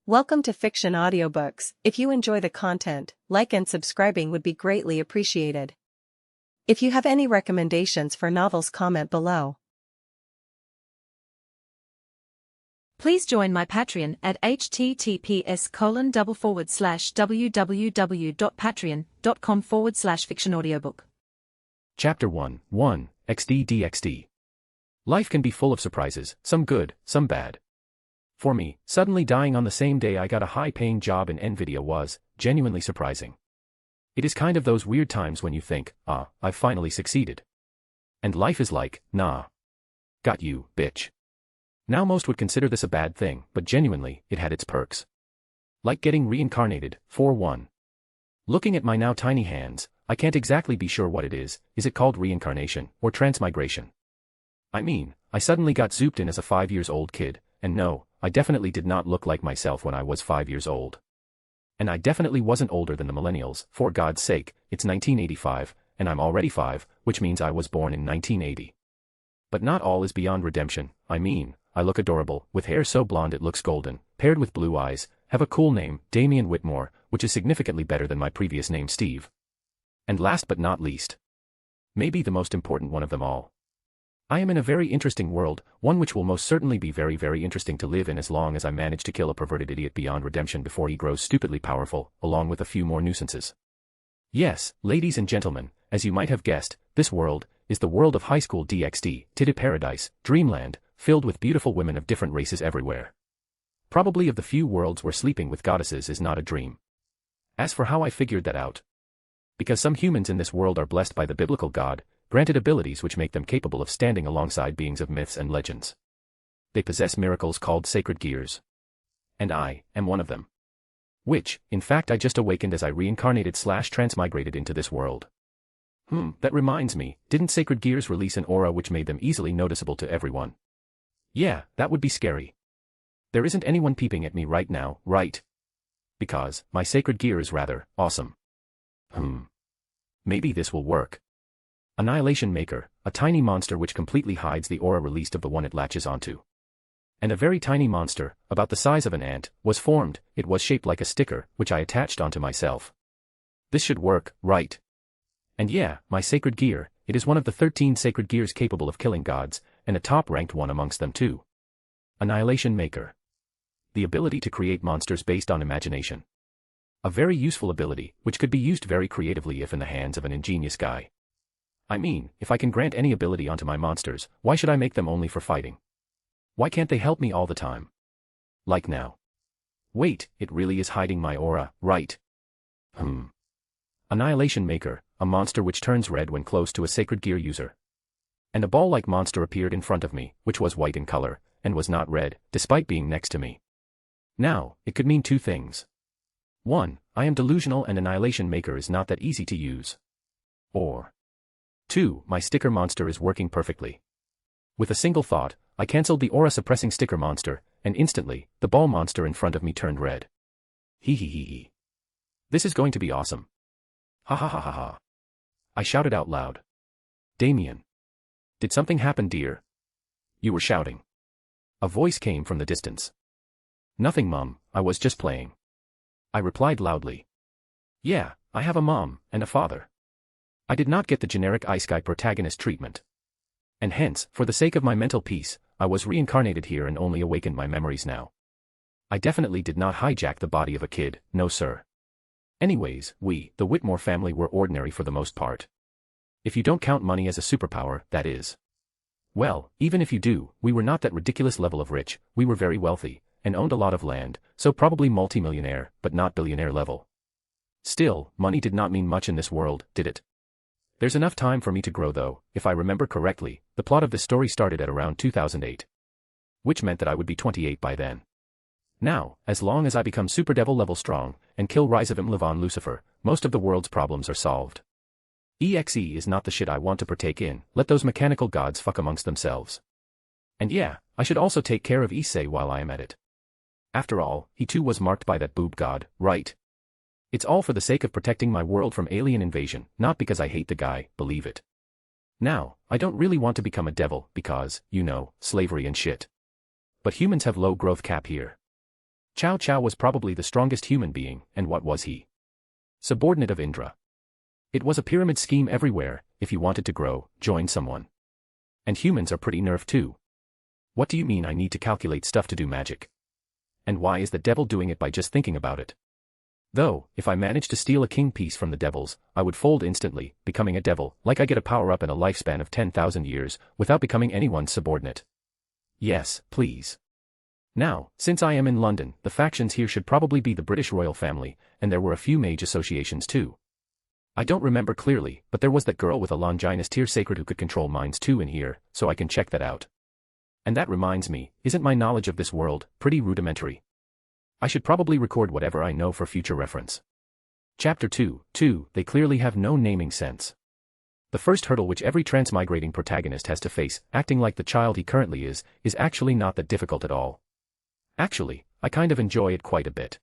Welcome to Fiction Audiobooks. If you enjoy the content, like and subscribing would be greatly appreciated. If you have any recommendations for novels, comment below. Please join my Patreon at https://www.patreon.com/fictionaudiobook. Chapter 1 DxD DxD. Life can be full of surprises, some good, some bad. For me, suddenly dying on the same day I got a high-paying job in NVIDIA was genuinely surprising. It is kind of those weird times when you think, I've finally succeeded. And life is like, nah. Got you, bitch. Now most would consider this a bad thing, but genuinely, it had its perks. Like getting reincarnated, 4-1. Looking at my now tiny hands, I can't exactly be sure what it is it called reincarnation, or transmigration? I mean, I suddenly got zooped in as a 5-year-old kid, and no, I definitely did not look like myself when I was 5 years old. And I definitely wasn't older than the millennials, for God's sake, it's 1985, and I'm already 5, which means I was born in 1980. But not all is beyond redemption. I mean, I look adorable, with hair so blonde it looks golden, paired with blue eyes, have a cool name, Damian Whitmore, which is significantly better than my previous name Steve. And last but not least, maybe the most important one of them all, I am in a very interesting world, one which will most certainly be very, very interesting to live in as long as I manage to kill a perverted idiot beyond redemption before he grows stupidly powerful, along with a few more nuisances. Yes, ladies and gentlemen, as you might have guessed, this world is the world of high school DxD, Titty Paradise, Dreamland, filled with beautiful women of different races everywhere. Probably of the few worlds where sleeping with goddesses is not a dream. As for how I figured that out, because some humans in this world are blessed by the biblical God, granted abilities which make them capable of standing alongside beings of myths and legends. They possess miracles called sacred gears. And I am one of them. Which, in fact, I just awakened as I reincarnated/transmigrated into this world. That reminds me, didn't sacred gears release an aura which made them easily noticeable to everyone? Yeah, that would be scary. There isn't anyone peeping at me right now, right? Because my sacred gear is rather awesome. Maybe this will work. Annihilation Maker, a tiny monster which completely hides the aura released of the one it latches onto. And a very tiny monster, about the size of an ant, was formed. It was shaped like a sticker, which I attached onto myself. This should work, right? And yeah, my sacred gear, it is one of the 13 sacred gears capable of killing gods, and a top-ranked one amongst them too. Annihilation Maker. The ability to create monsters based on imagination. A very useful ability, which could be used very creatively if in the hands of an ingenious guy. I mean, if I can grant any ability onto my monsters, why should I make them only for fighting? Why can't they help me all the time? Like now. Wait, it really is hiding my aura, right? Annihilation Maker, a monster which turns red when close to a sacred gear user. And a ball-like monster appeared in front of me, which was white in color, and was not red, despite being next to me. Now, it could mean two things. 1, I am delusional and Annihilation Maker is not that easy to use. Or 2, my sticker monster is working perfectly. With a single thought, I cancelled the aura-suppressing sticker monster, and instantly, the ball monster in front of me turned red. Hee. This is going to be awesome. Ha ha ha ha ha. I shouted out loud. Damien. Did something happen, dear? You were shouting. A voice came from the distance. Nothing, Mom, I was just playing. I replied loudly. Yeah, I have a mom, and a father. I did not get the generic Ice Guy protagonist treatment. And hence, for the sake of my mental peace, I was reincarnated here and only awakened my memories now. I definitely did not hijack the body of a kid, no sir. Anyways, we, the Whitmore family, were ordinary for the most part. If you don't count money as a superpower, that is. Well, even if you do, we were not that ridiculous level of rich, we were very wealthy, and owned a lot of land, so probably multimillionaire, but not billionaire level. Still, money did not mean much in this world, did it? There's enough time for me to grow though. If I remember correctly, the plot of this story started at around 2008. Which meant that I would be 28 by then. Now, as long as I become Super Devil level strong, and kill Rise of Levon Lucifer, most of the world's problems are solved. EXE is not the shit I want to partake in, let those mechanical gods fuck amongst themselves. And yeah, I should also take care of Issei while I am at it. After all, he too was marked by that boob god, right? It's all for the sake of protecting my world from alien invasion, not because I hate the guy, believe it. Now, I don't really want to become a devil because, you know, slavery and shit. But humans have low growth cap here. Chow Chow was probably the strongest human being, and what was he? Subordinate of Indra. It was a pyramid scheme everywhere. If you wanted to grow, join someone. And humans are pretty nerfed too. What do you mean I need to calculate stuff to do magic? And why is the devil doing it by just thinking about it? Though, if I managed to steal a king piece from the devils, I would fold instantly, becoming a devil, like I get a power-up in a lifespan of 10,000 years, without becoming anyone's subordinate. Yes, please. Now, since I am in London, the factions here should probably be the British royal family, and there were a few mage associations too. I don't remember clearly, but there was that girl with a Longinus tier sacred who could control minds too in here, so I can check that out. And that reminds me, isn't my knowledge of this world pretty rudimentary? I should probably record whatever I know for future reference. Chapter 2. They clearly have no naming sense. The first hurdle which every transmigrating protagonist has to face, acting like the child he currently is actually not that difficult at all. Actually, I kind of enjoy it quite a bit.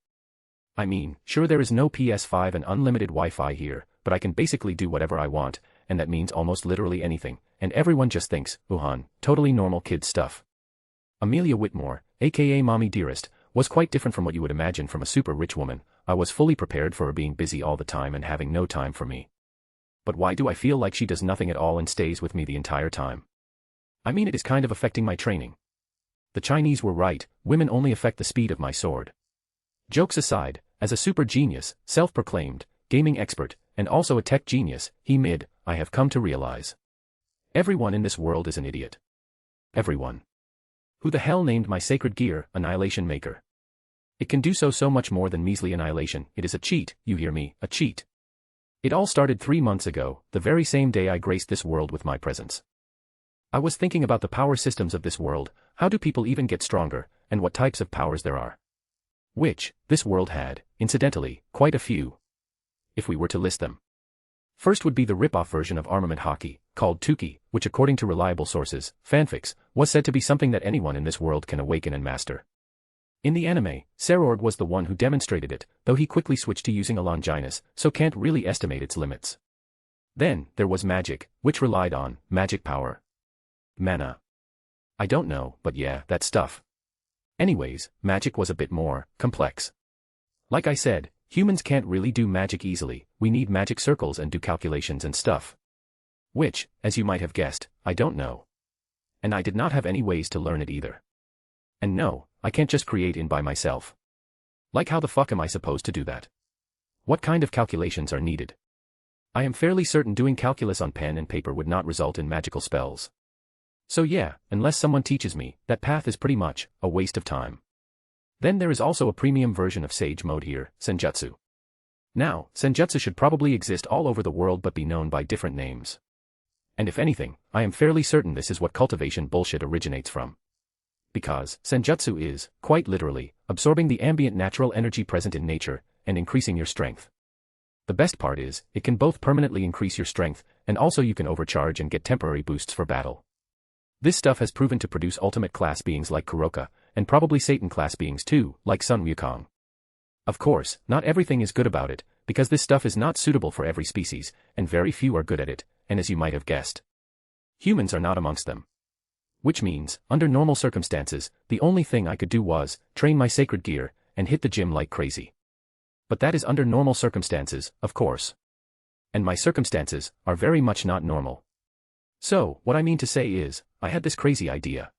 I mean, sure there is no PS5 and unlimited Wi-Fi here, but I can basically do whatever I want, and that means almost literally anything, and everyone just thinks, Wuhan, totally normal kid stuff. Amelia Whitmore, aka Mommy Dearest, was quite different from what you would imagine from a super rich woman. I was fully prepared for her being busy all the time and having no time for me. But why do I feel like she does nothing at all and stays with me the entire time? I mean, it is kind of affecting my training. The Chinese were right, women only affect the speed of my sword. Jokes aside, as a super genius, self-proclaimed, gaming expert, and also a tech genius, I have come to realize. Everyone in this world is an idiot. Everyone. Who the hell named my sacred gear, Annihilation Maker? It can do so much more than measly annihilation. It is a cheat, you hear me, a cheat. It all started 3 months ago, the very same day I graced this world with my presence. I was thinking about the power systems of this world, how do people even get stronger, and what types of powers there are. Which, this world had, incidentally, quite a few. If we were to list them. First would be the rip-off version of armament hockey, called Tuki, which according to reliable sources, fanfics, was said to be something that anyone in this world can awaken and master. In the anime, Sarord was the one who demonstrated it, though he quickly switched to using a Longinus, so can't really estimate its limits. Then, there was magic, which relied on magic power. Mana. I don't know, but yeah, that stuff. Anyways, magic was a bit more complex. Like I said, humans can't really do magic easily, we need magic circles and do calculations and stuff. Which, as you might have guessed, I don't know. And I did not have any ways to learn it either. And no, I can't just create in by myself. Like how the fuck am I supposed to do that? What kind of calculations are needed? I am fairly certain doing calculus on pen and paper would not result in magical spells. So yeah, unless someone teaches me, that path is pretty much a waste of time. Then there is also a premium version of Sage mode here, Senjutsu. Now, Senjutsu should probably exist all over the world but be known by different names. And if anything, I am fairly certain this is what cultivation bullshit originates from. Because, Senjutsu is, quite literally, absorbing the ambient natural energy present in nature, and increasing your strength. The best part is, it can both permanently increase your strength, and also you can overcharge and get temporary boosts for battle. This stuff has proven to produce ultimate class beings like Kuroka, and probably Satan class beings too, like Sun Wukong. Of course, not everything is good about it, because this stuff is not suitable for every species, and very few are good at it, and as you might have guessed, humans are not amongst them. Which means, under normal circumstances, the only thing I could do was train my sacred gear and hit the gym like crazy. But that is under normal circumstances, of course. And my circumstances are very much not normal. So, what I mean to say is, I had this crazy idea.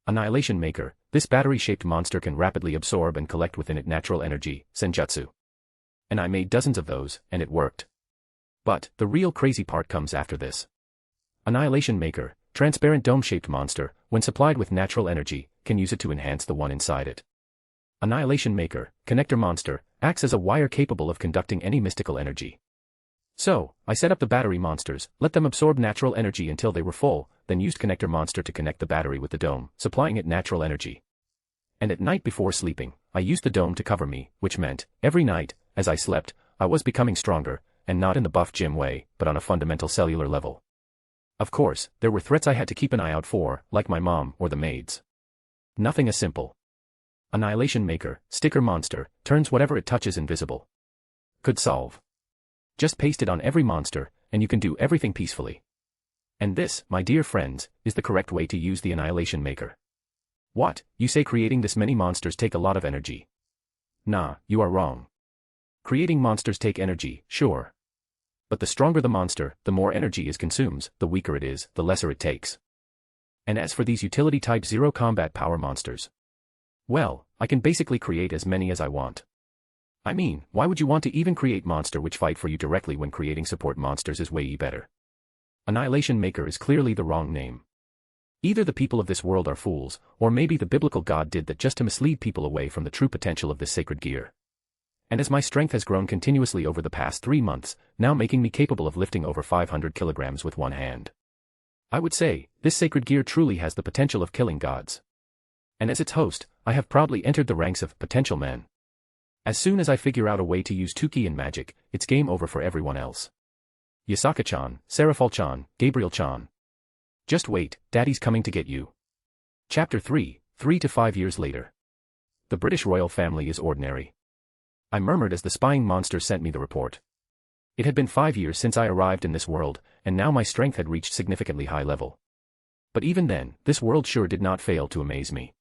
Annihilation Maker, this battery-shaped monster can rapidly absorb and collect within it natural energy, Senjutsu. And I made dozens of those, and it worked. But, the real crazy part comes after this. Annihilation Maker, transparent dome-shaped monster, when supplied with natural energy, can use it to enhance the one inside it. Annihilation Maker, connector monster, acts as a wire capable of conducting any mystical energy. So, I set up the battery monsters, let them absorb natural energy until they were full, then used connector monster to connect the battery with the dome, supplying it natural energy. And at night before sleeping, I used the dome to cover me, which meant, every night, as I slept, I was becoming stronger, and not in the buff gym way, but on a fundamental cellular level. Of course, there were threats I had to keep an eye out for, like my mom or the maids. Nothing as simple. Annihilation Maker, sticker monster, turns whatever it touches invisible. Could solve. Just paste it on every monster, and you can do everything peacefully. And this, my dear friends, is the correct way to use the Annihilation Maker. What, you say creating this many monsters take a lot of energy? Nah, you are wrong. Creating monsters take energy, sure. But the stronger the monster, the more energy it consumes, the weaker it is, the lesser it takes. And as for these utility type zero combat power monsters, well, I can basically create as many as I want. I mean, why would you want to even create monster which fight for you directly when creating support monsters is way better? Annihilation Maker is clearly the wrong name. Either the people of this world are fools, or maybe the biblical God did that just to mislead people away from the true potential of this sacred gear. And as my strength has grown continuously over the past 3 months, now making me capable of lifting over 500 kilograms with one hand, I would say, this sacred gear truly has the potential of killing gods. And as its host, I have proudly entered the ranks of potential men. As soon as I figure out a way to use Tuki and magic, it's game over for everyone else. Yasaka-chan, Seraphal-chan, Gabriel-chan. Just wait, Daddy's coming to get you. Chapter 3, 3 to 5 years later. The British royal family is ordinary. I murmured as the spying monster sent me the report. It had been 5 years since I arrived in this world, and now my strength had reached significantly high level. But even then, this world sure did not fail to amaze me.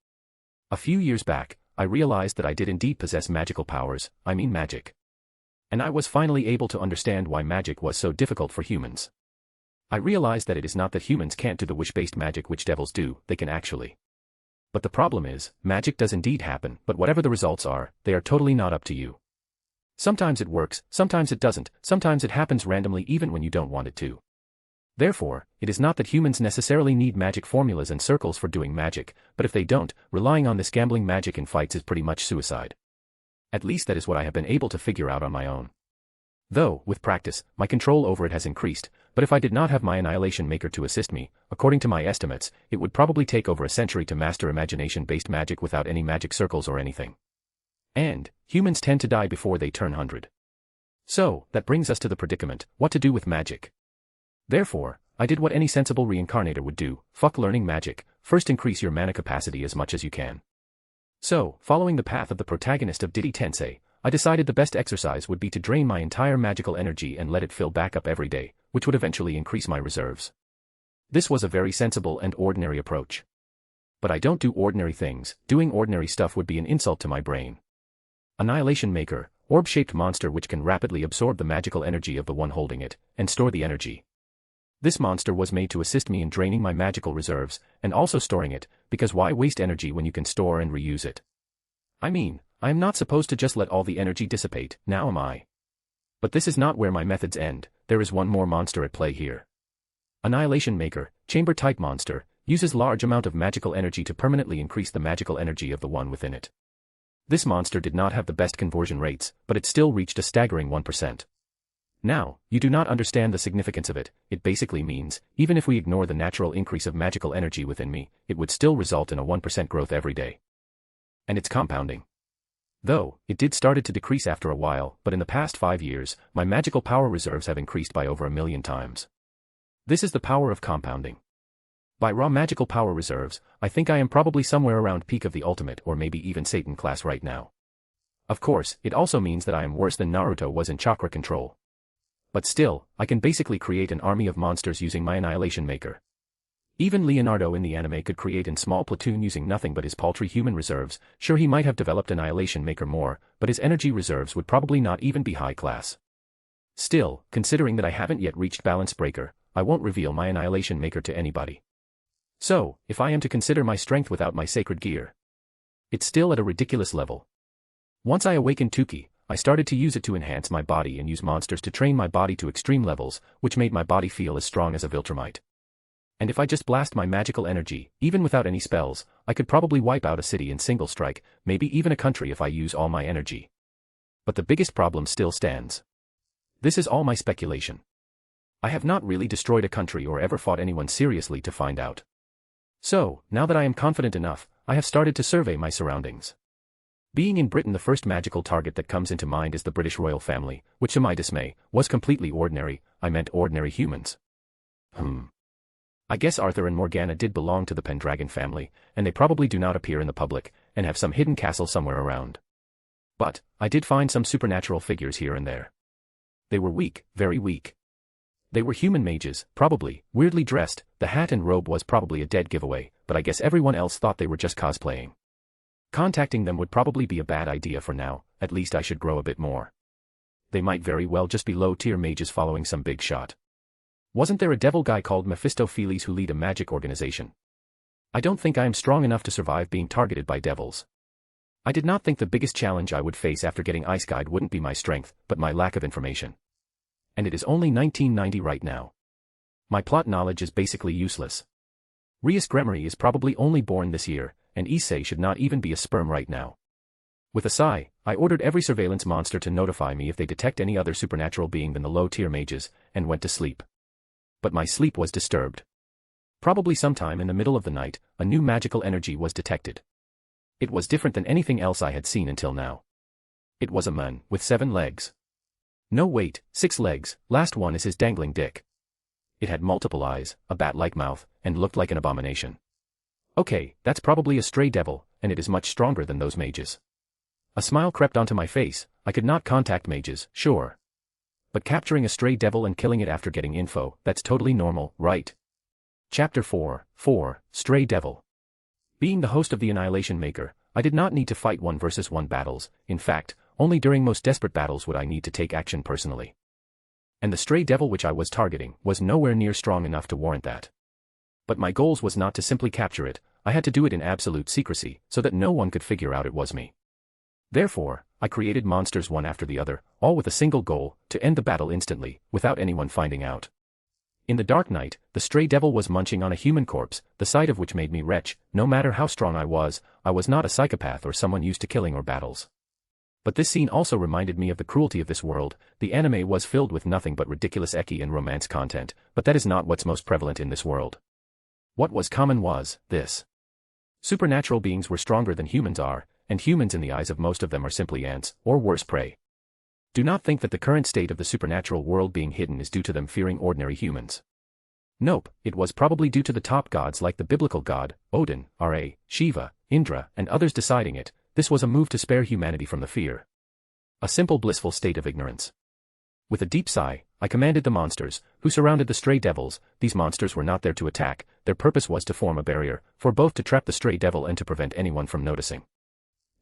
A few years back, I realized that I did indeed possess magical powers, I mean magic. And I was finally able to understand why magic was so difficult for humans. I realized that it is not that humans can't do the wish-based magic which devils do, they can actually. But the problem is, magic does indeed happen, but whatever the results are, they are totally not up to you. Sometimes it works, sometimes it doesn't, sometimes it happens randomly even when you don't want it to. Therefore, it is not that humans necessarily need magic formulas and circles for doing magic, but if they don't, relying on this gambling magic in fights is pretty much suicide. At least that is what I have been able to figure out on my own. Though, with practice, my control over it has increased, but if I did not have my Annihilation Maker to assist me, according to my estimates, it would probably take over a century to master imagination-based magic without any magic circles or anything. And, humans tend to die before they turn 100. So, that brings us to the predicament, what to do with magic. Therefore, I did what any sensible reincarnator would do, fuck learning magic, first increase your mana capacity as much as you can. So, following the path of the protagonist of Diddy Tensei, I decided the best exercise would be to drain my entire magical energy and let it fill back up every day, which would eventually increase my reserves. This was a very sensible and ordinary approach. But I don't do ordinary things, doing ordinary stuff would be an insult to my brain. Annihilation Maker, orb-shaped monster which can rapidly absorb the magical energy of the one holding it, and store the energy. This monster was made to assist me in draining my magical reserves, and also storing it, because why waste energy when you can store and reuse it? I mean, I am not supposed to just let all the energy dissipate, now am I? But this is not where my methods end, there is one more monster at play here. Annihilation Maker, chamber-type monster, uses large amount of magical energy to permanently increase the magical energy of the one within it. This monster did not have the best conversion rates, but it still reached a staggering 1%. Now, you do not understand the significance of it, it basically means, even if we ignore the natural increase of magical energy within me, it would still result in a 1% growth every day. And it's compounding. Though, it did started to decrease after a while, but in the past 5 years, my magical power reserves have increased by over 1,000,000 times. This is the power of compounding. By raw magical power reserves, I think I am probably somewhere around peak of the ultimate or maybe even Satan class right now. Of course, it also means that I am worse than Naruto was in chakra control. But still, I can basically create an army of monsters using my Annihilation Maker. Even Leonardo in the anime could create in small platoon using nothing but his paltry human reserves. Sure, he might have developed Annihilation Maker more, but his energy reserves would probably not even be high class. Still, considering that I haven't yet reached Balance Breaker, I won't reveal my Annihilation Maker to anybody. So, if I am to consider my strength without my sacred gear, it's still at a ridiculous level. Once I awakened Tuki, I started to use it to enhance my body and use monsters to train my body to extreme levels, which made my body feel as strong as a Viltrumite. And if I just blast my magical energy, even without any spells, I could probably wipe out a city in single strike, maybe even a country if I use all my energy. But the biggest problem still stands. This is all my speculation. I have not really destroyed a country or ever fought anyone seriously to find out. So, now that I am confident enough, I have started to survey my surroundings. Being in Britain, the first magical target that comes into mind is the British royal family, which to my dismay, was completely ordinary, I meant ordinary humans. I guess Arthur and Morgana did belong to the Pendragon family, and they probably do not appear in the public, and have some hidden castle somewhere around. But, I did find some supernatural figures here and there. They were weak, very weak. They were human mages, probably, weirdly dressed, the hat and robe was probably a dead giveaway, but I guess everyone else thought they were just cosplaying. Contacting them would probably be a bad idea for now, at least I should grow a bit more. They might very well just be low-tier mages following some big shot. Wasn't there a devil guy called Mephistopheles who lead a magic organization? I don't think I am strong enough to survive being targeted by devils. I did not think the biggest challenge I would face after getting Ice Guide wouldn't be my strength, but my lack of information. And it is only 1990 right now. My plot knowledge is basically useless. Rias Gremory is probably only born this year, and Issei should not even be a sperm right now. With a sigh, I ordered every surveillance monster to notify me if they detect any other supernatural being than the low-tier mages, and went to sleep. But my sleep was disturbed. Probably sometime in the middle of the night, a new magical energy was detected. It was different than anything else I had seen until now. It was a man, with 7 legs. No wait, 6 legs, last one is his dangling dick. It had multiple eyes, a bat-like mouth, and looked like an abomination. Okay, that's probably a stray devil, and it is much stronger than those mages. A smile crept onto my face. I could not contact mages, sure. But capturing a stray devil and killing it after getting info, that's totally normal, right? Chapter 4, Stray Devil. Being the host of the Annihilation Maker, I did not need to fight 1-versus-1 battles. In fact, only during most desperate battles would I need to take action personally. And the stray devil which I was targeting was nowhere near strong enough to warrant that. But my goals was not to simply capture it, I had to do it in absolute secrecy, so that no one could figure out it was me. Therefore, I created monsters one after the other, all with a single goal, to end the battle instantly, without anyone finding out. In the dark night, the stray devil was munching on a human corpse, the sight of which made me retch. No matter how strong I was not a psychopath or someone used to killing or battles. But this scene also reminded me of the cruelty of this world. The anime was filled with nothing but ridiculous ecchi and romance content, but that is not what's most prevalent in this world. What was common was this. Supernatural beings were stronger than humans are, and humans in the eyes of most of them are simply ants, or worse prey. Do not think that the current state of the supernatural world being hidden is due to them fearing ordinary humans. Nope, it was probably due to the top gods like the biblical god, Odin, Ra, Shiva, Indra, and others deciding it. This was a move to spare humanity from the fear. A simple blissful state of ignorance. With a deep sigh, I commanded the monsters, who surrounded the stray devils. These monsters were not there to attack, their purpose was to form a barrier, for both to trap the stray devil and to prevent anyone from noticing.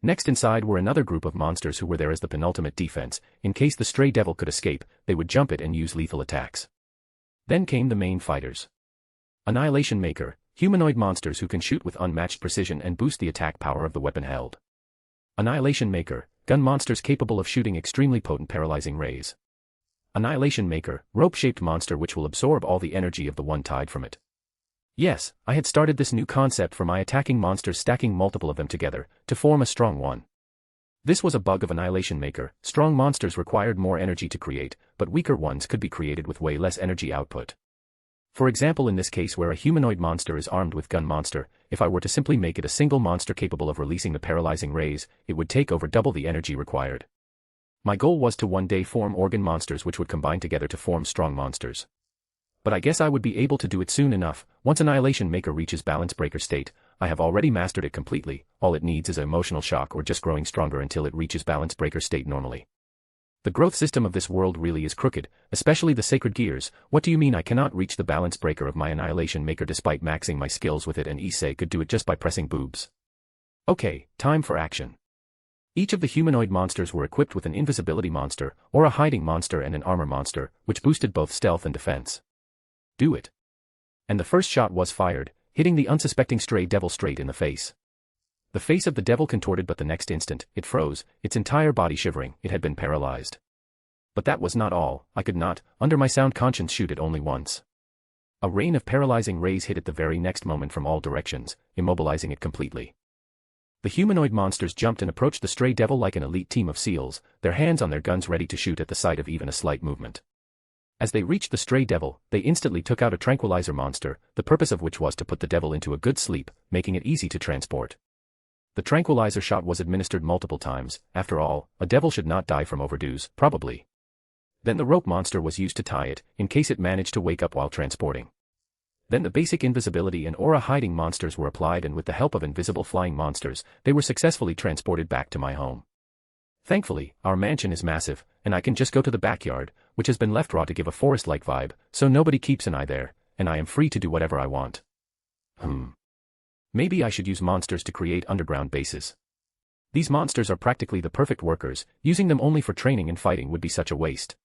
Next inside were another group of monsters who were there as the penultimate defense. In case the stray devil could escape, they would jump it and use lethal attacks. Then came the main fighters. Annihilation Maker, humanoid monsters who can shoot with unmatched precision and boost the attack power of the weapon held. Annihilation Maker, gun monsters capable of shooting extremely potent paralyzing rays. Annihilation Maker, rope-shaped monster which will absorb all the energy of the one tied from it. Yes, I had started this new concept for my attacking monsters, stacking multiple of them together, to form a strong one. This was a bug of Annihilation Maker. Strong monsters required more energy to create, but weaker ones could be created with way less energy output. For example, in this case where a humanoid monster is armed with gun monster, if I were to simply make it a single monster capable of releasing the paralyzing rays, it would take over double the energy required. My goal was to one day form organ monsters which would combine together to form strong monsters. But I guess I would be able to do it soon enough. Once Annihilation Maker reaches balance breaker state, I have already mastered it completely. All it needs is an emotional shock or just growing stronger until it reaches balance breaker state normally. The growth system of this world really is crooked, especially the sacred gears. What do you mean I cannot reach the balance breaker of my Annihilation Maker despite maxing my skills with it, and Issei could do it just by pressing boobs? Okay, time for action. Each of the humanoid monsters were equipped with an invisibility monster, or a hiding monster, and an armor monster, which boosted both stealth and defense. Do it. And the first shot was fired, hitting the unsuspecting stray devil straight in the face. The face of the devil contorted, but the next instant, it froze, its entire body shivering. It had been paralyzed. But that was not all. I could not, under my sound conscience, shoot it only once. A rain of paralyzing rays hit it the very next moment from all directions, immobilizing it completely. The humanoid monsters jumped and approached the stray devil like an elite team of SEALs, their hands on their guns ready to shoot at the sight of even a slight movement. As they reached the stray devil, they instantly took out a tranquilizer monster, the purpose of which was to put the devil into a good sleep, making it easy to transport. The tranquilizer shot was administered multiple times. After all, a devil should not die from overdose, probably. Then the rope monster was used to tie it, in case it managed to wake up while transporting. Then the basic invisibility and aura hiding monsters were applied, and with the help of invisible flying monsters, they were successfully transported back to my home. Thankfully, our mansion is massive, and I can just go to the backyard, which has been left raw to give a forest-like vibe, so nobody keeps an eye there, and I am free to do whatever I want. Maybe I should use monsters to create underground bases. These monsters are practically the perfect workers, using them only for training and fighting would be such a waste.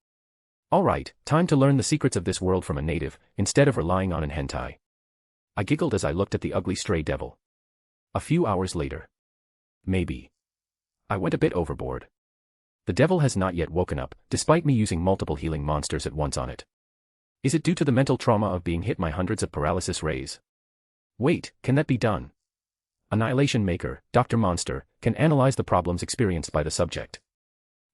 Alright, time to learn the secrets of this world from a native, instead of relying on an hentai. I giggled as I looked at the ugly stray devil. A few hours later. Maybe. I went a bit overboard. The devil has not yet woken up, despite me using multiple healing monsters at once on it. Is it due to the mental trauma of being hit by hundreds of paralysis rays? Wait, can that be done? Annihilation Maker, Dr. Monster, can analyze the problems experienced by the subject.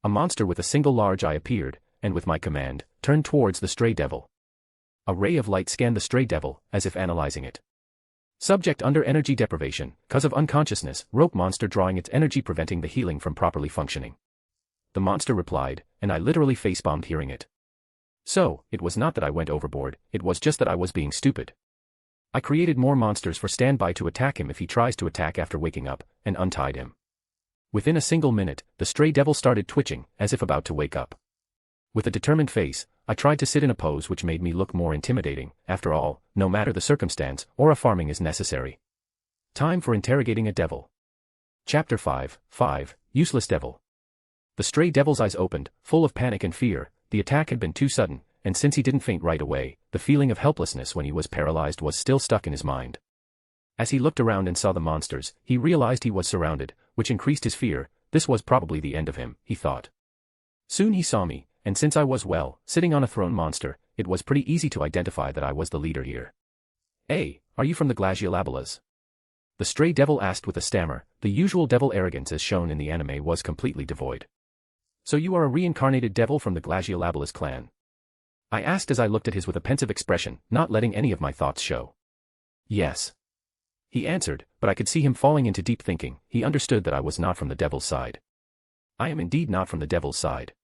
A monster with a single large eye appeared, and with my command, turned towards the stray devil. A ray of light scanned the stray devil, as if analyzing it. Subject under energy deprivation, cause of unconsciousness, rope monster drawing its energy preventing the healing from properly functioning. The monster replied, and I literally facepalmed hearing it. So, it was not that I went overboard, it was just that I was being stupid. I created more monsters for standby to attack him if he tries to attack after waking up, and untied him. Within a single minute, the stray devil started twitching, as if about to wake up. With a determined face, I tried to sit in a pose which made me look more intimidating. After all, no matter the circumstance, aura farming is necessary. Time for interrogating a devil. Chapter 5, Useless Devil. The stray devil's eyes opened, full of panic and fear. The attack had been too sudden, and since he didn't faint right away, the feeling of helplessness when he was paralyzed was still stuck in his mind. As he looked around and saw the monsters, he realized he was surrounded, which increased his fear. This was probably the end of him, he thought. Soon he saw me, and since I was, well, sitting on a throne monster, it was pretty easy to identify that I was the leader here. Hey, are you from the Glaciolabalas? The stray devil asked with a stammer. The usual devil arrogance as shown in the anime was completely devoid. So you are a reincarnated devil from the Glaciolabalas clan? I asked as I looked at his with a pensive expression, not letting any of my thoughts show. Yes. He answered, but I could see him falling into deep thinking. He understood that I was not from the devil's side. I am indeed not from the devil's side.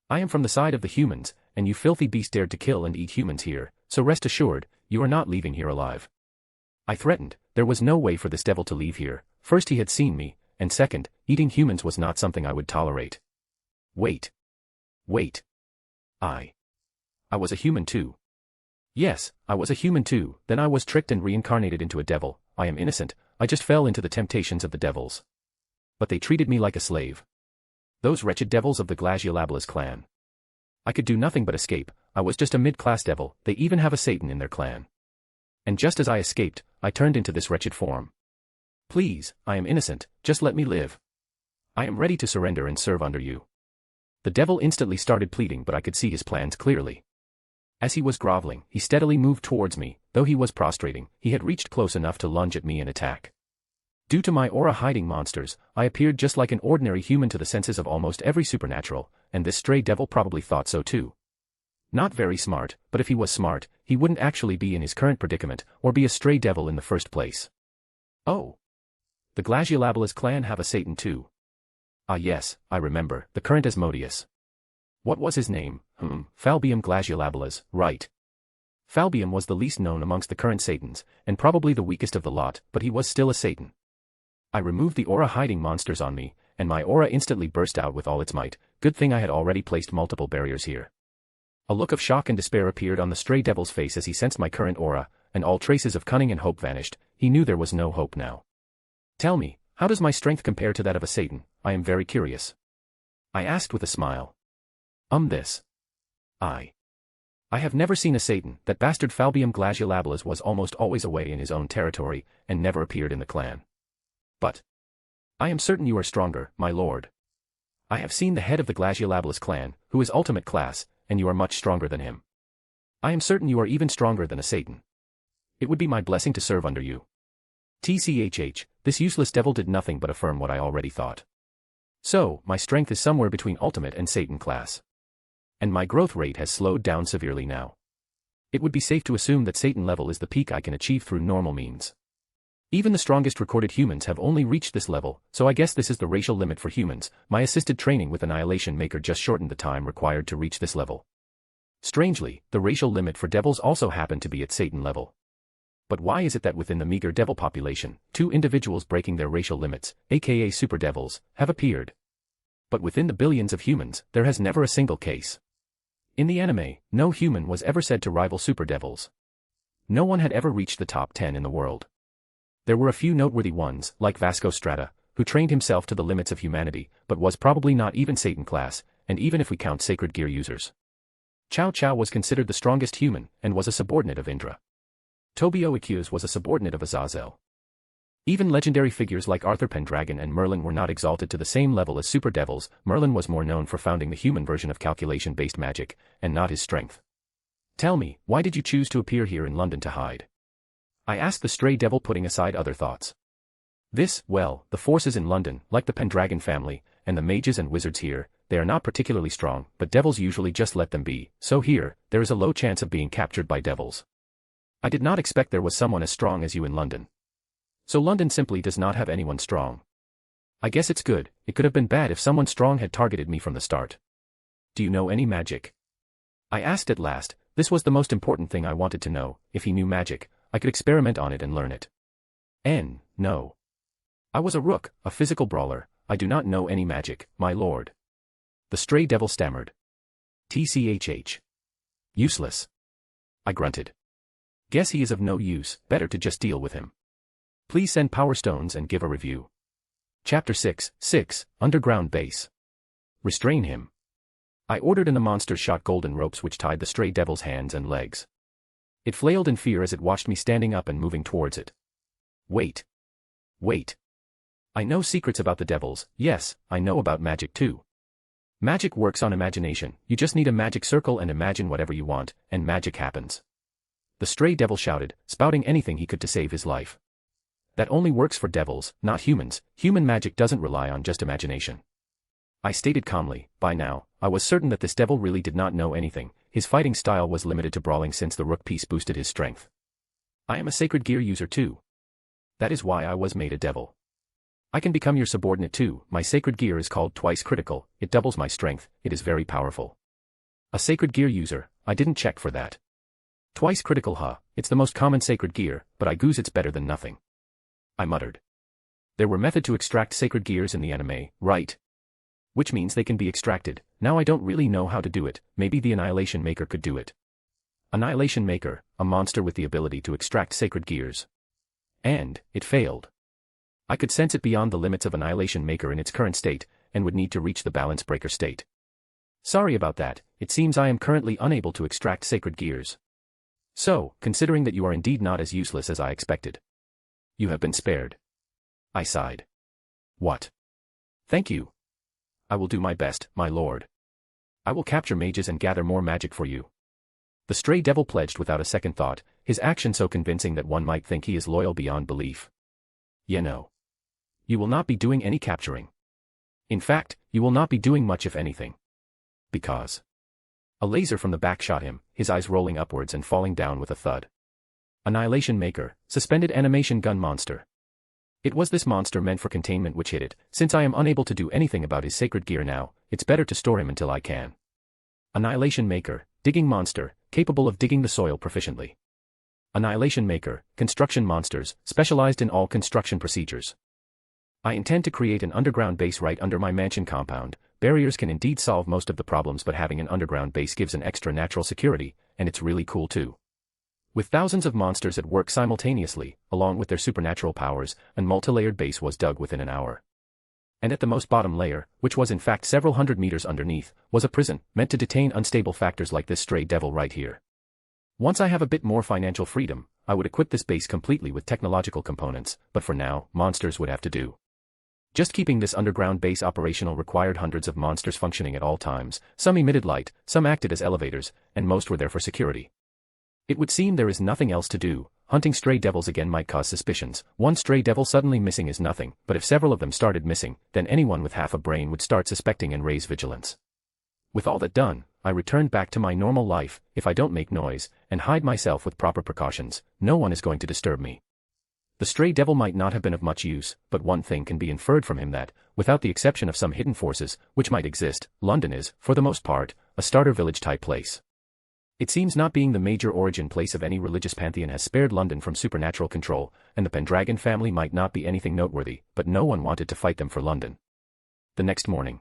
I am from the side of the humans, and you filthy beast dared to kill and eat humans here, so rest assured, you are not leaving here alive. I threatened. There was no way for this devil to leave here. First, he had seen me, and second, eating humans was not something I would tolerate. Wait. I was a human too. Yes, I was a human too, then I was tricked and reincarnated into a devil. I am innocent, I just fell into the temptations of the devils. But they treated me like a slave. Those wretched devils of the Glaciolabalas clan. I could do nothing but escape. I was just a mid-class devil. They even have a Satan in their clan. And just as I escaped, I turned into this wretched form. Please, I am innocent, just let me live. I am ready to surrender and serve under you. The devil instantly started pleading, but I could see his plans clearly. As he was groveling, he steadily moved towards me. Though he was prostrating, he had reached close enough to lunge at me and attack. Due to my aura hiding monsters, I appeared just like an ordinary human to the senses of almost every supernatural, and this stray devil probably thought so too. Not very smart, but if he was smart, he wouldn't actually be in his current predicament, or be a stray devil in the first place. Oh. The Glaciolabalas clan have a Satan too. Ah yes, I remember, the current Asmodeus. What was his name? Falbium Glaciolabalas, right. Falbium was the least known amongst the current Satans, and probably the weakest of the lot, but he was still a Satan. I removed the aura-hiding monsters on me, and my aura instantly burst out with all its might. Good thing I had already placed multiple barriers here. A look of shock and despair appeared on the stray devil's face as he sensed my current aura, and all traces of cunning and hope vanished. He knew there was no hope now. Tell me, how does my strength compare to that of a Satan? I am very curious. I asked with a smile. This. I have never seen a Satan. That bastard Falbium Glaciolabalas was almost always away in his own territory, and never appeared in the clan. But I am certain you are stronger, my lord. I have seen the head of the Glaciolabalas clan, who is ultimate class, and you are much stronger than him. I am certain you are even stronger than a Satan. It would be my blessing to serve under you. TCHH, this useless devil did nothing but affirm what I already thought. So, my strength is somewhere between ultimate and Satan class. And my growth rate has slowed down severely now. It would be safe to assume that Satan level is the peak I can achieve through normal means. Even the strongest recorded humans have only reached this level, so I guess this is the racial limit for humans. My assisted training with Annihilation Maker just shortened the time required to reach this level. Strangely, the racial limit for devils also happened to be at Satan level. But why is it that within the meager devil population, 2 individuals breaking their racial limits, aka super devils, have appeared? But within the billions of humans, there has never a single case. In the anime, no human was ever said to rival super devils. No one had ever reached the top 10 in the world. There were a few noteworthy ones, like Vasco Strata, who trained himself to the limits of humanity, but was probably not even Satan class, and even if we count sacred gear users. Chow Chow was considered the strongest human, and was a subordinate of Indra. Tobio Accuse was a subordinate of Azazel. Even legendary figures like Arthur Pendragon and Merlin were not exalted to the same level as super devils. Merlin was more known for founding the human version of calculation-based magic, and not his strength. Tell me, why did you choose to appear here in London to hide? I asked the stray devil, putting aside other thoughts. Well, the forces in London, like the Pendragon family, and the mages and wizards here, they are not particularly strong, but devils usually just let them be, so here, there is a low chance of being captured by devils. I did not expect there was someone as strong as you in London. So London simply does not have anyone strong. I guess it's good. It could have been bad if someone strong had targeted me from the start. Do you know any magic? I asked at last. This was the most important thing I wanted to know. If he knew magic, I could experiment on it and learn it. No. I was a rook, a physical brawler. I do not know any magic, my lord. The stray devil stammered. Tchh. Useless. I grunted. Guess he is of no use, better to just deal with him. Please send power stones and give a review. Chapter 6, Underground Base. Restrain him. I ordered, and the monster shot golden ropes which tied the stray devil's hands and legs. It flailed in fear as it watched me standing up and moving towards it. Wait. I know secrets about the devils. Yes, I know about magic too. Magic works on imagination. You just need a magic circle and imagine whatever you want, and magic happens. The stray devil shouted, spouting anything he could to save his life. That only works for devils, not humans. Human magic doesn't rely on just imagination. I stated calmly. By now, I was certain that this devil really did not know anything. His fighting style was limited to brawling since the rook piece boosted his strength. I am a sacred gear user too. That is why I was made a devil. I can become your subordinate too. My sacred gear is called twice critical. It doubles my strength. It is very powerful. A sacred gear user? I didn't check for that. Twice critical, huh? It's the most common sacred gear, but I goose it's better than nothing. I muttered. There were methods to extract sacred gears in the anime, right? Which means they can be extracted. Now I don't really know how to do it. Maybe the Annihilation Maker could do it. Annihilation Maker, a monster with the ability to extract sacred gears. And it failed. I could sense it beyond the limits of Annihilation Maker in its current state, and would need to reach the balance breaker state. Sorry about that. It seems I am currently unable to extract sacred gears. So, considering that you are indeed not as useless as I expected, you have been spared. I sighed. What? Thank you. I will do my best, my lord. I will capture mages and gather more magic for you. The stray devil pledged without a second thought, his action so convincing that one might think he is loyal beyond belief. No. You will not be doing any capturing. In fact, you will not be doing much if anything. Because a laser from the back shot him, his eyes rolling upwards and falling down with a thud. Annihilation Maker, suspended animation gun monster. It was this monster meant for containment which hit it. Since I am unable to do anything about his sacred gear now, it's better to store him until I can. Annihilation Maker, digging monster, capable of digging the soil proficiently. Annihilation Maker, construction monsters, specialized in all construction procedures. I intend to create an underground base right under my mansion compound. Barriers can indeed solve most of the problems, but having an underground base gives an extra natural security, and it's really cool too. With thousands of monsters at work simultaneously, along with their supernatural powers, a multi-layered base was dug within an hour. And at the most bottom layer, which was in fact several hundred meters underneath, was a prison, meant to detain unstable factors like this stray devil right here. Once I have a bit more financial freedom, I would equip this base completely with technological components, but for now, monsters would have to do. Just keeping this underground base operational required hundreds of monsters functioning at all times. Some emitted light, some acted as elevators, and most were there for security. It would seem there is nothing else to do. Hunting stray devils again might cause suspicions. One stray devil suddenly missing is nothing, but if several of them started missing, then anyone with half a brain would start suspecting and raise vigilance. With all that done, I returned back to my normal life. If I don't make noise, and hide myself with proper precautions, no one is going to disturb me. The stray devil might not have been of much use, but one thing can be inferred from him that, without the exception of some hidden forces, which might exist, London is, for the most part, a starter village-type place. It seems not being the major origin place of any religious pantheon has spared London from supernatural control, and the Pendragon family might not be anything noteworthy, but no one wanted to fight them for London. The next morning.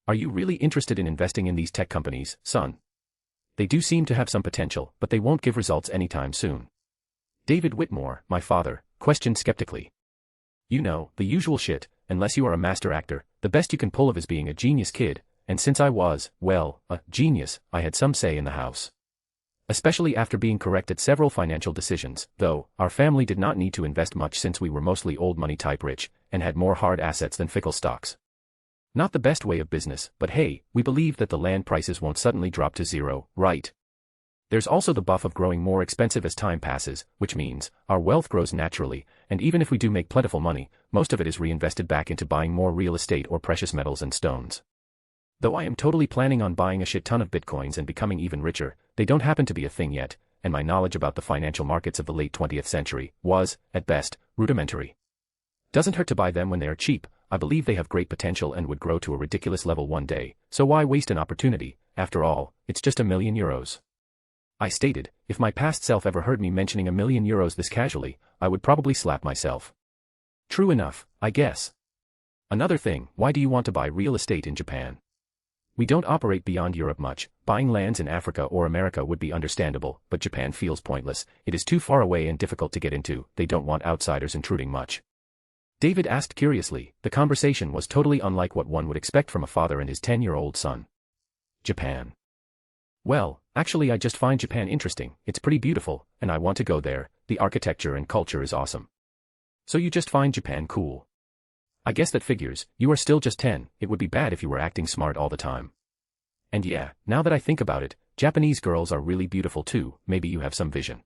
Are you really interested in investing in these tech companies, son? They do seem to have some potential, but they won't give results anytime soon. David Whitmore, my father, questioned skeptically. You know, the usual shit. unless you are a master actor, the best you can pull of is being a genius kid, and since I was, well, a genius, I had some say in the house. Especially after being correct at several financial decisions, though, our family did not need to invest much since we were mostly old money type rich, and had more hard assets than fickle stocks. Not the best way of business, but hey, we believe that the land prices won't suddenly drop to zero, right? There's also the buff of growing more expensive as time passes, which means our wealth grows naturally, and even if we do make plentiful money, most of it is reinvested back into buying more real estate or precious metals and stones. Though I am totally planning on buying a shit ton of bitcoins and becoming even richer, they don't happen to be a thing yet, and my knowledge about the financial markets of the late 20th century was, at best, rudimentary. Doesn't hurt to buy them when they are cheap. I believe they have great potential and would grow to a ridiculous level one day, so why waste an opportunity? After all, it's just €1,000,000. I stated, if my past self ever heard me mentioning €1,000,000 this casually, I would probably slap myself. True enough, I guess. Another thing, why do you want to buy real estate in Japan? We don't operate beyond Europe much. Buying lands in Africa or America would be understandable, but Japan feels pointless. It is too far away and difficult to get into. They don't want outsiders intruding much. David asked curiously. The conversation was totally unlike what one would expect from a father and his 10-year-old son. Japan. Well, actually I just find Japan interesting. It's pretty beautiful, and I want to go there. The architecture and culture is awesome. So you just find Japan cool. I guess that figures. You are still just 10. It would be bad if you were acting smart all the time. And yeah, now that I think about it, Japanese girls are really beautiful too. Maybe you have some vision.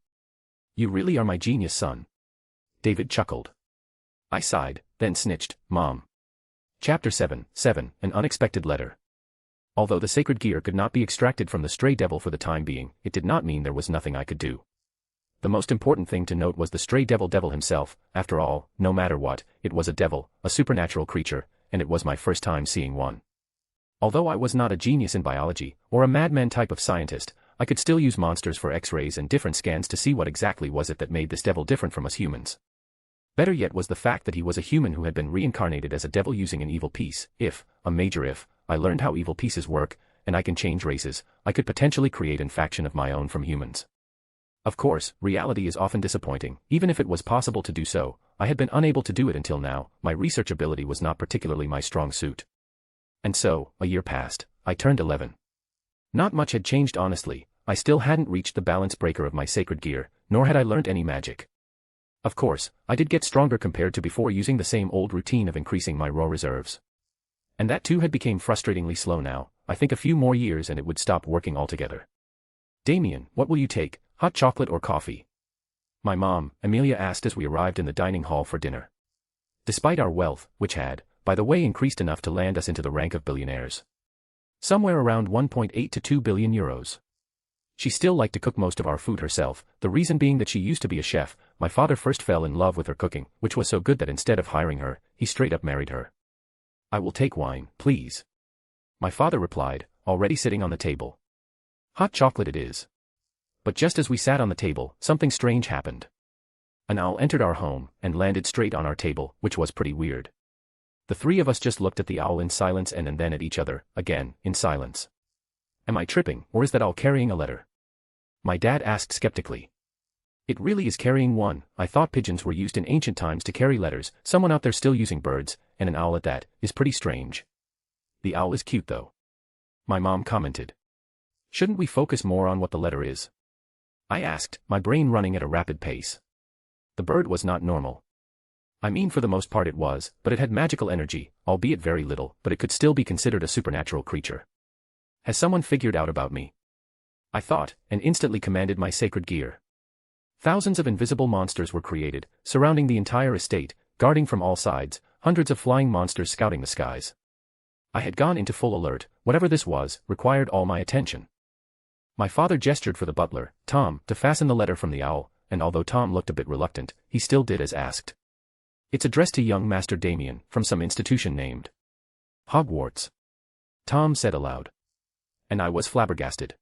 You really are my genius, son. David chuckled. I sighed, then snitched, Mom. Chapter 7, An Unexpected Letter. Although the sacred gear could not be extracted from the stray devil for the time being, it did not mean there was nothing I could do. The most important thing to note was the stray devil himself. After all, no matter what, it was a devil, a supernatural creature, and it was my first time seeing one. Although I was not a genius in biology, or a madman type of scientist, I could still use monsters for x-rays and different scans to see what exactly was it that made this devil different from us humans. Better yet was the fact that he was a human who had been reincarnated as a devil using an evil piece. If, a major if, I learned how evil pieces work, and I can change races, I could potentially create an faction of my own from humans. Of course, reality is often disappointing. Even if it was possible to do so, I had been unable to do it until now. My research ability was not particularly my strong suit. And so, a year passed. I turned 11. Not much had changed honestly. I still hadn't reached the balance breaker of my sacred gear, nor had I learned any magic. Of course, I did get stronger compared to before using the same old routine of increasing my raw reserves. And that too had become frustratingly slow now. I think a few more years and it would stop working altogether. Damien, what will you take, hot chocolate or coffee? My mom, Amelia asked as we arrived in the dining hall for dinner. Despite our wealth, which had, by the way, increased enough to land us into the rank of billionaires. Somewhere around 1.8 to 2 billion euros. She still liked to cook most of our food herself, the reason being that she used to be a chef. My father first fell in love with her cooking, which was so good that instead of hiring her, he straight up married her. I will take wine, please. My father replied, already sitting on the table. Hot chocolate it is. But just as we sat on the table, something strange happened. An owl entered our home, and landed straight on our table, which was pretty weird. The three of us just looked at the owl in silence and then at each other, again, in silence. Am I tripping, or is that owl carrying a letter? My dad asked skeptically. It really is carrying one. I thought pigeons were used in ancient times to carry letters. Someone out there still using birds, and an owl at that, is pretty strange. The owl is cute though. My mom commented. Shouldn't we focus more on what the letter is? I asked, my brain running at a rapid pace. The bird was not normal. I mean, for the most part it was, but it had magical energy, albeit very little, but it could still be considered a supernatural creature. Has someone figured out about me? I thought, and instantly commanded my sacred gear. Thousands of invisible monsters were created, surrounding the entire estate, guarding from all sides, hundreds of flying monsters scouting the skies. I had gone into full alert. Whatever this was, required all my attention. My father gestured for the butler, Tom, to fasten the letter from the owl, and although Tom looked a bit reluctant, he still did as asked. It's addressed to young Master Damien, from some institution named Hogwarts. Tom said aloud. And I was flabbergasted.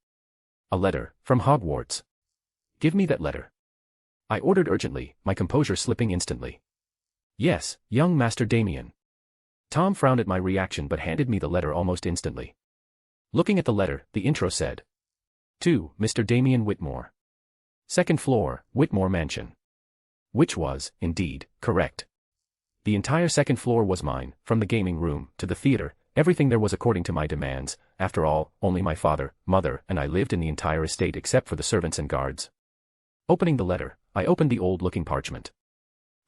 A letter, from Hogwarts. Give me that letter. I ordered urgently, my composure slipping instantly. Yes, young Master Damien. Tom frowned at my reaction but handed me the letter almost instantly. Looking at the letter, the intro said. To Mr. Damien Whitmore. 2nd floor, Whitmore Mansion. Which was, indeed, correct. The entire second floor was mine, from the gaming room to the theater, everything there was according to my demands. After all, only my father, mother, and I lived in the entire estate except for the servants and guards. Opening the letter, I opened the old-looking parchment.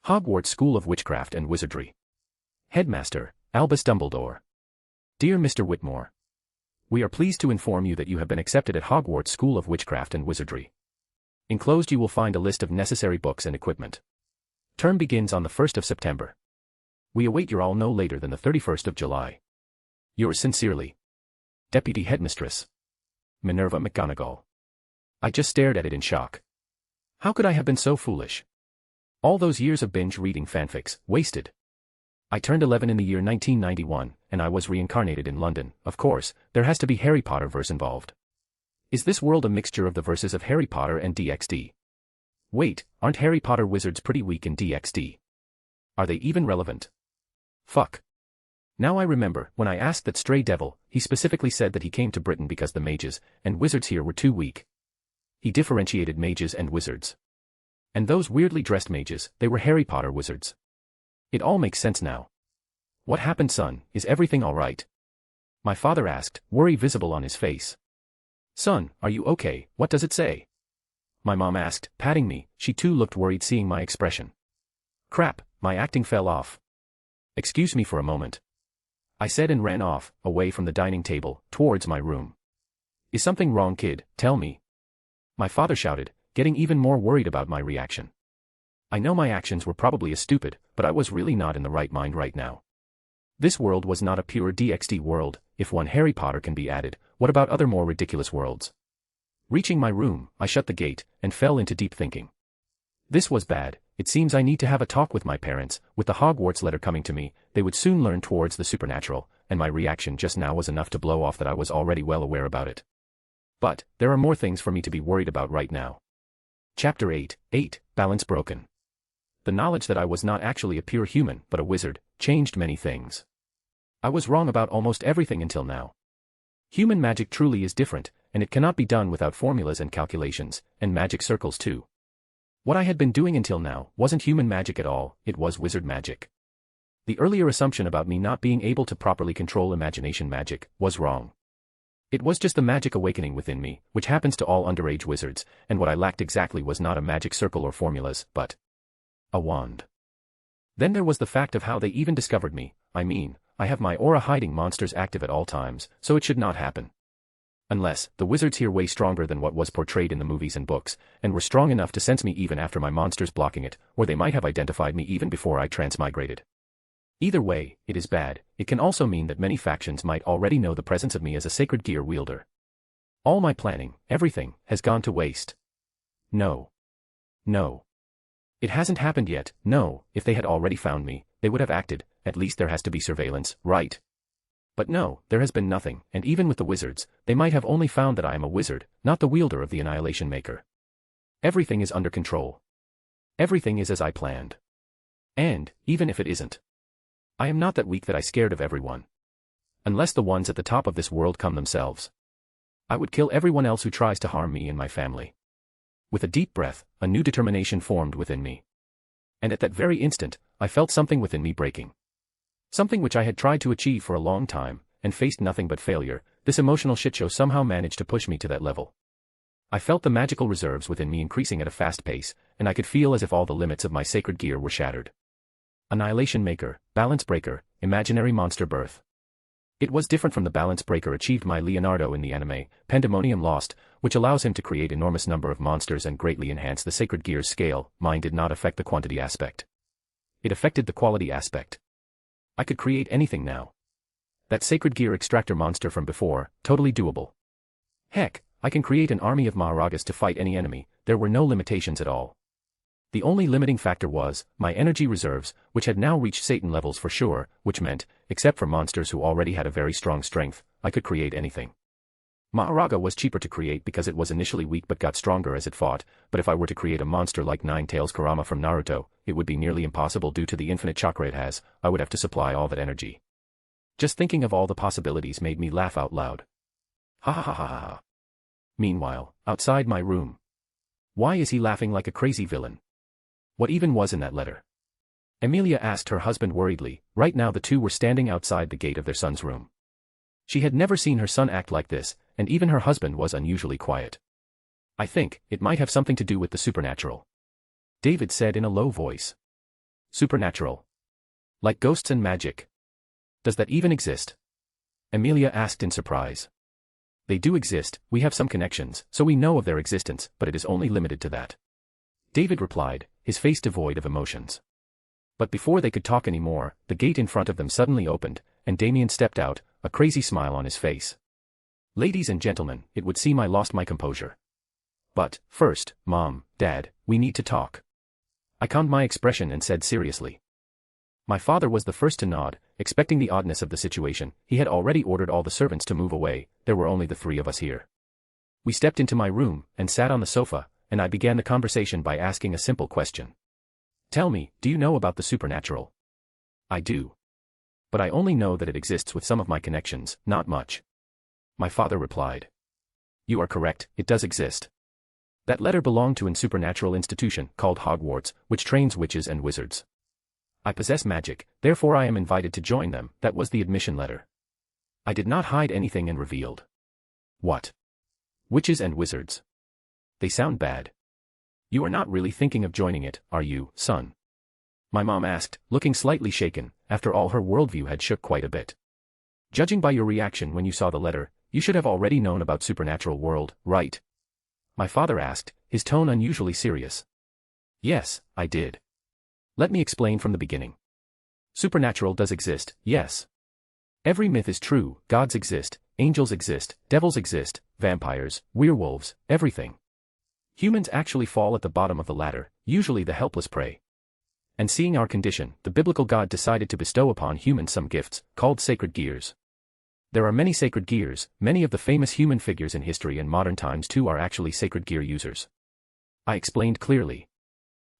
Hogwarts School of Witchcraft and Wizardry. Headmaster, Albus Dumbledore. Dear Mr. Whitmore, we are pleased to inform you that you have been accepted at Hogwarts School of Witchcraft and Wizardry. Enclosed you will find a list of necessary books and equipment. Term begins on the 1st of September. We await your all no later than the 31st of July. Yours sincerely, Deputy Headmistress Minerva McGonagall. I just stared at it in shock. How could I have been so foolish? All those years of binge reading fanfics, wasted. I turned 11 in the year 1991, and I was reincarnated in London. Of course, there has to be Harry Potter verse involved. Is this world a mixture of the verses of Harry Potter and DxD? Wait, aren't Harry Potter wizards pretty weak in DxD? Are they even relevant? Fuck. Now I remember, when I asked that stray devil, he specifically said that he came to Britain because the mages and wizards here were too weak. He differentiated mages and wizards. And those weirdly dressed mages, they were Harry Potter wizards. It all makes sense now. What happened, son? Is everything all right? My father asked, worry visible on his face. Son, are you okay? What does it say? My mom asked, patting me. She too looked worried seeing my expression. Crap, my acting fell off. Excuse me for a moment, I said and ran off, away from the dining table, towards my room. Is something wrong, kid? Tell me. My father shouted, getting even more worried about my reaction. I know my actions were probably as stupid, but I was really not in the right mind right now. This world was not a pure DxD world. If one Harry Potter can be added, what about other more ridiculous worlds? Reaching my room, I shut the gate, and fell into deep thinking. This was bad. It seems I need to have a talk with my parents. With the Hogwarts letter coming to me, they would soon learn towards the supernatural, and my reaction just now was enough to blow off that I was already well aware about it. But, there are more things for me to be worried about right now. Chapter 8, Balance Broken. The knowledge that I was not actually a pure human, but a wizard, changed many things. I was wrong about almost everything until now. Human magic truly is different, and it cannot be done without formulas and calculations, and magic circles too. What I had been doing until now wasn't human magic at all, it was wizard magic. The earlier assumption about me not being able to properly control imagination magic was wrong. It was just the magic awakening within me, which happens to all underage wizards, and what I lacked exactly was not a magic circle or formulas, but a wand. Then there was the fact of how they even discovered me. I mean, I have my aura hiding monsters active at all times, so it should not happen. Unless, the wizards here way stronger than what was portrayed in the movies and books, and were strong enough to sense me even after my monsters blocking it, or they might have identified me even before I transmigrated. Either way, it is bad. It can also mean that many factions might already know the presence of me as a sacred gear wielder. All my planning, everything, has gone to waste. No. No. It hasn't happened yet. No, if they had already found me, they would have acted. At least there has to be surveillance, right? But no, there has been nothing, and even with the wizards, they might have only found that I am a wizard, not the wielder of the Annihilation Maker. Everything is under control. Everything is as I planned. And, even if it isn't, I am not that weak that I scared of everyone. Unless the ones at the top of this world come themselves. I would kill everyone else who tries to harm me and my family. With a deep breath, a new determination formed within me. And at that very instant, I felt something within me breaking. Something which I had tried to achieve for a long time, and faced nothing but failure. This emotional shitshow somehow managed to push me to that level. I felt the magical reserves within me increasing at a fast pace, and I could feel as if all the limits of my sacred gear were shattered. Annihilation Maker, Balance Breaker, Imaginary Monster Birth. It was different from the Balance Breaker achieved by Leonardo in the anime, Pandemonium Lost, which allows him to create enormous number of monsters and greatly enhance the sacred gear's scale. Mine did not affect the quantity aspect. It affected the quality aspect. I could create anything now. That sacred gear extractor monster from before, totally doable. Heck, I can create an army of Maharagas to fight any enemy. There were no limitations at all. The only limiting factor was my energy reserves, which had now reached Satan levels for sure, which meant, except for monsters who already had a very strong strength, I could create anything. Maharaga was cheaper to create because it was initially weak but got stronger as it fought, but if I were to create a monster like Nine-Tails Kurama from Naruto, it would be nearly impossible due to the infinite chakra it has. I would have to supply all that energy. Just thinking of all the possibilities made me laugh out loud. Ha ha ha ha ha. Meanwhile, outside my room. Why is he laughing like a crazy villain? What even was in that letter? Amelia asked her husband worriedly. Right now the two were standing outside the gate of their son's room. She had never seen her son act like this, and even her husband was unusually quiet. I think it might have something to do with the supernatural, David said in a low voice. Supernatural? Like ghosts and magic? Does that even exist? Amelia asked in surprise. They do exist, we have some connections, so we know of their existence, but it is only limited to that. David replied, his face devoid of emotions. But before they could talk anymore, the gate in front of them suddenly opened, and Damien stepped out, a crazy smile on his face. Ladies and gentlemen, it would seem I lost my composure. But, first, Mom, Dad, we need to talk. I calmed my expression and said seriously. My father was the first to nod, expecting the oddness of the situation. He had already ordered all the servants to move away, there were only the three of us here. We stepped into my room, and sat on the sofa, and I began the conversation by asking a simple question. Tell me, do you know about the supernatural? I do. But I only know that it exists with some of my connections, not much. My father replied. You are correct, it does exist. That letter belonged to an supernatural institution called Hogwarts, which trains witches and wizards. I possess magic, therefore I am invited to join them, that was the admission letter. I did not hide anything and revealed. What? Witches and wizards. They sound bad. You are not really thinking of joining it, are you, son? My mom asked, looking slightly shaken. After all, her worldview had shook quite a bit. Judging by your reaction when you saw the letter, you should have already known about supernatural world, right? My father asked, his tone unusually serious. Yes, I did. Let me explain from the beginning. Supernatural does exist, yes. Every myth is true, gods exist, angels exist, devils exist, vampires, werewolves, everything. Humans actually fall at the bottom of the ladder, usually the helpless prey. And seeing our condition, the biblical God decided to bestow upon humans some gifts, called sacred gears. There are many sacred gears, many of the famous human figures in history and modern times too are actually sacred gear users. I explained clearly.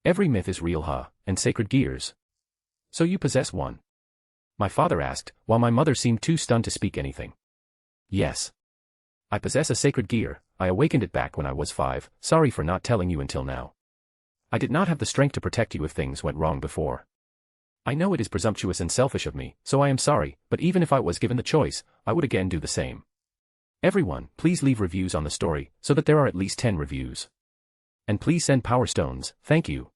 Every myth is real, huh, and sacred gears. So you possess one? My father asked, while my mother seemed too stunned to speak anything. Yes. I possess a sacred gear, I awakened it back when I was 5, sorry for not telling you until now. I did not have the strength to protect you if things went wrong before. I know it is presumptuous and selfish of me, so I am sorry, but even if I was given the choice, I would again do the same. Everyone, please leave reviews on the story, so that there are at least 10 reviews. And please send power stones, thank you.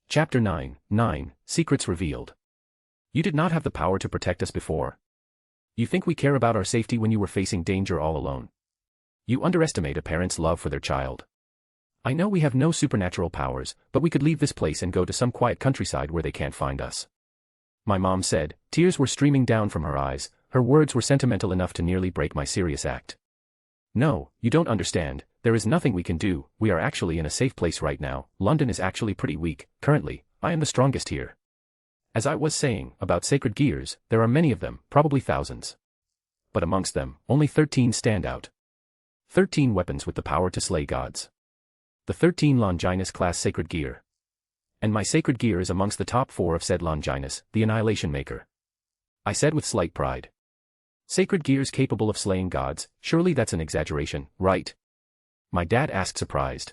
Chapter 9, Secrets Revealed. You did not have the power to protect us before. You think we care about our safety when you were facing danger all alone. You underestimate a parent's love for their child. I know we have no supernatural powers, but we could leave this place and go to some quiet countryside where they can't find us. My mom said, tears were streaming down from her eyes, her words were sentimental enough to nearly break my serious act. No, you don't understand, there is nothing we can do, we are actually in a safe place right now, London is actually pretty weak, currently, I am the strongest here. As I was saying, about sacred gears, there are many of them, probably thousands. But amongst them, only 13 stand out. 13 weapons with the power to slay gods. The 13 Longinus class sacred gear. And my sacred gear is amongst the top 4 of said Longinus, the Annihilation Maker. I said with slight pride. Sacred gears capable of slaying gods, surely that's an exaggeration, right? My dad asked surprised.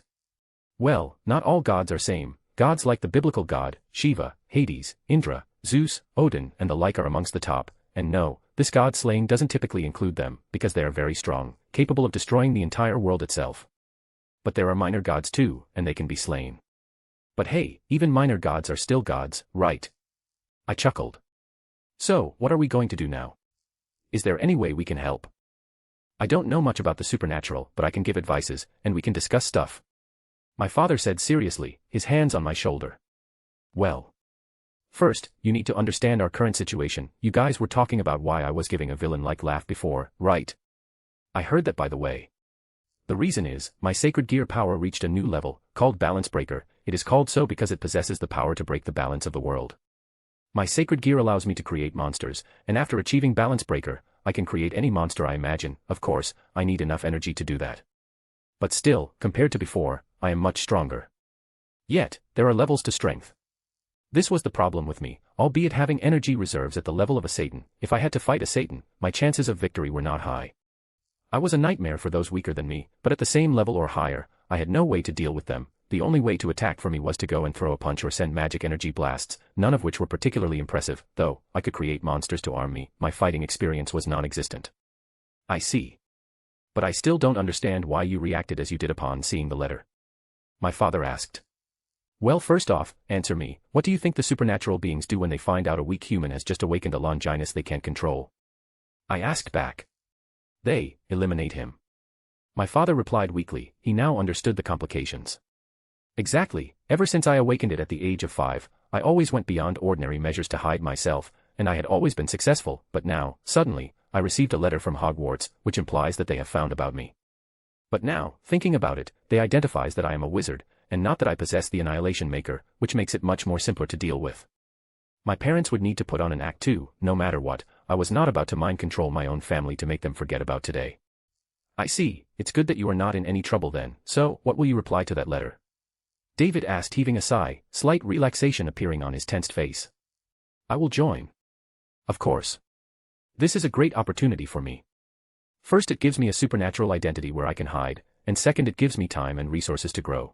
Well, not all gods are same, gods like the biblical god, Shiva, Hades, Indra, Zeus, Odin and the like are amongst the top, and no, this god slaying doesn't typically include them, because they are very strong, capable of destroying the entire world itself. But there are minor gods too, and they can be slain. But hey, even minor gods are still gods, right? I chuckled. So, what are we going to do now? Is there any way we can help? I don't know much about the supernatural, but I can give advices, and we can discuss stuff. My father said seriously, his hands on my shoulder. Well. First, you need to understand our current situation, you guys were talking about why I was giving a villain-like laugh before, right? I heard that by the way. The reason is, my sacred gear power reached a new level, called Balance Breaker, it is called so because it possesses the power to break the balance of the world. My sacred gear allows me to create monsters, and after achieving Balance Breaker, I can create any monster I imagine, of course, I need enough energy to do that. But still, compared to before, I am much stronger. Yet, there are levels to strength. This was the problem with me, albeit having energy reserves at the level of a Satan, if I had to fight a Satan, my chances of victory were not high. I was a nightmare for those weaker than me, but at the same level or higher, I had no way to deal with them, the only way to attack for me was to go and throw a punch or send magic energy blasts, none of which were particularly impressive, though I could create monsters to arm me. My fighting experience was non-existent. I see. But I still don't understand why you reacted as you did upon seeing the letter. My father asked. Well, first off, answer me, what do you think the supernatural beings do when they find out a weak human has just awakened a Longinus they can't control? I asked back. They eliminate him. My father replied weakly. He now understood the complications. Exactly, ever since I awakened it at the age of 5, I always went beyond ordinary measures to hide myself, and I had always been successful, but now, suddenly, I received a letter from Hogwarts, which implies that they have found about me. But now, thinking about it, they identifies that I am a wizard, and not that I possess the Annihilation Maker, which makes it much more simpler to deal with. My parents would need to put on an act too, no matter what. I was not about to mind control my own family to make them forget about today. I see, it's good that you are not in any trouble then, so, what will you reply to that letter? David asked, heaving a sigh, slight relaxation appearing on his tensed face. I will join. Of course. This is a great opportunity for me. First, it gives me a supernatural identity where I can hide, and second, it gives me time and resources to grow.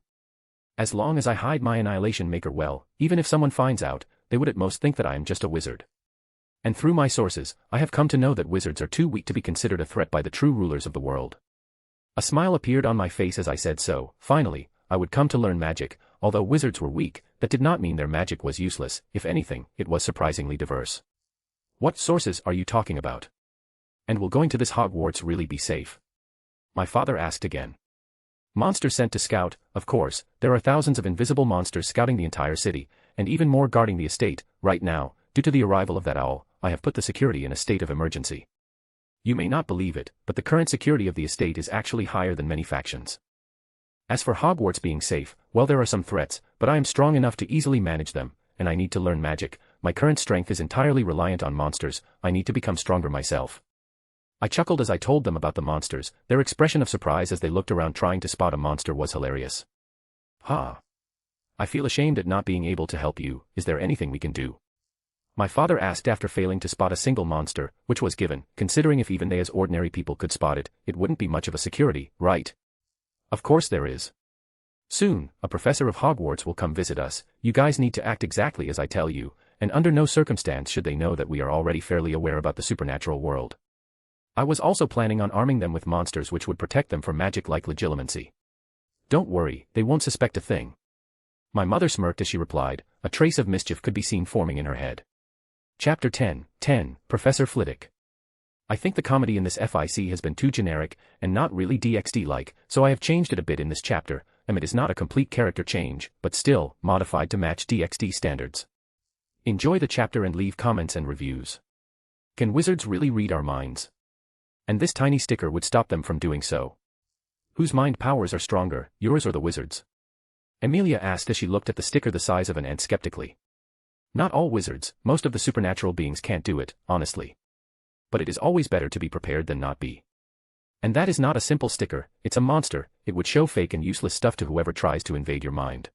As long as I hide my Annihilation Maker well, even if someone finds out, they would at most think that I am just a wizard. And through my sources, I have come to know that wizards are too weak to be considered a threat by the true rulers of the world. A smile appeared on my face as I said so. Finally, I would come to learn magic. Although wizards were weak, that did not mean their magic was useless. If anything, it was surprisingly diverse. What sources are you talking about? And will going to this Hogwarts really be safe? My father asked again. Monsters sent to scout, of course. There are thousands of invisible monsters scouting the entire city, and even more guarding the estate. Right now, due to the arrival of that owl, I have put the security in a state of emergency. You may not believe it, but the current security of the estate is actually higher than many factions. As for Hogwarts being safe, well, there are some threats, but I am strong enough to easily manage them, and I need to learn magic. My current strength is entirely reliant on monsters. I need to become stronger myself. I chuckled as I told them about the monsters. Their expression of surprise as they looked around trying to spot a monster was hilarious. Ha! I feel ashamed at not being able to help you. Is there anything we can do? My father asked after failing to spot a single monster, which was given, considering if even they as ordinary people could spot it, it wouldn't be much of a security, right? Of course there is. Soon, a professor of Hogwarts will come visit us. You guys need to act exactly as I tell you, and under no circumstance should they know that we are already fairly aware about the supernatural world. I was also planning on arming them with monsters which would protect them from magic like legilimency. Don't worry, they won't suspect a thing. My mother smirked as she replied. A trace of mischief could be seen forming in her head. Chapter 10, Professor Flitwick. I think the comedy in this FIC has been too generic, and not really DxD-like, so I have changed it a bit in this chapter. It is not a complete character change, but still, modified to match DxD standards. Enjoy the chapter and leave comments and reviews. Can wizards really read our minds? And this tiny sticker would stop them from doing so. Whose mind powers are stronger, yours or the wizard's? Amelia asked as she looked at the sticker the size of an ant skeptically. Not all wizards, most of the supernatural beings can't do it, honestly. But it is always better to be prepared than not be. And that is not a simple sticker, it's a monster. It would show fake and useless stuff to whoever tries to invade your mind.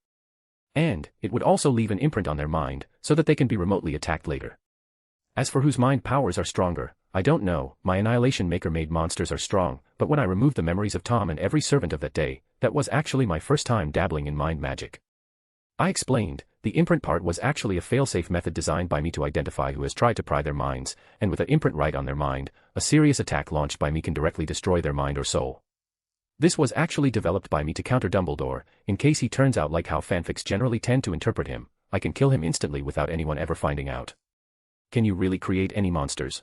And, it would also leave an imprint on their mind, so that they can be remotely attacked later. As for whose mind powers are stronger, I don't know. My Annihilation Maker made monsters are strong, but when I removed the memories of Tom and every servant of that day, that was actually my first time dabbling in mind magic. I explained, the imprint part was actually a failsafe method designed by me to identify who has tried to pry their minds, and with an imprint right on their mind, a serious attack launched by me can directly destroy their mind or soul. This was actually developed by me to counter Dumbledore, in case he turns out like how fanfics generally tend to interpret him. I can kill him instantly without anyone ever finding out. Can you really create any monsters?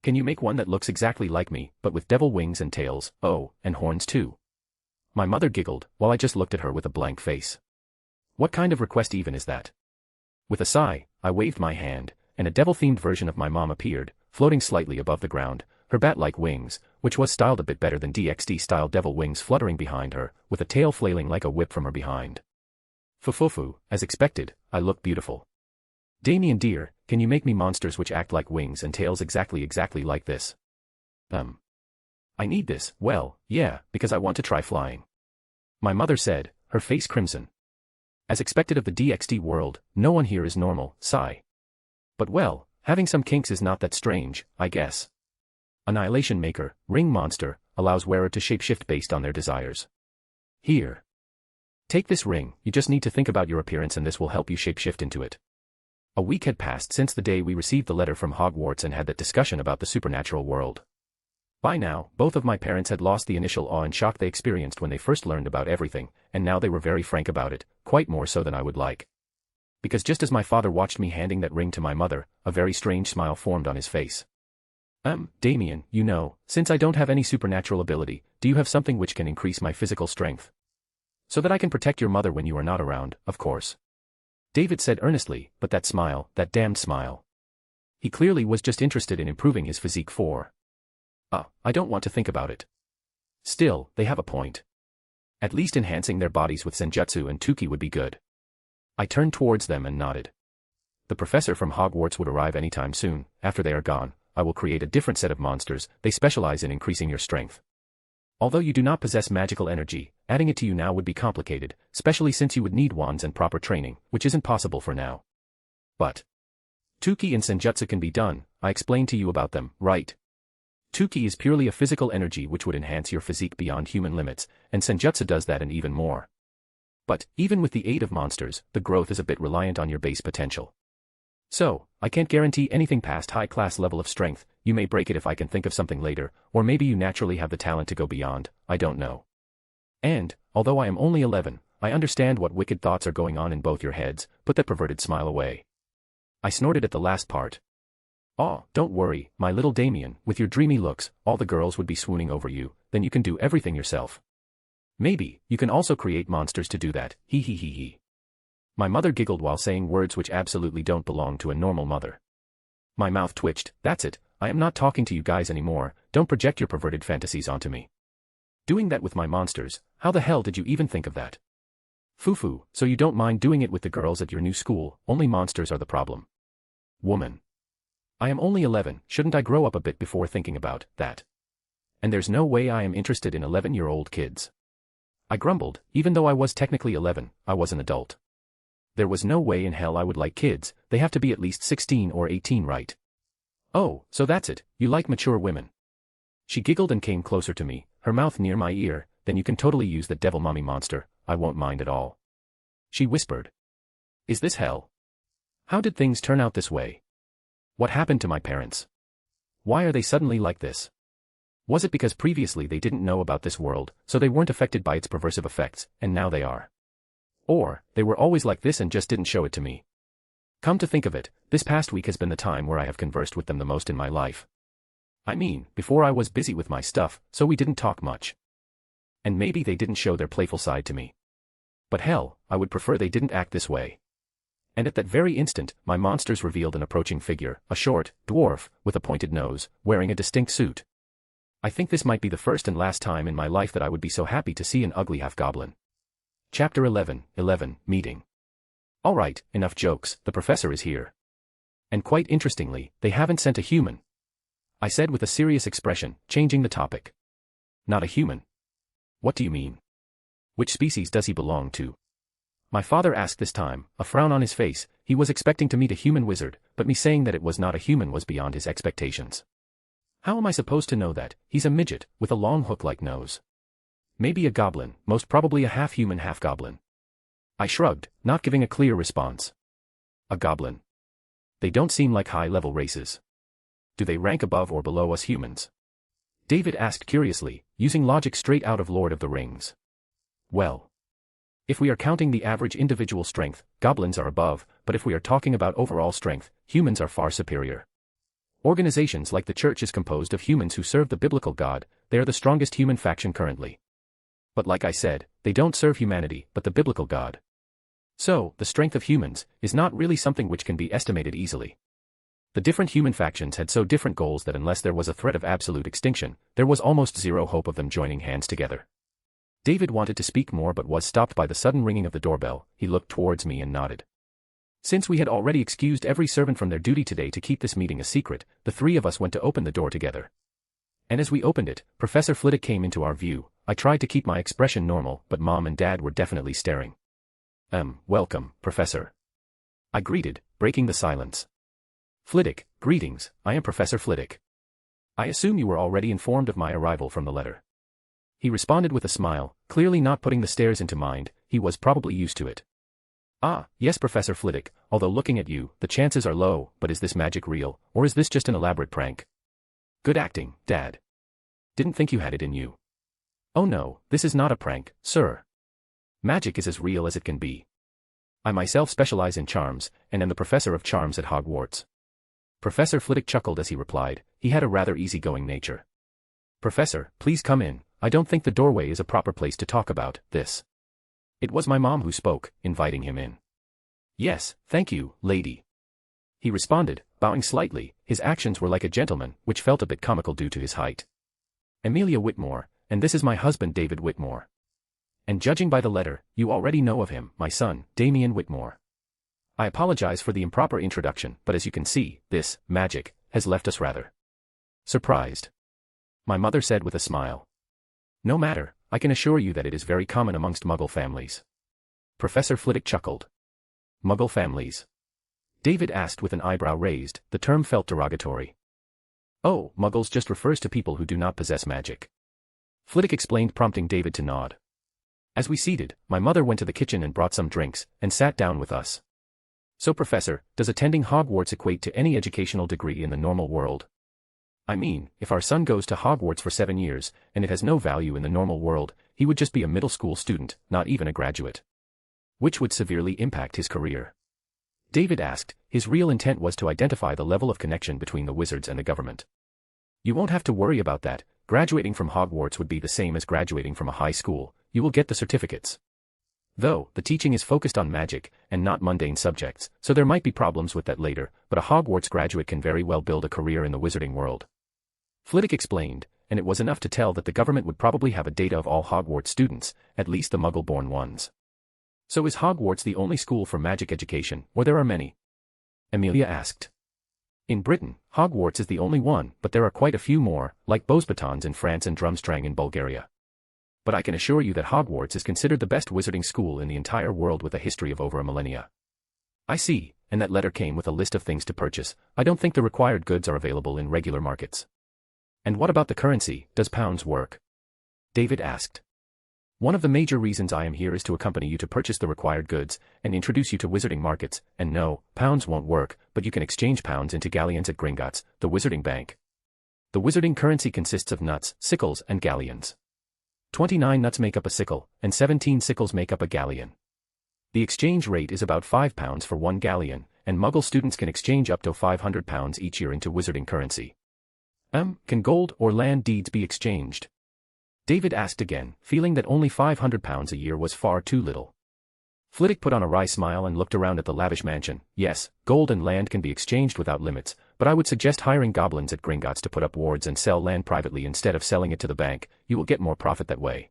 Can you make one that looks exactly like me, but with devil wings and tails, oh, and horns too? My mother giggled, while I just looked at her with a blank face. What kind of request even is that? With a sigh, I waved my hand, and a devil-themed version of my mom appeared, floating slightly above the ground, her bat-like wings, which was styled a bit better than DxD-style devil wings fluttering behind her, with a tail flailing like a whip from her behind. Fufufu, as expected, I look beautiful. Damien dear, can you make me monsters which act like wings and tails exactly like this? I need this, well, yeah, because I want to try flying. My mother said, her face crimson. As expected of the DxD world, no one here is normal, sigh. But well, having some kinks is not that strange, I guess. Annihilation Maker, Ring Monster, allows wearer to shapeshift based on their desires. Here. Take this ring, you just need to think about your appearance and this will help you shapeshift into it. A week had passed since the day we received the letter from Hogwarts and had that discussion about the supernatural world. By now, both of my parents had lost the initial awe and shock they experienced when they first learned about everything, and now they were very frank about it, quite more so than I would like. Because just as my father watched me handing that ring to my mother, a very strange smile formed on his face. Damien, you know, since I don't have any supernatural ability, do you have something which can increase my physical strength? So that I can protect your mother when you are not around, of course. David said earnestly, but that smile, that damned smile. He clearly was just interested in improving his physique for. I don't want to think about it. Still, they have a point. At least enhancing their bodies with Senjutsu and Tuki would be good. I turned towards them and nodded. The professor from Hogwarts would arrive anytime soon. After they are gone, I will create a different set of monsters. They specialize in increasing your strength. Although you do not possess magical energy, adding it to you now would be complicated, especially since you would need wands and proper training, which isn't possible for now. But Tuki and Senjutsu can be done. I explained to you about them, right? Tuki is purely a physical energy which would enhance your physique beyond human limits, and Senjutsu does that and even more. But, even with the aid of monsters, the growth is a bit reliant on your base potential. So, I can't guarantee anything past high-class level of strength. You may break it if I can think of something later, or maybe you naturally have the talent to go beyond, I don't know. And, although I am only 11, I understand what wicked thoughts are going on in both your heads. Put that perverted smile away. I snorted at the last part. Oh, don't worry, my little Damien, with your dreamy looks, all the girls would be swooning over you, then you can do everything yourself. Maybe, you can also create monsters to do that, hee hee hee hee. My mother giggled while saying words which absolutely don't belong to a normal mother. My mouth twitched. That's it, I am not talking to you guys anymore, don't project your perverted fantasies onto me. Doing that with my monsters, how the hell did you even think of that? Foo-foo, so you don't mind doing it with the girls at your new school, only monsters are the problem. Woman. I am only 11, shouldn't I grow up a bit before thinking about that? And there's no way I am interested in 11-year-old kids. I grumbled, even though I was technically 11, I was an adult. There was no way in hell I would like kids, they have to be at least 16 or 18, right? Oh, so that's it, you like mature women. She giggled and came closer to me, her mouth near my ear. Then you can totally use the devil mommy monster, I won't mind at all. She whispered. Is this hell? How did things turn out this way? What happened to my parents? Why are they suddenly like this? Was it because previously they didn't know about this world, so they weren't affected by its perversive effects, and now they are? Or, they were always like this and just didn't show it to me? Come to think of it, this past week has been the time where I have conversed with them the most in my life. I mean, before I was busy with my stuff, so we didn't talk much. And maybe they didn't show their playful side to me. But hell, I would prefer they didn't act this way. And at that very instant, my monsters revealed an approaching figure, a short dwarf, with a pointed nose, wearing a distinct suit. I think this might be the first and last time in my life that I would be so happy to see an ugly half-goblin. Chapter 11, Meeting. Alright, enough jokes, the professor is here. And quite interestingly, they haven't sent a human. I said with a serious expression, changing the topic. Not a human. What do you mean? Which species does he belong to? My father asked this time, a frown on his face. He was expecting to meet a human wizard, but me saying that it was not a human was beyond his expectations. How am I supposed to know that? He's a midget, with a long hook-like nose. Maybe a goblin, most probably a half-human half-goblin. I shrugged, not giving a clear response. A goblin. They don't seem like high-level races. Do they rank above or below us humans? David asked curiously, using logic straight out of Lord of the Rings. Well, if we are counting the average individual strength, goblins are above, but if we are talking about overall strength, humans are far superior. Organizations like the Church is composed of humans who serve the biblical God. They are the strongest human faction currently. But like I said, they don't serve humanity, but the biblical God. So, the strength of humans is not really something which can be estimated easily. The different human factions had so different goals that unless there was a threat of absolute extinction, there was almost zero hope of them joining hands together. David wanted to speak more but was stopped by the sudden ringing of the doorbell. He looked towards me and nodded. Since we had already excused every servant from their duty today to keep this meeting a secret, the three of us went to open the door together. And as we opened it, Professor Flitwick came into our view. I tried to keep my expression normal, but Mom and Dad were definitely staring. Welcome, Professor. I greeted, breaking the silence. Flitwick, greetings, I am Professor Flitwick. I assume you were already informed of my arrival from the letter. He responded with a smile, clearly not putting the stares into mind. he was probably used to it. Ah, yes, Professor Flitwick, although looking at you, the chances are low, but is this magic real, or is this just an elaborate prank? Good acting, Dad. Didn't think you had it in you. Oh no, this is not a prank, sir. Magic is as real as it can be. I myself specialize in charms, and am the professor of charms at Hogwarts. Professor Flitwick chuckled as he replied. He had a rather easygoing nature. Professor, please come in. I don't think the doorway is a proper place to talk about this. It was my mom who spoke, inviting him in. Yes, thank you, lady. He responded, bowing slightly. His actions were like a gentleman, which felt a bit comical due to his height. Amelia Whitmore, and this is my husband David Whitmore. And judging by the letter, you already know of him, my son, Damien Whitmore. I apologize for the improper introduction, but as you can see, this magic has left us rather surprised. My mother said with a smile. No matter, I can assure you that it is very common amongst Muggle families. Professor Flitwick chuckled. Muggle families? David asked with an eyebrow raised. The term felt derogatory. Oh, Muggles just refers to people who do not possess magic. Flitwick explained, prompting David to nod. As we seated, my mother went to the kitchen and brought some drinks, and sat down with us. So Professor, does attending Hogwarts equate to any educational degree in the normal world? I mean, if our son goes to Hogwarts for 7 years, and it has no value in the normal world, he would just be a middle school student, not even a graduate. Which would severely impact his career. David asked. His real intent was to identify the level of connection between the wizards and the government. You won't have to worry about that. Graduating from Hogwarts would be the same as graduating from a high school. You will get the certificates. Though, the teaching is focused on magic, and not mundane subjects, so there might be problems with that later, but a Hogwarts graduate can very well build a career in the wizarding world. Flitwick explained, and it was enough to tell that the government would probably have a data of all Hogwarts students, at least the Muggle-born ones. So is Hogwarts the only school for magic education, or there are many? Amelia asked. In Britain, Hogwarts is the only one, but there are quite a few more, like Beauxbatons in France and Drumstrang in Bulgaria. But I can assure you that Hogwarts is considered the best wizarding school in the entire world with a history of over a millennia. I see, and that letter came with a list of things to purchase. I don't think the required goods are available in regular markets. And what about the currency? Does pounds work? David asked. One of the major reasons I am here is to accompany you to purchase the required goods, and introduce you to wizarding markets, and no, pounds won't work, but you can exchange pounds into galleons at Gringotts, the wizarding bank. The wizarding currency consists of nuts, sickles, and galleons. 29 nuts make up a sickle, and 17 sickles make up a galleon. The exchange rate is about £5 for 1 galleon, and Muggle students can exchange up to £500 each year into wizarding currency. Can gold or land deeds be exchanged? David asked again, feeling that only £500 a year was far too little. Flitwick put on a wry smile and looked around at the lavish mansion. Yes, gold and land can be exchanged without limits, but I would suggest hiring goblins at Gringotts to put up wards and sell land privately instead of selling it to the bank. You will get more profit that way.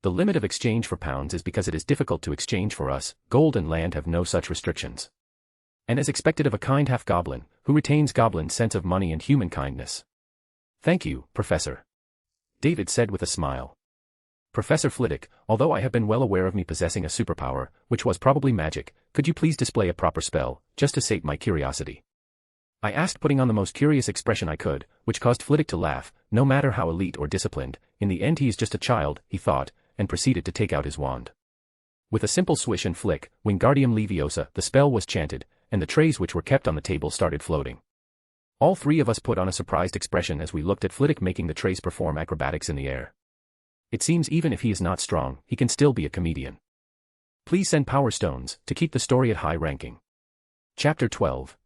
The limit of exchange for pounds is because it is difficult to exchange for us. Gold and land have no such restrictions. And as expected of a kind half-goblin, who retains goblin's sense of money and human kindness. Thank you, Professor. David said with a smile. Professor Flitwick, although I have been well aware of me possessing a superpower, which was probably magic, could you please display a proper spell, just to sate my curiosity? I asked, putting on the most curious expression I could, which caused Flitwick to laugh. No matter how elite or disciplined, in the end he is just a child, he thought, and proceeded to take out his wand. With a simple swish and flick, Wingardium Leviosa, the spell was chanted, and the trays which were kept on the table started floating. All three of us put on a surprised expression as we looked at Flitwick making the trays perform acrobatics in the air. It seems even if he is not strong, he can still be a comedian. Please send Power Stones to keep the story at high ranking. Chapter 12,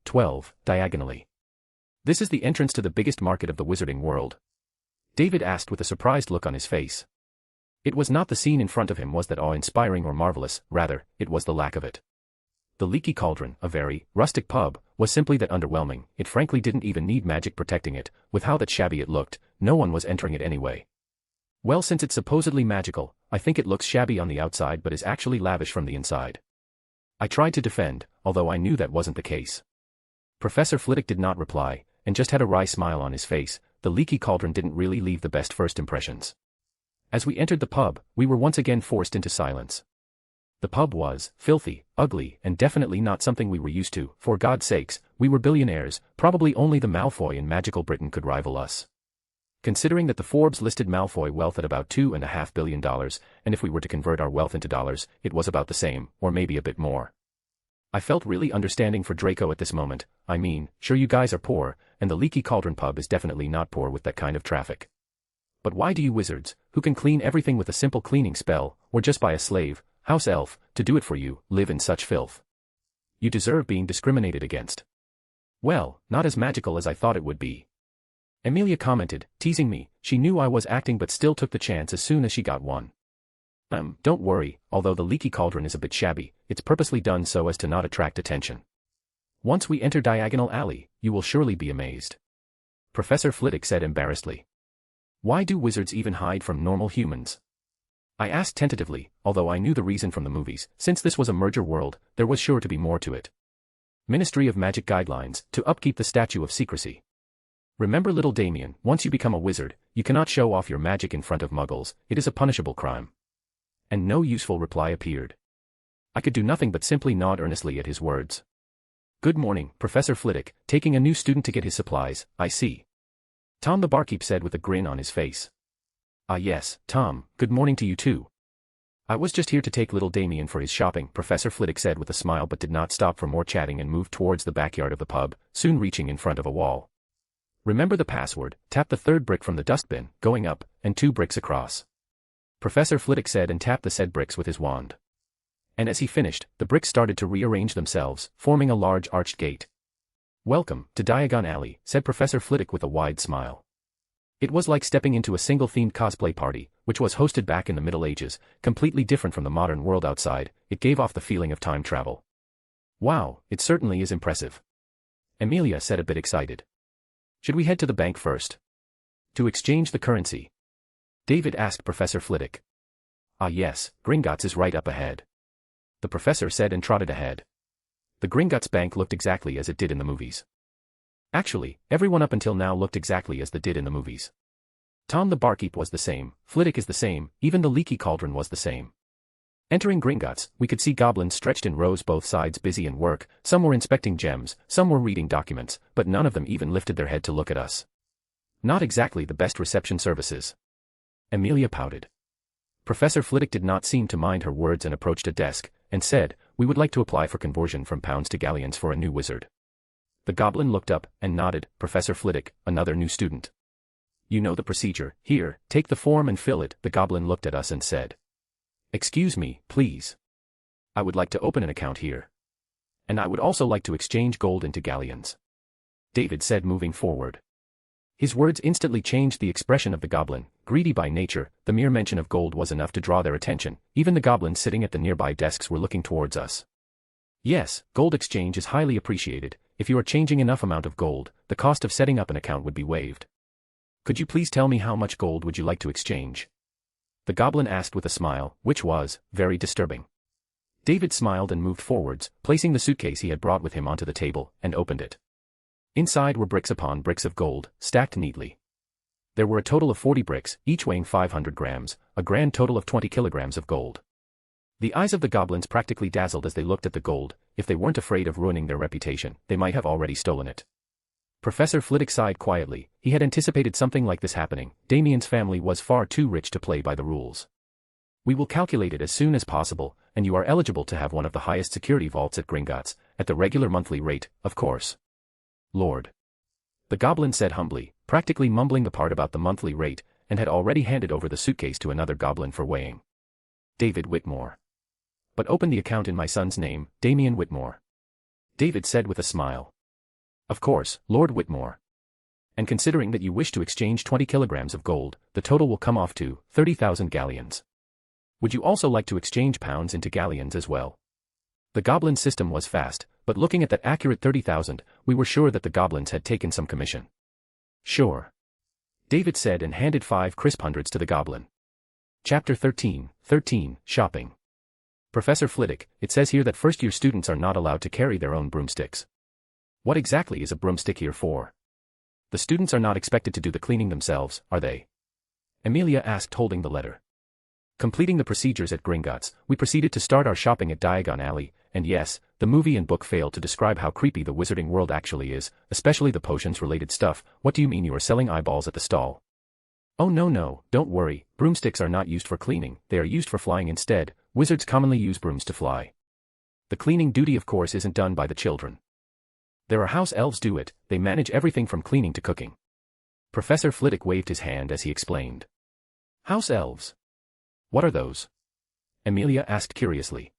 Diagonally. This is the entrance to the biggest market of the wizarding world. David asked with a surprised look on his face. It was not the scene in front of him was that awe-inspiring or marvelous, rather, it was the lack of it. The Leaky Cauldron, a very rustic pub, was simply that underwhelming. It frankly didn't even need magic protecting it. With how that shabby it looked, no one was entering it anyway. Well, since it's supposedly magical, I think it looks shabby on the outside but is actually lavish from the inside. I tried to defend, although I knew that wasn't the case. Professor Flitwick did not reply, and just had a wry smile on his face. The Leaky Cauldron didn't really leave the best first impressions. As we entered the pub, we were once again forced into silence. The pub was filthy, ugly, and definitely not something we were used to. For God's sakes, we were billionaires, probably only the Malfoy in magical Britain could rival us. Considering that the Forbes listed Malfoy wealth at about $2.5 billion, and if we were to convert our wealth into dollars, it was about the same, or maybe a bit more. I felt really understanding for Draco at this moment. I mean, sure you guys are poor, and the Leaky Cauldron pub is definitely not poor with that kind of traffic. But why do you wizards, who can clean everything with a simple cleaning spell, or just buy a slave, house elf, to do it for you, live in such filth? You deserve being discriminated against. Well, not as magical as I thought it would be. Amelia commented, teasing me. She knew I was acting but still took the chance as soon as she got one. Don't worry, although the Leaky Cauldron is a bit shabby, it's purposely done so as to not attract attention. Once we enter Diagonal Alley, you will surely be amazed. Professor Flitwick said embarrassedly. Why do wizards even hide from normal humans? I asked tentatively, although I knew the reason from the movies. Since this was a merger world, there was sure to be more to it. Ministry of Magic guidelines, to upkeep the statute of secrecy. Remember little Damien, once you become a wizard, you cannot show off your magic in front of muggles, it is a punishable crime. And no useful reply appeared. I could do nothing but simply nod earnestly at his words. Good morning, Professor Flitwick, taking a new student to get his supplies, I see. Tom the barkeep said with a grin on his face. Ah yes, Tom, good morning to you too. I was just here to take little Damien for his shopping, Professor Flitwick said with a smile but did not stop for more chatting and moved towards the backyard of the pub, soon reaching in front of a wall. Remember the password, tap the third brick from the dustbin, going up, and 2 bricks across. Professor Flitwick said and tapped the said bricks with his wand. And as he finished, the bricks started to rearrange themselves, forming a large arched gate. Welcome to Diagon Alley, said Professor Flitwick with a wide smile. It was like stepping into a single-themed cosplay party, which was hosted back in the Middle Ages, completely different from the modern world outside. It gave off the feeling of time travel. Wow, it certainly is impressive. Amelia said a bit excited. Should we head to the bank first? To exchange the currency? David asked Professor Flitwick. Ah yes, Gringotts is right up ahead. The professor said and trotted ahead. The Gringotts Bank looked exactly as it did in the movies. Actually, everyone up until now looked exactly as they did in the movies. Tom the barkeep was the same, Flitwick is the same, even the Leaky Cauldron was the same. Entering Gringotts, we could see goblins stretched in rows both sides busy in work, some were inspecting gems, some were reading documents, but none of them even lifted their head to look at us. Not exactly the best reception services. Amelia pouted. Professor Flitwick did not seem to mind her words and approached a desk, and said, we would like to apply for conversion from pounds to galleons for a new wizard. The goblin looked up and nodded, Professor Flitwick, another new student. You know the procedure, here, take the form and fill it. The goblin looked at us and said. Excuse me, please. I would like to open an account here. And I would also like to exchange gold into galleons. David said moving forward. His words instantly changed the expression of the goblin. Greedy by nature, the mere mention of gold was enough to draw their attention. Even the goblins sitting at the nearby desks were looking towards us. Yes, gold exchange is highly appreciated. If you are changing enough amount of gold, the cost of setting up an account would be waived. Could you please tell me how much gold would you like to exchange? The goblin asked with a smile, which was very disturbing. David smiled and moved forwards, placing the suitcase he had brought with him onto the table, and opened it. Inside were bricks upon bricks of gold, stacked neatly. There were a total of 40 bricks, each weighing 500 grams, a grand total of 20 kilograms of gold. The eyes of the goblins practically dazzled as they looked at the gold. If they weren't afraid of ruining their reputation, they might have already stolen it. Professor Flitwick sighed quietly. He had anticipated something like this happening. Damien's family was far too rich to play by the rules. We will calculate it as soon as possible, and you are eligible to have one of the highest security vaults at Gringotts, at the regular monthly rate, of course. Lord. The goblin said humbly, practically mumbling the part about the monthly rate, and had already handed over the suitcase to another goblin for weighing. David Whitmore. But open the account in my son's name, Damien Whitmore. David said with a smile. Of course, Lord Whitmore. And considering that you wish to exchange 20 kilograms of gold, the total will come off to 30,000 galleons. Would you also like to exchange pounds into galleons as well? The goblin system was fast, but looking at that accurate 30,000, we were sure that the goblins had taken some commission. Sure. David said and handed 5 crisp hundreds to the goblin. Chapter 13, Shopping. Professor Flitwick, it says here that first-year students are not allowed to carry their own broomsticks. What exactly is a broomstick here for? The students are not expected to do the cleaning themselves, are they? Amelia asked, holding the letter. Completing the procedures at Gringotts, we proceeded to start our shopping at Diagon Alley, and yes, the movie and book failed to describe how creepy the wizarding world actually is, especially the potions-related stuff. What do you mean you are selling eyeballs at the stall? Oh no, don't worry, broomsticks are not used for cleaning, they are used for flying instead. Wizards commonly use brooms to fly. The cleaning duty of course isn't done by the children. There are house elves do it, they manage everything from cleaning to cooking. Professor Flitwick waved his hand as he explained. House elves? What are those? Amelia asked curiously.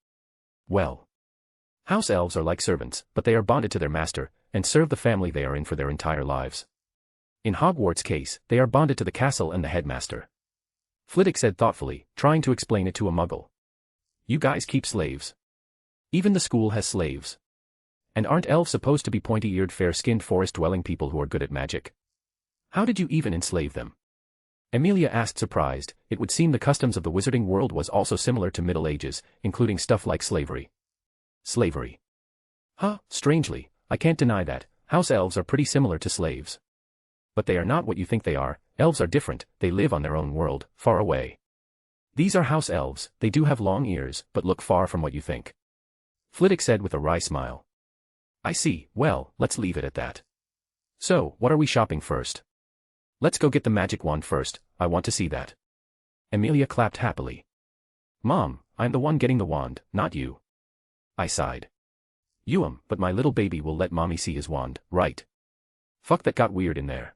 Well, house elves are like servants, but they are bonded to their master, and serve the family they are in for their entire lives. In Hogwarts' case, they are bonded to the castle and the headmaster. Flitwick said thoughtfully, trying to explain it to a muggle. You guys keep slaves. Even the school has slaves. And aren't elves supposed to be pointy-eared fair-skinned forest-dwelling people who are good at magic? How did you even enslave them? Amelia asked surprised. It would seem the customs of the wizarding world was also similar to Middle Ages, including stuff like slavery. Slavery. Huh, strangely, I can't deny that, house elves are pretty similar to slaves. But they are not what you think they are, elves are different, they live on their own world, far away. These are house elves, they do have long ears, but look far from what you think. Flitwick said with a wry smile. I see, well, let's leave it at that. So, what are we shopping first? Let's go get the magic wand first, I want to see that. Amelia clapped happily. Mom, I'm the one getting the wand, not you. I sighed. But my little baby will let mommy see his wand, right? Fuck, that got weird in there.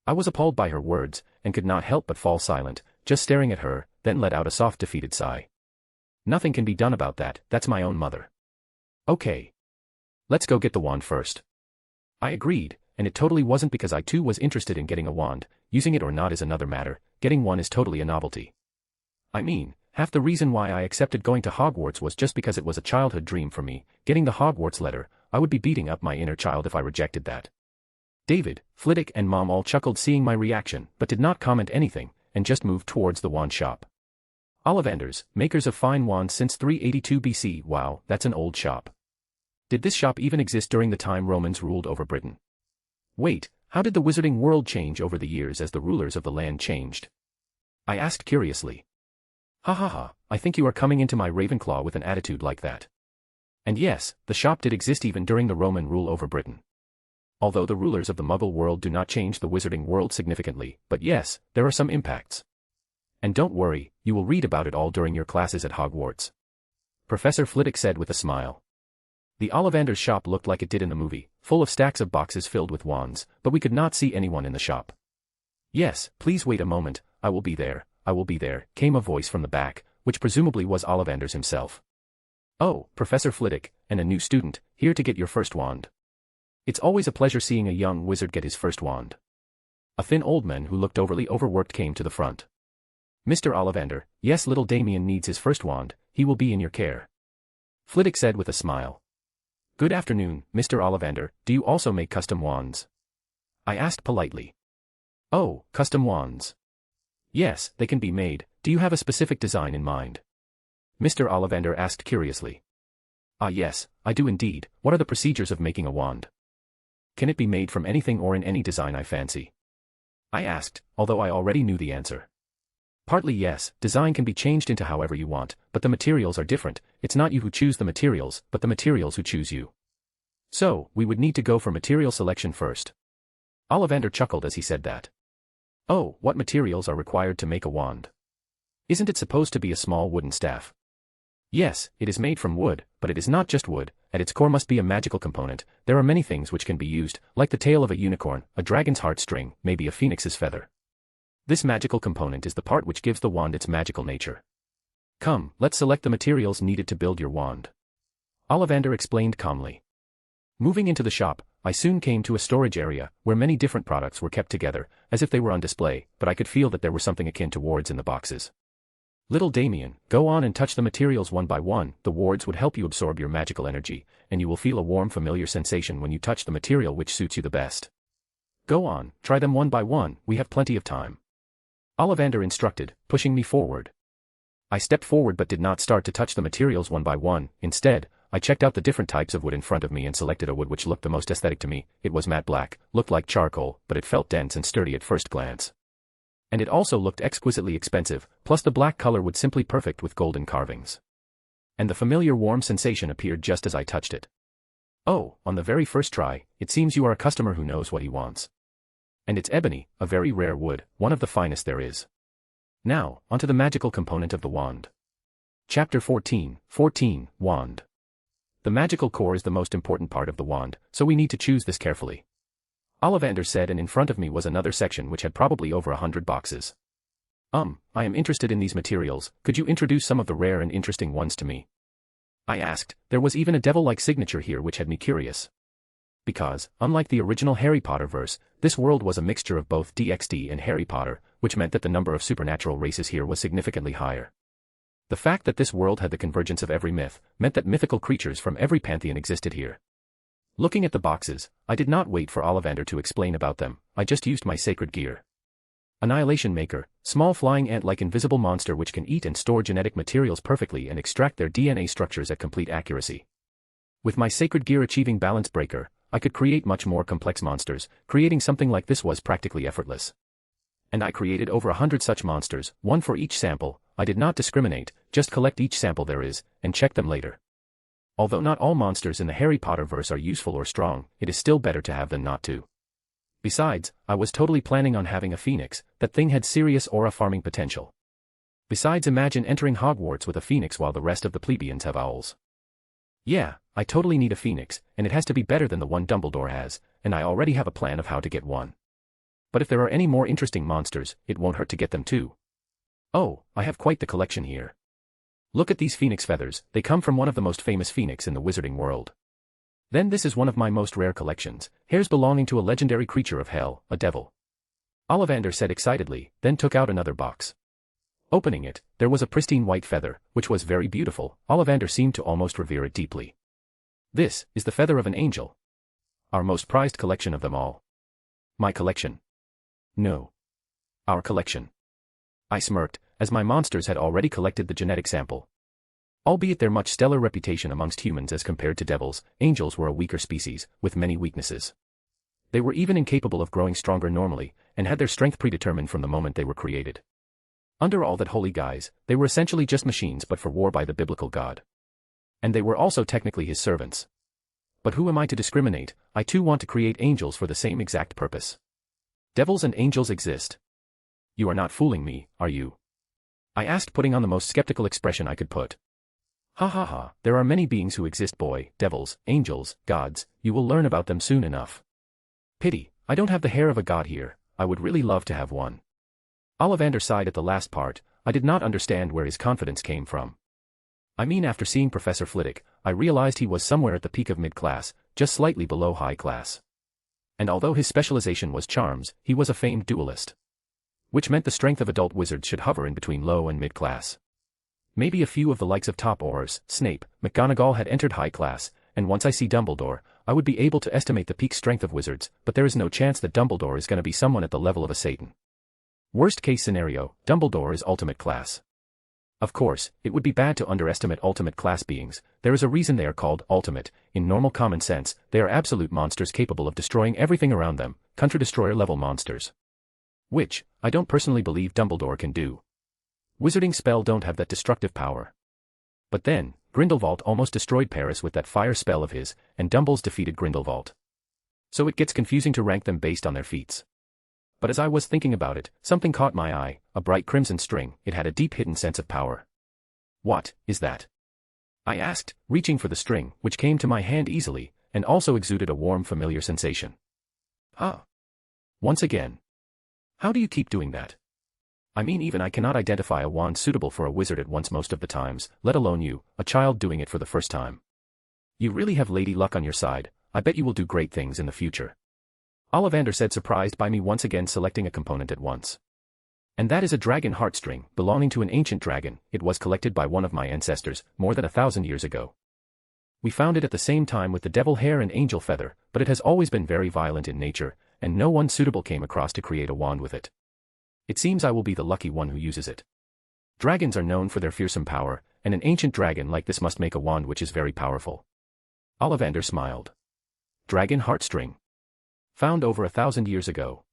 I was appalled by her words, and could not help but fall silent, just staring at her, then let out a soft defeated sigh. Nothing can be done about that, that's my own mother. Okay. Let's go get the wand first. I agreed, and it totally wasn't because I too was interested in getting a wand, using it or not is another matter, getting one is totally a novelty. I mean, half the reason why I accepted going to Hogwarts was just because it was a childhood dream for me, getting the Hogwarts letter. I would be beating up my inner child if I rejected that. David, Flitwick and Mom all chuckled seeing my reaction, but did not comment anything, and just moved towards the wand shop. Ollivanders, makers of fine wands since 382 BC. Wow, that's an old shop. Did this shop even exist during the time Romans ruled over Britain? Wait, how did the wizarding world change over the years as the rulers of the land changed? I asked curiously. Ha, I think you are coming into my Ravenclaw with an attitude like that. And yes, the shop did exist even during the Roman rule over Britain. Although the rulers of the Muggle world do not change the wizarding world significantly, but yes, there are some impacts. And don't worry, you will read about it all during your classes at Hogwarts. Professor Flitwick said with a smile. The Ollivanders' shop looked like it did in the movie, full of stacks of boxes filled with wands, but we could not see anyone in the shop. Yes, please wait a moment, I will be there, came a voice from the back, which presumably was Ollivanders himself. Oh, Professor Flitwick, and a new student, here to get your first wand. It's always a pleasure seeing a young wizard get his first wand. A thin old man who looked overly overworked came to the front. Mr. Ollivander, yes, little Damien needs his first wand, he will be in your care. Flitwick said with a smile. Good afternoon, Mr. Ollivander, do you also make custom wands? I asked politely. Oh, custom wands. Yes, they can be made, do you have a specific design in mind? Mr. Ollivander asked curiously. Ah yes, I do indeed, what are the procedures of making a wand? Can it be made from anything or in any design I fancy? I asked, although I already knew the answer. Partly yes, design can be changed into however you want, but the materials are different, it's not you who choose the materials, but the materials who choose you. So, we would need to go for material selection first. Ollivander chuckled as he said that. Oh, what materials are required to make a wand? Isn't it supposed to be a small wooden staff? Yes, it is made from wood, but it is not just wood, at its core must be a magical component. There are many things which can be used, like the tail of a unicorn, a dragon's heartstring, maybe a phoenix's feather. This magical component is the part which gives the wand its magical nature. Come, let's select the materials needed to build your wand. Ollivander explained calmly. Moving into the shop, I soon came to a storage area, where many different products were kept together, as if they were on display, but I could feel that there was something akin to wards in the boxes. Little Damien, go on and touch the materials one by one, the wards would help you absorb your magical energy, and you will feel a warm familiar sensation when you touch the material which suits you the best. Go on, try them one by one, we have plenty of time. Ollivander instructed, pushing me forward. I stepped forward but did not start to touch the materials one by one, instead, I checked out the different types of wood in front of me and selected a wood which looked the most aesthetic to me. It was matte black, looked like charcoal, but it felt dense and sturdy at first glance. And it also looked exquisitely expensive, plus the black color would simply perfect with golden carvings. And the familiar warm sensation appeared just as I touched it. Oh, on the very first try, it seems you are a customer who knows what he wants. And it's ebony, a very rare wood, one of the finest there is. Now, onto the magical component of the wand. Chapter 14, Wand. The magical core is the most important part of the wand, so we need to choose this carefully. Ollivander said, and in front of me was another section which had probably over 100 boxes. I am interested in these materials, could you introduce some of the rare and interesting ones to me? I asked. There was even a devil-like signature here which had me curious. Because, unlike the original Harry Potter verse, this world was a mixture of both DxD and Harry Potter, which meant that the number of supernatural races here was significantly higher. The fact that this world had the convergence of every myth, meant that mythical creatures from every pantheon existed here. Looking at the boxes, I did not wait for Ollivander to explain about them, I just used my sacred gear. Annihilation Maker, small flying ant-like invisible monster which can eat and store genetic materials perfectly and extract their DNA structures at complete accuracy. With my sacred gear achieving balance breaker, I could create much more complex monsters, creating something like this was practically effortless. And I created over 100 such monsters, one for each sample. I did not discriminate, just collect each sample there is, and check them later. Although not all monsters in the Harry Potter verse are useful or strong, it is still better to have than not to. Besides, I was totally planning on having a phoenix, that thing had serious aura farming potential. Besides, imagine entering Hogwarts with a phoenix while the rest of the plebeians have owls. Yeah, I totally need a phoenix, and it has to be better than the one Dumbledore has, and I already have a plan of how to get one. But if there are any more interesting monsters, it won't hurt to get them too. Oh, I have quite the collection here. Look at these phoenix feathers, they come from one of the most famous phoenix in the wizarding world. Then this is one of my most rare collections, hairs belonging to a legendary creature of hell, a devil. Ollivander said excitedly, then took out another box. Opening it, there was a pristine white feather, which was very beautiful. Ollivander seemed to almost revere it deeply. This is the feather of an angel. Our most prized collection of them all. My collection. No. Our collection. I smirked, as my monsters had already collected the genetic sample. Albeit their much stellar reputation amongst humans as compared to devils, angels were a weaker species, with many weaknesses. They were even incapable of growing stronger normally, and had their strength predetermined from the moment they were created. Under all that holy guise, they were essentially just machines but for war by the biblical God. And they were also technically his servants. But who am I to discriminate? I too want to create angels for the same exact purpose. Devils and angels exist. You are not fooling me, are you? I asked, putting on the most skeptical expression I could put. Ha ha ha, there are many beings who exist, boy, devils, angels, gods, you will learn about them soon enough. Pity, I don't have the hair of a god here, I would really love to have one. Ollivander sighed at the last part. I did not understand where his confidence came from. I mean, after seeing Professor Flitwick, I realized he was somewhere at the peak of mid-class, just slightly below high class. And although his specialization was charms, he was a famed duelist. Which meant the strength of adult wizards should hover in between low and mid-class. Maybe a few of the likes of top Aurors, Snape, McGonagall had entered high class, and once I see Dumbledore, I would be able to estimate the peak strength of wizards, but there is no chance that Dumbledore is going to be someone at the level of a Satan. Worst case scenario, Dumbledore is ultimate class. Of course, it would be bad to underestimate ultimate class beings. There is a reason they are called ultimate. In normal common sense, they are absolute monsters capable of destroying everything around them, country destroyer level monsters. Which, I don't personally believe Dumbledore can do. Wizarding spell don't have that destructive power. But then, Grindelwald almost destroyed Paris with that fire spell of his, and Dumbles defeated Grindelwald. So it gets confusing to rank them based on their feats. But as I was thinking about it, something caught my eye, a bright crimson string. It had a deep hidden sense of power. What is that? I asked, reaching for the string, which came to my hand easily, and also exuded a warm familiar sensation. Ah. Once again. How do you keep doing that? I mean, even I cannot identify a wand suitable for a wizard at once most of the times, let alone you, a child doing it for the first time. You really have lady luck on your side. I bet you will do great things in the future. Ollivander said, surprised by me once again selecting a component at once. And that is a dragon heartstring, belonging to an ancient dragon. It was collected by one of my ancestors, more than 1,000 years ago. We found it at the same time with the devil hair and angel feather, but it has always been very violent in nature, and no one suitable came across to create a wand with it. It seems I will be the lucky one who uses it. Dragons are known for their fearsome power, and an ancient dragon like this must make a wand which is very powerful. Ollivander smiled. Dragon heartstring. Found over 1,000 years ago.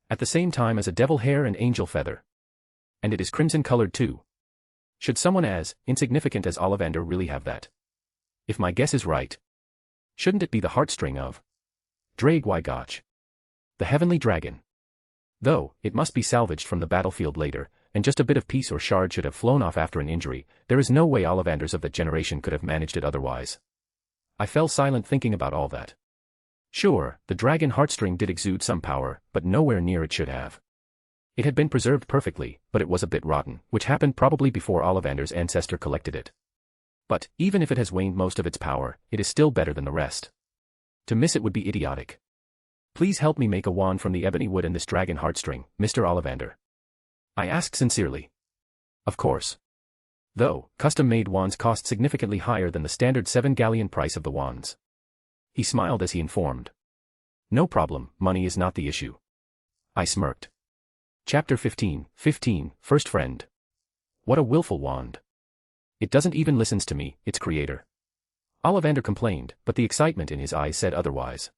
At the same time as a devil hair and angel feather. And it is crimson colored too. Should someone as insignificant as Ollivander really have that? If my guess is right. Shouldn't it be the heartstring of Drag Wygotch? The heavenly dragon. Though, it must be salvaged from the battlefield later, and just a bit of piece or shard should have flown off after an injury. There is no way Ollivanders of that generation could have managed it otherwise. I fell silent thinking about all that. Sure, the dragon heartstring did exude some power, but nowhere near it should have. It had been preserved perfectly, but it was a bit rotten, which happened probably before Ollivander's ancestor collected it. But, even if it has waned most of its power, it is still better than the rest. To miss it would be idiotic. Please help me make a wand from the ebony wood and this dragon heartstring, Mr. Ollivander. I asked sincerely. Of course. Though, custom-made wands cost significantly higher than the standard 7 galleon price of the wands. He smiled as he informed. No problem, money is not the issue. I smirked. Chapter 15, First Friend. What a willful wand. It doesn't even listen to me, its creator. Ollivander complained, but the excitement in his eyes said otherwise.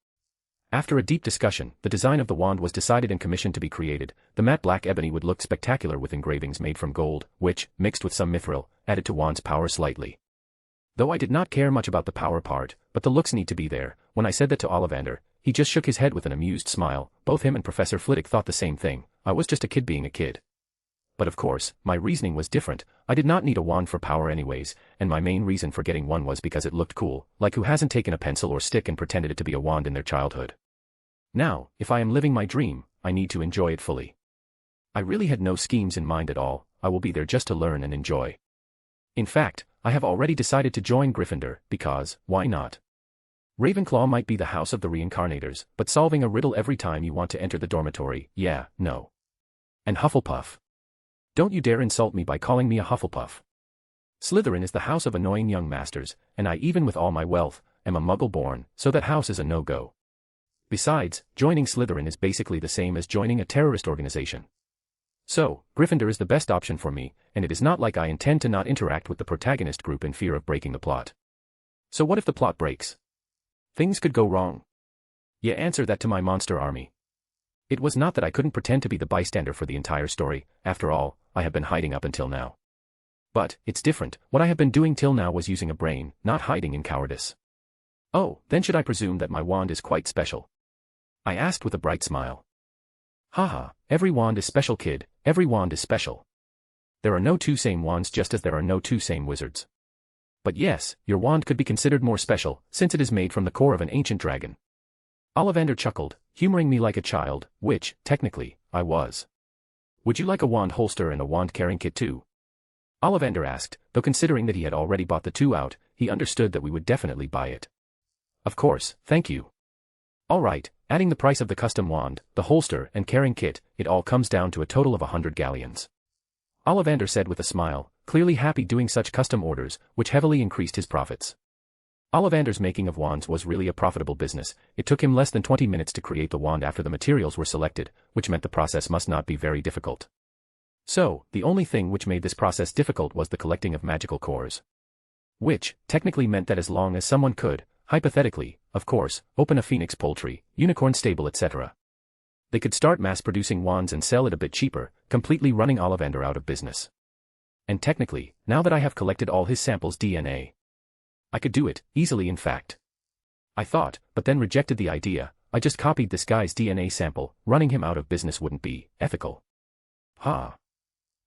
After a deep discussion, the design of the wand was decided and commissioned to be created. The matte black ebony would look spectacular with engravings made from gold, which, mixed with some mithril, added to wand's power slightly. Though I did not care much about the power part, but the looks need to be there. When I said that to Ollivander, he just shook his head with an amused smile. Both him and Professor Flitwick thought the same thing. I was just a kid being a kid. But of course, my reasoning was different. I did not need a wand for power anyways, and my main reason for getting one was because it looked cool, like who hasn't taken a pencil or stick and pretended it to be a wand in their childhood. Now, if I am living my dream, I need to enjoy it fully. I really had no schemes in mind at all. I will be there just to learn and enjoy. In fact, I have already decided to join Gryffindor, because, why not? Ravenclaw might be the house of the reincarnators, but solving a riddle every time you want to enter the dormitory, yeah, no. And Hufflepuff. Don't you dare insult me by calling me a Hufflepuff. Slytherin is the house of annoying young masters, and I, even with all my wealth, am a muggle born, so that house is a no-go. Besides, joining Slytherin is basically the same as joining a terrorist organization. So, Gryffindor is the best option for me, and it is not like I intend to not interact with the protagonist group in fear of breaking the plot. So what if the plot breaks? Things could go wrong. Yeah, answer that to my monster army. It was not that I couldn't pretend to be the bystander for the entire story. After all, I have been hiding up until now. But, it's different. What I have been doing till now was using a brain, not hiding in cowardice. Oh, then should I presume that my wand is quite special? I asked with a bright smile. Haha, every wand is special, kid, every wand is special. There are no two same wands, just as there are no two same wizards. But yes, your wand could be considered more special, since it is made from the core of an ancient dragon. Ollivander chuckled, humoring me like a child, which, technically, I was. Would you like a wand holster and a wand carrying kit too? Ollivander asked, though considering that he had already bought the two out, he understood that we would definitely buy it. Of course, thank you. Alright, adding the price of the custom wand, the holster, and carrying kit, it all comes down to a total of 100 galleons. Ollivander said with a smile, clearly happy doing such custom orders, which heavily increased his profits. Ollivander's making of wands was really a profitable business. It took him less than 20 minutes to create the wand after the materials were selected, which meant the process must not be very difficult. So, the only thing which made this process difficult was the collecting of magical cores. Which, technically meant that as long as someone could, hypothetically, of course, open a phoenix poultry, unicorn stable etc. They could start mass-producing wands and sell it a bit cheaper, completely running Ollivander out of business. And technically, now that I have collected all his samples' DNA, I could do it, easily in fact. I thought, but then rejected the idea. I just copied this guy's DNA sample, running him out of business wouldn't be ethical. I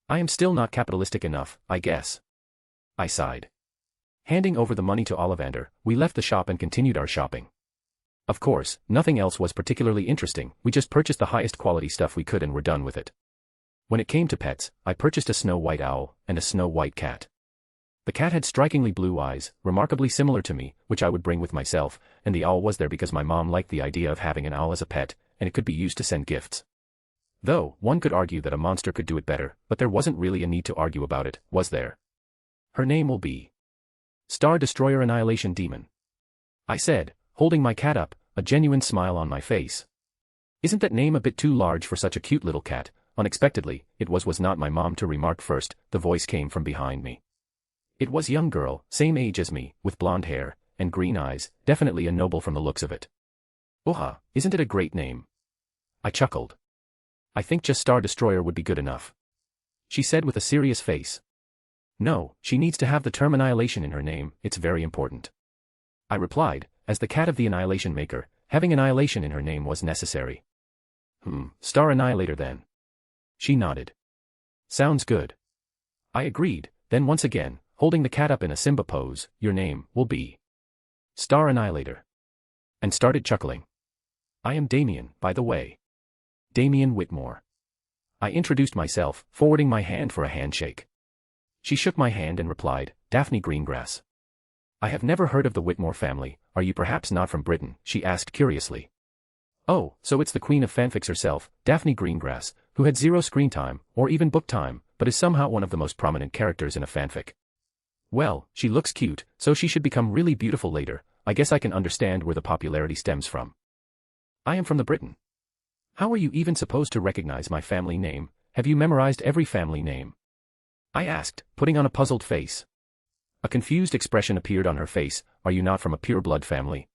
am still not capitalistic enough, I guess. I sighed. Handing over the money to Ollivander, we left the shop and continued our shopping. Of course, nothing else was particularly interesting, we just purchased the highest quality stuff we could and were done with it. When it came to pets, I purchased a snow-white owl, and a snow-white cat. The cat had strikingly blue eyes, remarkably similar to me, which I would bring with myself, and the owl was there because my mom liked the idea of having an owl as a pet, and it could be used to send gifts. Though, one could argue that a monster could do it better, but there wasn't really a need to argue about it, was there? Her name will be Star Destroyer Annihilation Demon. I said, holding my cat up, a genuine smile on my face. Isn't that name a bit too large for such a cute little cat? Unexpectedly, it was not my mom to remark first, the voice came from behind me. It was a young girl, same age as me, with blonde hair, and green eyes, definitely a noble from the looks of it. Oha, isn't it a great name? I chuckled. I think just Star Destroyer would be good enough. She said with a serious face. No, she needs to have the term Annihilation in her name, it's very important. I replied, as the cat of the Annihilation Maker, having Annihilation in her name was necessary. Star Annihilator then. She nodded. Sounds good. I agreed, then once again, holding the cat up in a Simba pose, your name will be Star Annihilator. And started chuckling. I am Damien, by the way. Damien Whitmore. I introduced myself, forwarding my hand for a handshake. She shook my hand and replied, Daphne Greengrass. I have never heard of the Whitmore family, are you perhaps not from Britain, she asked curiously. Oh, so it's the queen of fanfics herself, Daphne Greengrass, who had zero screen time, or even book time, but is somehow one of the most prominent characters in a fanfic. Well, she looks cute, so she should become really beautiful later, I guess I can understand where the popularity stems from. I am from the Britain. How are you even supposed to recognize my family name? Have you memorized every family name? I asked, putting on a puzzled face. A confused expression appeared on her face, are you not from a pure-blood family?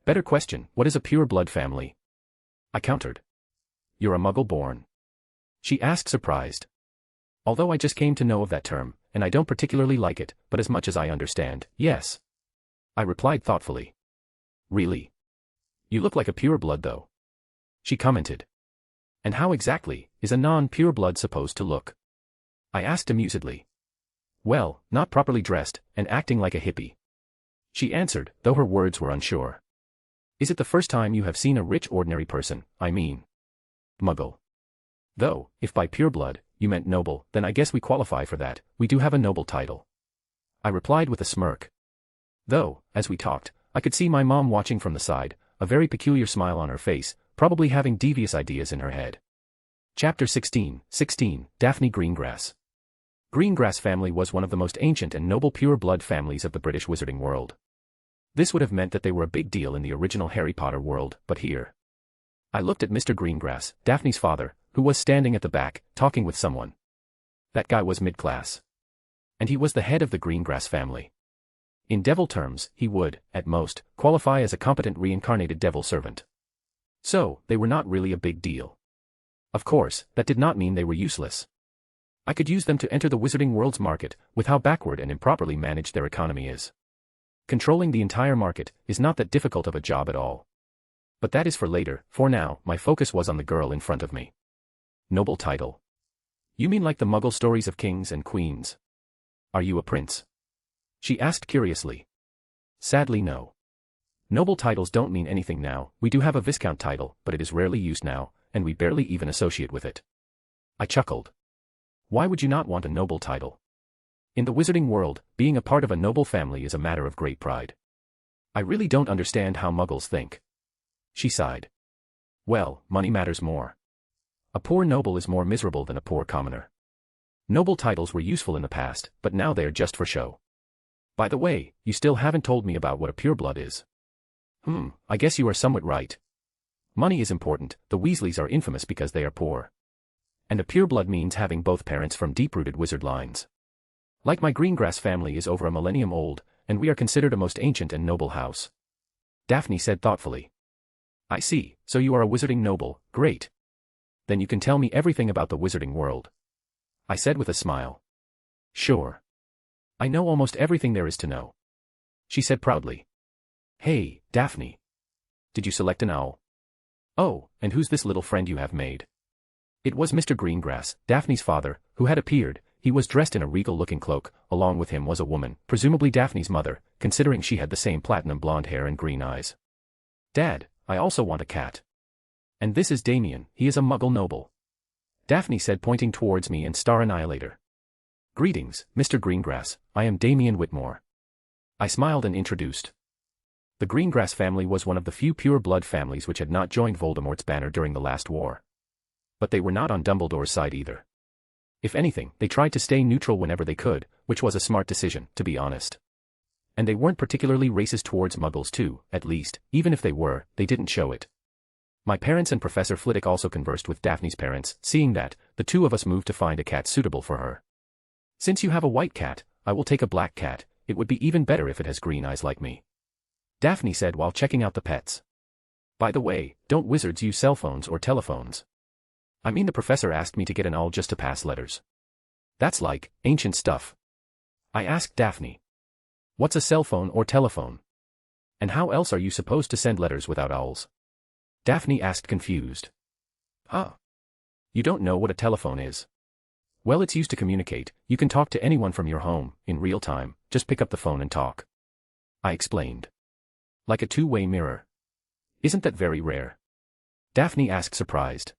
Better question, what is a pure-blood family? I countered. You're a Muggle-born. She asked surprised. Although I just came to know of that term, and I don't particularly like it, but as much as I understand, yes. I replied thoughtfully. Really? You look like a pure-blood though. She commented. And how exactly is a non-pure-blood supposed to look? I asked amusedly. Well, not properly dressed, and acting like a hippie. She answered, though her words were unsure. Is it the first time you have seen a rich ordinary person, I mean? Muggle. Though, if by pure-blood, you meant noble, then I guess we qualify for that, we do have a noble title. I replied with a smirk. Though, as we talked, I could see my mom watching from the side, a very peculiar smile on her face, probably having devious ideas in her head. Chapter 16, Daphne Greengrass. Greengrass family was one of the most ancient and noble pure-blood families of the British wizarding world. This would have meant that they were a big deal in the original Harry Potter world, but here. I looked at Mr. Greengrass, Daphne's father, who was standing at the back, talking with someone. That guy was mid-class. And he was the head of the Greengrass family. In devil terms, he would, at most, qualify as a competent reincarnated devil servant. So, they were not really a big deal. Of course, that did not mean they were useless. I could use them to enter the wizarding world's market, with how backward and improperly managed their economy is. Controlling the entire market is not that difficult of a job at all. But that is for later, for now, my focus was on the girl in front of me. Noble title. You mean like the Muggle stories of kings and queens? Are you a prince? She asked curiously. Sadly no. Noble titles don't mean anything now, we do have a Viscount title, but it is rarely used now, and we barely even associate with it. I chuckled. Why would you not want a noble title? In the wizarding world, being a part of a noble family is a matter of great pride. I really don't understand how Muggles think. She sighed. Well, money matters more. A poor noble is more miserable than a poor commoner. Noble titles were useful in the past, but now they are just for show. By the way, you still haven't told me about what a pureblood is. I guess you are somewhat right. Money is important, the Weasleys are infamous because they are poor. And a pureblood means having both parents from deep-rooted wizard lines. Like my Greengrass family is over a millennium old, and we are considered a most ancient and noble house. Daphne said thoughtfully. I see, so you are a wizarding noble, great. Then you can tell me everything about the wizarding world. I said with a smile. Sure. I know almost everything there is to know. She said proudly. Hey, Daphne. Did you select an owl? Oh, and who's this little friend you have made? It was Mr. Greengrass, Daphne's father, who had appeared. He was dressed in a regal-looking cloak, along with him was a woman, presumably Daphne's mother, considering she had the same platinum blonde hair and green eyes. Dad, I also want a cat. And this is Damien, he is a Muggle noble. Daphne said pointing towards me and Star Annihilator. Greetings, Mr. Greengrass, I am Damien Whitmore. I smiled and introduced. The Greengrass family was one of the few pure-blood families which had not joined Voldemort's banner during the last war. But they were not on Dumbledore's side either. If anything, they tried to stay neutral whenever they could, which was a smart decision, to be honest. And they weren't particularly racist towards Muggles too, at least, even if they were, they didn't show it. My parents and Professor Flitwick also conversed with Daphne's parents, seeing that, the two of us moved to find a cat suitable for her. Since you have a white cat, I will take a black cat, it would be even better if it has green eyes like me. Daphne said while checking out the pets. By the way, don't wizards use cell phones or telephones? I mean the professor asked me to get an owl just to pass letters. That's like, ancient stuff. I asked Daphne. What's a cell phone or telephone? And how else are you supposed to send letters without owls? Daphne asked confused. Huh. You don't know what a telephone is. Well, it's used to communicate. You can talk to anyone from your home, in real time, just pick up the phone and talk. I explained. Like a two-way mirror. Isn't that very rare? Daphne asked, surprised.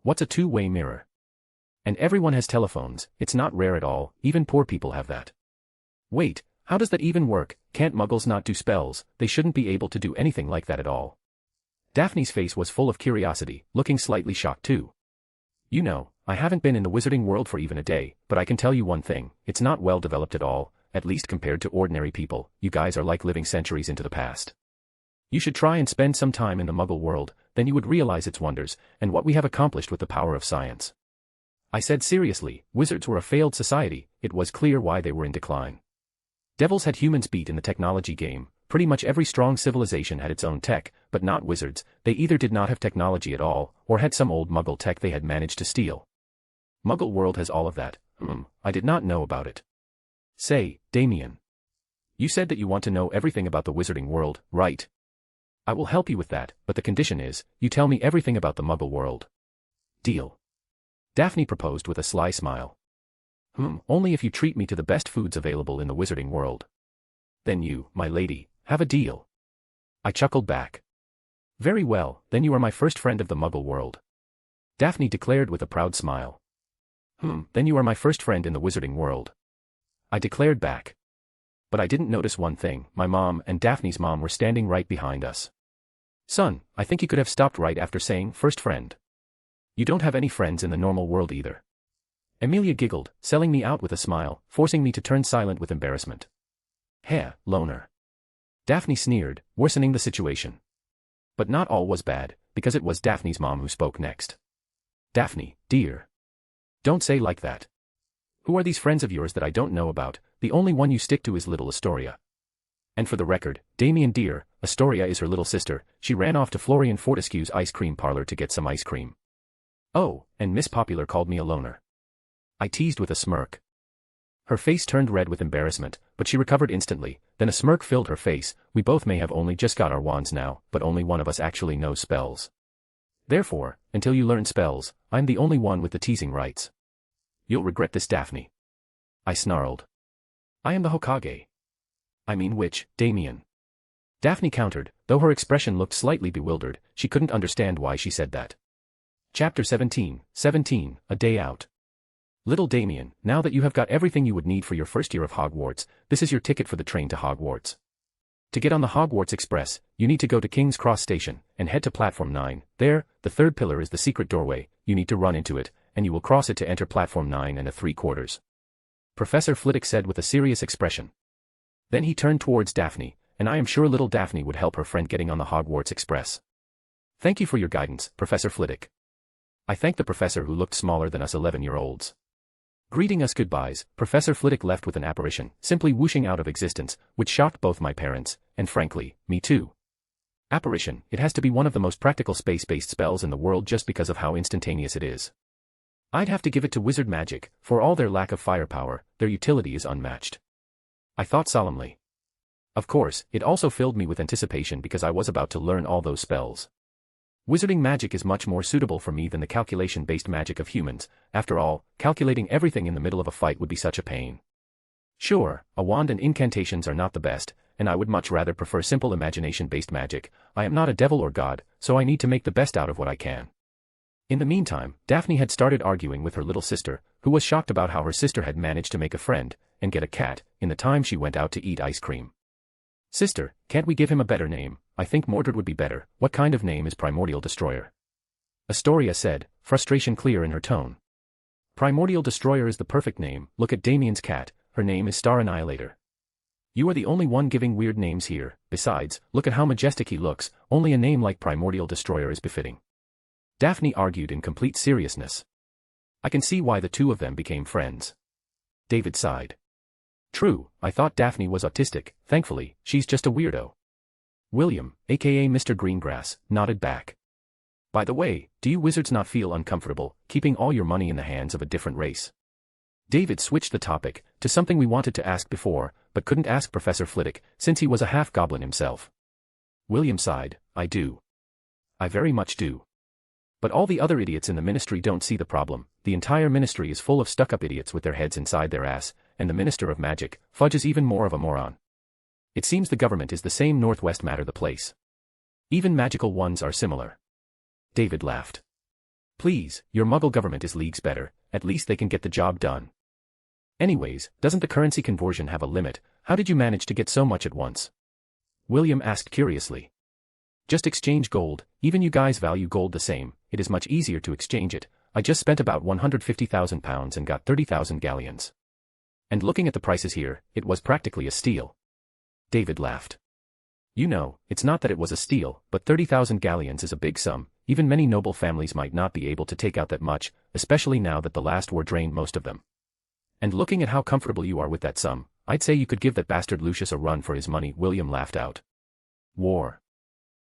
What's a two-way mirror? And everyone has telephones, it's not rare at all, even poor people have that. Wait, how does that even work? Can't muggles not do spells? They shouldn't be able to do anything like that at all. Daphne's face was full of curiosity, looking slightly shocked too. You know, I haven't been in the wizarding world for even a day, but I can tell you one thing, it's not well developed at all, at least compared to ordinary people. You guys are like living centuries into the past. You should try and spend some time in the muggle world, then you would realize its wonders, and what we have accomplished with the power of science. I said seriously, wizards were a failed society, it was clear why they were in decline. Devils had humans beat in the technology game, pretty much every strong civilization had its own tech, but not wizards. They either did not have technology at all, or had some old muggle tech they had managed to steal. Muggle world has all of that. I did not know about it. Say, Damien. You said that you want to know everything about the wizarding world, right? I will help you with that, but the condition is, you tell me everything about the muggle world. Deal. Daphne proposed with a sly smile. Only if you treat me to the best foods available in the wizarding world. Then you, my lady, have a deal. I chuckled back. Very well, then you are my first friend of the muggle world. Daphne declared with a proud smile. Then you are my first friend in the wizarding world. I declared back. But I didn't notice one thing, my mom and Daphne's mom were standing right behind us. Son, I think you could have stopped right after saying first friend. You don't have any friends in the normal world either. Amelia giggled, selling me out with a smile, forcing me to turn silent with embarrassment. Heh, loner. Daphne sneered, worsening the situation. But not all was bad, because it was Daphne's mom who spoke next. Daphne, dear. Don't say like that. Who are these friends of yours that I don't know about? The only one you stick to is little Astoria. And for the record, Damien dear, Astoria is her little sister. She ran off to Florian Fortescue's ice cream parlor to get some ice cream. Oh, and Miss Popular called me a loner. I teased with a smirk. Her face turned red with embarrassment, but she recovered instantly, then a smirk filled her face. We both may have only just got our wands now, but only one of us actually knows spells. Therefore, until you learn spells, I'm the only one with the teasing rights. You'll regret this, Daphne. I snarled. I am the Hokage. I mean which, Damien? Daphne countered, though her expression looked slightly bewildered. She couldn't understand why she said that. Chapter 17, A Day Out. Little Damien, now that you have got everything you would need for your first year of Hogwarts, this is your ticket for the train to Hogwarts. To get on the Hogwarts Express, you need to go to King's Cross Station, and head to Platform 9. There, the third pillar is the secret doorway. You need to run into it, and you will cross it to enter Platform 9 and 3/4. Professor Flitwick said with a serious expression. Then he turned towards Daphne, and I am sure little Daphne would help her friend getting on the Hogwarts Express. Thank you for your guidance, Professor Flitwick. I thanked the professor who looked smaller than us 11-year-olds. Greeting us goodbyes, Professor Flitwick left with an apparition, simply whooshing out of existence, which shocked both my parents, and frankly, me too. Apparition, it has to be one of the most practical space-based spells in the world just because of how instantaneous it is. I'd have to give it to wizard magic, for all their lack of firepower, their utility is unmatched. I thought solemnly. Of course, it also filled me with anticipation because I was about to learn all those spells. Wizarding magic is much more suitable for me than the calculation-based magic of humans. After all, calculating everything in the middle of a fight would be such a pain. Sure, a wand and incantations are not the best, and I would much rather prefer simple imagination-based magic. I am not a devil or god, so I need to make the best out of what I can. In the meantime, Daphne had started arguing with her little sister, who was shocked about how her sister had managed to make a friend, and get a cat, in the time she went out to eat ice cream. Sister, can't we give him a better name? I think Mordred would be better. What kind of name is Primordial Destroyer? Astoria said, frustration clear in her tone. Primordial Destroyer is the perfect name. Look at Damien's cat, her name is Star Annihilator. You are the only one giving weird names here. Besides, look at how majestic he looks. Only a name like Primordial Destroyer is befitting. Daphne argued in complete seriousness. I can see why the two of them became friends. David sighed. True, I thought Daphne was autistic. Thankfully, she's just a weirdo. William, aka Mr. Greengrass, nodded back. By the way, do you wizards not feel uncomfortable, keeping all your money in the hands of a different race? David switched the topic, to something we wanted to ask before, but couldn't ask Professor Flitwick, since he was a half-goblin himself. William sighed, I do. I very much do. But all the other idiots in the ministry don't see the problem. The entire ministry is full of stuck-up idiots with their heads inside their ass, and the Minister of Magic, Fudge, is even more of a moron. It seems the government is the same Northwest matter the place. Even magical ones are similar. David laughed. Please, your Muggle government is leagues better, at least they can get the job done. Anyways, doesn't the currency conversion have a limit? How did you manage to get so much at once? William asked curiously. Just exchange gold, even you guys value gold the same, it is much easier to exchange it. I just spent about 150,000 pounds and got 30,000 galleons. And looking at the prices here, it was practically a steal. David laughed. You know, it's not that it was a steal, but 30,000 galleons is a big sum. Even many noble families might not be able to take out that much, especially now that the last war drained most of them. And looking at how comfortable you are with that sum, I'd say you could give that bastard Lucius a run for his money. William laughed out. War.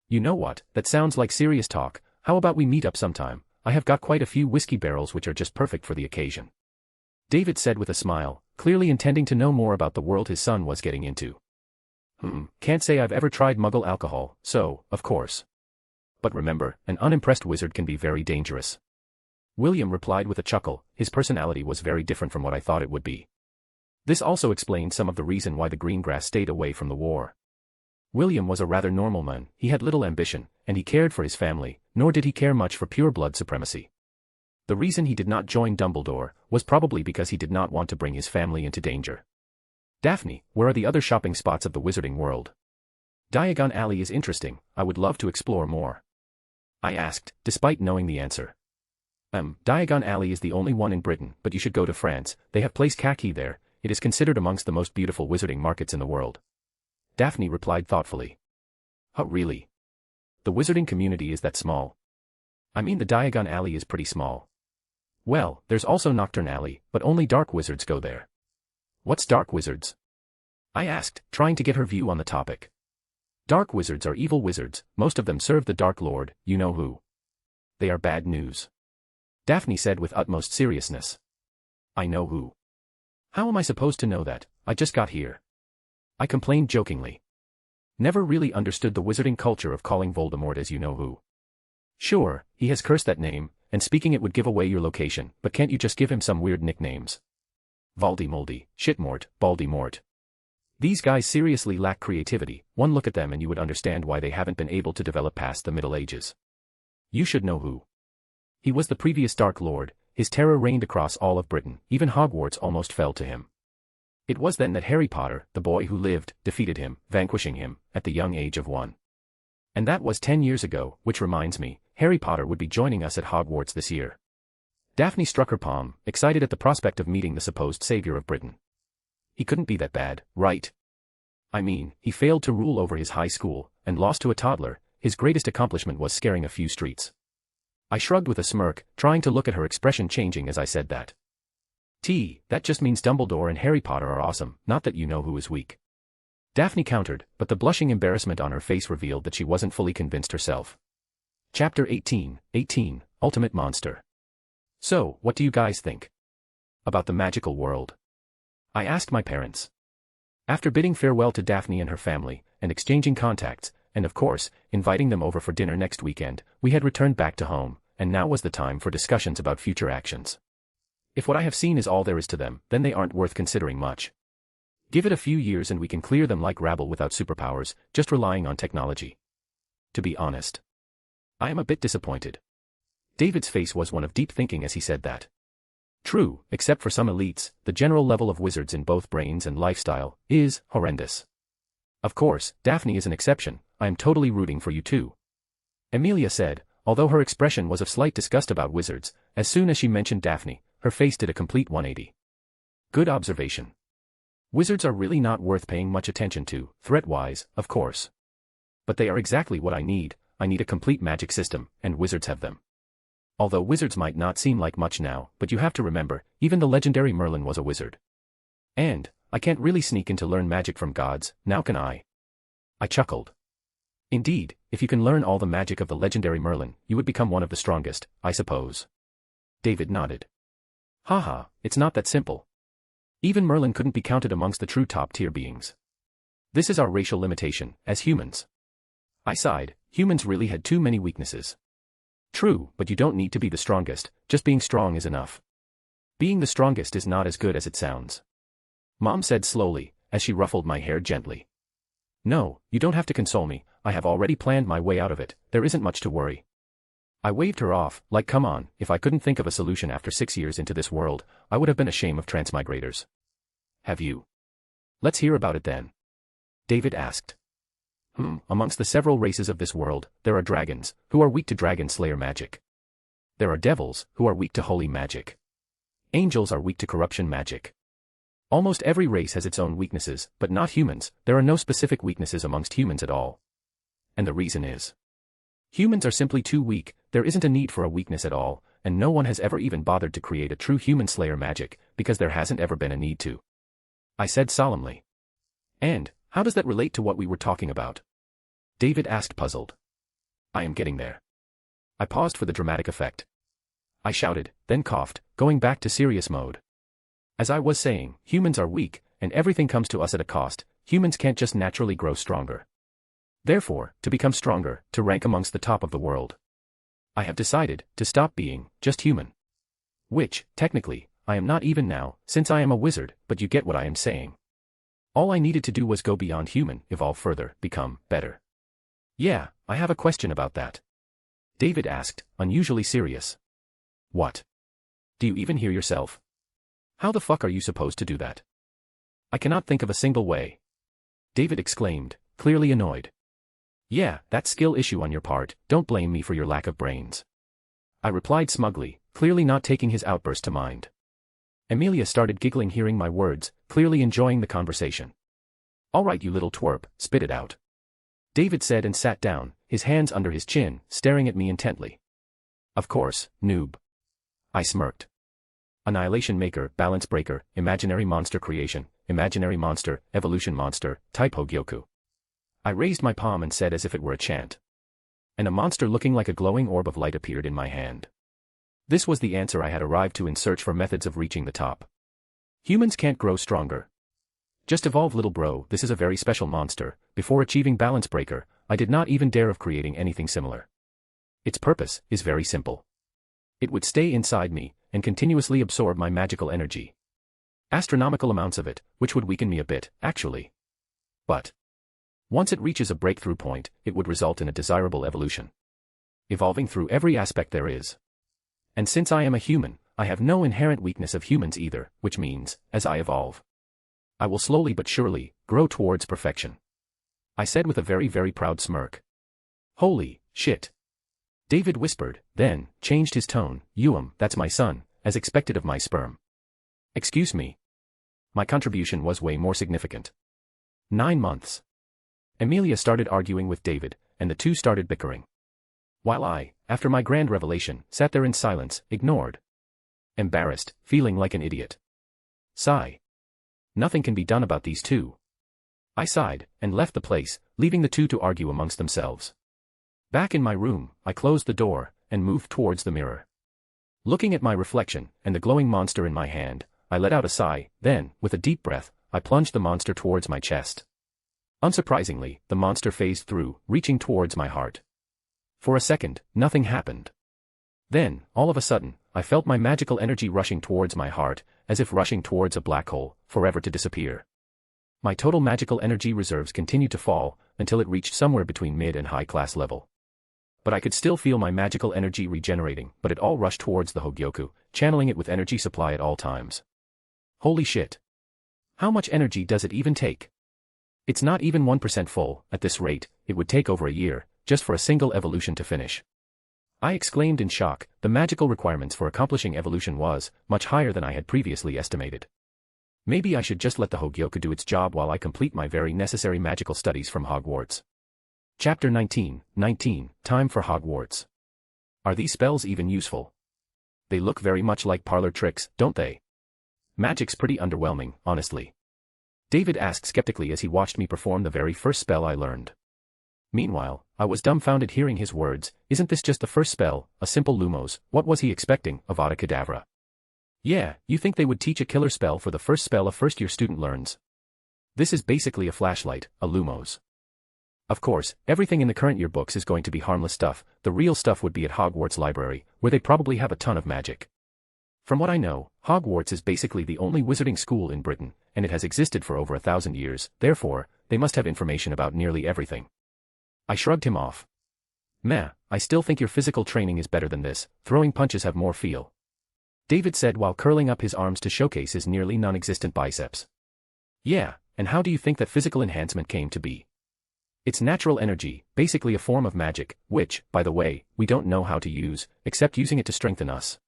You know what, that sounds like serious talk. How about we meet up sometime? I have got quite a few whiskey barrels which are just perfect for the occasion. David said with a smile, clearly intending to know more about the world his son was getting into. Can't say I've ever tried Muggle alcohol, so, of course. But remember, an unimpressed wizard can be very dangerous. William replied with a chuckle. His personality was very different from what I thought it would be. This also explained some of the reason why the Greengrass stayed away from the war. William was a rather normal man, he had little ambition, and he cared for his family, nor did he care much for pure blood supremacy. The reason he did not join Dumbledore was probably because he did not want to bring his family into danger. Daphne, where are the other shopping spots of the wizarding world? Diagon Alley is interesting, I would love to explore more. I asked, despite knowing the answer. Diagon Alley is the only one in Britain, but you should go to France, they have Place Kaki there, it is considered amongst the most beautiful wizarding markets in the world. Daphne replied thoughtfully. Oh really? The wizarding community is that small? I mean the Diagon Alley is pretty small. Well, there's also Nocturne Alley, but only dark wizards go there. What's dark wizards? I asked, trying to get her view on the topic. Dark wizards are evil wizards, most of them serve the Dark Lord, you know who. They are bad news. Daphne said with utmost seriousness. I know who. How am I supposed to know that? I just got here. I complained jokingly. Never really understood the wizarding culture of calling Voldemort as you know who. Sure, he has cursed that name, and speaking it would give away your location, but can't you just give him some weird nicknames? Voldemoldy, Shitmort, Baldymort. These guys seriously lack creativity, one look at them and you would understand why they haven't been able to develop past the Middle Ages. You should know who. He was the previous Dark Lord, his terror reigned across all of Britain, even Hogwarts almost fell to him. It was then that Harry Potter, the boy who lived, defeated him, vanquishing him, at the young age of 1. And that was 10 years ago, which reminds me, Harry Potter would be joining us at Hogwarts this year. Daphne struck her palm, excited at the prospect of meeting the supposed savior of Britain. He couldn't be that bad, right? I mean, he failed to rule over his high school, and lost to a toddler, his greatest accomplishment was scaring a few streets. I shrugged with a smirk, trying to look at her expression changing as I said that. That just means Dumbledore and Harry Potter are awesome, not that you know who is weak. Daphne countered, but the blushing embarrassment on her face revealed that she wasn't fully convinced herself. Chapter 18, Ultimate Monster. So, what do you guys think? About the magical world? I asked my parents. After bidding farewell to Daphne and her family, and exchanging contacts, and of course, inviting them over for dinner next weekend, we had returned back to home, and now was the time for discussions about future actions. If what I have seen is all there is to them, then they aren't worth considering much. Give it a few years and we can clear them like rabble without superpowers, just relying on technology. To be honest, I am a bit disappointed. David's face was one of deep thinking as he said that. True, except for some elites, the general level of wizards in both brains and lifestyle is horrendous. Of course, Daphne is an exception, I am totally rooting for you too. Amelia said, although her expression was of slight disgust about wizards, as soon as she mentioned Daphne, her face did a complete 180. Good observation. Wizards are really not worth paying much attention to, threat-wise, of course. But they are exactly what I need a complete magic system, and wizards have them. Although wizards might not seem like much now, but you have to remember, even the legendary Merlin was a wizard. And, I can't really sneak in to learn magic from gods, now can I? I chuckled. Indeed, if you can learn all the magic of the legendary Merlin, you would become one of the strongest, I suppose. David nodded. Haha, it's not that simple. Even Merlin couldn't be counted amongst the true top-tier beings. This is our racial limitation, as humans. I sighed, humans really had too many weaknesses. True, but you don't need to be the strongest, just being strong is enough. Being the strongest is not as good as it sounds. Mom said slowly, as she ruffled my hair gently. No, you don't have to console me, I have already planned my way out of it, there isn't much to worry. I waved her off, like come on, if I couldn't think of a solution after 6 years into this world, I would have been ashamed of transmigrators. Have you? Let's hear about it then. David asked. Amongst the several races of this world, there are dragons, who are weak to dragon slayer magic. There are devils, who are weak to holy magic. Angels are weak to corruption magic. Almost every race has its own weaknesses, but not humans, there are no specific weaknesses amongst humans at all. And the reason is, humans are simply too weak, there isn't a need for a weakness at all, and no one has ever even bothered to create a true human slayer magic, because there hasn't ever been a need to. I said solemnly. And, how does that relate to what we were talking about? David asked puzzled. I am getting there. I paused for the dramatic effect. I shouted, then coughed, going back to serious mode. As I was saying, humans are weak, and everything comes to us at a cost, humans can't just naturally grow stronger. Therefore, to become stronger, to rank amongst the top of the world, I have decided to stop being just human. Which, technically, I am not even now, since I am a wizard, but you get what I am saying. All I needed to do was go beyond human, evolve further, become better. Yeah, I have a question about that. David asked, unusually serious. What? Do you even hear yourself? How the fuck are you supposed to do that? I cannot think of a single way. David exclaimed, clearly annoyed. Yeah, that skill issue on your part, don't blame me for your lack of brains. I replied smugly, clearly not taking his outburst to mind. Amelia started giggling hearing my words, clearly enjoying the conversation. All right you little twerp, spit it out. David said and sat down, his hands under his chin, staring at me intently. Of course, noob. I smirked. Annihilation maker, balance breaker, imaginary monster creation, imaginary monster, evolution monster, type Hogyoku. I raised my palm and said as if it were a chant. And a monster looking like a glowing orb of light appeared in my hand. This was the answer I had arrived to in search for methods of reaching the top. Humans can't grow stronger. Just evolve little bro, this is a very special monster. Before achieving balance breaker, I did not even dare of creating anything similar. Its purpose is very simple. It would stay inside me, and continuously absorb my magical energy. Astronomical amounts of it, which would weaken me a bit, actually. But once it reaches a breakthrough point, it would result in a desirable evolution. Evolving through every aspect there is. And since I am a human, I have no inherent weakness of humans either, which means, as I evolve, I will slowly but surely grow towards perfection. I said with a very, very proud smirk. Holy shit. David whispered, then changed his tone, that's my son, as expected of my sperm. Excuse me. My contribution was way more significant. 9 months. Amelia started arguing with David, and the two started bickering. While I, after my grand revelation, sat there in silence, ignored. Embarrassed, feeling like an idiot. Sigh. Nothing can be done about these two. I sighed, and left the place, leaving the two to argue amongst themselves. Back in my room, I closed the door, and moved towards the mirror. Looking at my reflection, and the glowing monster in my hand, I let out a sigh, then, with a deep breath, I plunged the monster towards my chest. Unsurprisingly, the monster phased through, reaching towards my heart. For a second, nothing happened. Then, all of a sudden, I felt my magical energy rushing towards my heart, as if rushing towards a black hole, forever to disappear. My total magical energy reserves continued to fall, until it reached somewhere between mid and high class level. But I could still feel my magical energy regenerating, but it all rushed towards the Hogyoku, channeling it with energy supply at all times. Holy shit. How much energy does it even take? It's not even 1% full. At this rate, it would take over a year, just for a single evolution to finish. I exclaimed in shock, the magical requirements for accomplishing evolution was much higher than I had previously estimated. Maybe I should just let the Hogyoku do its job while I complete my very necessary magical studies from Hogwarts. Chapter 19, Time for Hogwarts. Are these spells even useful? They look very much like parlor tricks, don't they? Magic's pretty underwhelming, honestly. David asked skeptically as he watched me perform the very first spell I learned. Meanwhile, I was dumbfounded hearing his words. Isn't this just the first spell, a simple Lumos? What was he expecting, Avada Kedavra? Yeah, you think they would teach a killer spell for the first spell a first-year student learns? This is basically a flashlight, a Lumos. Of course, everything in the current year books is going to be harmless stuff. The real stuff would be at Hogwarts Library, where they probably have a ton of magic. From what I know, Hogwarts is basically the only wizarding school in Britain, and it has existed for over 1,000 years, therefore, they must have information about nearly everything. I shrugged him off. Meh, I still think your physical training is better than this, throwing punches have more feel. David said while curling up his arms to showcase his nearly non-existent biceps. Yeah, and how do you think that physical enhancement came to be? It's natural energy, basically a form of magic, which, by the way, we don't know how to use, except using it to strengthen us.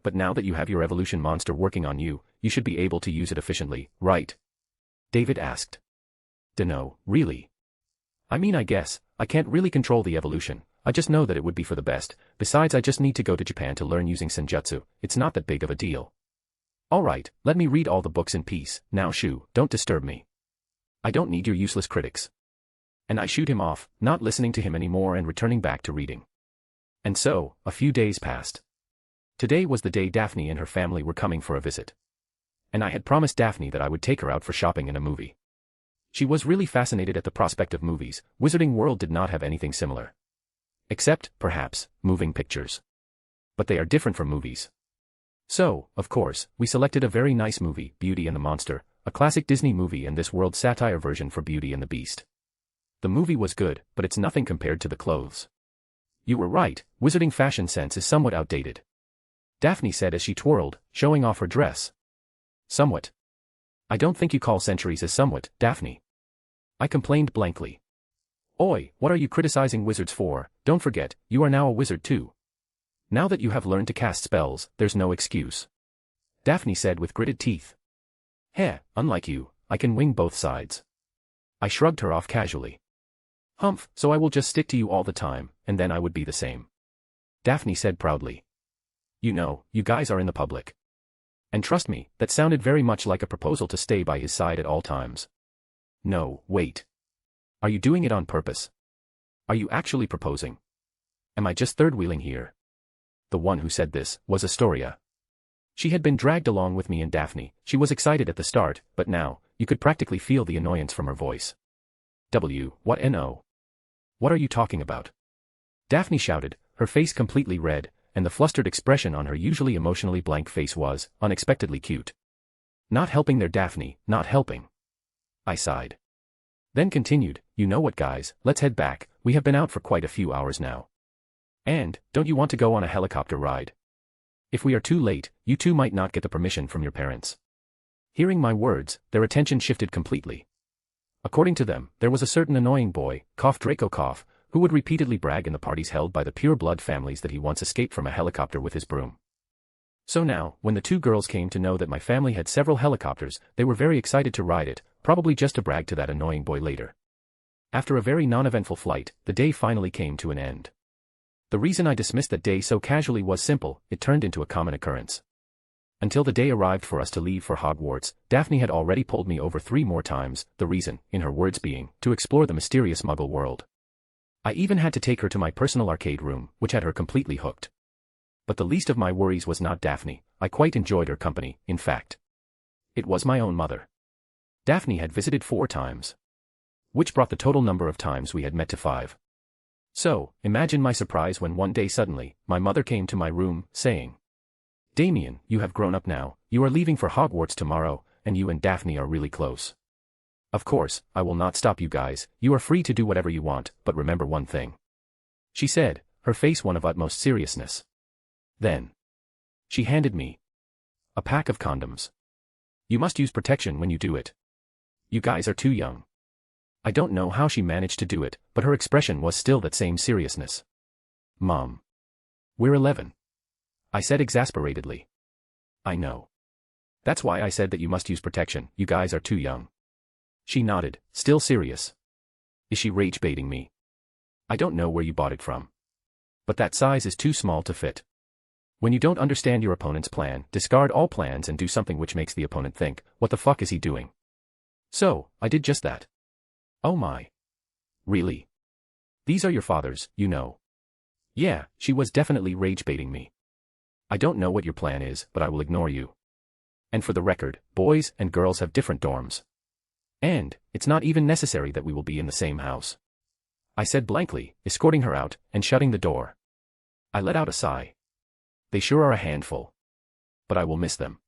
But now that you have your evolution monster working on you, you should be able to use it efficiently, right? David asked. Dunno, really? I mean, I guess, I can't really control the evolution, I just know that it would be for the best. Besides, I just need to go to Japan to learn using senjutsu, it's not that big of a deal. Alright, let me read all the books in peace, now shoo, don't disturb me. I don't need your useless critics. And I shooed him off, not listening to him anymore and returning back to reading. And so, a few days passed. Today was the day Daphne and her family were coming for a visit. And I had promised Daphne that I would take her out for shopping and a movie. She was really fascinated at the prospect of movies. Wizarding World did not have anything similar. Except, perhaps, moving pictures. But they are different from movies. So, of course, we selected a very nice movie, Beauty and the Monster, a classic Disney movie and this world satire version for Beauty and the Beast. The movie was good, but it's nothing compared to the clothes. You were right, wizarding fashion sense is somewhat outdated. Daphne said as she twirled, showing off her dress. Somewhat. I don't think you call centuries as somewhat, Daphne. I complained blankly. Oi, what are you criticizing wizards for? Don't forget, you are now a wizard too. Now that you have learned to cast spells, there's no excuse. Daphne said with gritted teeth. Heh, unlike you, I can wing both sides. I shrugged her off casually. Humph, so I will just stick to you all the time, and then I would be the same. Daphne said proudly. You know, you guys are in the public. And trust me, that sounded very much like a proposal to stay by his side at all times. No, wait. Are you doing it on purpose? Are you actually proposing? Am I just third-wheeling here? The one who said this was Astoria. She had been dragged along with me and Daphne. She was excited at the start, but now, you could practically feel the annoyance from her voice. What no? What are you talking about? Daphne shouted, her face completely red, and the flustered expression on her usually emotionally blank face was unexpectedly cute. Not helping there, Daphne, not helping. I sighed. Then continued, you know what guys, let's head back, we have been out for quite a few hours now. And, don't you want to go on a helicopter ride? If we are too late, you two might not get the permission from your parents. Hearing my words, their attention shifted completely. According to them, there was a certain annoying boy, Draco, who would repeatedly brag in the parties held by the pure-blood families that he once escaped from a helicopter with his broom. So now, when the two girls came to know that my family had several helicopters, they were very excited to ride it, probably just to brag to that annoying boy later. After a very non-eventful flight, the day finally came to an end. The reason I dismissed that day so casually was simple, it turned into a common occurrence. Until the day arrived for us to leave for Hogwarts, Daphne had already pulled me over 3 more times, the reason, in her words being, to explore the mysterious Muggle world. I even had to take her to my personal arcade room, which had her completely hooked. But the least of my worries was not Daphne, I quite enjoyed her company, in fact. It was my own mother. Daphne had visited 4 times. Which brought the total number of times we had met to 5. So, imagine my surprise when one day suddenly, my mother came to my room, saying, Damien, you have grown up now, you are leaving for Hogwarts tomorrow, and you and Daphne are really close. Of course, I will not stop you guys, you are free to do whatever you want, but remember one thing. She said, her face one of utmost seriousness. Then, she handed me a pack of condoms. You must use protection when you do it. You guys are too young. I don't know how she managed to do it, but her expression was still that same seriousness. Mom. We're 11. I said exasperatedly. I know. That's why I said that you must use protection, you guys are too young. She nodded, still serious. Is she rage baiting me? I don't know where you bought it from. But that size is too small to fit. When you don't understand your opponent's plan, discard all plans and do something which makes the opponent think, what the fuck is he doing? So, I did just that. Oh my. Really? These are your father's, you know. Yeah, she was definitely rage baiting me. I don't know what your plan is, but I will ignore you. And for the record, boys and girls have different dorms. And, it's not even necessary that we will be in the same house. I said blankly, escorting her out, and shutting the door. I let out a sigh. They sure are a handful. But I will miss them.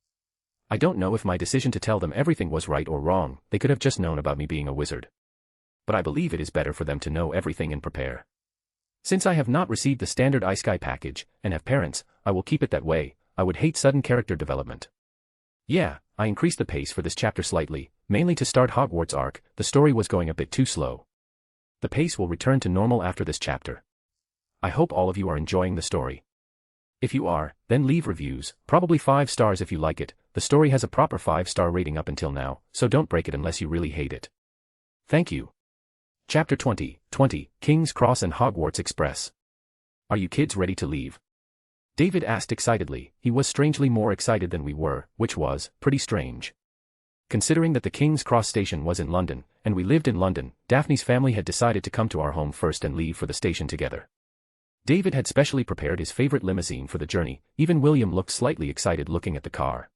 I don't know if my decision to tell them everything was right or wrong. They could have just known about me being a wizard. But I believe it is better for them to know everything and prepare. Since I have not received the standard iSky package, and have parents, I will keep it that way. I would hate sudden character development. Yeah, I increased the pace for this chapter slightly, mainly to start Hogwarts arc. The story was going a bit too slow. The pace will return to normal after this chapter. I hope all of you are enjoying the story. If you are, then leave reviews, probably 5 stars if you like it. The story has a proper 5-star rating up until now, so don't break it unless you really hate it. Thank you. Chapter 20, King's Cross and Hogwarts Express. Are you kids ready to leave? David asked excitedly. He was strangely more excited than we were, which was pretty strange. Considering that the King's Cross station was in London, and we lived in London, Daphne's family had decided to come to our home first and leave for the station together. David had specially prepared his favorite limousine for the journey. Even William looked slightly excited looking at the car.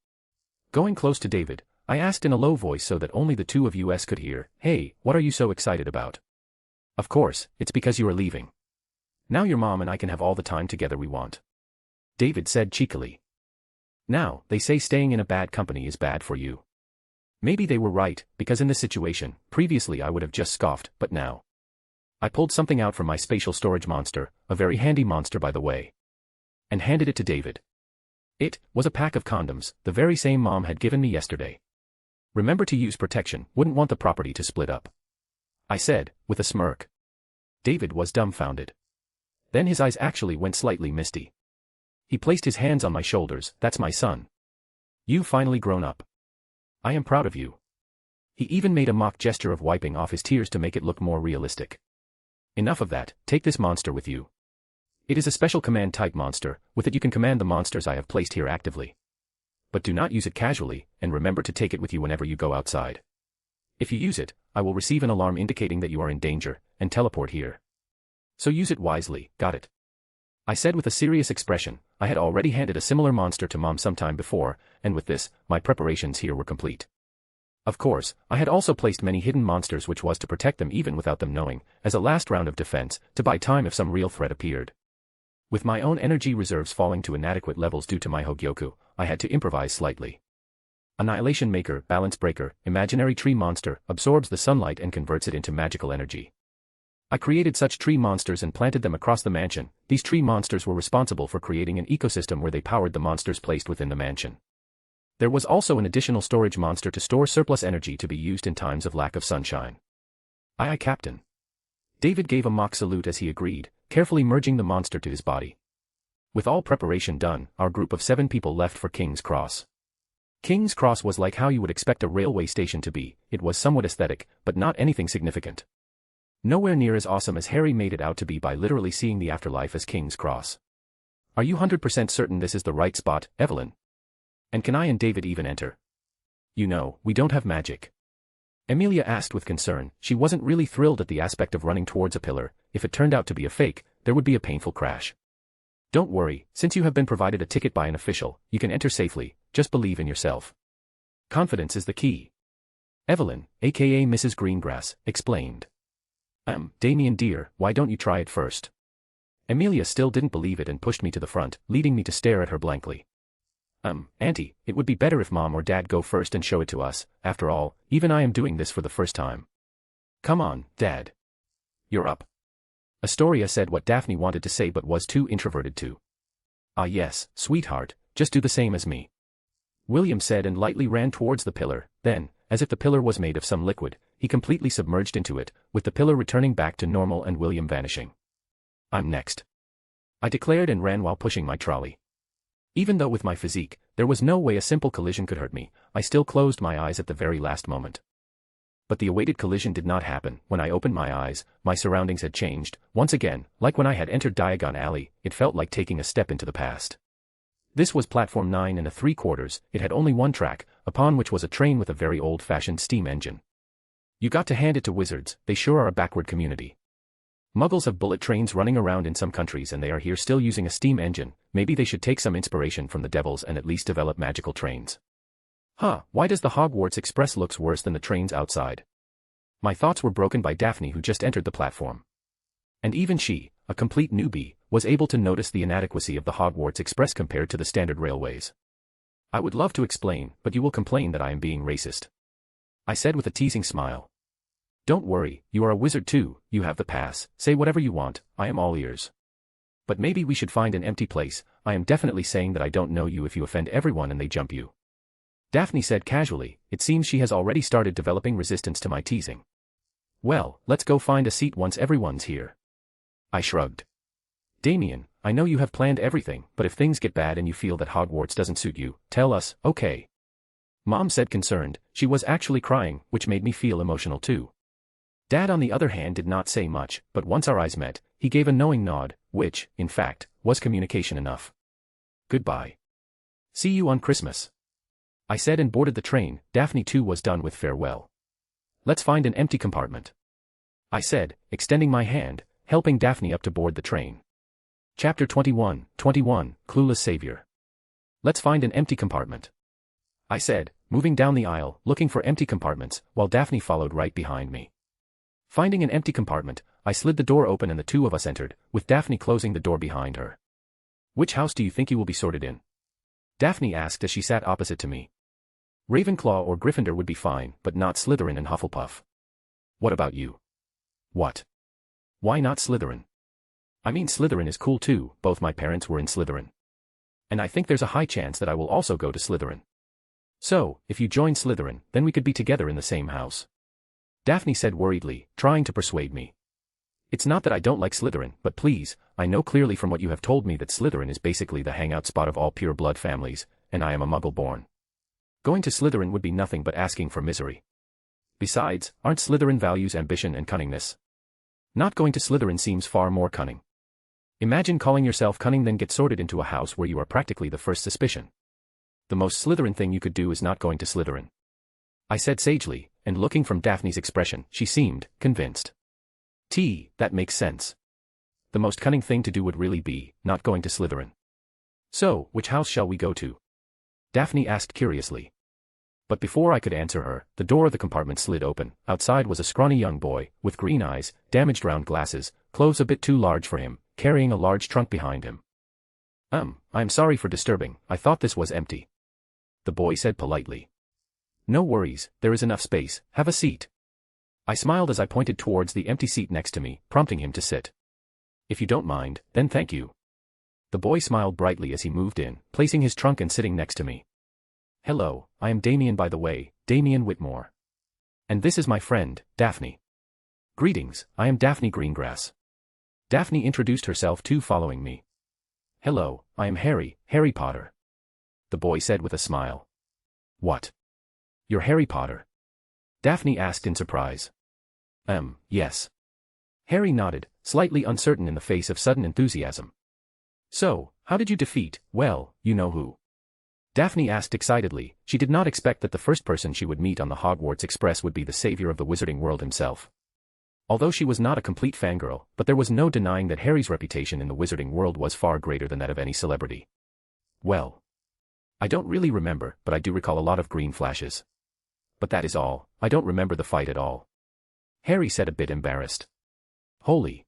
Going close to David, I asked in a low voice so that only the two of us could hear, "Hey, what are you so excited about?" "Of course, it's because you are leaving. Now your mom and I can have all the time together we want," David said cheekily. "Now, they say staying in a bad company is bad for you." Maybe they were right, because in this situation, previously I would have just scoffed, but now. I pulled something out from my spatial storage monster, a very handy monster by the way, and handed it to David. It was a pack of condoms, the very same Mom had given me yesterday. "Remember to use protection, wouldn't want the property to split up," I said, with a smirk. David was dumbfounded. Then his eyes actually went slightly misty. He placed his hands on my shoulders. "That's my son. You've finally grown up. I am proud of you." He even made a mock gesture of wiping off his tears to make it look more realistic. "Enough of that, take this monster with you. It is a special command type monster. With it you can command the monsters I have placed here actively. But do not use it casually, and remember to take it with you whenever you go outside. If you use it, I will receive an alarm indicating that you are in danger, and teleport here. So use it wisely, got it?" I said with a serious expression. I had already handed a similar monster to Mom sometime before, and with this, my preparations here were complete. Of course, I had also placed many hidden monsters which was to protect them even without them knowing, as a last round of defense, to buy time if some real threat appeared. With my own energy reserves falling to inadequate levels due to my Hogyoku, I had to improvise slightly. Annihilation Maker, Balance Breaker, Imaginary Tree Monster, absorbs the sunlight and converts it into magical energy. I created such tree monsters and planted them across the mansion. These tree monsters were responsible for creating an ecosystem where they powered the monsters placed within the mansion. There was also an additional storage monster to store surplus energy to be used in times of lack of sunshine. Aye, Captain. David gave a mock salute as he agreed, carefully merging the monster to his body. With all preparation done, our group of 7 people left for King's Cross. King's Cross was like how you would expect a railway station to be. It was somewhat aesthetic, but not anything significant. Nowhere near as awesome as Harry made it out to be by literally seeing the afterlife as King's Cross. "Are you 100% certain this is the right spot, Evelyn? And can I and David even enter? You know, we don't have magic." Emilia asked with concern. She wasn't really thrilled at the aspect of running towards a pillar. If it turned out to be a fake, there would be a painful crash. "Don't worry, since you have been provided a ticket by an official, you can enter safely. Just believe in yourself. Confidence is the key," Evelyn, aka Mrs. Greengrass, explained. Damien dear, why don't you try it first?" Emilia still didn't believe it and pushed me to the front, leading me to stare at her blankly. Auntie, it would be better if Mom or Dad go first and show it to us. After all, even I am doing this for the first time." "Come on, Dad. You're up." Astoria said what Daphne wanted to say but was too introverted to. "Ah yes, sweetheart, just do the same as me," William said and lightly ran towards the pillar. Then, as if the pillar was made of some liquid, he completely submerged into it, with the pillar returning back to normal and William vanishing. "I'm next," I declared and ran while pushing my trolley. Even though with my physique, there was no way a simple collision could hurt me, I still closed my eyes at the very last moment. But the awaited collision did not happen. When I opened my eyes, my surroundings had changed. Once again, like when I had entered Diagon Alley, it felt like taking a step into the past. This was platform 9 and 3/4. It had only one track, upon which was a train with a very old-fashioned steam engine. You got to hand it to wizards, they sure are a backward community. Muggles have bullet trains running around in some countries and they are here still using a steam engine. Maybe they should take some inspiration from the devils and at least develop magical trains. Huh, why does the Hogwarts Express looks worse than the trains outside? My thoughts were broken by Daphne, who just entered the platform. And even she, a complete newbie, was able to notice the inadequacy of the Hogwarts Express compared to the standard railways. I would love to explain, but you will complain that I am being racist. I said with a teasing smile. Don't worry, you are a wizard too, you have the pass, say whatever you want, I am all ears. But maybe we should find an empty place, I am definitely saying that I don't know you if you offend everyone and they jump you. Daphne said casually. It seems she has already started developing resistance to my teasing. Well, let's go find a seat once everyone's here. I shrugged. Damien, I know you have planned everything, but if things get bad and you feel that Hogwarts doesn't suit you, tell us, okay? Mom said concerned. She was actually crying, which made me feel emotional too. Dad on the other hand did not say much, but once our eyes met, he gave a knowing nod, which, in fact, was communication enough. Goodbye. See you on Christmas. I said and boarded the train. Daphne too was done with farewell. Let's find an empty compartment. I said, extending my hand, helping Daphne up to board the train. Chapter 21, Clueless Savior. Let's find an empty compartment. I said, moving down the aisle, looking for empty compartments, while Daphne followed right behind me. Finding an empty compartment, I slid the door open and the two of us entered, with Daphne closing the door behind her. Which house do you think you will be sorted in? Daphne asked as she sat opposite to me. Ravenclaw or Gryffindor would be fine, but not Slytherin and Hufflepuff. What about you? What? Why not Slytherin? I mean, Slytherin is cool too, both my parents were in Slytherin. And I think there's a high chance that I will also go to Slytherin. So, if you join Slytherin, then we could be together in the same house. Daphne said worriedly, trying to persuade me. It's not that I don't like Slytherin, but please, I know clearly from what you have told me that Slytherin is basically the hangout spot of all pure blood families, and I am a muggle born. Going to Slytherin would be nothing but asking for misery. Besides, aren't Slytherin values ambition and cunningness? Not going to Slytherin seems far more cunning. Imagine calling yourself cunning then get sorted into a house where you are practically the first suspicion. The most Slytherin thing you could do is not going to Slytherin. I said sagely, and looking from Daphne's expression, she seemed convinced. That makes sense. The most cunning thing to do would really be not going to Slytherin. So, which house shall we go to? Daphne asked curiously. But before I could answer her, the door of the compartment slid open. Outside was a scrawny young boy, with green eyes, damaged round glasses, clothes a bit too large for him, carrying a large trunk behind him. I'm sorry for disturbing, I thought this was empty. The boy said politely. No worries, there is enough space, have a seat. I smiled as I pointed towards the empty seat next to me, prompting him to sit. If you don't mind, then thank you. The boy smiled brightly as he moved in, placing his trunk and sitting next to me. Hello, I am Damien, by the way, Damien Whitmore. And this is my friend, Daphne. Greetings, I am Daphne Greengrass. Daphne introduced herself too, following me. Hello, I am Harry Potter. The boy said with a smile. What? You're Harry Potter? Daphne asked in surprise. Yes. Harry nodded, slightly uncertain in the face of sudden enthusiasm. So, how did you defeat, well, you know who? Daphne asked excitedly. She did not expect that the first person she would meet on the Hogwarts Express would be the savior of the wizarding world himself. Although she was not a complete fangirl, but there was no denying that Harry's reputation in the wizarding world was far greater than that of any celebrity. Well, I don't really remember, but I do recall a lot of green flashes. But that is all, I don't remember the fight at all. Harry said, a bit embarrassed. Holy.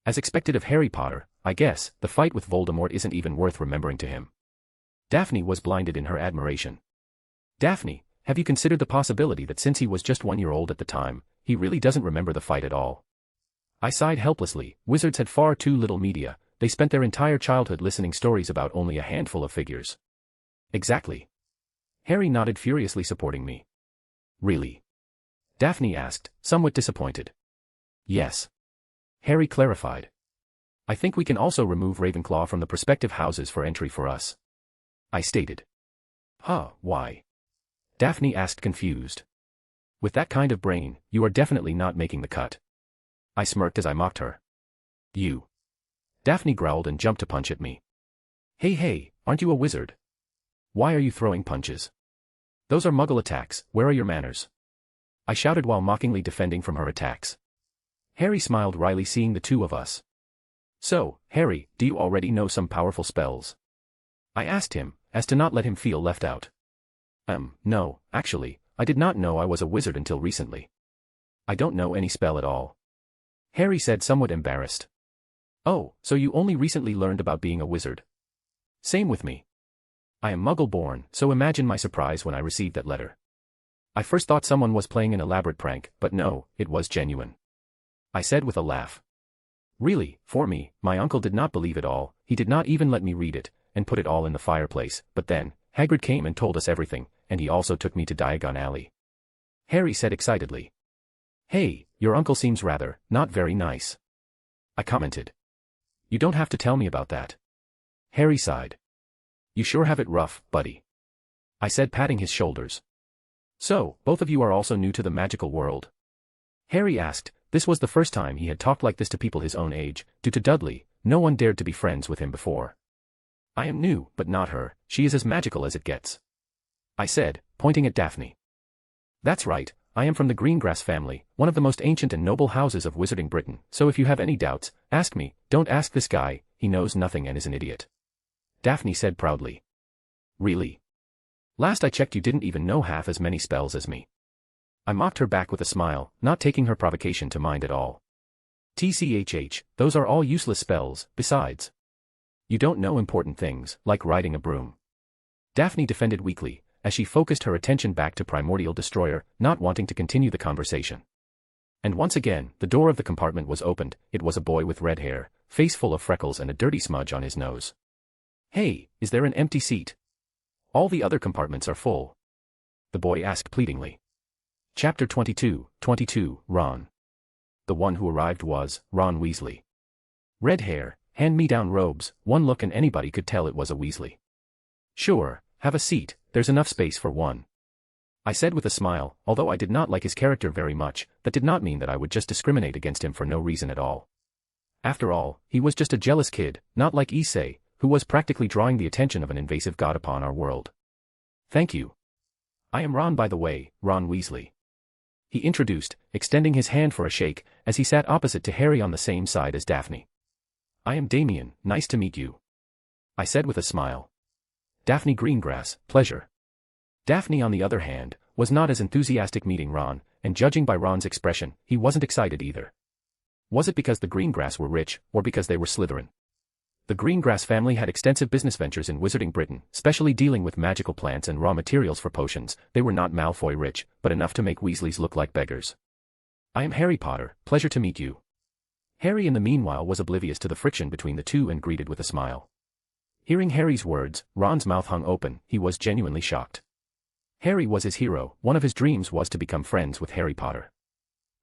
As expected of Harry Potter, I guess, the fight with Voldemort isn't even worth remembering to him. Daphne was blinded in her admiration. Daphne, have you considered the possibility that since he was just 1 year old at the time, he really doesn't remember the fight at all? I sighed helplessly. Wizards had far too little media, they spent their entire childhood listening stories about only a handful of figures. Exactly. Harry nodded, furiously supporting me. Really? Daphne asked, somewhat disappointed. Yes. Harry clarified. I think we can also remove Ravenclaw from the prospective houses for entry for us. I stated. Huh, why? Daphne asked, confused. With that kind of brain, you are definitely not making the cut. I smirked as I mocked her. You. Daphne growled and jumped to punch at me. Hey, aren't you a wizard? Why are you throwing punches? Those are muggle attacks, where are your manners? I shouted while mockingly defending from her attacks. Harry smiled wryly, seeing the two of us. So, Harry, do you already know some powerful spells? I asked him, as to not let him feel left out. No, actually, I did not know I was a wizard until recently. I don't know any spell at all. Harry said, somewhat embarrassed. Oh, so you only recently learned about being a wizard? Same with me. I am Muggle-born, so imagine my surprise when I received that letter. I first thought someone was playing an elaborate prank, but no, it was genuine. I said with a laugh. Really, for me, my uncle did not believe it all, he did not even let me read it, and put it all in the fireplace, but then, Hagrid came and told us everything, and he also took me to Diagon Alley. Harry said excitedly. Hey, your uncle seems rather, not very nice. I commented. You don't have to tell me about that. Harry sighed. You sure have it rough, buddy. I said, patting his shoulders. So, both of you are also new to the magical world? Harry asked. This was the first time he had talked like this to people his own age. Due to Dudley, no one dared to be friends with him before. I am new, but not her, she is as magical as it gets. I said, pointing at Daphne. That's right, I am from the Greengrass family, one of the most ancient and noble houses of Wizarding Britain, so if you have any doubts, ask me, don't ask this guy, he knows nothing and is an idiot. Daphne said proudly. Really? Last I checked you didn't even know half as many spells as me. I mocked her back with a smile, not taking her provocation to mind at all. TCHH, those are all useless spells, besides. You don't know important things, like riding a broom. Daphne defended weakly, as she focused her attention back to Primordial Destroyer, not wanting to continue the conversation. And once again, the door of the compartment was opened. It was a boy with red hair, face full of freckles and a dirty smudge on his nose. Hey, is there an empty seat? All the other compartments are full. The boy asked pleadingly. Chapter 22, Ron. The one who arrived was Ron Weasley. Red hair, hand-me-down robes, one look and anybody could tell it was a Weasley. Sure, have a seat, there's enough space for one. I said with a smile, although I did not like his character very much, that did not mean that I would just discriminate against him for no reason at all. After all, he was just a jealous kid, not like Issei, who was practically drawing the attention of an invasive god upon our world. Thank you. I am Ron, by the way, Ron Weasley. He introduced, extending his hand for a shake, as he sat opposite to Harry on the same side as Daphne. I am Damien, nice to meet you. I said with a smile. Daphne Greengrass, pleasure. Daphne, on the other hand, was not as enthusiastic meeting Ron, and judging by Ron's expression, he wasn't excited either. Was it because the Greengrass were rich, or because they were Slytherin? The Greengrass family had extensive business ventures in Wizarding Britain, specially dealing with magical plants and raw materials for potions. They were not Malfoy rich, but enough to make Weasleys look like beggars. I am Harry Potter, pleasure to meet you. Harry in the meanwhile was oblivious to the friction between the two and greeted with a smile. Hearing Harry's words, Ron's mouth hung open, he was genuinely shocked. Harry was his hero, one of his dreams was to become friends with Harry Potter.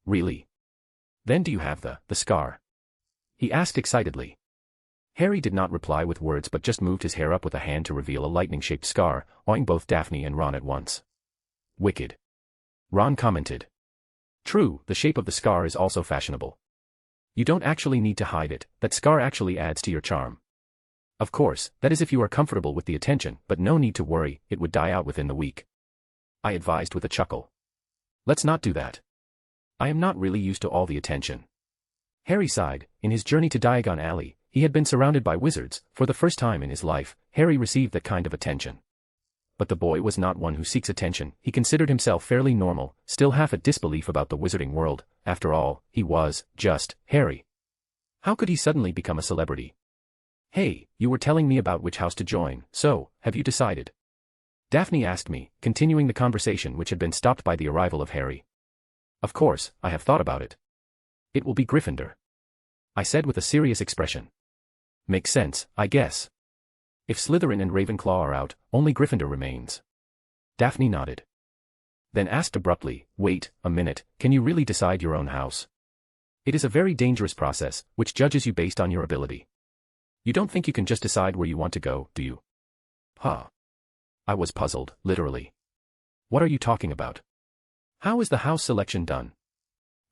Really? Then do you have the scar? He asked excitedly. Harry did not reply with words but just moved his hair up with a hand to reveal a lightning-shaped scar, awing both Daphne and Ron at once. Wicked. Ron commented. True, the shape of the scar is also fashionable. You don't actually need to hide it, that scar actually adds to your charm. Of course, that is if you are comfortable with the attention, but no need to worry, it would die out within the week. I advised with a chuckle. Let's not do that. I am not really used to all the attention. Harry sighed. In his journey to Diagon Alley, he had been surrounded by wizards. For the first time in his life, Harry received that kind of attention. But the boy was not one who seeks attention. He considered himself fairly normal, still half at disbelief about the wizarding world. After all, he was just Harry. How could he suddenly become a celebrity? Hey, you were telling me about which house to join, so, have you decided? Daphne asked me, continuing the conversation which had been stopped by the arrival of Harry. Of course, I have thought about it. It will be Gryffindor. I said with a serious expression. Makes sense, I guess. If Slytherin and Ravenclaw are out, only Gryffindor remains. Daphne nodded. Then asked abruptly, wait a minute, can you really decide your own house? It is a very dangerous process, which judges you based on your ability. You don't think you can just decide where you want to go, do you? Huh. I was puzzled, literally. What are you talking about? How is the house selection done?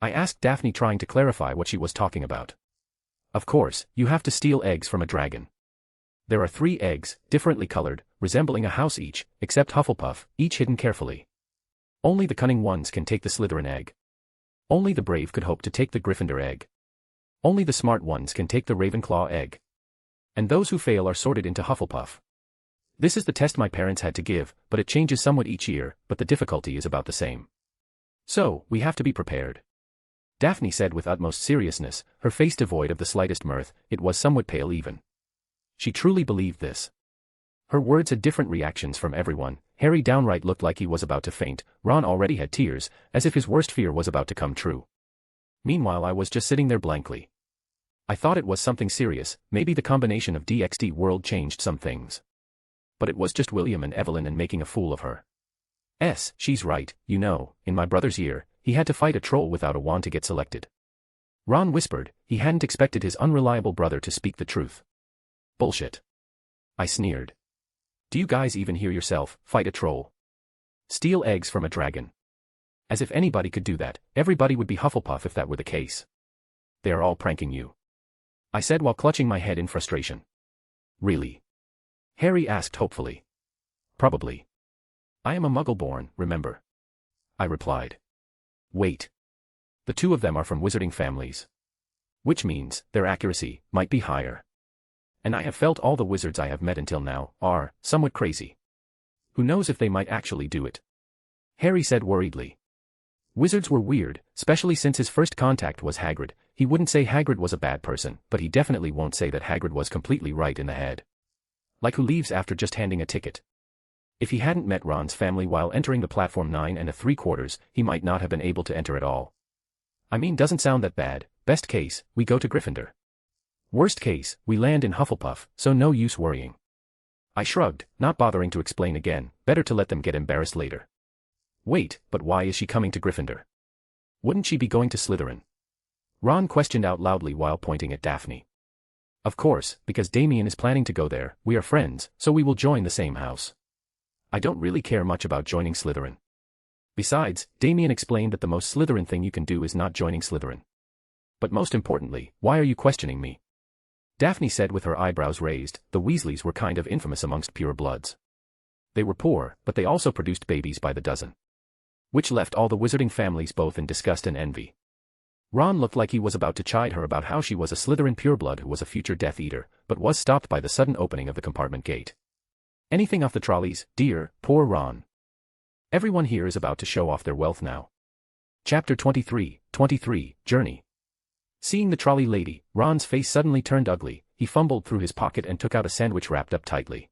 I asked Daphne, trying to clarify what she was talking about. Of course, you have to steal eggs from a dragon. There are 3 eggs, differently colored, resembling a house each, except Hufflepuff, each hidden carefully. Only the cunning ones can take the Slytherin egg. Only the brave could hope to take the Gryffindor egg. Only the smart ones can take the Ravenclaw egg. And those who fail are sorted into Hufflepuff. This is the test my parents had to give, but it changes somewhat each year, but the difficulty is about the same. So, we have to be prepared. Daphne said with utmost seriousness, her face devoid of the slightest mirth. It was somewhat pale even. She truly believed this. Her words had different reactions from everyone. Harry downright looked like he was about to faint. Ron already had tears, as if his worst fear was about to come true. Meanwhile I was just sitting there blankly. I thought it was something serious, maybe the combination of DxD world changed some things. But it was just William and Evelyn and making a fool of her. She's right, you know, in my brother's year, he had to fight a troll without a wand to get selected. Ron whispered, he hadn't expected his unreliable brother to speak the truth. Bullshit. I sneered. Do you guys even hear yourself, fight a troll? Steal eggs from a dragon. As if anybody could do that, everybody would be Hufflepuff if that were the case. They are all pranking you. I said while clutching my head in frustration. Really? Harry asked hopefully. Probably. I am a Muggle-born, remember? I replied. Wait. The two of them are from wizarding families. Which means, their accuracy might be higher. And I have felt all the wizards I have met until now are somewhat crazy. Who knows if they might actually do it? Harry said worriedly. Wizards were weird, especially since his first contact was Hagrid. He wouldn't say Hagrid was a bad person, but he definitely won't say that Hagrid was completely right in the head. Like who leaves after just handing a ticket. If he hadn't met Ron's family while entering the platform 9 3/4, he might not have been able to enter at all. I mean, doesn't sound that bad. Best case, we go to Gryffindor. Worst case, we land in Hufflepuff, so no use worrying. I shrugged, not bothering to explain again, better to let them get embarrassed later. Wait, but why is she coming to Gryffindor? Wouldn't she be going to Slytherin? Ron questioned out loudly while pointing at Daphne. Of course, because Damien is planning to go there. We are friends, so we will join the same house. I don't really care much about joining Slytherin. Besides, Damien explained that the most Slytherin thing you can do is not joining Slytherin. But most importantly, why are you questioning me? Daphne said with her eyebrows raised. The Weasleys were kind of infamous amongst purebloods. They were poor, but they also produced babies by the dozen. Which left all the wizarding families both in disgust and envy. Ron looked like he was about to chide her about how she was a Slytherin pureblood who was a future Death Eater, but was stopped by the sudden opening of the compartment gate. Anything off the trolleys, dear, poor Ron. Everyone here is about to show off their wealth now. Chapter 23, Journey. Seeing the trolley lady, Ron's face suddenly turned ugly. He fumbled through his pocket and took out a sandwich wrapped up tightly.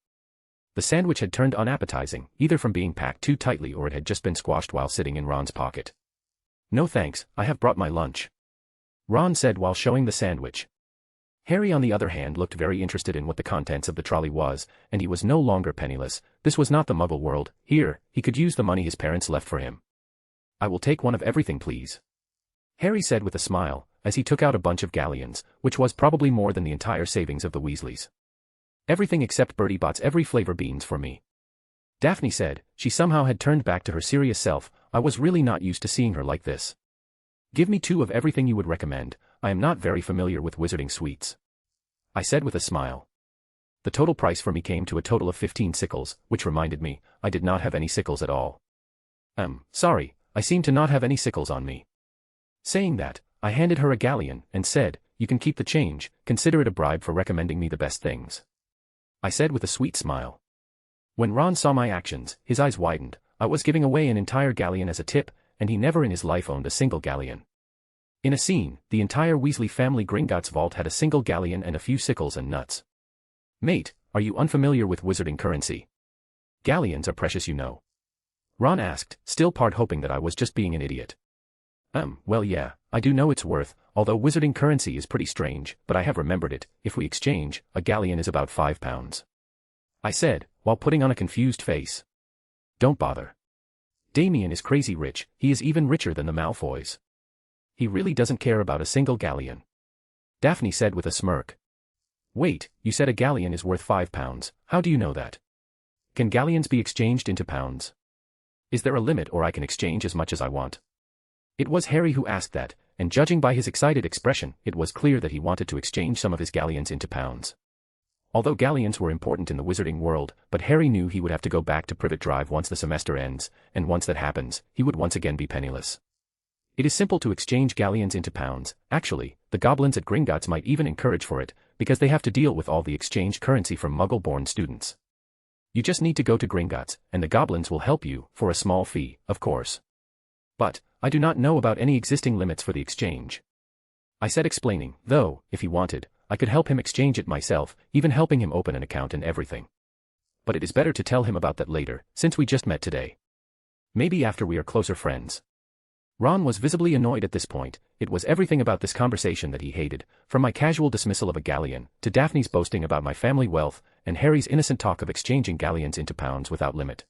The sandwich had turned unappetizing, either from being packed too tightly or it had just been squashed while sitting in Ron's pocket. No thanks, I have brought my lunch. Ron said while showing the sandwich. Harry on the other hand looked very interested in what the contents of the trolley was, and he was no longer penniless. This was not the Muggle world. Here, he could use the money his parents left for him. I will take one of everything please. Harry said with a smile, as he took out a bunch of galleons, which was probably more than the entire savings of the Weasleys. Everything except Bertie Bott's every flavor beans for me. Daphne said, she somehow had turned back to her serious self. I was really not used to seeing her like this. Give me 2 of everything you would recommend. I am not very familiar with wizarding sweets. I said with a smile. The total price for me came to a total of 15 sickles, which reminded me, I did not have any sickles at all. Sorry, I seem to not have any sickles on me. Saying that, I handed her a galleon and said, you can keep the change, consider it a bribe for recommending me the best things. I said with a sweet smile. When Ron saw my actions, his eyes widened. I was giving away an entire galleon as a tip, and he never in his life owned a single galleon. In a scene, the entire Weasley family Gringotts vault had a single galleon and a few sickles and nuts. Mate, are you unfamiliar with wizarding currency? Galleons are precious, you know. Ron asked, still part hoping that I was just being an idiot. Well yeah, I do know its worth, although wizarding currency is pretty strange, but I have remembered it. If we exchange, a galleon is about 5 pounds. I said, while putting on a confused face. Don't bother. Damien is crazy rich, he is even richer than the Malfoys. He really doesn't care about a single galleon. Daphne said with a smirk. Wait, you said a galleon is worth 5 pounds, how do you know that? Can galleons be exchanged into pounds? Is there a limit or I can exchange as much as I want? It was Harry who asked that, and judging by his excited expression, it was clear that he wanted to exchange some of his galleons into pounds. Although galleons were important in the wizarding world, but Harry knew he would have to go back to Privet Drive once the semester ends, and once that happens, he would once again be penniless. It is simple to exchange galleons into pounds. Actually, the goblins at Gringotts might even encourage for it, because they have to deal with all the exchange currency from Muggle-born students. You just need to go to Gringotts, and the goblins will help you, for a small fee, of course. But, I do not know about any existing limits for the exchange. I said, explaining, though, if he wanted, I could help him exchange it myself, even helping him open an account and everything. But it is better to tell him about that later, since we just met today. Maybe after we are closer friends. Ron was visibly annoyed at this point. It was everything about this conversation that he hated, from my casual dismissal of a galleon, to Daphne's boasting about my family wealth, and Harry's innocent talk of exchanging galleons into pounds without limit.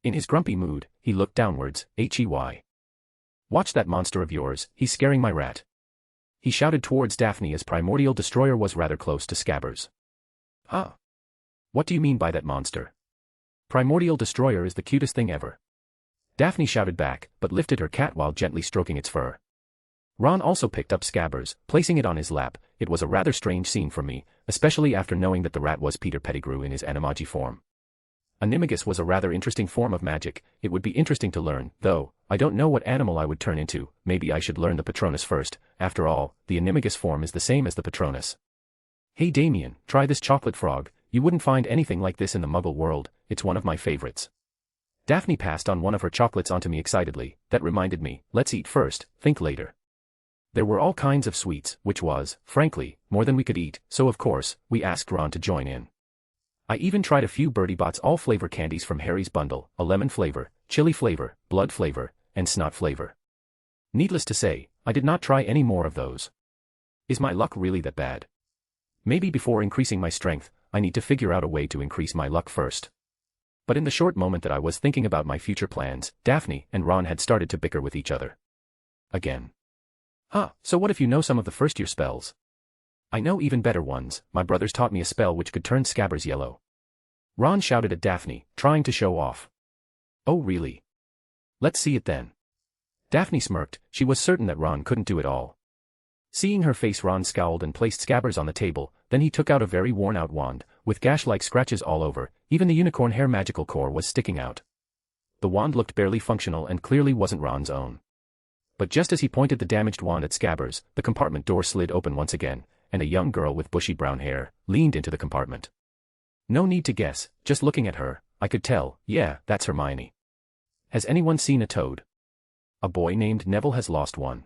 In his grumpy mood, he looked downwards, Hey. Watch that monster of yours, he's scaring my rat. He shouted towards Daphne as Primordial Destroyer was rather close to Scabbers. Huh? What do you mean by that monster? Primordial Destroyer is the cutest thing ever. Daphne shouted back, but lifted her cat while gently stroking its fur. Ron also picked up Scabbers, placing it on his lap. It was a rather strange scene for me, especially after knowing that the rat was Peter Pettigrew in his animagi form. Animagus was a rather interesting form of magic. It would be interesting to learn, though. I don't know what animal I would turn into. Maybe I should learn the Patronus first. After all, the Animagus form is the same as the Patronus. Hey Damien, try this chocolate frog. You wouldn't find anything like this in the Muggle world. It's one of my favorites. Daphne passed on one of her chocolates onto me excitedly. That reminded me, let's eat first, think later. There were all kinds of sweets, which was, frankly, more than we could eat, so of course, we asked Ron to join in. I even tried a few Bertie Bott's all-flavor candies from Harry's bundle, a lemon flavor, chili flavor, blood flavor, and snot flavor. Needless to say, I did not try any more of those. Is my luck really that bad? Maybe before increasing my strength, I need to figure out a way to increase my luck first. But in the short moment that I was thinking about my future plans, Daphne and Ron had started to bicker with each other. Again. So what if you know some of the first-year spells? I know even better ones. My brothers taught me a spell which could turn Scabbers yellow. Ron shouted at Daphne, trying to show off. Oh really? Let's see it then. Daphne smirked. She was certain that Ron couldn't do it all. Seeing her face, Ron scowled and placed Scabbers on the table. Then he took out a very worn-out wand, with gash-like scratches all over. Even the unicorn hair magical core was sticking out. The wand looked barely functional and clearly wasn't Ron's own. But just as he pointed the damaged wand at Scabbers, the compartment door slid open once again, and a young girl with bushy brown hair leaned into the compartment. No need to guess, just looking at her, I could tell, yeah, that's Hermione. Has anyone seen a toad? A boy named Neville has lost one.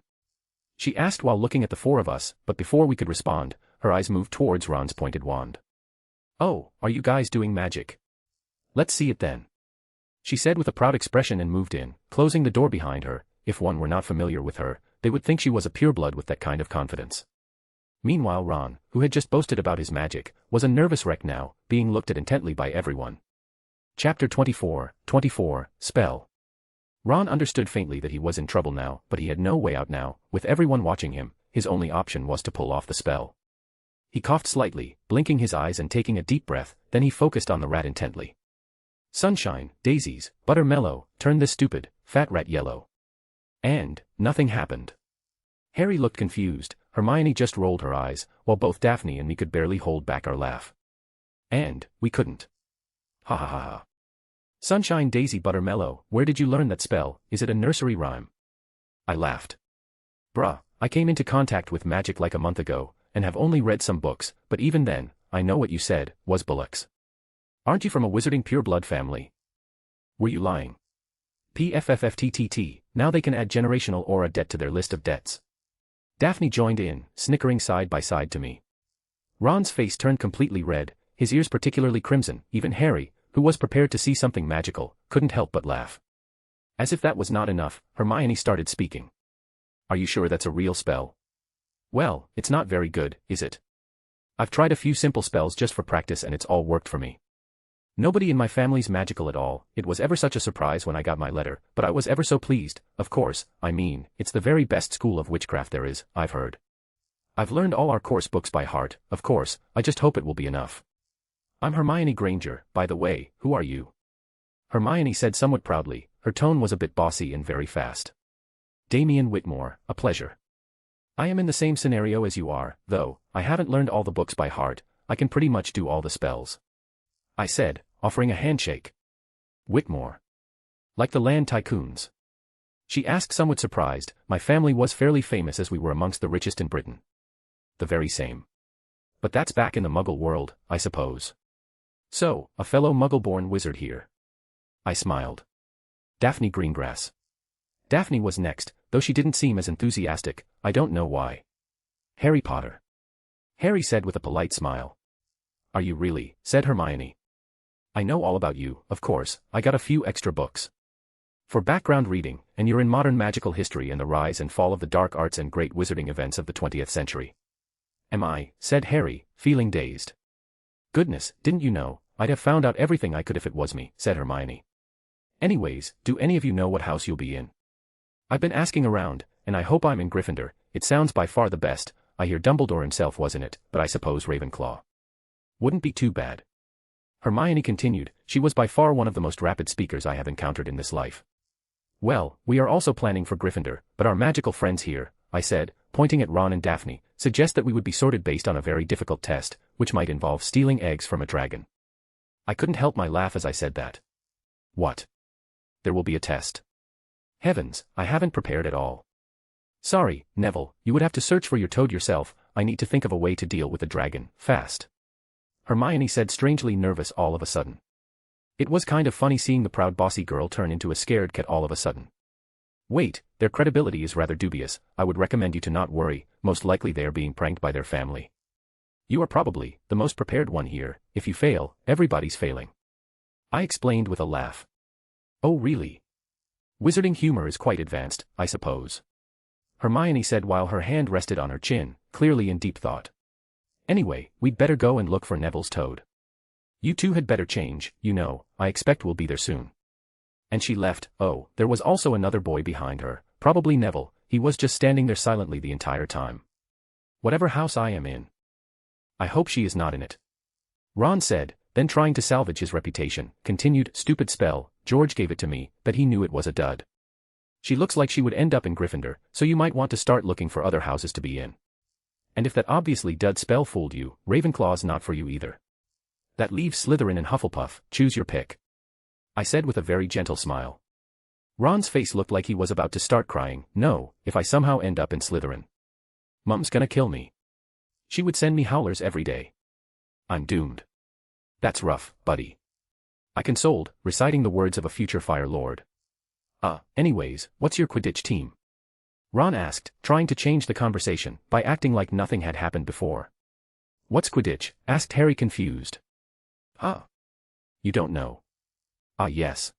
She asked while looking at the four of us, but before we could respond, her eyes moved towards Ron's pointed wand. Oh, are you guys doing magic? Let's see it then. She said with a proud expression and moved in, closing the door behind her. If one were not familiar with her, they would think she was a pureblood with that kind of confidence. Meanwhile Ron, who had just boasted about his magic, was a nervous wreck now, being looked at intently by everyone. Chapter 24, Spell. Ron understood faintly that he was in trouble now, but he had no way out now. With everyone watching him, his only option was to pull off the spell. He coughed slightly, blinking his eyes and taking a deep breath, then he focused on the rat intently. Sunshine, daisies, buttermellow, turn this stupid, fat rat yellow. And, nothing happened. Harry looked confused. Hermione just rolled her eyes, while both Daphne and me could barely hold back our laugh. And, we couldn't. Ha ha ha ha. Sunshine, daisy, buttermellow, where did you learn that spell? Is it a nursery rhyme? I laughed. Bruh, I came into contact with magic like a month ago, and have only read some books, but even then, I know what you said, was bullocks. Aren't you from a wizarding pure-blood family? Were you lying? PFFFTTT, now they can add generational aura debt to their list of debts. Daphne joined in, snickering side by side to me. Ron's face turned completely red, his ears particularly crimson. Even Harry, who was prepared to see something magical, couldn't help but laugh. As if that was not enough, Hermione started speaking. Are you sure that's a real spell? Well, it's not very good, is it? I've tried a few simple spells just for practice and it's all worked for me. Nobody in my family's magical at all. It was ever such a surprise when I got my letter, but I was ever so pleased. Of course, I mean, it's the very best school of witchcraft there is, I've heard. I've learned all our course books by heart, of course, I just hope it will be enough. I'm Hermione Granger, by the way, who are you? Hermione said somewhat proudly, her tone was a bit bossy and very fast. Damien Whitmore, a pleasure. I am in the same scenario as you are, though, I haven't learned all the books by heart, I can pretty much do all the spells. I said, offering a handshake. Whitmore. Like the land tycoons? She asked somewhat surprised. My family was fairly famous as we were amongst the richest in Britain. The very same. But that's back in the Muggle world, I suppose. So, a fellow Muggle-born wizard here. I smiled. Daphne Greengrass. Daphne was next, though she didn't seem as enthusiastic, I don't know why. Harry Potter. Harry said with a polite smile. Are you really? Said Hermione. I know all about you, of course, I got a few extra books. For background reading, and you're in modern magical history and the rise and fall of the dark arts and great wizarding events of the 20th century. Am I? Said Harry, feeling dazed. Goodness, didn't you know? I'd have found out everything I could if it was me, said Hermione. Anyways, do any of you know what house you'll be in? I've been asking around, and I hope I'm in Gryffindor, it sounds by far the best, I hear Dumbledore himself was in it, but I suppose Ravenclaw. Wouldn't be too bad. Hermione continued, she was by far one of the most rapid speakers I have encountered in this life. Well, we are also planning for Gryffindor, but our magical friends here, I said, pointing at Ron and Daphne, suggest that we would be sorted based on a very difficult test, which might involve stealing eggs from a dragon. I couldn't help my laugh as I said that. What? There will be a test. Heavens, I haven't prepared at all. Sorry, Neville, you would have to search for your toad yourself, I need to think of a way to deal with the dragon, fast. Hermione said, strangely nervous all of a sudden. It was kind of funny seeing the proud bossy girl turn into a scared cat all of a sudden. Wait, their credibility is rather dubious, I would recommend you to not worry, most likely they are being pranked by their family. You are probably the most prepared one here, if you fail, everybody's failing. I explained with a laugh. Oh really? Wizarding humor is quite advanced, I suppose. Hermione said while her hand rested on her chin, clearly in deep thought. Anyway, we'd better go and look for Neville's toad. You two had better change, you know, I expect we'll be there soon. And she left. Oh, there was also another boy behind her, probably Neville, he was just standing there silently the entire time. Whatever house I am in. I hope she is not in it. Ron said, then trying to salvage his reputation, continued, stupid spell, George gave it to me, but he knew it was a dud. She looks like she would end up in Gryffindor, so you might want to start looking for other houses to be in. And if that obviously dud spell fooled you, Ravenclaw's not for you either. That leaves Slytherin and Hufflepuff, choose your pick. I said with a very gentle smile. Ron's face looked like he was about to start crying, no, if I somehow end up in Slytherin. Mum's gonna kill me. She would send me howlers every day. I'm doomed. That's rough, buddy. I consoled, reciting the words of a future Fire Lord. Anyways, what's your Quidditch team? Ron asked, trying to change the conversation, by acting like nothing had happened before. What's Quidditch? Asked Harry confused. You don't know. Yes.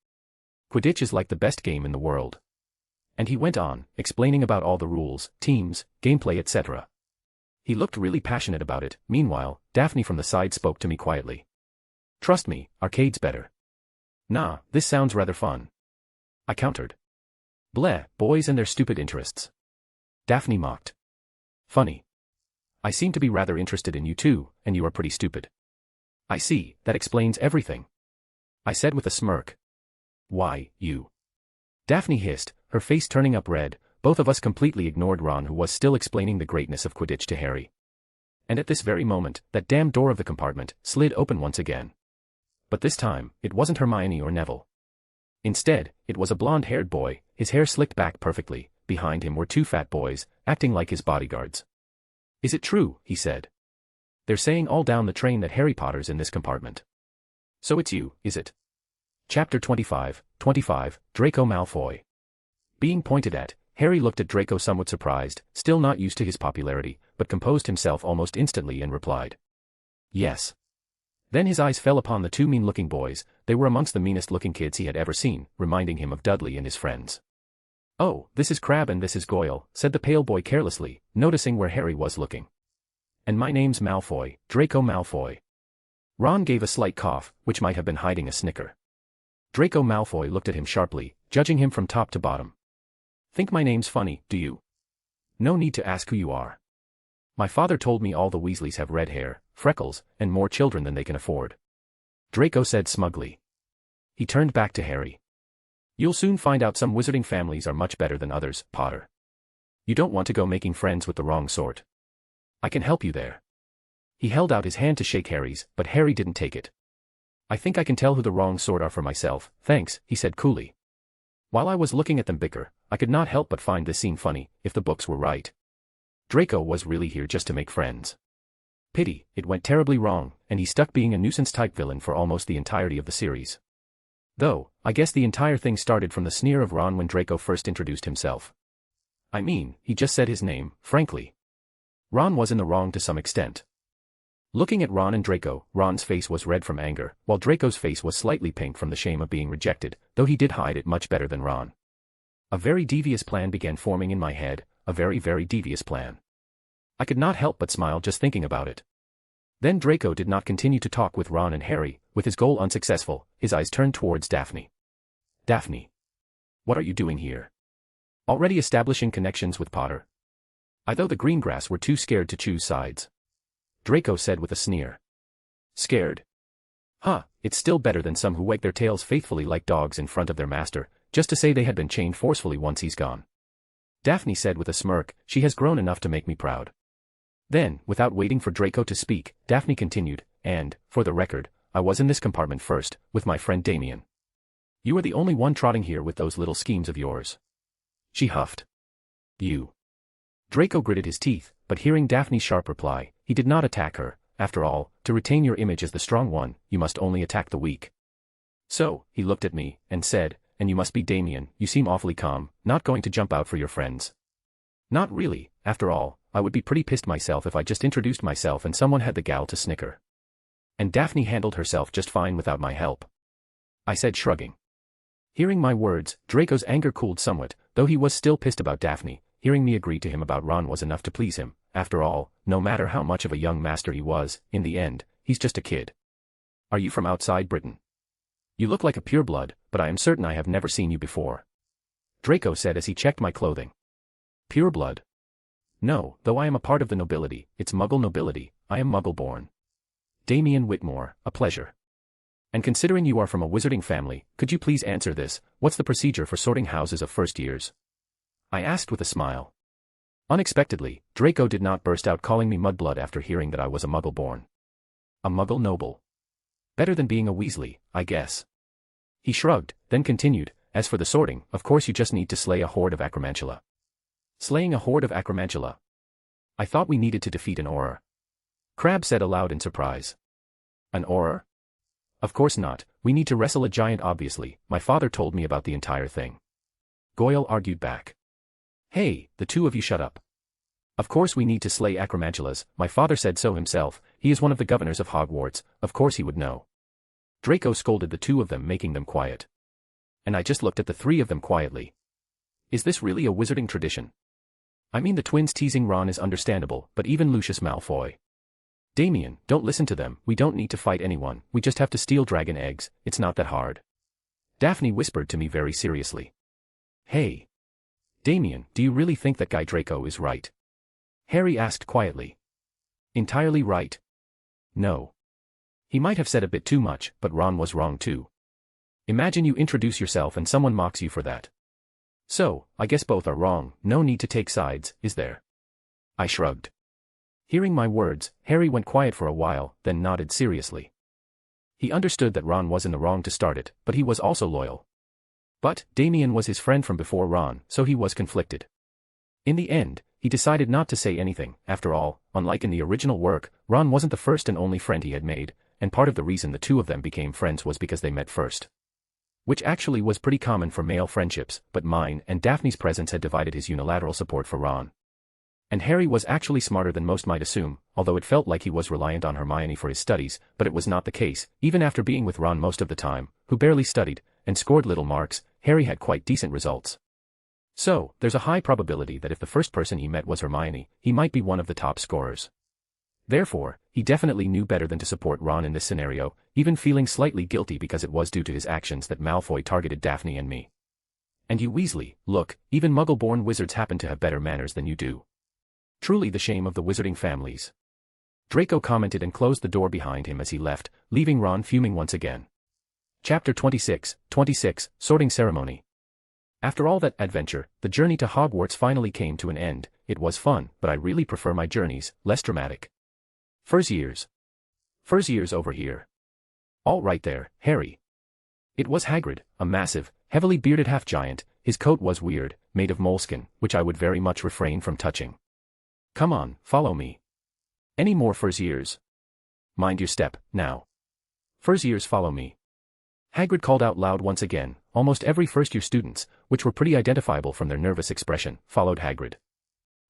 Quidditch is like the best game in the world. And he went on, explaining about all the rules, teams, gameplay etc. He looked really passionate about it. Meanwhile, Daphne from the side spoke to me quietly. Trust me, arcade's better. Nah, this sounds rather fun. I countered. Bleh, boys and their stupid interests. Daphne mocked. Funny. I seem to be rather interested in you too, and you are pretty stupid. I see, that explains everything. I said with a smirk. Why, you? Daphne hissed, her face turning up red. Both of us completely ignored Ron, who was still explaining the greatness of Quidditch to Harry. And at this very moment, that damn door of the compartment slid open once again. But this time, it wasn't Hermione or Neville. Instead, it was a blonde-haired boy, his hair slicked back perfectly. Behind him were two fat boys, acting like his bodyguards. Is it true? He said. They're saying all down the train that Harry Potter's in this compartment. So it's you, is it? Chapter 25, Draco Malfoy. Being pointed at, Harry looked at Draco somewhat surprised, still not used to his popularity, but composed himself almost instantly and replied. Yes. Then his eyes fell upon the two mean-looking boys. They were amongst the meanest-looking kids he had ever seen, reminding him of Dudley and his friends. Oh, this is Crabbe and this is Goyle, said the pale boy carelessly, noticing where Harry was looking. And my name's Malfoy, Draco Malfoy. Ron gave a slight cough, which might have been hiding a snicker. Draco Malfoy looked at him sharply, judging him from top to bottom. Think my name's funny, do you? No need to ask who you are. My father told me all the Weasleys have red hair, freckles, and more children than they can afford. Draco said smugly. He turned back to Harry. You'll soon find out some wizarding families are much better than others, Potter. You don't want to go making friends with the wrong sort. I can help you there. He held out his hand to shake Harry's, but Harry didn't take it. I think I can tell who the wrong sort are for myself, thanks, he said coolly. While I was looking at them bicker, I could not help but find this scene funny, if the books were right. Draco was really here just to make friends. Pity, it went terribly wrong, and he stuck being a nuisance-type villain for almost the entirety of the series. Though, I guess the entire thing started from the sneer of Ron when Draco first introduced himself. I mean, he just said his name, frankly. Ron was in the wrong to some extent. Looking at Ron and Draco, Ron's face was red from anger, while Draco's face was slightly pink from the shame of being rejected, though he did hide it much better than Ron. A very devious plan began forming in my head, a very, very devious plan. I could not help but smile just thinking about it. Then Draco did not continue to talk with Ron and Harry, with his goal unsuccessful, his eyes turned towards Daphne. Daphne. What are you doing here? Already establishing connections with Potter? I though the Greengrass were too scared to choose sides. Draco said with a sneer. Scared? Huh, it's still better than some who wag their tails faithfully like dogs in front of their master, just to say they had been chained forcefully once he's gone. Daphne said with a smirk, she has grown enough to make me proud. Then, without waiting for Draco to speak, Daphne continued, and, for the record, I was in this compartment first, with my friend Damien. You are the only one trotting here with those little schemes of yours. She huffed. You. Draco gritted his teeth, but hearing Daphne's sharp reply, he did not attack her. After all, to retain your image as the strong one, you must only attack the weak. So, he looked at me, and said, and you must be Damien, you seem awfully calm, not going to jump out for your friends. Not really, after all, I would be pretty pissed myself if I just introduced myself and someone had the gall to snicker. And Daphne handled herself just fine without my help. I said shrugging. Hearing my words, Draco's anger cooled somewhat, though he was still pissed about Daphne. Hearing me agree to him about Ron was enough to please him. After all, no matter how much of a young master he was, in the end, he's just a kid. Are you from outside Britain? You look like a pureblood, but I am certain I have never seen you before. Draco said as he checked my clothing. Pureblood? No, though I am a part of the nobility, it's Muggle nobility, I am Muggle-born. Damien Whitmore, a pleasure. And considering you are from a wizarding family, could you please answer this, what's the procedure for sorting houses of first years? I asked with a smile. Unexpectedly, Draco did not burst out calling me Mudblood after hearing that I was a Muggle-born. A Muggle noble. Better than being a Weasley, I guess. He shrugged, then continued, as for the sorting, of course you just need to slay a horde of Acromantula. Slaying a horde of Acromantula? I thought we needed to defeat an Auror. Crabbe said aloud in surprise. An Auror? Of course not, we need to wrestle a giant obviously, my father told me about the entire thing. Goyle argued back. Hey, the two of you shut up. Of course we need to slay Acromantulas, my father said so himself, he is one of the governors of Hogwarts, of course he would know. Draco scolded the two of them making them quiet. And I just looked at the three of them quietly. Is this really a wizarding tradition? I mean the twins teasing Ron is understandable, but even Lucius Malfoy. Damien, don't listen to them, we don't need to fight anyone, we just have to steal dragon eggs, it's not that hard. Daphne whispered to me very seriously. Hey. Damien, do you really think that guy Draco is right? Harry asked quietly. Entirely right. No. He might have said a bit too much, but Ron was wrong too. Imagine you introduce yourself and someone mocks you for that. So, I guess both are wrong, no need to take sides, is there? I shrugged. Hearing my words, Harry went quiet for a while, then nodded seriously. He understood that Ron was in the wrong to start it, but he was also loyal. But, Damien was his friend from before Ron, so he was conflicted. In the end, he decided not to say anything, after all, unlike in the original work, Ron wasn't the first and only friend he had made, and part of the reason the two of them became friends was because they met first. Which actually was pretty common for male friendships, but mine and Daphne's presence had divided his unilateral support for Ron. And Harry was actually smarter than most might assume, although it felt like he was reliant on Hermione for his studies, but it was not the case, even after being with Ron most of the time, who barely studied, and scored little marks, Harry had quite decent results. So, there's a high probability that if the first person he met was Hermione, he might be one of the top scorers. Therefore, he definitely knew better than to support Ron in this scenario, even feeling slightly guilty because it was due to his actions that Malfoy targeted Daphne and me. And you Weasley, look, even Muggle-born wizards happen to have better manners than you do. Truly the shame of the wizarding families. Draco commented and closed the door behind him as he left, leaving Ron fuming once again. Chapter 26, Sorting Ceremony. After all that adventure, the journey to Hogwarts finally came to an end. It was fun, but I really prefer my journeys, less dramatic. First years over here. All right there, Harry. It was Hagrid, a massive, heavily bearded half-giant. His coat was weird, made of moleskin, which I would very much refrain from touching. Come on, follow me. Any more first years? Mind your step, now. First years follow me. Hagrid called out loud once again. Almost every first-year students, which were pretty identifiable from their nervous expression, followed Hagrid.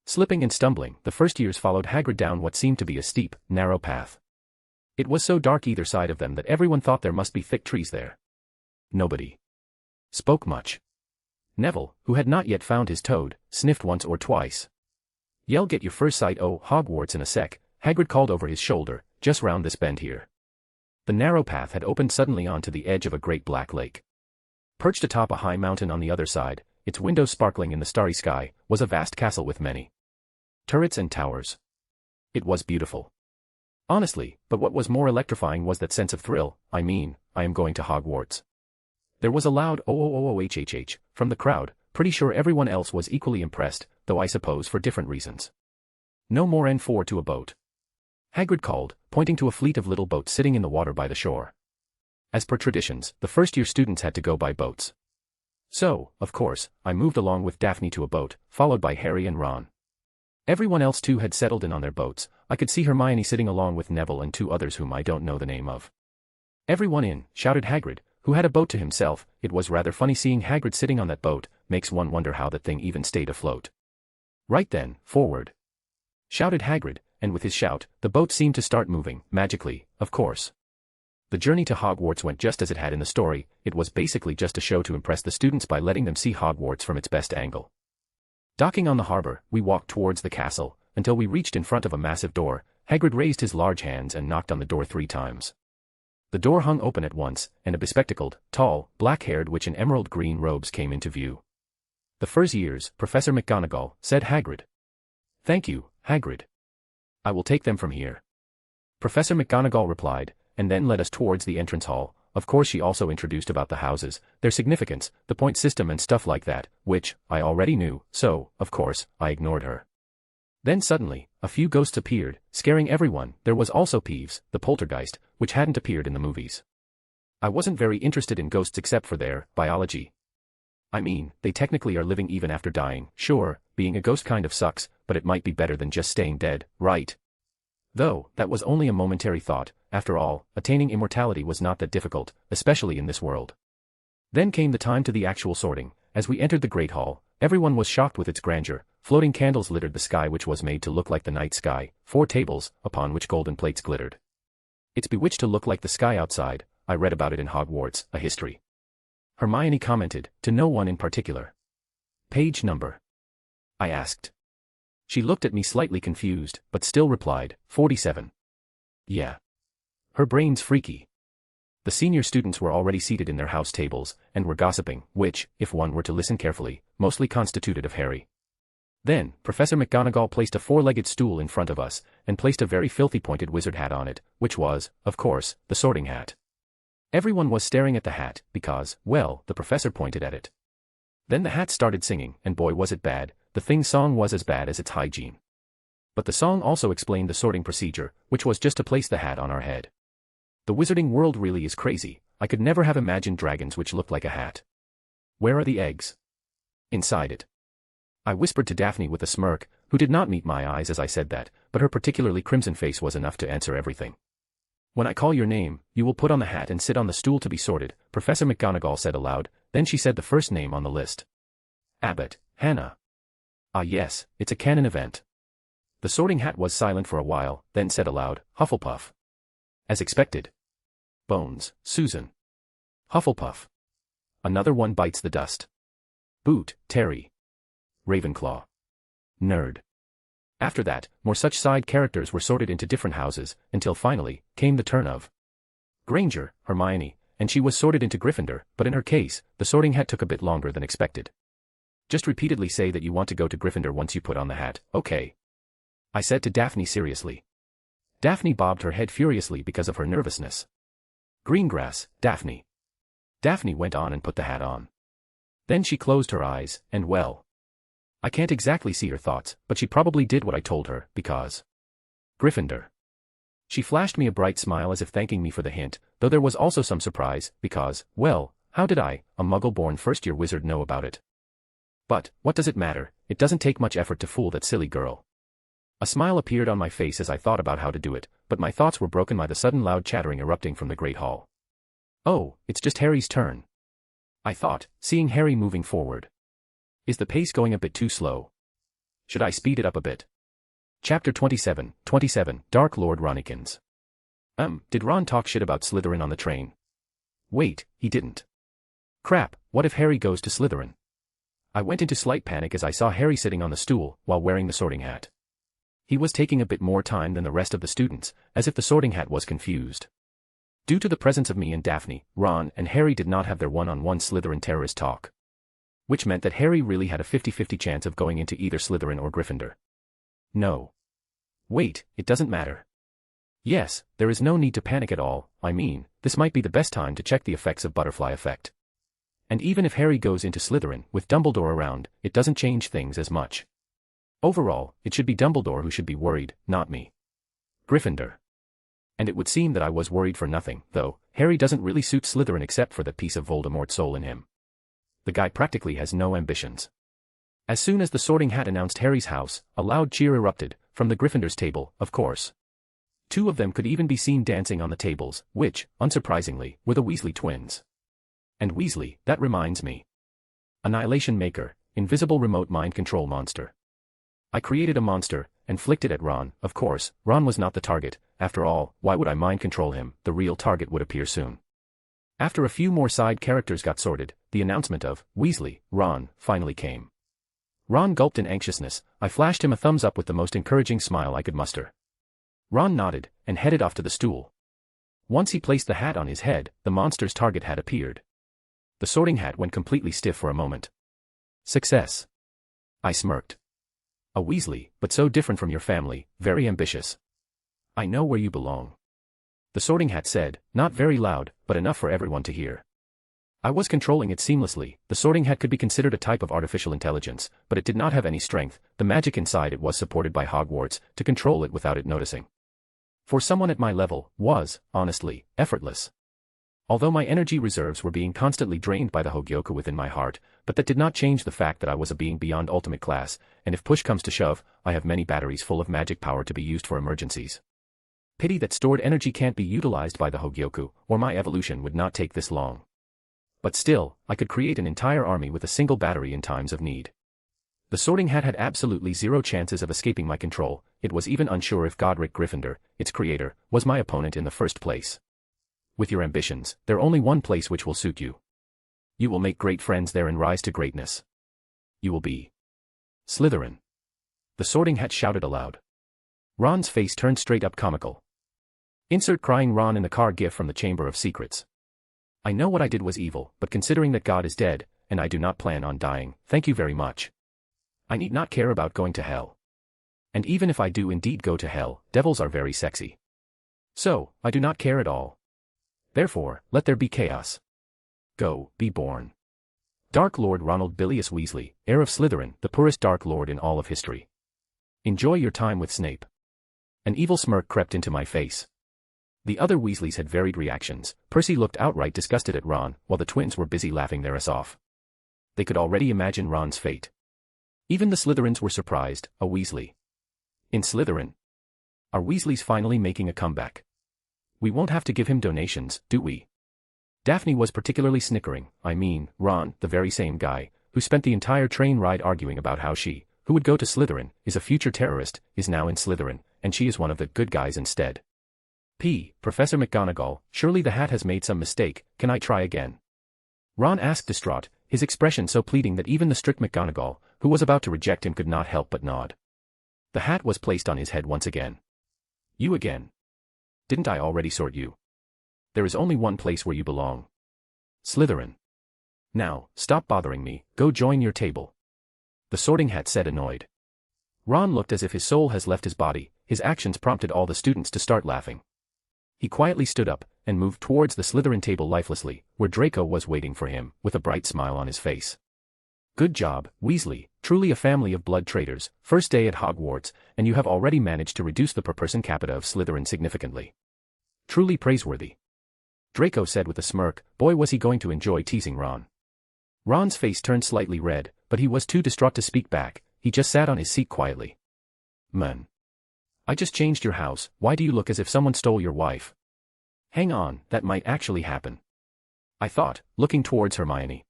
Slipping and stumbling, the first years followed Hagrid down what seemed to be a steep, narrow path. It was so dark either side of them that everyone thought there must be thick trees there. Nobody spoke much. Neville, who had not yet found his toad, sniffed once or twice. "You'll get your first sight o' Hogwarts in a sec," Hagrid called over his shoulder, "just round this bend here." The narrow path had opened suddenly onto the edge of a great black lake. Perched atop a high mountain on the other side, its windows sparkling in the starry sky, was a vast castle with many turrets and towers. It was beautiful. Honestly, but what was more electrifying was that sense of thrill. I am going to Hogwarts. There was a loud oh from the crowd. Pretty sure everyone else was equally impressed, though I suppose for different reasons. "No more N4 to a boat," Hagrid called, pointing to a fleet of little boats sitting in the water by the shore. As per traditions, the first-year students had to go by boats. So, of course, I moved along with Daphne to a boat, followed by Harry and Ron. Everyone else too had settled in on their boats. I could see Hermione sitting along with Neville and two others whom I don't know the name of. "Everyone in," shouted Hagrid, who had a boat to himself. It was rather funny seeing Hagrid sitting on that boat, makes one wonder how that thing even stayed afloat. "Right then, forward," shouted Hagrid, and with his shout, the boat seemed to start moving, magically, of course. The journey to Hogwarts went just as it had in the story. It was basically just a show to impress the students by letting them see Hogwarts from its best angle. Docking on the harbor, we walked towards the castle, until we reached in front of a massive door. Hagrid raised his large hands and knocked on the door 3 times. The door hung open at once, and a bespectacled, tall, black-haired witch in emerald green robes came into view. "The first years, Professor McGonagall," said Hagrid. "Thank you, Hagrid. I will take them from here," Professor McGonagall replied, and then led us towards the entrance hall. Of course she also introduced about the houses, their significance, the point system and stuff like that, which I already knew, so, of course, I ignored her. Then suddenly, a few ghosts appeared, scaring everyone. There was also Peeves, the poltergeist, which hadn't appeared in the movies. I wasn't very interested in ghosts except for their biology. They technically are living even after dying. Sure, being a ghost kind of sucks, but it might be better than just staying dead, right? Though, that was only a momentary thought. After all, attaining immortality was not that difficult, especially in this world. Then came the time to the actual sorting. As we entered the Great Hall, everyone was shocked with its grandeur. Floating candles littered the sky, which was made to look like the night sky, 4 tables, upon which golden plates glittered. "It's bewitched to look like the sky outside." I read about it in Hogwarts, a history. Hermione commented, to no one in particular. "Page number?" I asked. She looked at me slightly confused, but still replied, 47. Yeah. Her brain's freaky. The senior students were already seated in their house tables, and were gossiping, which, if one were to listen carefully, mostly constituted of Harry. Then, Professor McGonagall placed a 4-legged stool in front of us, and placed a very filthy pointed wizard hat on it, which was, of course, the sorting hat. Everyone was staring at the hat, because, well, the professor pointed at it. Then the hat started singing, and boy was it bad. The thing's song was as bad as its hygiene. But the song also explained the sorting procedure, which was just to place the hat on our head. The wizarding world really is crazy. I could never have imagined dragons which looked like a hat. "Where are the eggs?" "Inside it," I whispered to Daphne with a smirk, who did not meet my eyes as I said that, but her particularly crimson face was enough to answer everything. "When I call your name, you will put on the hat and sit on the stool to be sorted," Professor McGonagall said aloud. Then she said the first name on the list. "Abbott, Hannah." "Ah yes, it's a canon event." The sorting hat was silent for a while, then said aloud, "Hufflepuff." "As expected." "Bones, Susan." "Hufflepuff." "Another one bites the dust." "Boot, Terry." "Ravenclaw." "Nerd." After that, more such side characters were sorted into different houses, until finally, came the turn of Granger, Hermione, and she was sorted into Gryffindor, but in her case, the sorting hat took a bit longer than expected. "Just repeatedly say that you want to go to Gryffindor once you put on the hat, okay?" I said to Daphne seriously. Daphne bobbed her head furiously because of her nervousness. "Greengrass, Daphne." Daphne went on and put the hat on. Then she closed her eyes, and well, I can't exactly see her thoughts, but she probably did what I told her, because Gryffindor. She flashed me a bright smile as if thanking me for the hint, though there was also some surprise, because, well, how did I, a muggle-born first-year wizard, know about it? But, what does it matter? It doesn't take much effort to fool that silly girl. A smile appeared on my face as I thought about how to do it, but my thoughts were broken by the sudden loud chattering erupting from the great hall. Oh, it's just Harry's turn, I thought, seeing Harry moving forward. Is the pace going a bit too slow? Should I speed it up a bit? Chapter 27, Dark Lord Ronnikins. Did Ron talk shit about Slytherin on the train? Wait, he didn't. Crap, what if Harry goes to Slytherin? I went into slight panic as I saw Harry sitting on the stool while wearing the sorting hat. He was taking a bit more time than the rest of the students, as if the sorting hat was confused. Due to the presence of me and Daphne, Ron and Harry did not have their one-on-one Slytherin terrorist talk. Which meant that Harry really had a 50-50 chance of going into either Slytherin or Gryffindor. No. Wait, it doesn't matter. Yes, there is no need to panic at all. I mean, this might be the best time to check the effects of butterfly effect. And even if Harry goes into Slytherin with Dumbledore around, it doesn't change things as much. Overall, it should be Dumbledore who should be worried, not me. Gryffindor. And it would seem that I was worried for nothing, though. Harry doesn't really suit Slytherin except for that piece of Voldemort's soul in him. The guy practically has no ambitions. As soon as the sorting hat announced Harry's house, a loud cheer erupted, from the Gryffindor's table, of course. Two of them could even be seen dancing on the tables, which, unsurprisingly, were the Weasley twins. And Weasley, that reminds me. Annihilation Maker, invisible remote mind control monster. I created a monster, and flicked it at Ron. Of course, Ron was not the target. After all, why would I mind control him? The real target would appear soon. After a few more side characters got sorted, the announcement of Weasley, Ron, finally came. Ron gulped in anxiousness. I flashed him a thumbs up with the most encouraging smile I could muster. Ron nodded, and headed off to the stool. Once he placed the hat on his head, the monster's target had appeared. The sorting hat went completely stiff for a moment. Success. I smirked. A Weasley, but so different from your family, very ambitious. I know where you belong. The sorting hat said, not very loud, but enough for everyone to hear. I was controlling it seamlessly. The sorting hat could be considered a type of artificial intelligence, but it did not have any strength. The magic inside it was supported by Hogwarts to control it without it noticing. For someone at my level, was, honestly, effortless. Although my energy reserves were being constantly drained by the Hogyoku within my heart, but that did not change the fact that I was a being beyond ultimate class, and if push comes to shove, I have many batteries full of magic power to be used for emergencies. Pity that stored energy can't be utilized by the Hogyoku, or my evolution would not take this long. But still, I could create an entire army with a single battery in times of need. The sorting hat had absolutely zero chances of escaping my control. It was even unsure if Godric Gryffindor, its creator, was my opponent in the first place. With your ambitions, there's only one place which will suit you. You will make great friends there and rise to greatness. You will be Slytherin. The sorting hat shouted aloud. Ron's face turned straight up comical. Insert crying Ron in the car gif from the Chamber of Secrets. I know what I did was evil, but considering that God is dead, and I do not plan on dying, thank you very much. I need not care about going to hell. And even if I do indeed go to hell, devils are very sexy. So, I do not care at all. Therefore, let there be chaos. Go, be born. Dark Lord Ronald Bilious Weasley, heir of Slytherin, the poorest Dark Lord in all of history. Enjoy your time with Snape. An evil smirk crept into my face. The other Weasleys had varied reactions. Percy looked outright disgusted at Ron, while the twins were busy laughing their ass off. They could already imagine Ron's fate. Even the Slytherins were surprised. A Weasley in Slytherin? Are Weasleys finally making a comeback? We won't have to give him donations, do we? Daphne was particularly snickering. I mean, Ron, the very same guy, who spent the entire train ride arguing about how she, who would go to Slytherin, is a future terrorist, is now in Slytherin, and she is one of the good guys instead. Professor McGonagall, surely the hat has made some mistake, can I try again? Ron asked distraught, his expression so pleading that even the strict McGonagall, who was about to reject him, could not help but nod. The hat was placed on his head once again. You again? Didn't I already sort you? There is only one place where you belong. Slytherin. Now, stop bothering me, go join your table. The sorting hat said, annoyed. Ron looked as if his soul has left his body. His actions prompted all the students to start laughing. He quietly stood up, and moved towards the Slytherin table lifelessly, where Draco was waiting for him, with a bright smile on his face. Good job, Weasley, truly a family of blood traitors, first day at Hogwarts, and you have already managed to reduce the per person capita of Slytherin significantly. Truly praiseworthy. Draco said with a smirk. Boy, was he going to enjoy teasing Ron. Ron's face turned slightly red, but he was too distraught to speak back. He just sat on his seat quietly. Man. I just changed your house, why do you look as if someone stole your wife? Hang on, that might actually happen. I thought, looking towards Hermione.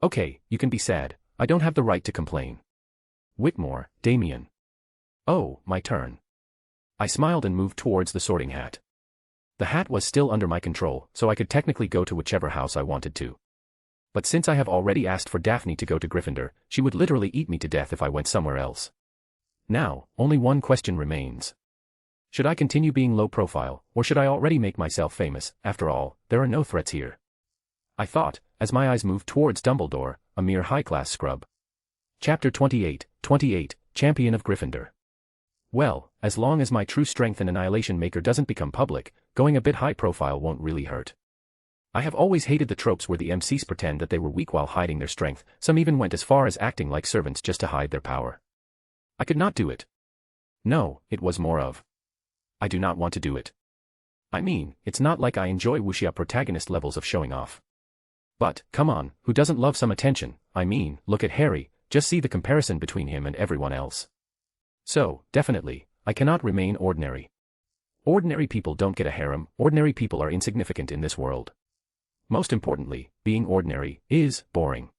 Okay, you can be sad, I don't have the right to complain. Whitmore, Damien. Oh, my turn. I smiled and moved towards the Sorting Hat. The hat was still under my control, so I could technically go to whichever house I wanted to. But since I have already asked for Daphne to go to Gryffindor, she would literally eat me to death if I went somewhere else. Now, only one question remains. Should I continue being low profile, or should I already make myself famous? After all, there are no threats here. I thought, as my eyes moved towards Dumbledore, a mere high-class scrub. Chapter 28, Champion of Gryffindor. Well, as long as my true strength and Annihilation Maker doesn't become public, going a bit high profile won't really hurt. I have always hated the tropes where the MCs pretend that they were weak while hiding their strength, some even went as far as acting like servants just to hide their power. I could not do it. No, it was more of, I do not want to do it. I mean, it's not like I enjoy wuxia protagonist levels of showing off. But, come on, who doesn't love some attention? I mean, look at Harry, just see the comparison between him and everyone else. So, definitely, I cannot remain ordinary. Ordinary people don't get a harem, ordinary people are insignificant in this world. Most importantly, being ordinary is boring.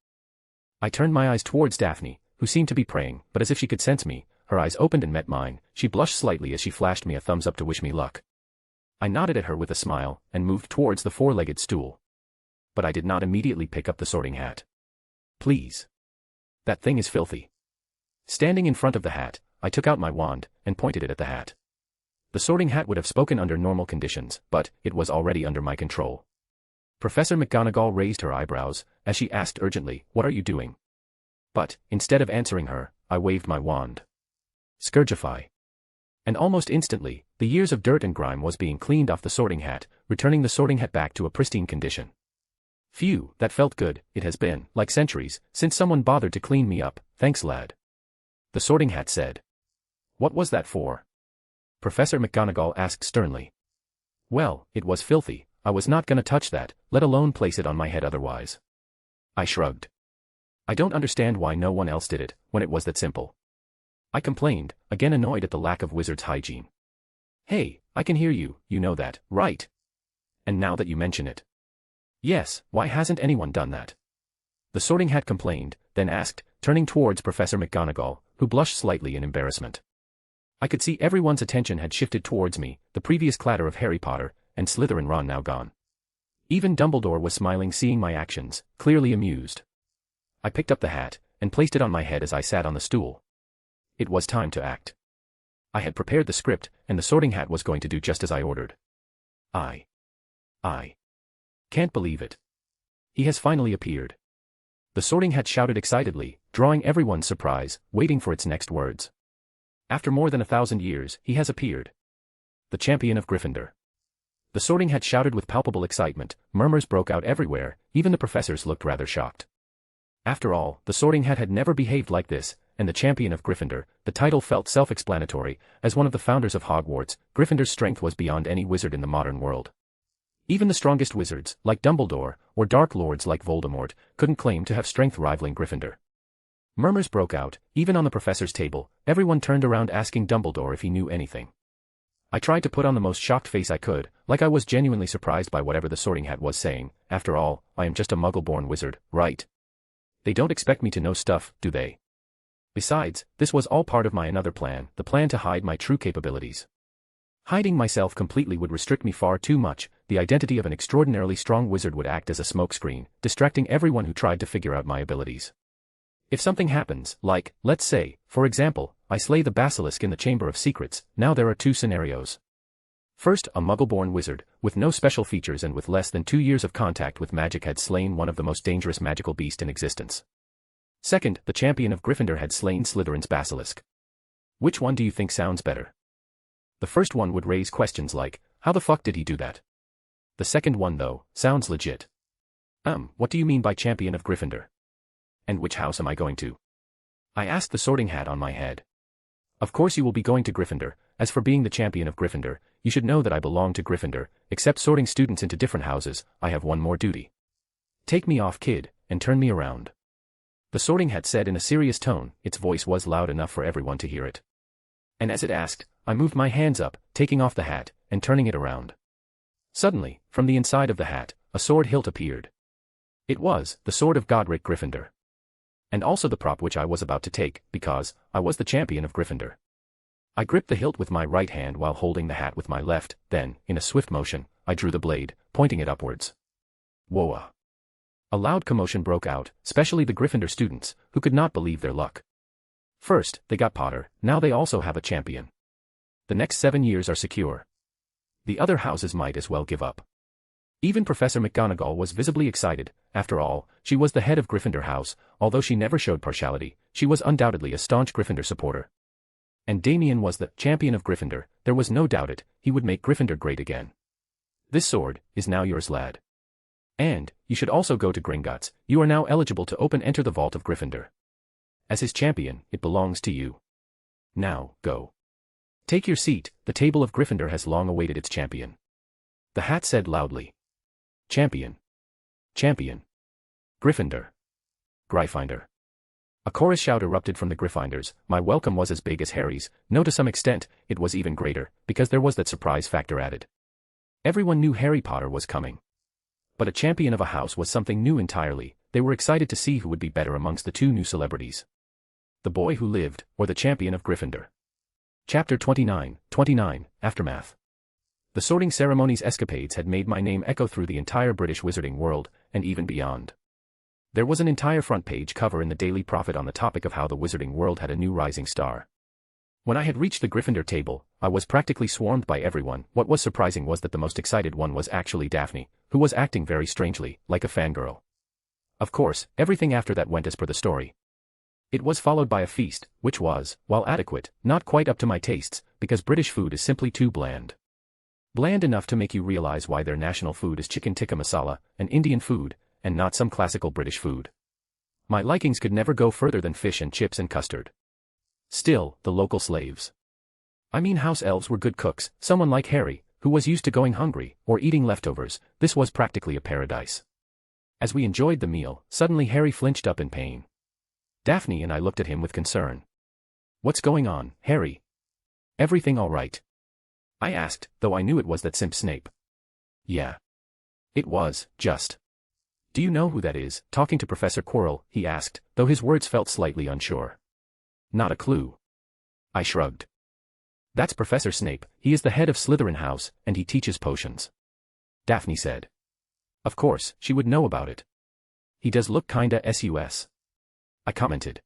I turned my eyes towards Daphne, who seemed to be praying, but as if she could sense me, her eyes opened and met mine, she blushed slightly as she flashed me a thumbs up to wish me luck. I nodded at her with a smile, and moved towards the four-legged stool. But I did not immediately pick up the Sorting Hat. Please. That thing is filthy. Standing in front of the hat, I took out my wand, and pointed it at the hat. The Sorting Hat would have spoken under normal conditions, but it was already under my control. Professor McGonagall raised her eyebrows, as she asked urgently, "What are you doing?" But, instead of answering her, I waved my wand. Scourgify. And almost instantly, the years of dirt and grime was being cleaned off the Sorting Hat, returning the Sorting Hat back to a pristine condition. Phew, that felt good. It has been, like centuries, since someone bothered to clean me up, thanks lad. The Sorting Hat said. What was that for? Professor McGonagall asked sternly. Well, it was filthy, I was not gonna touch that, let alone place it on my head otherwise. I shrugged. I don't understand why no one else did it, when it was that simple. I complained, again annoyed at the lack of wizard's hygiene. Hey, I can hear you, you know that, right? And now that you mention it. Yes, why hasn't anyone done that? The Sorting Hat complained, then asked, turning towards Professor McGonagall, who blushed slightly in embarrassment. I could see everyone's attention had shifted towards me, the previous clatter of Harry Potter, and Slytherin Ron now gone. Even Dumbledore was smiling seeing my actions, clearly amused. I picked up the hat, and placed it on my head as I sat on the stool. It was time to act. I had prepared the script, and the Sorting Hat was going to do just as I ordered. I can't believe it. He has finally appeared. The Sorting Hat shouted excitedly, drawing everyone's surprise, waiting for its next words. After more than 1,000 years, he has appeared. The champion of Gryffindor. The Sorting Hat shouted with palpable excitement, murmurs broke out everywhere, even the professors looked rather shocked. After all, the Sorting Hat had never behaved like this, and the champion of Gryffindor, the title felt self-explanatory, as one of the founders of Hogwarts, Gryffindor's strength was beyond any wizard in the modern world. Even the strongest wizards, like Dumbledore, or Dark Lords like Voldemort, couldn't claim to have strength rivaling Gryffindor. Murmurs broke out, even on the professor's table, everyone turned around asking Dumbledore if he knew anything. I tried to put on the most shocked face I could, like I was genuinely surprised by whatever the Sorting Hat was saying. After all, I am just a muggle-born wizard, right? They don't expect me to know stuff, do they? Besides, this was all part of my another plan, the plan to hide my true capabilities. Hiding myself completely would restrict me far too much, the identity of an extraordinarily strong wizard would act as a smokescreen, distracting everyone who tried to figure out my abilities. If something happens, like, let's say, for example, I slay the basilisk in the Chamber of Secrets, now there are two scenarios. First, a muggle-born wizard, with no special features and with less than 2 years of contact with magic had slain one of the most dangerous magical beasts in existence. Second, the champion of Gryffindor had slain Slytherin's basilisk. Which one do you think sounds better? The first one would raise questions like, how the fuck did he do that? The second one though, sounds legit. What do you mean by champion of Gryffindor? And which house am I going to? I asked the Sorting Hat on my head. Of course you will be going to Gryffindor. As for being the champion of Gryffindor, you should know that I belong to Gryffindor, except sorting students into different houses, I have one more duty. Take me off, kid, and turn me around. The Sorting Hat said in a serious tone, its voice was loud enough for everyone to hear it. And as it asked, I moved my hands up, taking off the hat, and turning it around. Suddenly, from the inside of the hat, a sword hilt appeared. It was the sword of Godric Gryffindor. And also the prop which I was about to take, because I was the champion of Gryffindor. I gripped the hilt with my right hand while holding the hat with my left, then, in a swift motion, I drew the blade, pointing it upwards. Whoa! A loud commotion broke out, especially the Gryffindor students, who could not believe their luck. First, they got Potter, now they also have a champion. The next 7 years are secure. The other houses might as well give up. Even Professor McGonagall was visibly excited. After all, she was the head of Gryffindor House, although she never showed partiality, she was undoubtedly a staunch Gryffindor supporter. And Damien was the champion of Gryffindor, there was no doubt it, he would make Gryffindor great again. This sword is now yours, lad. And, you should also go to Gringotts, you are now eligible to enter the vault of Gryffindor. As his champion, it belongs to you. Now, go. Take your seat, the table of Gryffindor has long awaited its champion. The hat said loudly. Champion. Champion. Gryffindor. Gryffindor. A chorus shout erupted from the Gryffindors. My welcome was as big as Harry's, no, to some extent, it was even greater, because there was that surprise factor added. Everyone knew Harry Potter was coming. But a champion of a house was something new entirely, they were excited to see who would be better amongst the two new celebrities. The boy who lived, or the champion of Gryffindor. Chapter 29, Aftermath. The sorting ceremony's escapades had made my name echo through the entire British wizarding world, and even beyond. There was an entire front-page cover in the Daily Prophet on the topic of how the wizarding world had a new rising star. When I had reached the Gryffindor table, I was practically swarmed by everyone. What was surprising was that the most excited one was actually Daphne, who was acting very strangely, like a fangirl. Of course, everything after that went as per the story. It was followed by a feast, which was, while adequate, not quite up to my tastes, because British food is simply too bland. Bland enough to make you realize why their national food is chicken tikka masala, an Indian food, and not some classical British food. My likings could never go further than fish and chips and custard. Still, the local slaves. I mean, house elves were good cooks, someone like Harry, who was used to going hungry, or eating leftovers, this was practically a paradise. As we enjoyed the meal, suddenly Harry flinched up in pain. Daphne and I looked at him with concern. What's going on, Harry? Everything all right? I asked, though I knew it was that simp Snape. Yeah. It was, just. Do you know who that is, talking to Professor Quirrell, he asked, though his words felt slightly unsure. Not a clue. I shrugged. That's Professor Snape, he is the head of Slytherin House, and he teaches potions. Daphne said. Of course, she would know about it. He does look kinda sus. I commented.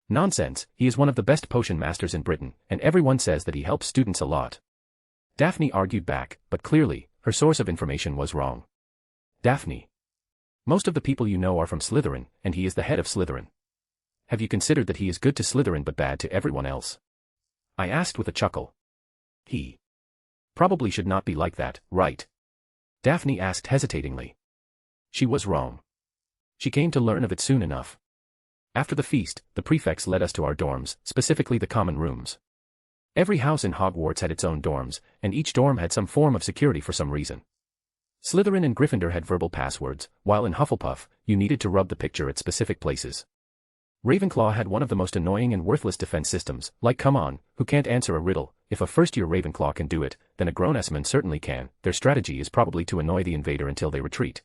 Nonsense, he is one of the best potion masters in Britain, and everyone says that he helps students a lot. Daphne argued back, but clearly, her source of information was wrong. Daphne. Most of the people you know are from Slytherin, and he is the head of Slytherin. Have you considered that he is good to Slytherin but bad to everyone else? I asked with a chuckle. He probably should not be like that, right? Daphne asked hesitatingly. She was wrong. She came to learn of it soon enough. After the feast, the prefects led us to our dorms, specifically the common rooms. Every house in Hogwarts had its own dorms, and each dorm had some form of security for some reason. Slytherin and Gryffindor had verbal passwords, while in Hufflepuff, you needed to rub the picture at specific places. Ravenclaw had one of the most annoying and worthless defense systems, like come on, who can't answer a riddle, if a first-year Ravenclaw can do it, then a grown-ass man certainly can, their strategy is probably to annoy the invader until they retreat.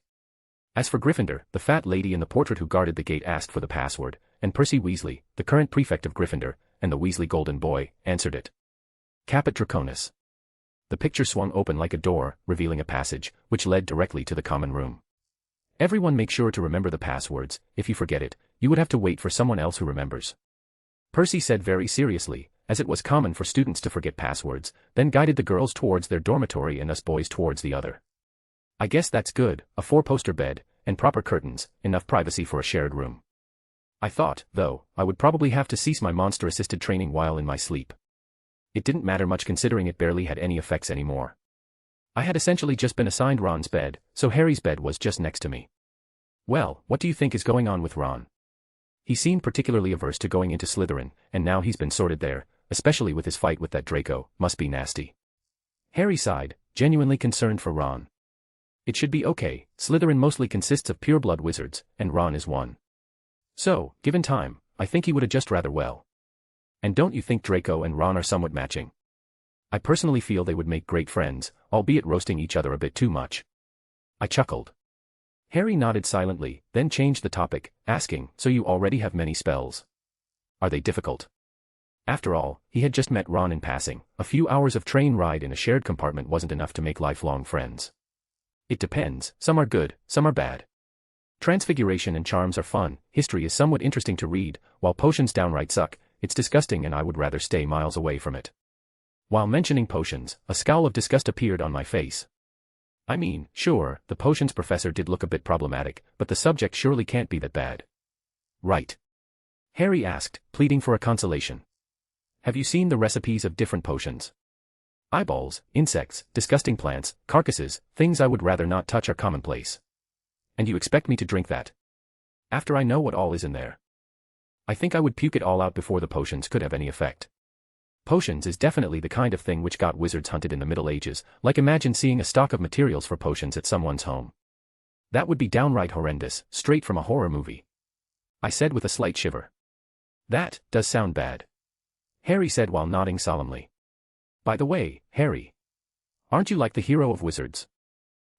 As for Gryffindor, the fat lady in the portrait who guarded the gate asked for the password, and Percy Weasley, the current prefect of Gryffindor, and the Weasley golden boy, answered it. Caput Draconis. The picture swung open like a door, revealing a passage, which led directly to the common room. Everyone make sure to remember the passwords, if you forget it, you would have to wait for someone else who remembers. Percy said very seriously, as it was common for students to forget passwords, then guided the girls towards their dormitory and us boys towards the other. I guess that's good, a 4-poster bed, and proper curtains, enough privacy for a shared room. I thought, though, I would probably have to cease my monster-assisted training while in my sleep. It didn't matter much considering it barely had any effects anymore. I had essentially just been assigned Ron's bed, so Harry's bed was just next to me. Well, what do you think is going on with Ron? He seemed particularly averse to going into Slytherin, and now he's been sorted there, especially with his fight with that Draco, must be nasty. Harry sighed, genuinely concerned for Ron. It should be okay, Slytherin mostly consists of pure-blood wizards, and Ron is one. So, given time, I think he would adjust rather well. And don't you think Draco and Ron are somewhat matching? I personally feel they would make great friends, albeit roasting each other a bit too much. I chuckled. Harry nodded silently, then changed the topic, asking, so you already have many spells? Are they difficult? After all, he had just met Ron in passing. A few hours of train ride in a shared compartment wasn't enough to make lifelong friends. It depends, some are good, some are bad. Transfiguration and charms are fun, history is somewhat interesting to read, while potions downright suck, it's disgusting and I would rather stay miles away from it. While mentioning potions, a scowl of disgust appeared on my face. I mean, sure, the potions professor did look a bit problematic, but the subject surely can't be that bad. Right? Harry asked, pleading for a consolation. Have you seen the recipes of different potions? Eyeballs, insects, disgusting plants, carcasses, things I would rather not touch are commonplace. And you expect me to drink that? After I know what all is in there. I think I would puke it all out before the potions could have any effect. Potions is definitely the kind of thing which got wizards hunted in the Middle Ages, like imagine seeing a stock of materials for potions at someone's home. That would be downright horrendous, straight from a horror movie. I said with a slight shiver. That does sound bad. Harry said while nodding solemnly. By the way, Harry. Aren't you like the hero of wizards?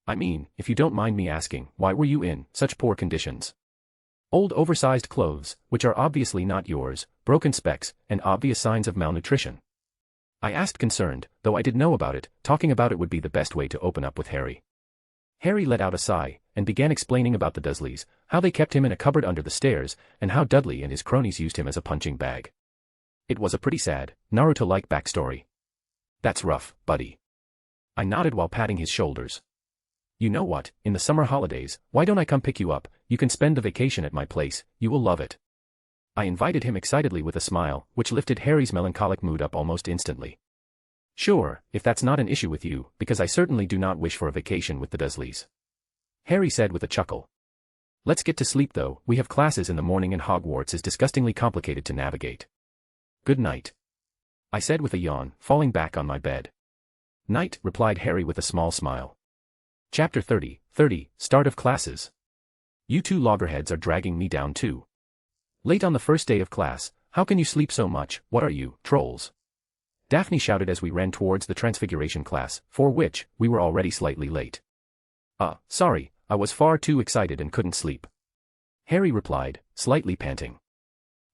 I mean, if you don't mind me asking, why were you in such poor conditions? Old oversized clothes, which are obviously not yours, broken specs, and obvious signs of malnutrition. I asked concerned, though I did know about it, talking about it would be the best way to open up with Harry. Harry let out a sigh, and began explaining about the Dursleys, how they kept him in a cupboard under the stairs, and how Dudley and his cronies used him as a punching bag. It was a pretty sad, Naruto-like backstory. That's rough, buddy. I nodded while patting his shoulders. You know what, in the summer holidays, why don't I come pick you up, you can spend the vacation at my place, you will love it. I invited him excitedly with a smile, which lifted Harry's melancholic mood up almost instantly. Sure, if that's not an issue with you, because I certainly do not wish for a vacation with the Dursleys. Harry said with a chuckle. Let's get to sleep though, we have classes in the morning and Hogwarts is disgustingly complicated to navigate. Good night. I said with a yawn, falling back on my bed. Night, replied Harry with a small smile. Chapter 30, Start of Classes. You two loggerheads are dragging me down too. Late on the first day of class, how can you sleep so much, what are you, trolls? Daphne shouted as we ran towards the Transfiguration class, for which, we were already slightly late. Sorry, I was far too excited and couldn't sleep. Harry replied, slightly panting.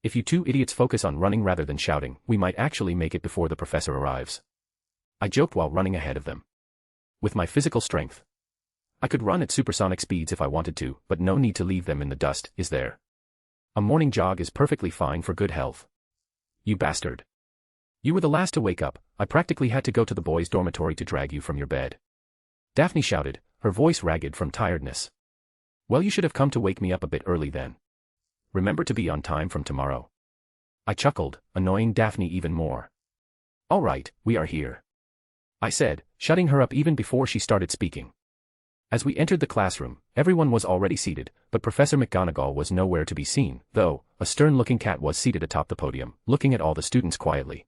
If you two idiots focus on running rather than shouting, we might actually make it before the professor arrives. I joked while running ahead of them. With my physical strength, I could run at supersonic speeds if I wanted to, but no need to leave them in the dust, is there? A morning jog is perfectly fine for good health. You bastard. You were the last to wake up, I practically had to go to the boys' dormitory to drag you from your bed. Daphne shouted, her voice ragged from tiredness. Well, you should have come to wake me up a bit early then. Remember to be on time from tomorrow. I chuckled, annoying Daphne even more. All right, we are here. I said, shutting her up even before she started speaking. As we entered the classroom, everyone was already seated, but Professor McGonagall was nowhere to be seen, though, a stern-looking cat was seated atop the podium, looking at all the students quietly.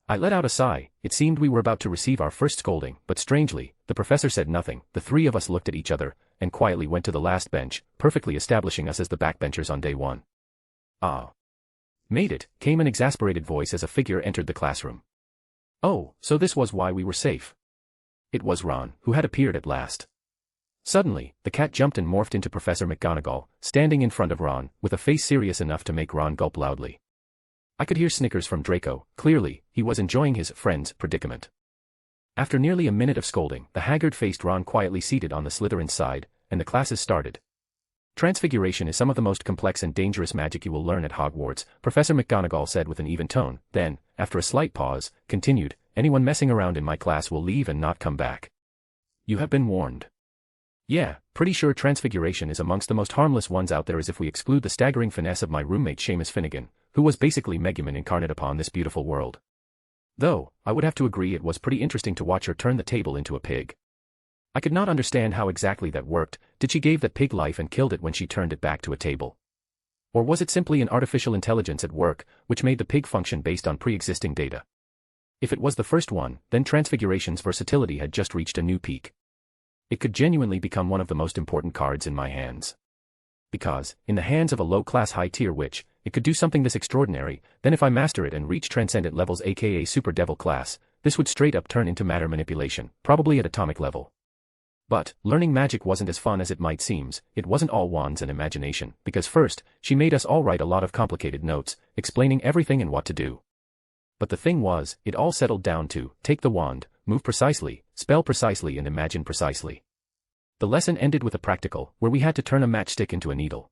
I let out a sigh, it seemed we were about to receive our first scolding, but strangely, the professor said nothing, the three of us looked at each other, and quietly went to the last bench, perfectly establishing us as the backbenchers on day one. Ah. Made it, came an exasperated voice as a figure entered the classroom. Oh, so this was why we were safe. It was Ron, who had appeared at last. Suddenly, the cat jumped and morphed into Professor McGonagall, standing in front of Ron, with a face serious enough to make Ron gulp loudly. I could hear snickers from Draco, clearly, he was enjoying his friend's predicament. After nearly a minute of scolding, the haggard-faced Ron quietly seated on the Slytherin's side, and the classes started. Transfiguration is some of the most complex and dangerous magic you will learn at Hogwarts, Professor McGonagall said with an even tone, then, after a slight pause, continued, anyone messing around in my class will leave and not come back. You have been warned. Yeah, pretty sure Transfiguration is amongst the most harmless ones out there as if we exclude the staggering finesse of my roommate Seamus Finnegan, who was basically Megumin incarnate upon this beautiful world. Though, I would have to agree it was pretty interesting to watch her turn the table into a pig. I could not understand how exactly that worked, did she gave that pig life and killed it when she turned it back to a table? Or was it simply an artificial intelligence at work, which made the pig function based on pre-existing data? If it was the first one, then Transfiguration's versatility had just reached a new peak. It could genuinely become one of the most important cards in my hands. Because, in the hands of a low-class high-tier witch, it could do something this extraordinary, then if I master it and reach transcendent levels aka super devil class, this would straight up turn into matter manipulation, probably at atomic level. But, learning magic wasn't as fun as it might seem. It wasn't all wands and imagination, because first, she made us all write a lot of complicated notes, explaining everything and what to do. But the thing was, it all settled down to, take the wand, move precisely, spell precisely and imagine precisely. The lesson ended with a practical, where we had to turn a matchstick into a needle.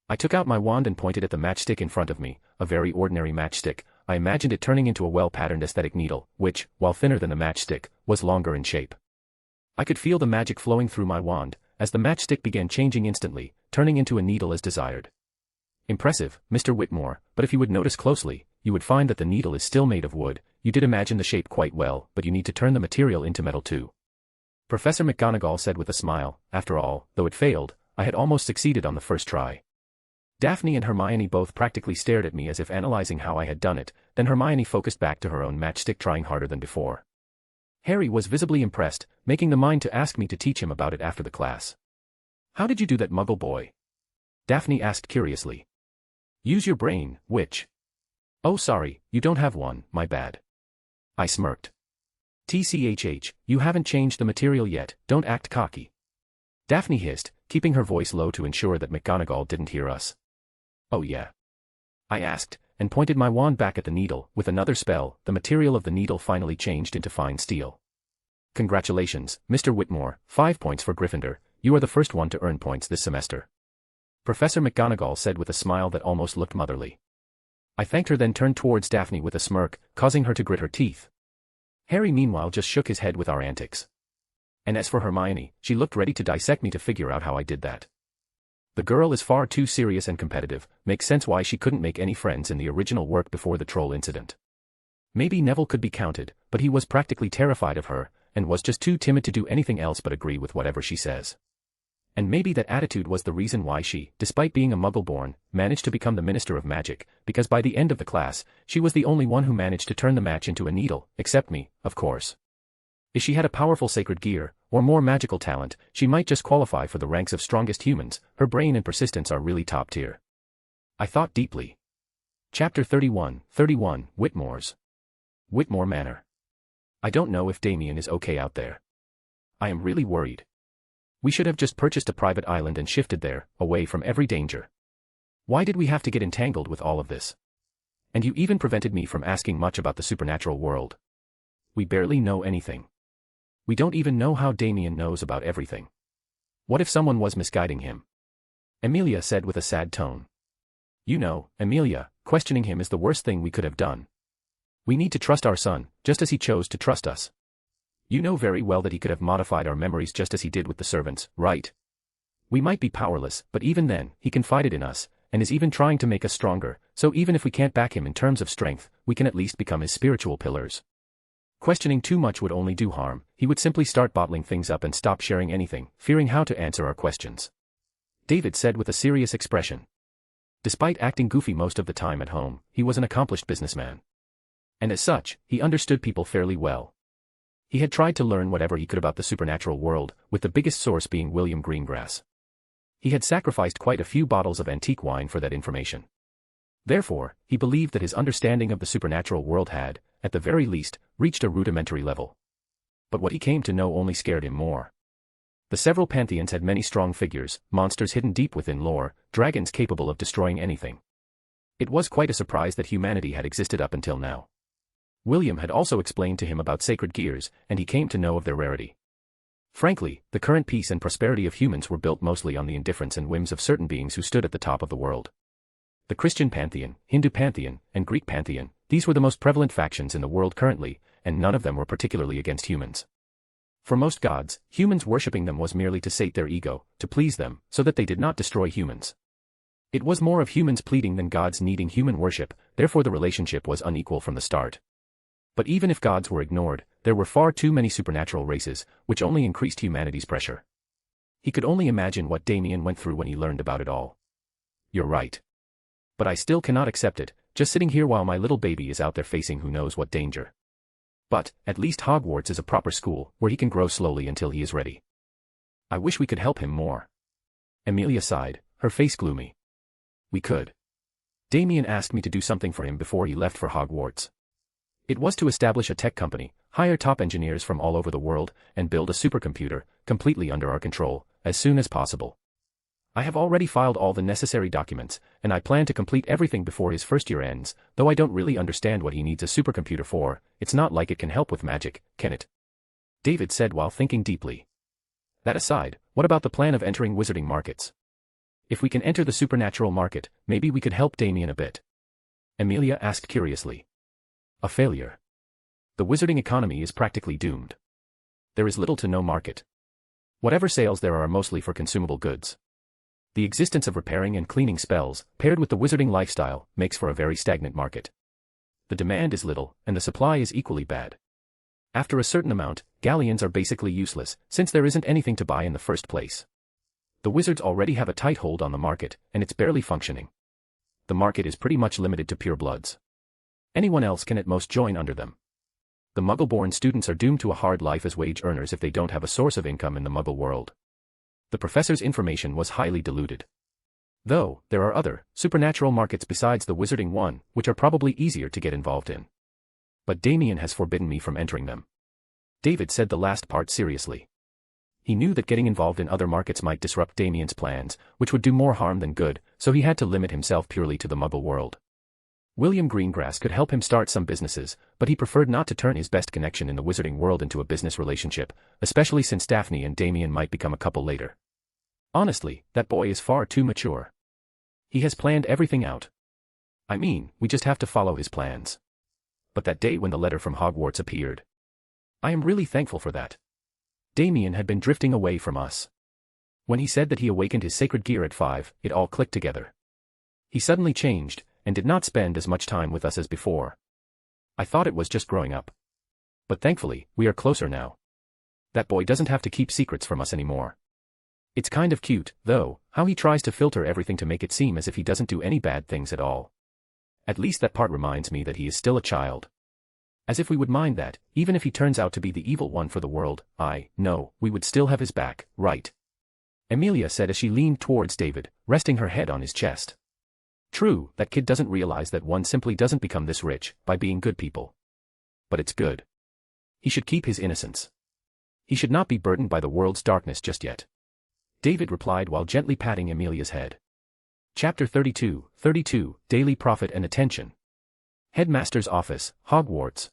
I took out my wand and pointed at the matchstick in front of me, a very ordinary matchstick. I imagined it turning into a well-patterned aesthetic needle, which, while thinner than the matchstick, was longer in shape. I could feel the magic flowing through my wand, as the matchstick began changing instantly, turning into a needle as desired. Impressive, Mr. Whitmore, but if you would notice closely, you would find that the needle is still made of wood. You did imagine the shape quite well, but you need to turn the material into metal too. Professor McGonagall said with a smile. After all, though it failed, I had almost succeeded on the first try. Daphne and Hermione both practically stared at me as if analyzing how I had done it, then Hermione focused back to her own matchstick, trying harder than before. Harry was visibly impressed, making the mind to ask me to teach him about it after the class. How did you do that, Muggle boy? Daphne asked curiously. Use your brain, witch. Oh sorry, you don't have one, my bad. I smirked. TCHH, you haven't changed the material yet, don't act cocky. Daphne hissed, keeping her voice low to ensure that McGonagall didn't hear us. Oh yeah? I asked, and pointed my wand back at the needle. With another spell, the material of the needle finally changed into fine steel. Congratulations, Mr. Whitmore, 5 points for Gryffindor, you are the first one to earn points this semester. Professor McGonagall said with a smile that almost looked motherly. I thanked her, then turned towards Daphne with a smirk, causing her to grit her teeth. Harry meanwhile just shook his head with our antics. And as for Hermione, she looked ready to dissect me to figure out how I did that. The girl is far too serious and competitive, makes sense why she couldn't make any friends in the original work before the troll incident. Maybe Neville could be counted, but he was practically terrified of her, and was just too timid to do anything else but agree with whatever she says. And maybe that attitude was the reason why she, despite being a Muggle-born, managed to become the Minister of Magic, because by the end of the class, she was the only one who managed to turn the match into a needle, except me, of course. If she had a powerful sacred gear, or more magical talent, she might just qualify for the ranks of strongest humans. Her brain and persistence are really top tier. I thought deeply. Chapter 31, Whitmore's. Whitmore Manor. I don't know if Damien is okay out there. I am really worried. We should have just purchased a private island and shifted there, away from every danger. Why did we have to get entangled with all of this? And you even prevented me from asking much about the supernatural world. We barely know anything. We don't even know how Damien knows about everything. What if someone was misguiding him? Amelia said with a sad tone. You know, Amelia, questioning him is the worst thing we could have done. We need to trust our son, just as he chose to trust us. You know very well that he could have modified our memories just as he did with the servants, right? We might be powerless, but even then, he confided in us, and is even trying to make us stronger, so even if we can't back him in terms of strength, we can at least become his spiritual pillars. Questioning too much would only do harm. He would simply start bottling things up and stop sharing anything, fearing how to answer our questions. David said with a serious expression. Despite acting goofy most of the time at home, he was an accomplished businessman. And as such, he understood people fairly well. He had tried to learn whatever he could about the supernatural world, with the biggest source being William Greengrass. He had sacrificed quite a few bottles of antique wine for that information. Therefore, he believed that his understanding of the supernatural world had, at the very least, reached a rudimentary level. But what he came to know only scared him more. The several pantheons had many strong figures, monsters hidden deep within lore, dragons capable of destroying anything. It was quite a surprise that humanity had existed up until now. William had also explained to him about sacred gears, and he came to know of their rarity. Frankly, the current peace and prosperity of humans were built mostly on the indifference and whims of certain beings who stood at the top of the world. The Christian pantheon, Hindu pantheon, and Greek pantheon, these were the most prevalent factions in the world currently, and none of them were particularly against humans. For most gods, humans worshipping them was merely to sate their ego, to please them, so that they did not destroy humans. It was more of humans pleading than gods needing human worship, therefore the relationship was unequal from the start. But even if gods were ignored, there were far too many supernatural races, which only increased humanity's pressure. He could only imagine what Damien went through when he learned about it all. You're right. But I still cannot accept it, just sitting here while my little baby is out there facing who knows what danger. But, at least Hogwarts is a proper school, where he can grow slowly until he is ready. I wish we could help him more. Amelia sighed, her face gloomy. We could. Damien asked me to do something for him before he left for Hogwarts. It was to establish a tech company, hire top engineers from all over the world, and build a supercomputer, completely under our control, as soon as possible. I have already filed all the necessary documents, and I plan to complete everything before his first year ends, though I don't really understand what he needs a supercomputer for. It's not like it can help with magic, can it? David said while thinking deeply. That aside, what about the plan of entering wizarding markets? If we can enter the supernatural market, maybe we could help Damien a bit. Amelia asked curiously. A failure. The wizarding economy is practically doomed. There is little to no market. Whatever sales there are mostly for consumable goods. The existence of repairing and cleaning spells, paired with the wizarding lifestyle, makes for a very stagnant market. The demand is little, and the supply is equally bad. After a certain amount, galleons are basically useless, since there isn't anything to buy in the first place. The wizards already have a tight hold on the market, and it's barely functioning. The market is pretty much limited to purebloods. Anyone else can at most join under them. The Muggle-born students are doomed to a hard life as wage earners if they don't have a source of income in the Muggle world. The professor's information was highly diluted. Though, there are other, supernatural markets besides the wizarding one, which are probably easier to get involved in. But Damien has forbidden me from entering them. David said the last part seriously. He knew that getting involved in other markets might disrupt Damien's plans, which would do more harm than good, so he had to limit himself purely to the Muggle world. William Greengrass could help him start some businesses, but he preferred not to turn his best connection in the wizarding world into a business relationship, especially since Daphne and Damien might become a couple later. Honestly, that boy is far too mature. He has planned everything out. I mean, we just have to follow his plans. But that day when the letter from Hogwarts appeared, I am really thankful for that. Damien had been drifting away from us. When he said that he awakened his sacred gear at 5, it all clicked together. He suddenly changed, and did not spend as much time with us as before. I thought it was just growing up. But thankfully, we are closer now. That boy doesn't have to keep secrets from us anymore. It's kind of cute, though, how he tries to filter everything to make it seem as if he doesn't do any bad things at all. At least that part reminds me that he is still a child. As if we would mind that, even if he turns out to be the evil one for the world, no, we would still have his back, right? Amelia said as she leaned towards David, resting her head on his chest. True, that kid doesn't realize that one simply doesn't become this rich by being good people. But it's good. He should keep his innocence. He should not be burdened by the world's darkness just yet. David replied while gently patting Amelia's head. Chapter 32, Daily Profit and Attention. Headmaster's Office, Hogwarts.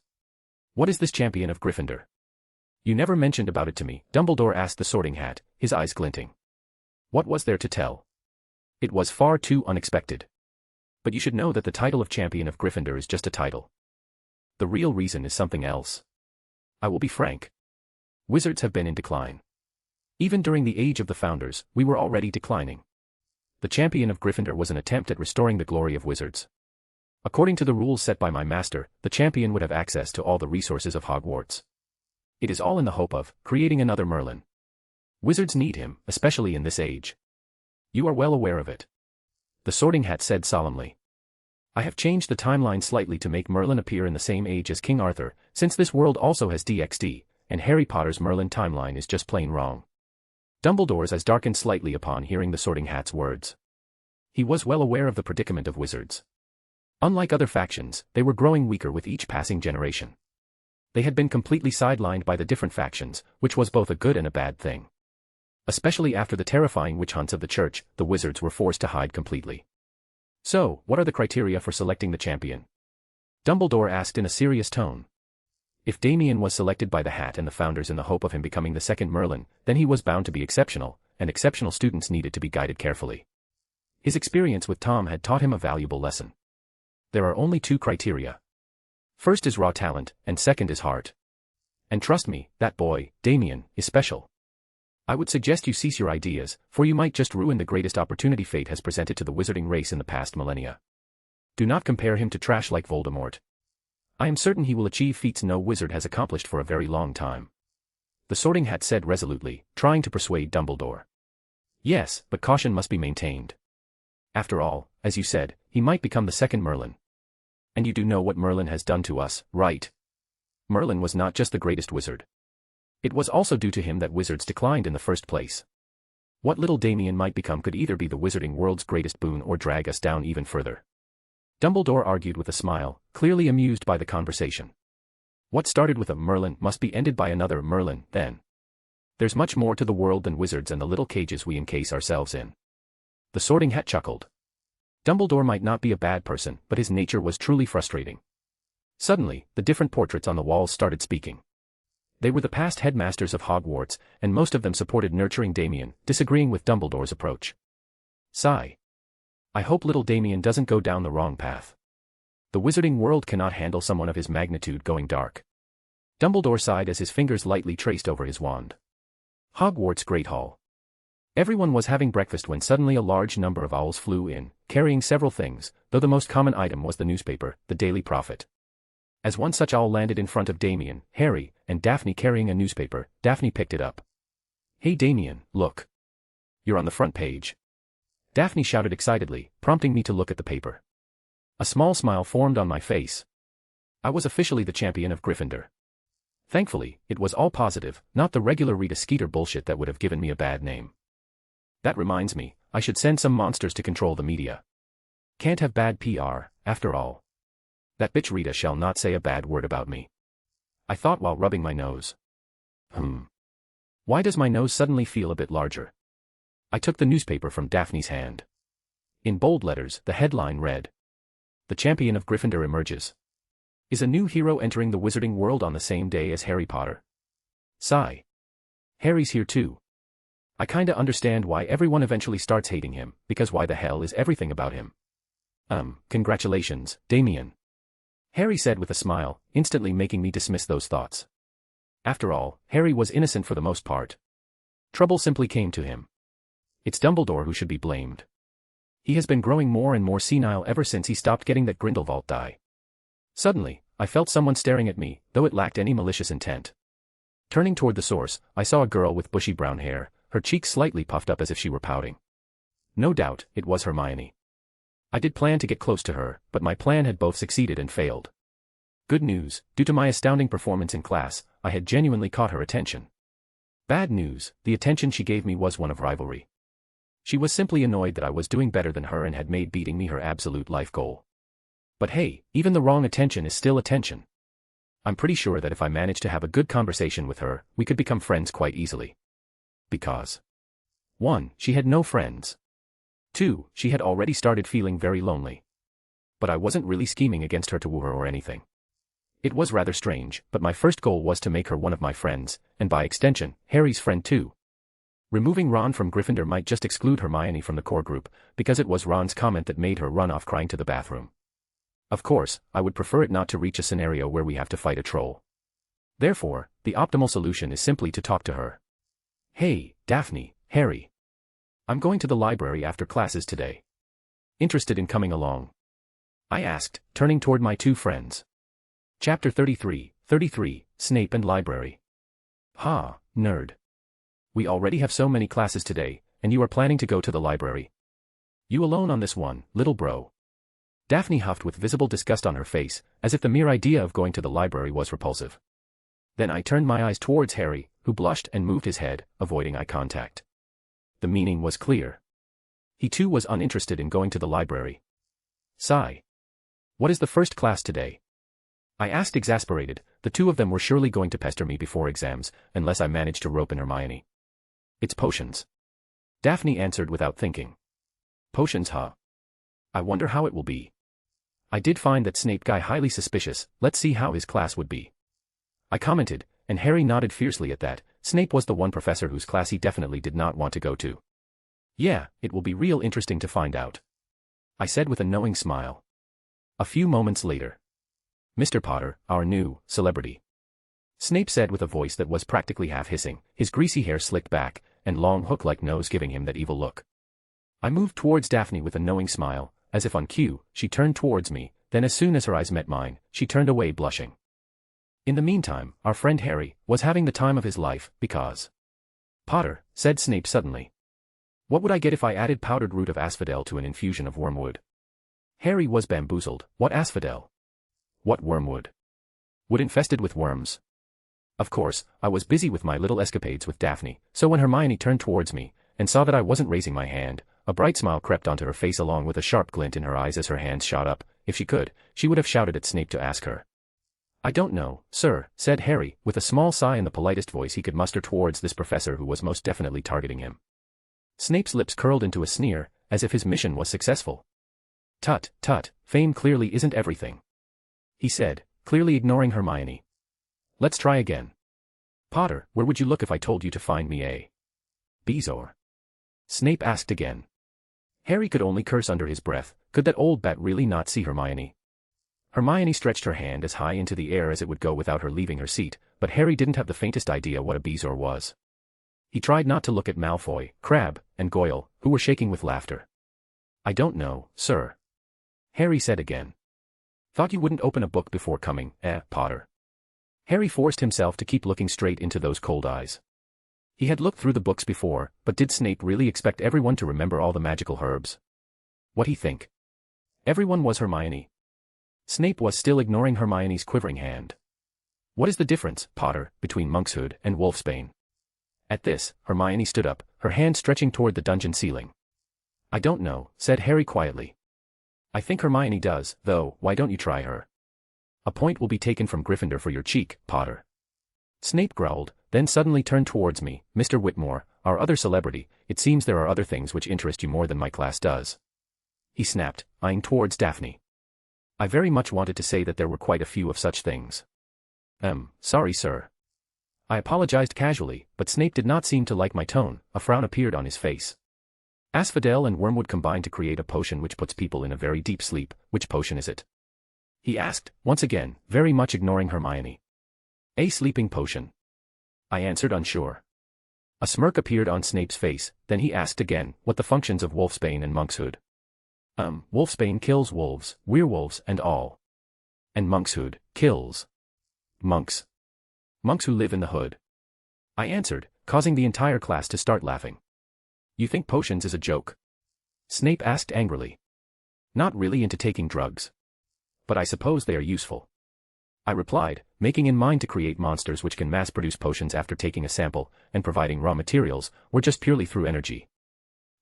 What is this champion of Gryffindor? You never mentioned about it to me, Dumbledore asked the Sorting Hat, his eyes glinting. What was there to tell? It was far too unexpected. But you should know that the title of champion of Gryffindor is just a title. The real reason is something else. I will be frank. Wizards have been in decline. Even during the age of the founders, we were already declining. The champion of Gryffindor was an attempt at restoring the glory of wizards. According to the rules set by my master, the champion would have access to all the resources of Hogwarts. It is all in the hope of creating another Merlin. Wizards need him, especially in this age. You are well aware of it. The Sorting Hat said solemnly. I have changed the timeline slightly to make Merlin appear in the same age as King Arthur, since this world also has DxD, and Harry Potter's Merlin timeline is just plain wrong. Dumbledore's eyes darkened slightly upon hearing the Sorting Hat's words. He was well aware of the predicament of wizards. Unlike other factions, they were growing weaker with each passing generation. They had been completely sidelined by the different factions, which was both a good and a bad thing. Especially after the terrifying witch hunts of the church, the wizards were forced to hide completely. So, what are the criteria for selecting the champion? Dumbledore asked in a serious tone. If Damien was selected by the Hat and the founders in the hope of him becoming the second Merlin, then he was bound to be exceptional, and exceptional students needed to be guided carefully. His experience with Tom had taught him a valuable lesson. There are only 2 criteria. First is raw talent, and second is heart. And trust me, that boy, Damien, is special. I would suggest you cease your ideas, for you might just ruin the greatest opportunity fate has presented to the wizarding race in the past millennia. Do not compare him to trash like Voldemort. I am certain he will achieve feats no wizard has accomplished for a very long time. The Sorting Hat said resolutely, trying to persuade Dumbledore. Yes, but caution must be maintained. After all, as you said, he might become the second Merlin. And you do know what Merlin has done to us, right? Merlin was not just the greatest wizard. It was also due to him that wizards declined in the first place. What little Damien might become could either be the wizarding world's greatest boon or drag us down even further. Dumbledore argued with a smile, clearly amused by the conversation. What started with a Merlin must be ended by another Merlin, then. There's much more to the world than wizards and the little cages we encase ourselves in. The Sorting Hat chuckled. Dumbledore might not be a bad person, but his nature was truly frustrating. Suddenly, the different portraits on the walls started speaking. They were the past headmasters of Hogwarts, and most of them supported nurturing Damien, disagreeing with Dumbledore's approach. Sigh. I hope little Damien doesn't go down the wrong path. The wizarding world cannot handle someone of his magnitude going dark. Dumbledore sighed as his fingers lightly traced over his wand. Hogwarts Great Hall. Everyone was having breakfast when suddenly a large number of owls flew in, carrying several things, though the most common item was the newspaper, the Daily Prophet. As one such owl landed in front of Damien, Harry, and Daphne carrying a newspaper, Daphne picked it up. Hey Damien, look. You're on the front page. Daphne shouted excitedly, prompting me to look at the paper. A small smile formed on my face. I was officially the champion of Gryffindor. Thankfully, it was all positive, not the regular Rita Skeeter bullshit that would have given me a bad name. That reminds me, I should send some monsters to control the media. Can't have bad PR, after all. That bitch Rita shall not say a bad word about me. I thought while rubbing my nose. Why does my nose suddenly feel a bit larger? I took the newspaper from Daphne's hand. In bold letters, the headline read, "The champion of Gryffindor emerges. Is a new hero entering the wizarding world on the same day as Harry Potter?" Sigh. Harry's here too. I kinda understand why everyone eventually starts hating him, because why the hell is everything about him? Congratulations, Damien. Harry said with a smile, instantly making me dismiss those thoughts. After all, Harry was innocent for the most part. Trouble simply came to him. It's Dumbledore who should be blamed. He has been growing more and more senile ever since he stopped getting that Grindelwald die. Suddenly, I felt someone staring at me, though it lacked any malicious intent. Turning toward the source, I saw a girl with bushy brown hair, her cheeks slightly puffed up as if she were pouting. No doubt, it was Hermione. I did plan to get close to her, but my plan had both succeeded and failed. Good news, due to my astounding performance in class, I had genuinely caught her attention. Bad news, the attention she gave me was one of rivalry. She was simply annoyed that I was doing better than her and had made beating me her absolute life goal. But hey, even the wrong attention is still attention. I'm pretty sure that if I managed to have a good conversation with her, we could become friends quite easily. Because 1. She had no friends. 2. She had already started feeling very lonely. But I wasn't really scheming against her to woo her or anything. It was rather strange, but my first goal was to make her one of my friends, and by extension, Harry's friend too. Removing Ron from Gryffindor might just exclude Hermione from the core group, because it was Ron's comment that made her run off crying to the bathroom. Of course, I would prefer it not to reach a scenario where we have to fight a troll. Therefore, the optimal solution is simply to talk to her. Hey, Daphne, Harry. I'm going to the library after classes today. Interested in coming along? I asked, turning toward my two friends. Chapter 33, Snape and Library. Ha, nerd. We already have so many classes today, and you are planning to go to the library. You alone on this one, little bro. Daphne huffed with visible disgust on her face, as if the mere idea of going to the library was repulsive. Then I turned my eyes towards Harry, who blushed and moved his head, avoiding eye contact. The meaning was clear. He too was uninterested in going to the library. Sigh. What is the first class today? I asked exasperated, the two of them were surely going to pester me before exams, unless I managed to rope in Hermione. It's potions. Daphne answered without thinking. Potions, huh? I wonder how it will be. I did find that Snape guy highly suspicious, let's see how his class would be. I commented, and Harry nodded fiercely at that. Snape was the one professor whose class he definitely did not want to go to. Yeah, it will be real interesting to find out. I said with a knowing smile. A few moments later. Mr. Potter, our new celebrity. Snape said with a voice that was practically half hissing, his greasy hair slicked back, and long hook-like nose giving him that evil look. I moved towards Daphne with a knowing smile, as if on cue, she turned towards me, then as soon as her eyes met mine, she turned away blushing. In the meantime, our friend Harry was having the time of his life, because... Potter, said Snape suddenly. What would I get if I added powdered root of asphodel to an infusion of wormwood? Harry was bamboozled. What asphodel? What wormwood? Wood infested with worms. Of course, I was busy with my little escapades with Daphne, so when Hermione turned towards me, and saw that I wasn't raising my hand, a bright smile crept onto her face along with a sharp glint in her eyes as her hands shot up, if she could, she would have shouted at Snape to ask her. "I don't know, sir," said Harry, with a small sigh in the politest voice he could muster towards this professor who was most definitely targeting him. Snape's lips curled into a sneer, as if his mission was successful. "Tut, tut, fame clearly isn't everything," he said, clearly ignoring Hermione. "Let's try again. Potter, where would you look if I told you to find me a bezoar?" Snape asked again. Harry could only curse under his breath. Could that old bat really not see Hermione? Hermione stretched her hand as high into the air as it would go without her leaving her seat, but Harry didn't have the faintest idea what a bezoar was. He tried not to look at Malfoy, Crabbe, and Goyle, who were shaking with laughter. "I don't know, sir," Harry said again. "Thought you wouldn't open a book before coming, Potter?" Harry forced himself to keep looking straight into those cold eyes. He had looked through the books before, but did Snape really expect everyone to remember all the magical herbs? What'd he think? Everyone was Hermione. Snape was still ignoring Hermione's quivering hand. "What is the difference, Potter, between monkshood and wolfsbane?" At this, Hermione stood up, her hand stretching toward the dungeon ceiling. "I don't know," said Harry quietly. "I think Hermione does, though. Why don't you try her? A point will be taken from Gryffindor for your cheek, Potter." Snape growled, then suddenly turned towards me. "Mr. Whitmore, our other celebrity, it seems there are other things which interest you more than my class does," he snapped, eyeing towards Daphne. I very much wanted to say that there were quite a few of such things. Sorry, sir." I apologized casually, but Snape did not seem to like my tone. A frown appeared on his face. "Asphodel and wormwood combine to create a potion which puts people in a very deep sleep. Which potion is it?" he asked, once again, very much ignoring Hermione. "A sleeping potion," I answered, unsure. A smirk appeared on Snape's face, then he asked again, "What the functions of wolfsbane and monkshood?" Wolfsbane kills wolves, werewolves and all. And monkshood kills monks. Monks who live in the hood," I answered, causing the entire class to start laughing. "You think potions is a joke?" Snape asked angrily. "Not really into taking drugs. But I suppose they are useful," I replied, making in mind to create monsters which can mass-produce potions after taking a sample, and providing raw materials, or just purely through energy.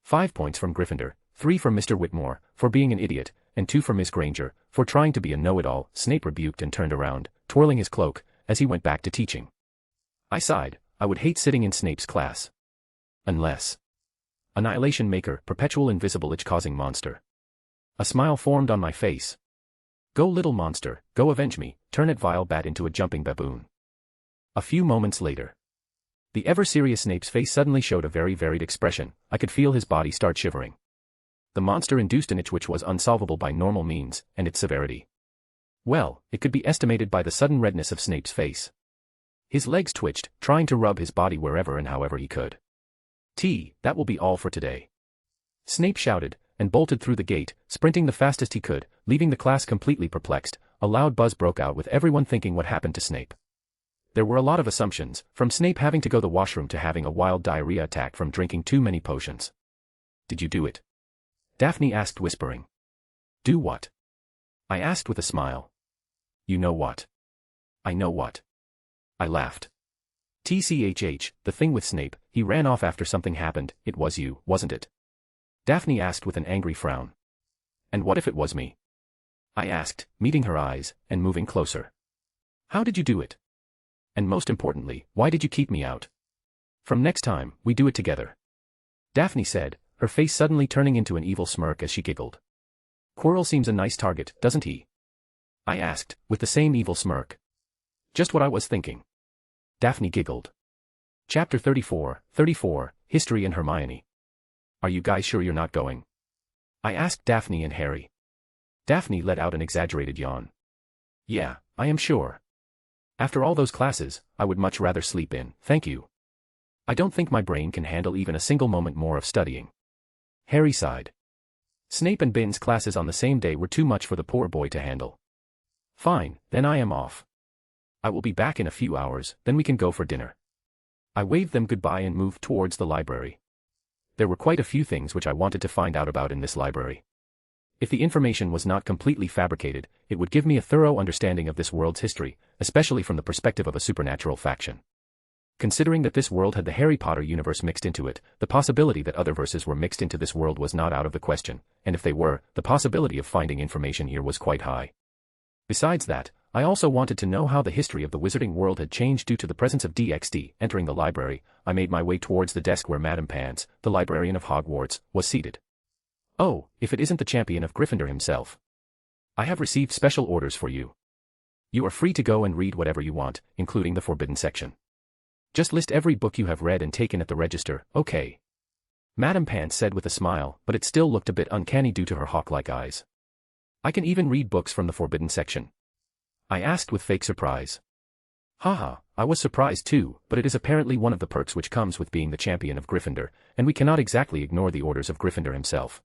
5 points from Gryffindor, 3 from Mr. Whitmore, for being an idiot, and 2 from Miss Granger, for trying to be a know-it-all. Snape rebuked and turned around, twirling his cloak, as he went back to teaching. I sighed. I would hate sitting in Snape's class. Unless. Annihilation Maker, perpetual invisible itch-causing monster. A smile formed on my face. "Go little monster, go avenge me, turn it vile bat into a jumping baboon." A few moments later. The ever-serious Snape's face suddenly showed a very varied expression. I could feel his body start shivering. The monster induced an itch which was unsolvable by normal means, and its severity. Well, it could be estimated by the sudden redness of Snape's face. His legs twitched, trying to rub his body wherever and however he could. That will be all for today," Snape shouted, and bolted through the gate, sprinting the fastest he could, leaving the class completely perplexed. A loud buzz broke out with everyone thinking what happened to Snape. There were a lot of assumptions, from Snape having to go to the washroom to having a wild diarrhea attack from drinking too many potions. "Did you do it?" Daphne asked, whispering. "Do what?" I asked with a smile. "You know what?" "I know what." I laughed. "Tchh, the thing with Snape, he ran off after something happened. It was you, wasn't it?" Daphne asked with an angry frown. "And what if it was me?" I asked, meeting her eyes, and moving closer. "How did you do it? And most importantly, why did you keep me out? From next time, we do it together," Daphne said, her face suddenly turning into an evil smirk as she giggled. "Quirrell seems a nice target, doesn't he?" I asked, with the same evil smirk. "Just what I was thinking." Daphne giggled. Chapter 34, History and Hermione. "Are you guys sure you're not going?" I asked Daphne and Harry. Daphne let out an exaggerated yawn. "Yeah, I am sure. After all those classes, I would much rather sleep in, thank you. I don't think my brain can handle even a single moment more of studying." Harry sighed. Snape and Bin's classes on the same day were too much for the poor boy to handle. "Fine, then I am off. I will be back in a few hours, then we can go for dinner." I waved them goodbye and moved towards the library. There were quite a few things which I wanted to find out about in this library. If the information was not completely fabricated, it would give me a thorough understanding of this world's history, especially from the perspective of a supernatural faction. Considering that this world had the Harry Potter universe mixed into it, the possibility that other verses were mixed into this world was not out of the question, and if they were, the possibility of finding information here was quite high. Besides that, I also wanted to know how the history of the wizarding world had changed due to the presence of DxD. Entering the library, I made my way towards the desk where Madame Pants, the librarian of Hogwarts, was seated. Oh, if it isn't the champion of Gryffindor himself. I have received special orders for you. You are free to go and read whatever you want, including the forbidden section. Just list every book you have read and taken at the register, okay? Madame Pants said with a smile, but it still looked a bit uncanny due to her hawk-like eyes. I can even read books from the forbidden section. I asked with fake surprise. Haha, I was surprised too, but it is apparently one of the perks which comes with being the champion of Gryffindor, and we cannot exactly ignore the orders of Gryffindor himself.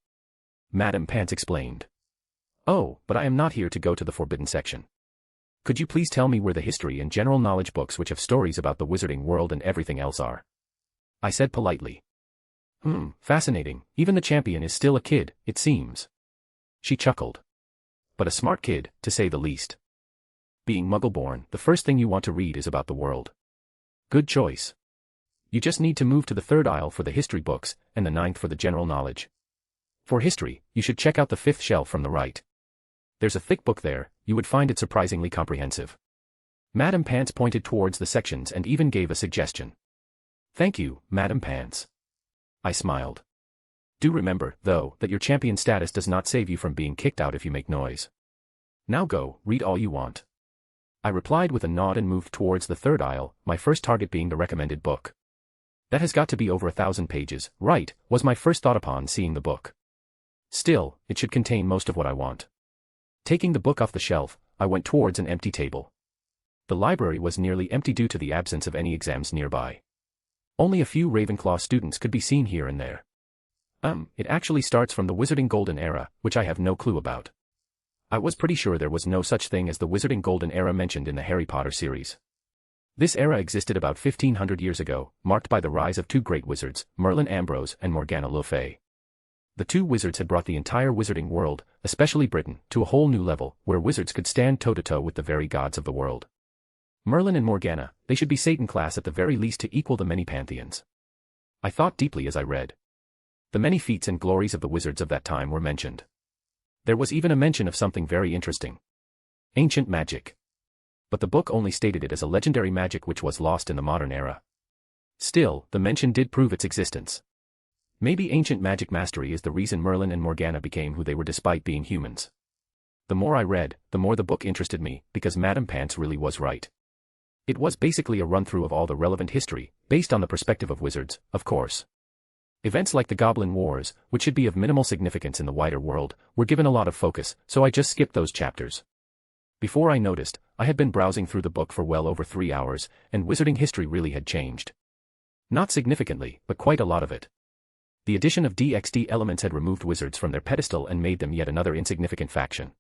Madame Pants explained. Oh, but I am not here to go to the forbidden section. Could you please tell me where the history and general knowledge books which have stories about the wizarding world and everything else are? I said politely. Fascinating, even the champion is still a kid, it seems. She chuckled. But a smart kid, to say the least. Being Muggle-born, the first thing you want to read is about the world. Good choice. You just need to move to the third aisle for the history books, and the ninth for the general knowledge. For history, you should check out the fifth shelf from the right. There's a thick book there, you would find it surprisingly comprehensive. Madame Pants pointed towards the sections and even gave a suggestion. Thank you, Madame Pants. I smiled. Do remember, though, that your champion status does not save you from being kicked out if you make noise. Now go, read all you want. I replied with a nod and moved towards the third aisle, my first target being the recommended book. That has got to be over 1,000 pages, right, was my first thought upon seeing the book. Still, it should contain most of what I want. Taking the book off the shelf, I went towards an empty table. The library was nearly empty due to the absence of any exams nearby. Only a few Ravenclaw students could be seen here and there. It actually starts from the Wizarding Golden Era, which I have no clue about. I was pretty sure there was no such thing as the Wizarding Golden Era mentioned in the Harry Potter series. This era existed about 1,500 years ago, marked by the rise of two great wizards, Merlin Ambrose and Morgana Le Fay. The two wizards had brought the entire wizarding world, especially Britain, to a whole new level, where wizards could stand toe-to-toe with the very gods of the world. Merlin and Morgana, they should be Satan class at the very least to equal the many pantheons. I thought deeply as I read. The many feats and glories of the wizards of that time were mentioned. There was even a mention of something very interesting. Ancient magic. But the book only stated it as a legendary magic which was lost in the modern era. Still, the mention did prove its existence. Maybe ancient magic mastery is the reason Merlin and Morgana became who they were despite being humans. The more I read, the more the book interested me, because Madame Pants really was right. It was basically a run-through of all the relevant history, based on the perspective of wizards, of course. Events like the Goblin Wars, which should be of minimal significance in the wider world, were given a lot of focus, so I just skipped those chapters. Before I noticed, I had been browsing through the book for well over 3 hours, and wizarding history really had changed. Not significantly, but quite a lot of it. The addition of DxD elements had removed wizards from their pedestal and made them yet another insignificant faction.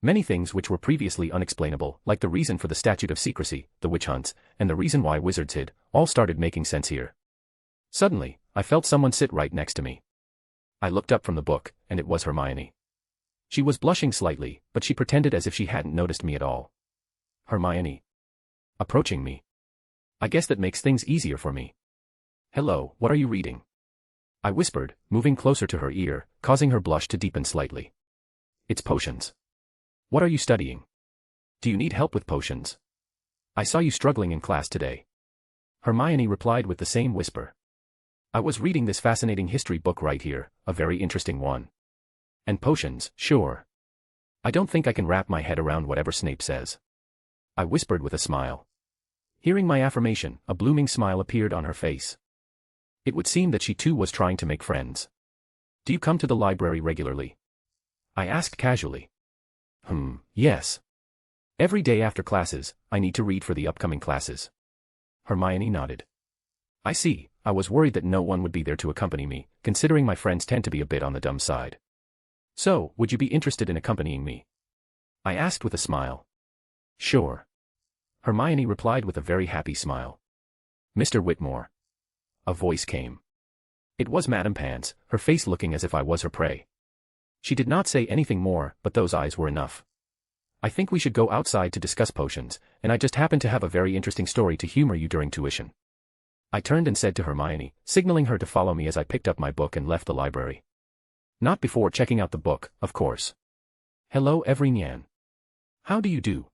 Many things which were previously unexplainable, like the reason for the statute of secrecy, the witch hunts, and the reason why wizards hid, all started making sense here. Suddenly, I felt someone sit right next to me. I looked up from the book, and it was Hermione. She was blushing slightly, but she pretended as if she hadn't noticed me at all. Hermione. Approaching me. I guess that makes things easier for me. Hello, what are you reading? I whispered, moving closer to her ear, causing her blush to deepen slightly. It's potions. What are you studying? Do you need help with potions? I saw you struggling in class today. Hermione replied with the same whisper. I was reading this fascinating history book right here, a very interesting one. And potions, sure. I don't think I can wrap my head around whatever Snape says. I whispered with a smile. Hearing my affirmation, a blooming smile appeared on her face. It would seem that she too was trying to make friends. Do you come to the library regularly? I asked casually. Yes. Every day after classes, I need to read for the upcoming classes. Hermione nodded. I see, I was worried that no one would be there to accompany me, considering my friends tend to be a bit on the dumb side. So, would you be interested in accompanying me? I asked with a smile. Sure. Hermione replied with a very happy smile. Mr. Whitmore. A voice came. It was Madame Pants, her face looking as if I was her prey. She did not say anything more, but those eyes were enough. I think we should go outside to discuss potions, and I just happen to have a very interesting story to humor you during tuition. I turned and said to Hermione, signaling her to follow me as I picked up my book and left the library. Not before checking out the book, of course. Hello everyone. How do you do?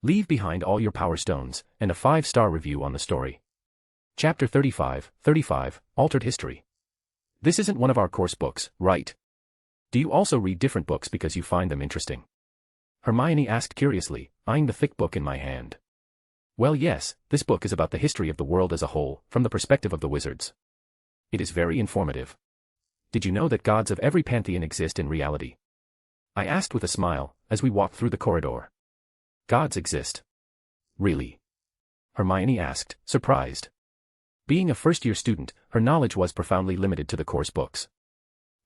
Leave behind all your power stones, and a 5-star review on the story. Chapter 35, Altered History. This isn't one of our course books, right? Do you also read different books because you find them interesting? Hermione asked curiously, eyeing the thick book in my hand. Well yes, this book is about the history of the world as a whole, from the perspective of the wizards. It is very informative. Did you know that gods of every pantheon exist in reality? I asked with a smile, as we walked through the corridor. Gods exist. Really? Hermione asked, surprised. Being a first-year student, her knowledge was profoundly limited to the course books.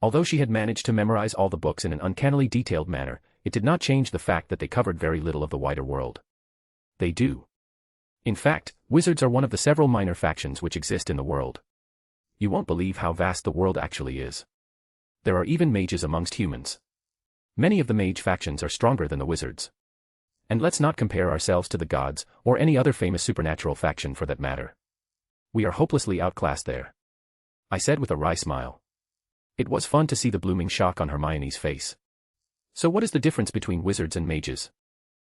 Although she had managed to memorize all the books in an uncannily detailed manner, it did not change the fact that they covered very little of the wider world. They do. In fact, wizards are one of the several minor factions which exist in the world. You won't believe how vast the world actually is. There are even mages amongst humans. Many of the mage factions are stronger than the wizards. And let's not compare ourselves to the gods, or any other famous supernatural faction for that matter. We are hopelessly outclassed there. I said with a wry smile. It was fun to see the blooming shock on Hermione's face. So what is the difference between wizards and mages?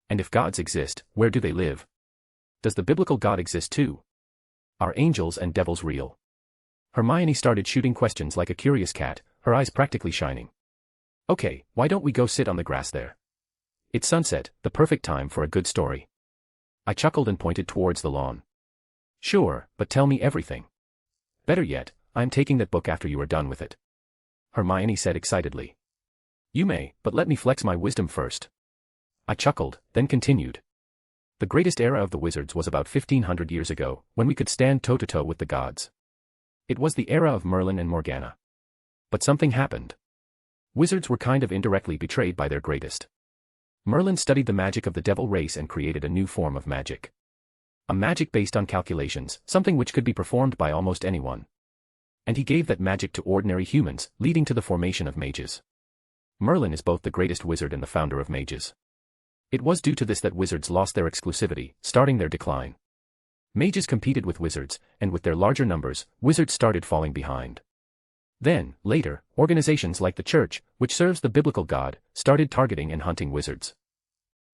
And if gods exist, where do they live? Does the biblical God exist too? Are angels and devils real? Hermione started shooting questions like a curious cat, her eyes practically shining. Okay, why don't we go sit on the grass there? It's sunset, the perfect time for a good story. I chuckled and pointed towards the lawn. Sure, but tell me everything. Better yet, I'm taking that book after you are done with it. Hermione said excitedly. You may, but let me flex my wisdom first. I chuckled, then continued. The greatest era of the wizards was about 1500 years ago, when we could stand toe-to-toe with the gods. It was the era of Merlin and Morgana. But something happened. Wizards were kind of indirectly betrayed by their greatest. Merlin studied the magic of the devil race and created a new form of magic. A magic based on calculations, something which could be performed by almost anyone. And he gave that magic to ordinary humans, leading to the formation of mages. Merlin is both the greatest wizard and the founder of mages. It was due to this that wizards lost their exclusivity, starting their decline. Mages competed with wizards, and with their larger numbers, wizards started falling behind. Then, later, organizations like the Church, which serves the biblical God, started targeting and hunting wizards.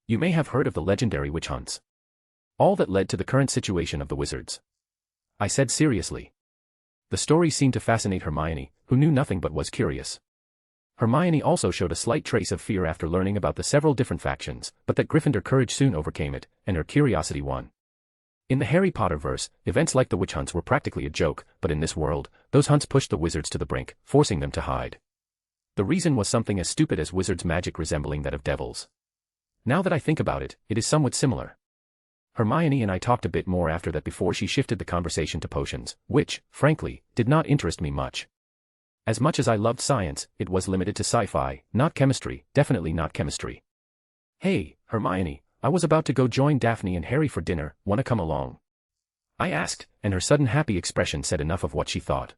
You may have heard of the legendary witch hunts. All that led to the current situation of the wizards. I said seriously. The story seemed to fascinate Hermione, who knew nothing but was curious. Hermione also showed a slight trace of fear after learning about the several different factions, but that Gryffindor courage soon overcame it, and her curiosity won. In the Harry Potter verse, events like the witch hunts were practically a joke, but in this world, those hunts pushed the wizards to the brink, forcing them to hide. The reason was something as stupid as wizards' magic resembling that of devils. Now that I think about it, it is somewhat similar. Hermione and I talked a bit more after that before she shifted the conversation to potions, which, frankly, did not interest me much. As much as I loved science, it was limited to sci-fi, not chemistry, definitely not chemistry. Hey, Hermione, I was about to go join Daphne and Harry for dinner, wanna come along? I asked, and her sudden happy expression said enough of what she thought.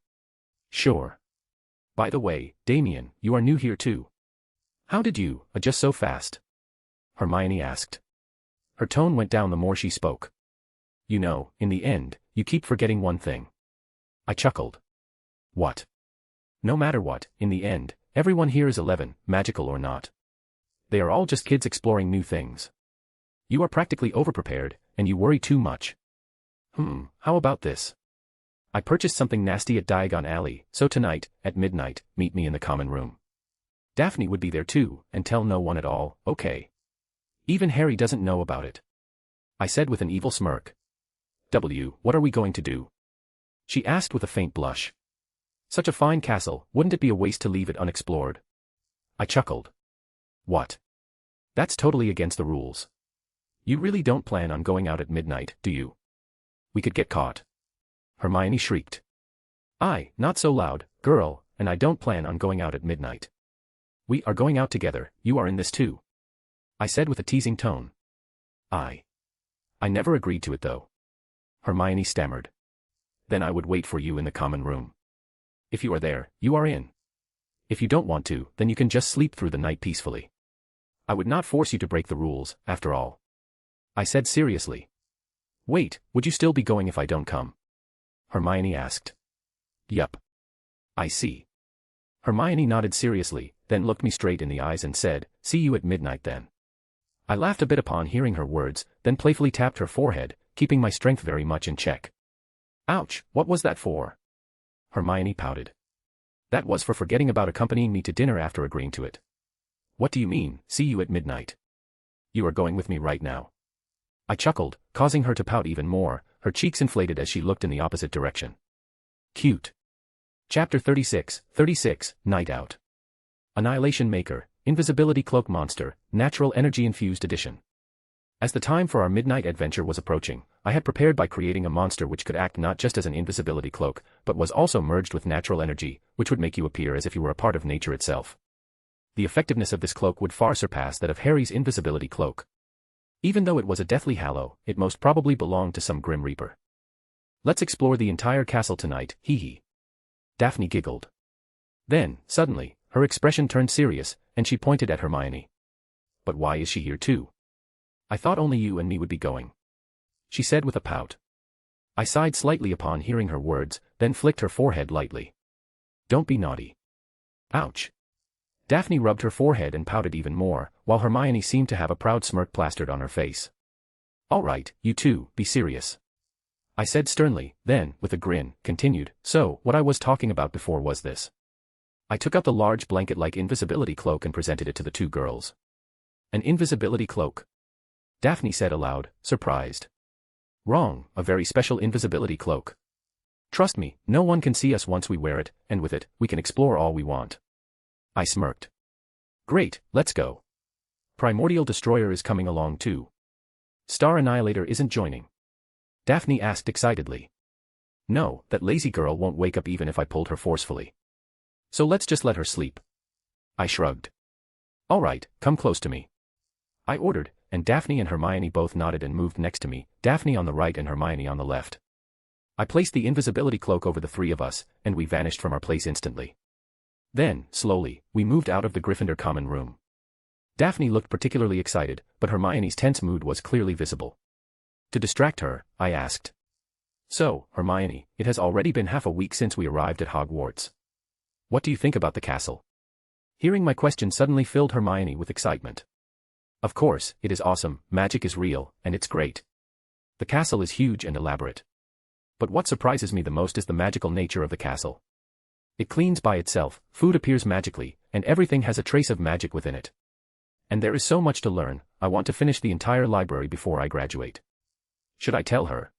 Sure. By the way, Damien, you are new here too. How did you adjust so fast? Hermione asked. Her tone went down the more she spoke. You know, in the end, you keep forgetting one thing. I chuckled. What? No matter what, in the end, everyone here is 11, magical or not. They are all just kids exploring new things. You are practically overprepared, and you worry too much. How about this? I purchased something nasty at Diagon Alley, so tonight, at midnight, meet me in the common room. Daphne would be there too, and tell no one at all, okay? Even Harry doesn't know about it. I said with an evil smirk. What are we going to do? She asked with a faint blush. Such a fine castle, wouldn't it be a waste to leave it unexplored? I chuckled. What? That's totally against the rules. You really don't plan on going out at midnight, do you? We could get caught. Hermione shrieked. Not so loud, girl, and I don't plan on going out at midnight. We are going out together, you are in this too. I said with a teasing tone. I never agreed to it though. Hermione stammered. Then I would wait for you in the common room. If you are there, you are in. If you don't want to, then you can just sleep through the night peacefully. I would not force you to break the rules, after all. I said seriously. Wait, would you still be going if I don't come? Hermione asked. Yup. I see. Hermione nodded seriously, then looked me straight in the eyes and said, see you at midnight then. I laughed a bit upon hearing her words, then playfully tapped her forehead, keeping my strength very much in check. Ouch, what was that for? Hermione pouted. That was for forgetting about accompanying me to dinner after agreeing to it. What do you mean, see you at midnight? You are going with me right now. I chuckled, causing her to pout even more, her cheeks inflated as she looked in the opposite direction. Cute. Chapter 36, Night Out. Annihilation Maker, Invisibility Cloak Monster, Natural Energy Infused Edition. As the time for our midnight adventure was approaching, I had prepared by creating a monster which could act not just as an invisibility cloak, but was also merged with natural energy, which would make you appear as if you were a part of nature itself. The effectiveness of this cloak would far surpass that of Harry's invisibility cloak. Even though it was a Deathly Hallow, it most probably belonged to some Grim Reaper. Let's explore the entire castle tonight, hee. Daphne giggled. Then, suddenly, her expression turned serious, and she pointed at Hermione. But why is she here too? I thought only you and me would be going. She said with a pout. I sighed slightly upon hearing her words, then flicked her forehead lightly. Don't be naughty. Ouch. Daphne rubbed her forehead and pouted even more, while Hermione seemed to have a proud smirk plastered on her face. All right, you two, be serious. I said sternly, then, with a grin, continued, so, what I was talking about before was this. I took out the large blanket-like invisibility cloak and presented it to the two girls. An invisibility cloak? Daphne said aloud, surprised. Wrong, a very special invisibility cloak. Trust me, no one can see us once we wear it, and with it, we can explore all we want. I smirked. Great, let's go. Primordial Destroyer is coming along too. Star Annihilator isn't joining. Daphne asked excitedly. No, that lazy girl won't wake up even if I pulled her forcefully. So let's just let her sleep. I shrugged. All right, come close to me. I ordered, and Daphne and Hermione both nodded and moved next to me, Daphne on the right and Hermione on the left. I placed the invisibility cloak over the three of us, and we vanished from our place instantly. Then, slowly, we moved out of the Gryffindor common room. Daphne looked particularly excited, but Hermione's tense mood was clearly visible. To distract her, I asked. So, Hermione, it has already been half a week since we arrived at Hogwarts. What do you think about the castle? Hearing my question suddenly filled Hermione with excitement. Of course, it is awesome, magic is real, and it's great. The castle is huge and elaborate. But what surprises me the most is the magical nature of the castle. It cleans by itself, food appears magically, and everything has a trace of magic within it. And there is so much to learn, I want to finish the entire library before I graduate. Should I tell her?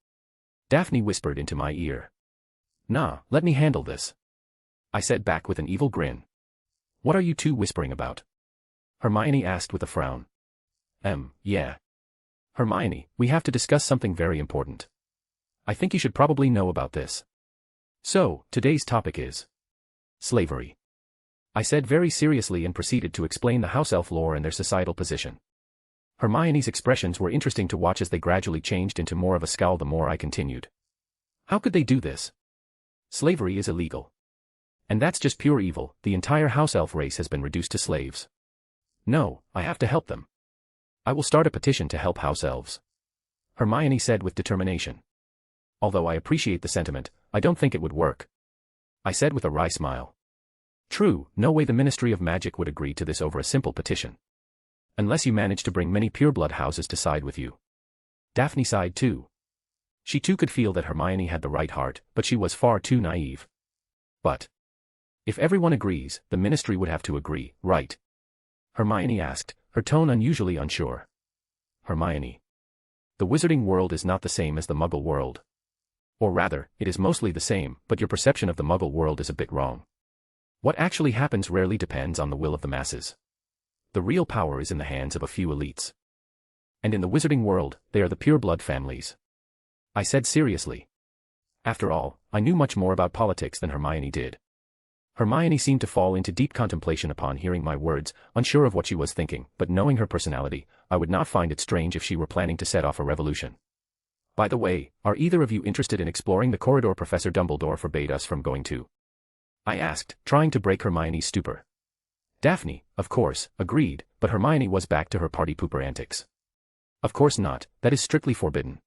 Daphne whispered into my ear. Nah, let me handle this. I said back with an evil grin. What are you two whispering about? Hermione asked with a frown. Yeah. Hermione, we have to discuss something very important. I think you should probably know about this. So, today's topic is slavery. I said very seriously and proceeded to explain the house elf lore and their societal position. Hermione's expressions were interesting to watch as they gradually changed into more of a scowl the more I continued. How could they do this? Slavery is illegal. And that's just pure evil, the entire house elf race has been reduced to slaves. No, I have to help them. I will start a petition to help house elves. Hermione said with determination. Although I appreciate the sentiment, I don't think it would work. I said with a wry smile. True, no way the Ministry of Magic would agree to this over a simple petition. Unless you manage to bring many pureblood houses to side with you. Daphne sighed too. She too could feel that Hermione had the right heart, but she was far too naive. But if everyone agrees, the Ministry would have to agree, right? Hermione asked, her tone unusually unsure. Hermione. The wizarding world is not the same as the Muggle world. Or rather, it is mostly the same, but your perception of the Muggle world is a bit wrong. What actually happens rarely depends on the will of the masses. The real power is in the hands of a few elites. And in the wizarding world, they are the pureblood families. I said seriously. After all, I knew much more about politics than Hermione did. Hermione seemed to fall into deep contemplation upon hearing my words, unsure of what she was thinking, but knowing her personality, I would not find it strange if she were planning to set off a revolution. By the way, are either of you interested in exploring the corridor Professor Dumbledore forbade us from going to? I asked, trying to break Hermione's stupor. Daphne, of course, agreed, but Hermione was back to her party pooper antics. Of course not, that is strictly forbidden.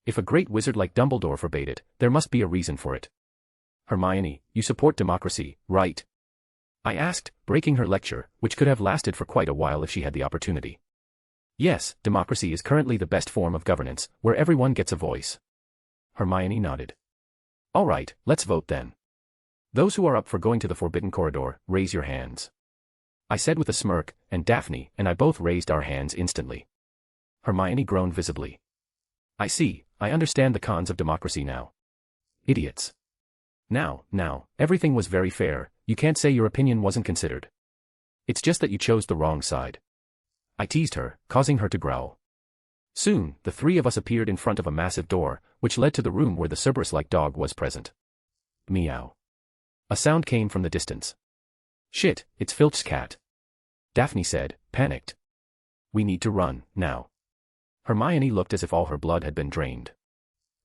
If a great wizard like Dumbledore forbade it, there must be a reason for it. Hermione, you support democracy, right? I asked, breaking her lecture, which could have lasted for quite a while if she had the opportunity. Yes, democracy is currently the best form of governance, where everyone gets a voice. Hermione nodded. All right, let's vote then. Those who are up for going to the Forbidden Corridor, raise your hands. I said with a smirk, and Daphne and I both raised our hands instantly. Hermione groaned visibly. I see, I understand the cons of democracy now. Idiots. Now, everything was very fair, you can't say your opinion wasn't considered. It's just that you chose the wrong side. I teased her, causing her to growl. Soon, the three of us appeared in front of a massive door, which led to the room where the Cerberus-like dog was present. Meow. A sound came from the distance. Shit, it's Filch's cat. Daphne said, panicked. We need to run, now. Hermione looked as if all her blood had been drained.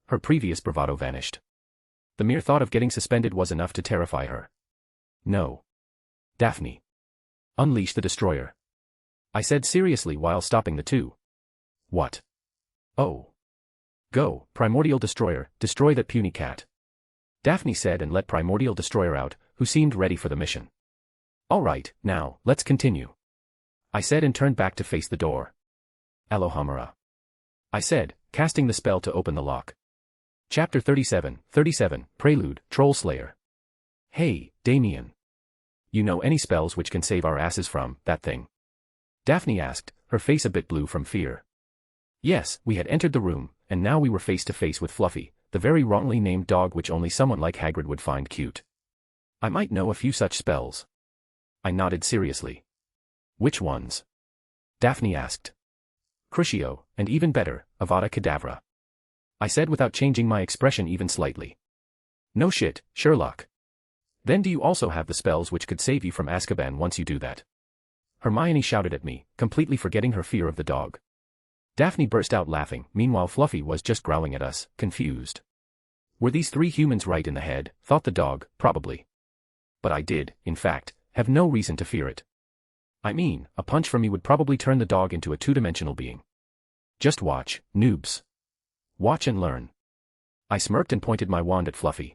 Her previous bravado vanished. The mere thought of getting suspended was enough to terrify her. No. Daphne. Unleash the destroyer. I said seriously while stopping the two. What? Oh. Go, Primordial Destroyer, destroy that puny cat. Daphne said and let Primordial Destroyer out, who seemed ready for the mission. All right, now, let's continue. I said and turned back to face the door. Alohomora. I said, casting the spell to open the lock. Chapter 37, Prelude, Troll Slayer. Hey, Damien. You know any spells which can save our asses from that thing? Daphne asked, her face a bit blue from fear. Yes, we had entered the room, and now we were face to face with Fluffy, the very wrongly named dog which only someone like Hagrid would find cute. I might know a few such spells. I nodded seriously. Which ones? Daphne asked. Crucio, and even better, Avada Kedavra. I said without changing my expression even slightly. No shit, Sherlock. Then do you also have the spells which could save you from Azkaban once you do that? Hermione shouted at me, completely forgetting her fear of the dog. Daphne burst out laughing, meanwhile Fluffy was just growling at us, confused. Were these three humans right in the head, thought the dog, probably. But I did, in fact, have no reason to fear it. I mean, a punch from me would probably turn the dog into a two-dimensional being. Just watch, noobs. Watch and learn. I smirked and pointed my wand at Fluffy.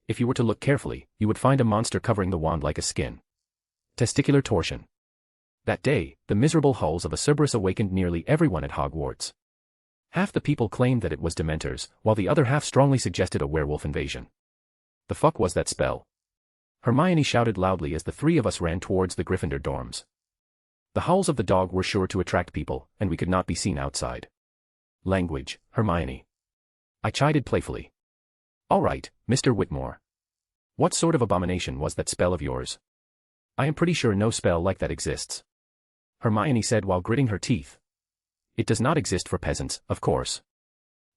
If you were to look carefully, you would find a monster covering the wand like a skin. Testicular torsion. That day, the miserable hulls of a Cerberus awakened nearly everyone at Hogwarts. Half the people claimed that it was Dementors, while the other half strongly suggested a werewolf invasion. The fuck was that spell? Hermione shouted loudly as the three of us ran towards the Gryffindor dorms. The howls of the dog were sure to attract people, and we could not be seen outside. Language, Hermione. I chided playfully. All right, Mr. Whitmore. What sort of abomination was that spell of yours? I am pretty sure no spell like that exists. Hermione said while gritting her teeth. It does not exist for peasants, of course.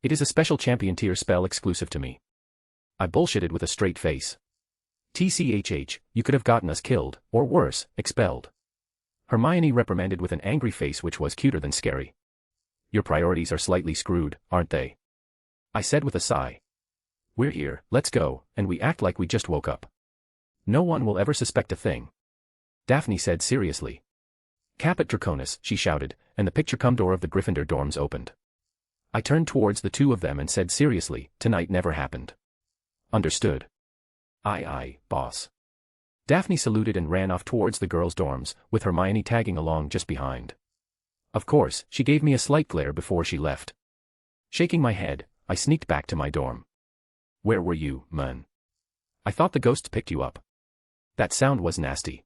It is a special champion tier spell exclusive to me. I bullshitted with a straight face. TCHH, you could have gotten us killed, or worse, expelled. Hermione reprimanded with an angry face which was cuter than scary. Your priorities are slightly screwed, aren't they? I said with a sigh. We're here, let's go, and we act like we just woke up. No one will ever suspect a thing. Daphne said seriously. Caput Draconis, she shouted, and the picture-cum door of the Gryffindor dorms opened. I turned towards the two of them and said seriously, tonight never happened. Understood. Aye, boss. Daphne saluted and ran off towards the girls' dorms, with Hermione tagging along just behind. Of course, she gave me a slight glare before she left. Shaking my head, I sneaked back to my dorm. Where were you, man? I thought the ghosts picked you up. That sound was nasty.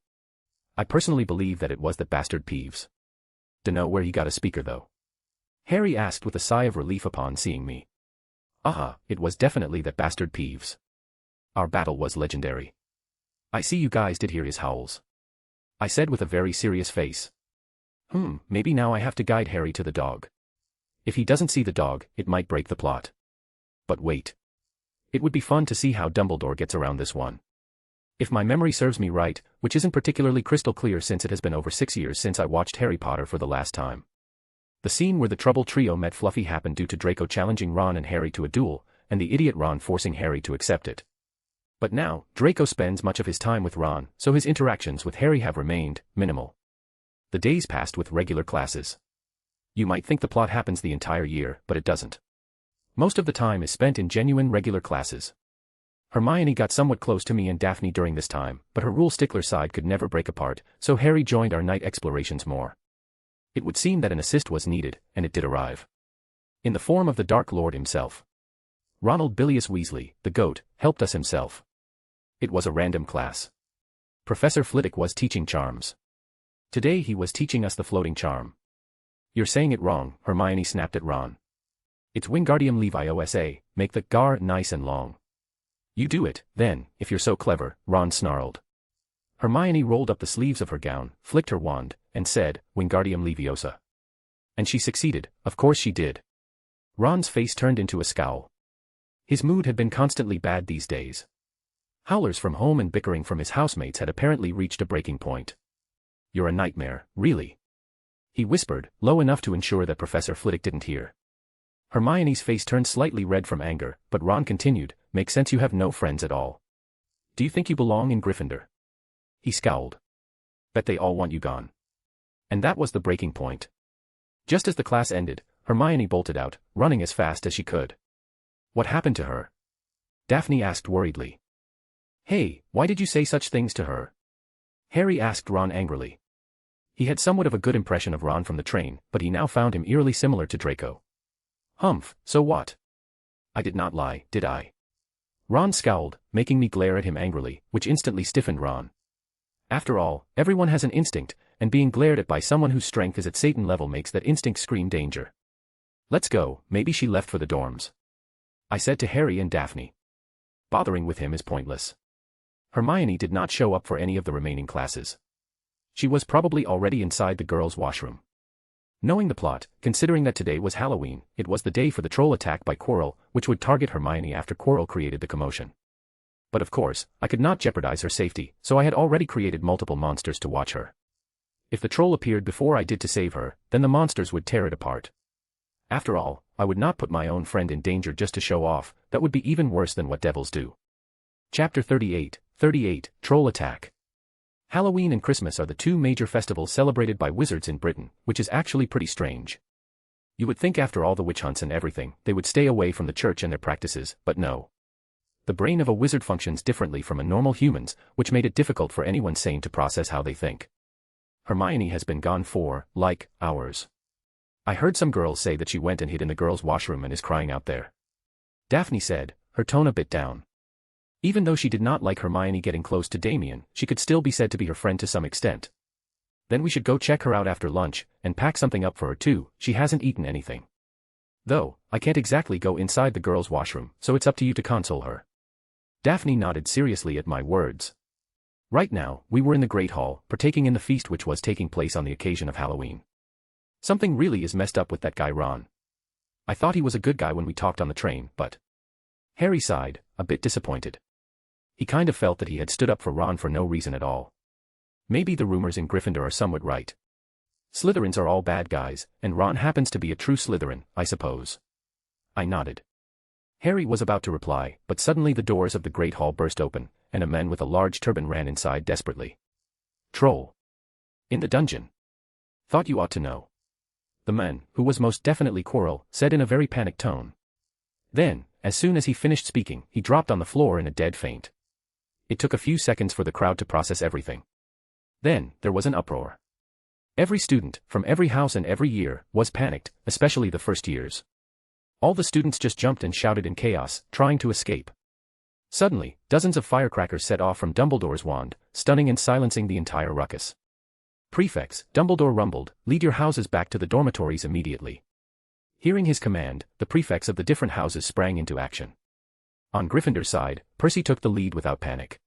I personally believe that it was that bastard Peeves. Dunno where he got a speaker though. Harry asked with a sigh of relief upon seeing me. It was definitely that bastard Peeves. Our battle was legendary. I see you guys did hear his howls. I said with a very serious face. Maybe now I have to guide Harry to the dog. If he doesn't see the dog, it might break the plot. But wait. It would be fun to see how Dumbledore gets around this one. If my memory serves me right, which isn't particularly crystal clear since it has been over 6 years since I watched Harry Potter for the last time. The scene where the Trouble Trio met Fluffy happened due to Draco challenging Ron and Harry to a duel, and the idiot Ron forcing Harry to accept it. But now, Draco spends much of his time with Ron, so his interactions with Harry have remained minimal. The days passed with regular classes. You might think the plot happens the entire year, but it doesn't. Most of the time is spent in genuine regular classes. Hermione got somewhat close to me and Daphne during this time, but her rule stickler side could never break apart, so Harry joined our night explorations more. It would seem that an assist was needed, and it did arrive. In the form of the Dark Lord himself. Ronald Bilious Weasley, the goat, helped us himself. It was a random class. Professor Flitwick was teaching charms. Today he was teaching us the floating charm. You're saying it wrong, Hermione snapped at Ron. It's Wingardium Leviosa, make the gar nice and long. You do it, then, if you're so clever, Ron snarled. Hermione rolled up the sleeves of her gown, flicked her wand, and said, Wingardium Leviosa. And she succeeded, of course she did. Ron's face turned into a scowl. His mood had been constantly bad these days. Howlers from home and bickering from his housemates had apparently reached a breaking point. You're a nightmare, really. He whispered, low enough to ensure that Professor Flitwick didn't hear. Hermione's face turned slightly red from anger, but Ron continued, makes sense you have no friends at all. Do you think you belong in Gryffindor? He scowled. Bet they all want you gone. And that was the breaking point. Just as the class ended, Hermione bolted out, running as fast as she could. What happened to her? Daphne asked worriedly. Hey, why did you say such things to her? Harry asked Ron angrily. He had somewhat of a good impression of Ron from the train, but he now found him eerily similar to Draco. Humph, so what? I did not lie, did I? Ron scowled, making me glare at him angrily, which instantly stiffened Ron. After all, everyone has an instinct, and being glared at by someone whose strength is at Satan level makes that instinct scream danger. Let's go, maybe she left for the dorms. I said to Harry and Daphne. Bothering with him is pointless. Hermione did not show up for any of the remaining classes. She was probably already inside the girls' washroom. Knowing the plot, considering that today was Halloween, it was the day for the troll attack by Quirrell, which would target Hermione after Quirrell created the commotion. But of course, I could not jeopardize her safety, so I had already created multiple monsters to watch her. If the troll appeared before I did to save her, then the monsters would tear it apart. After all, I would not put my own friend in danger just to show off, that would be even worse than what devils do. Chapter 38, Troll Attack. Halloween and Christmas are the two major festivals celebrated by wizards in Britain, which is actually pretty strange. You would think after all the witch hunts and everything, they would stay away from the church and their practices, but no. The brain of a wizard functions differently from a normal human's, which made it difficult for anyone sane to process how they think. Hermione has been gone for, like, hours. I heard some girls say that she went and hid in the girls' washroom and is crying out there. Daphne said, her tone a bit down. Even though she did not like Hermione getting close to Damien, she could still be said to be her friend to some extent. Then we should go check her out after lunch, and pack something up for her too, she hasn't eaten anything. Though, I can't exactly go inside the girls' washroom, so it's up to you to console her. Daphne nodded seriously at my words. Right now, we were in the Great Hall, partaking in the feast which was taking place on the occasion of Halloween. Something really is messed up with that guy Ron. I thought he was a good guy when we talked on the train, but... Harry sighed, a bit disappointed. He kind of felt that he had stood up for Ron for no reason at all. Maybe the rumors in Gryffindor are somewhat right. Slytherins are all bad guys, and Ron happens to be a true Slytherin, I suppose. I nodded. Harry was about to reply, but suddenly the doors of the Great Hall burst open, and a man with a large turban ran inside desperately. Troll. In the dungeon. Thought you ought to know. The man, who was most definitely Quirrell, said in a very panicked tone. Then, as soon as he finished speaking, he dropped on the floor in a dead faint. It took a few seconds for the crowd to process everything. Then, there was an uproar. Every student, from every house and every year, was panicked, especially the first years. All the students just jumped and shouted in chaos, trying to escape. Suddenly, dozens of firecrackers set off from Dumbledore's wand, stunning and silencing the entire ruckus. Prefects, Dumbledore rumbled, lead your houses back to the dormitories immediately. Hearing his command, the prefects of the different houses sprang into action. On Gryffindor's side, Percy took the lead without panic.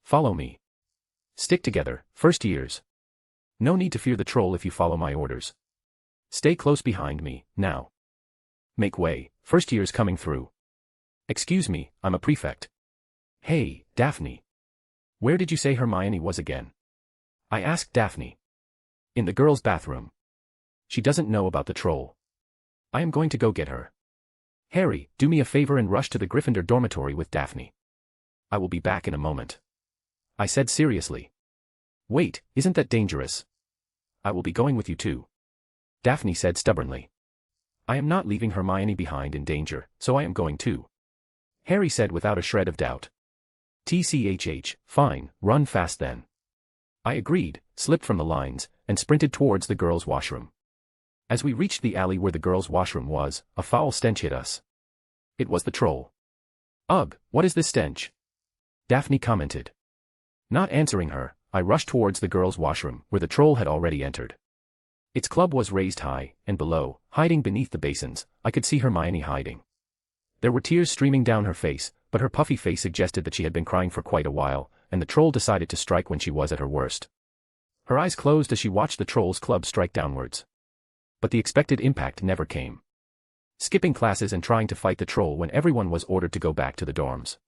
Follow me. Stick together, first years. No need to fear the troll if you follow my orders. Stay close behind me, now. Make way, first years coming through. Excuse me, I'm a prefect. Hey, Daphne. Where did you say Hermione was again? I asked Daphne. In the girls' bathroom. She doesn't know about the troll. I am going to go get her. Harry, do me a favor and rush to the Gryffindor dormitory with Daphne. I will be back in a moment. I said seriously. Wait, isn't that dangerous? I will be going with you too. Daphne said stubbornly. I am not leaving Hermione behind in danger, so I am going too. Harry said without a shred of doubt. TCHH, fine, run fast then. I agreed, slipped from the lines, and sprinted towards the girls' washroom. As we reached the alley where the girls' washroom was, a foul stench hit us. It was the troll. Ugh, what is this stench? Daphne commented. Not answering her, I rushed towards the girls' washroom, where the troll had already entered. Its club was raised high, and below, hiding beneath the basins, I could see Hermione hiding. There were tears streaming down her face, but her puffy face suggested that she had been crying for quite a while, and the troll decided to strike when she was at her worst. Her eyes closed as she watched the troll's club strike downwards. But the expected impact never came. Skipping classes and trying to fight the troll when everyone was ordered to go back to the dorms.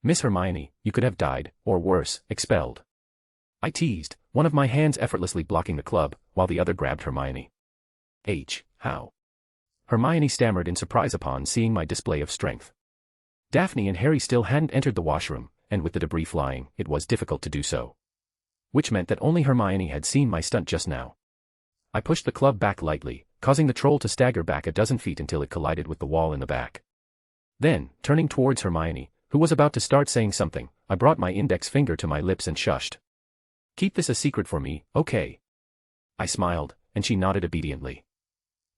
Miss Hermione, you could have died, or worse, expelled. I teased, one of my hands effortlessly blocking the club, while the other grabbed Hermione. How? Hermione stammered in surprise upon seeing my display of strength. Daphne and Harry still hadn't entered the washroom, and with the debris flying, it was difficult to do so. Which meant that only Hermione had seen my stunt just now. I pushed the club back lightly, causing the troll to stagger back a dozen feet until it collided with the wall in the back. Then, turning towards Hermione, who was about to start saying something, I brought my index finger to my lips and shushed. Keep this a secret for me, okay? I smiled, and she nodded obediently.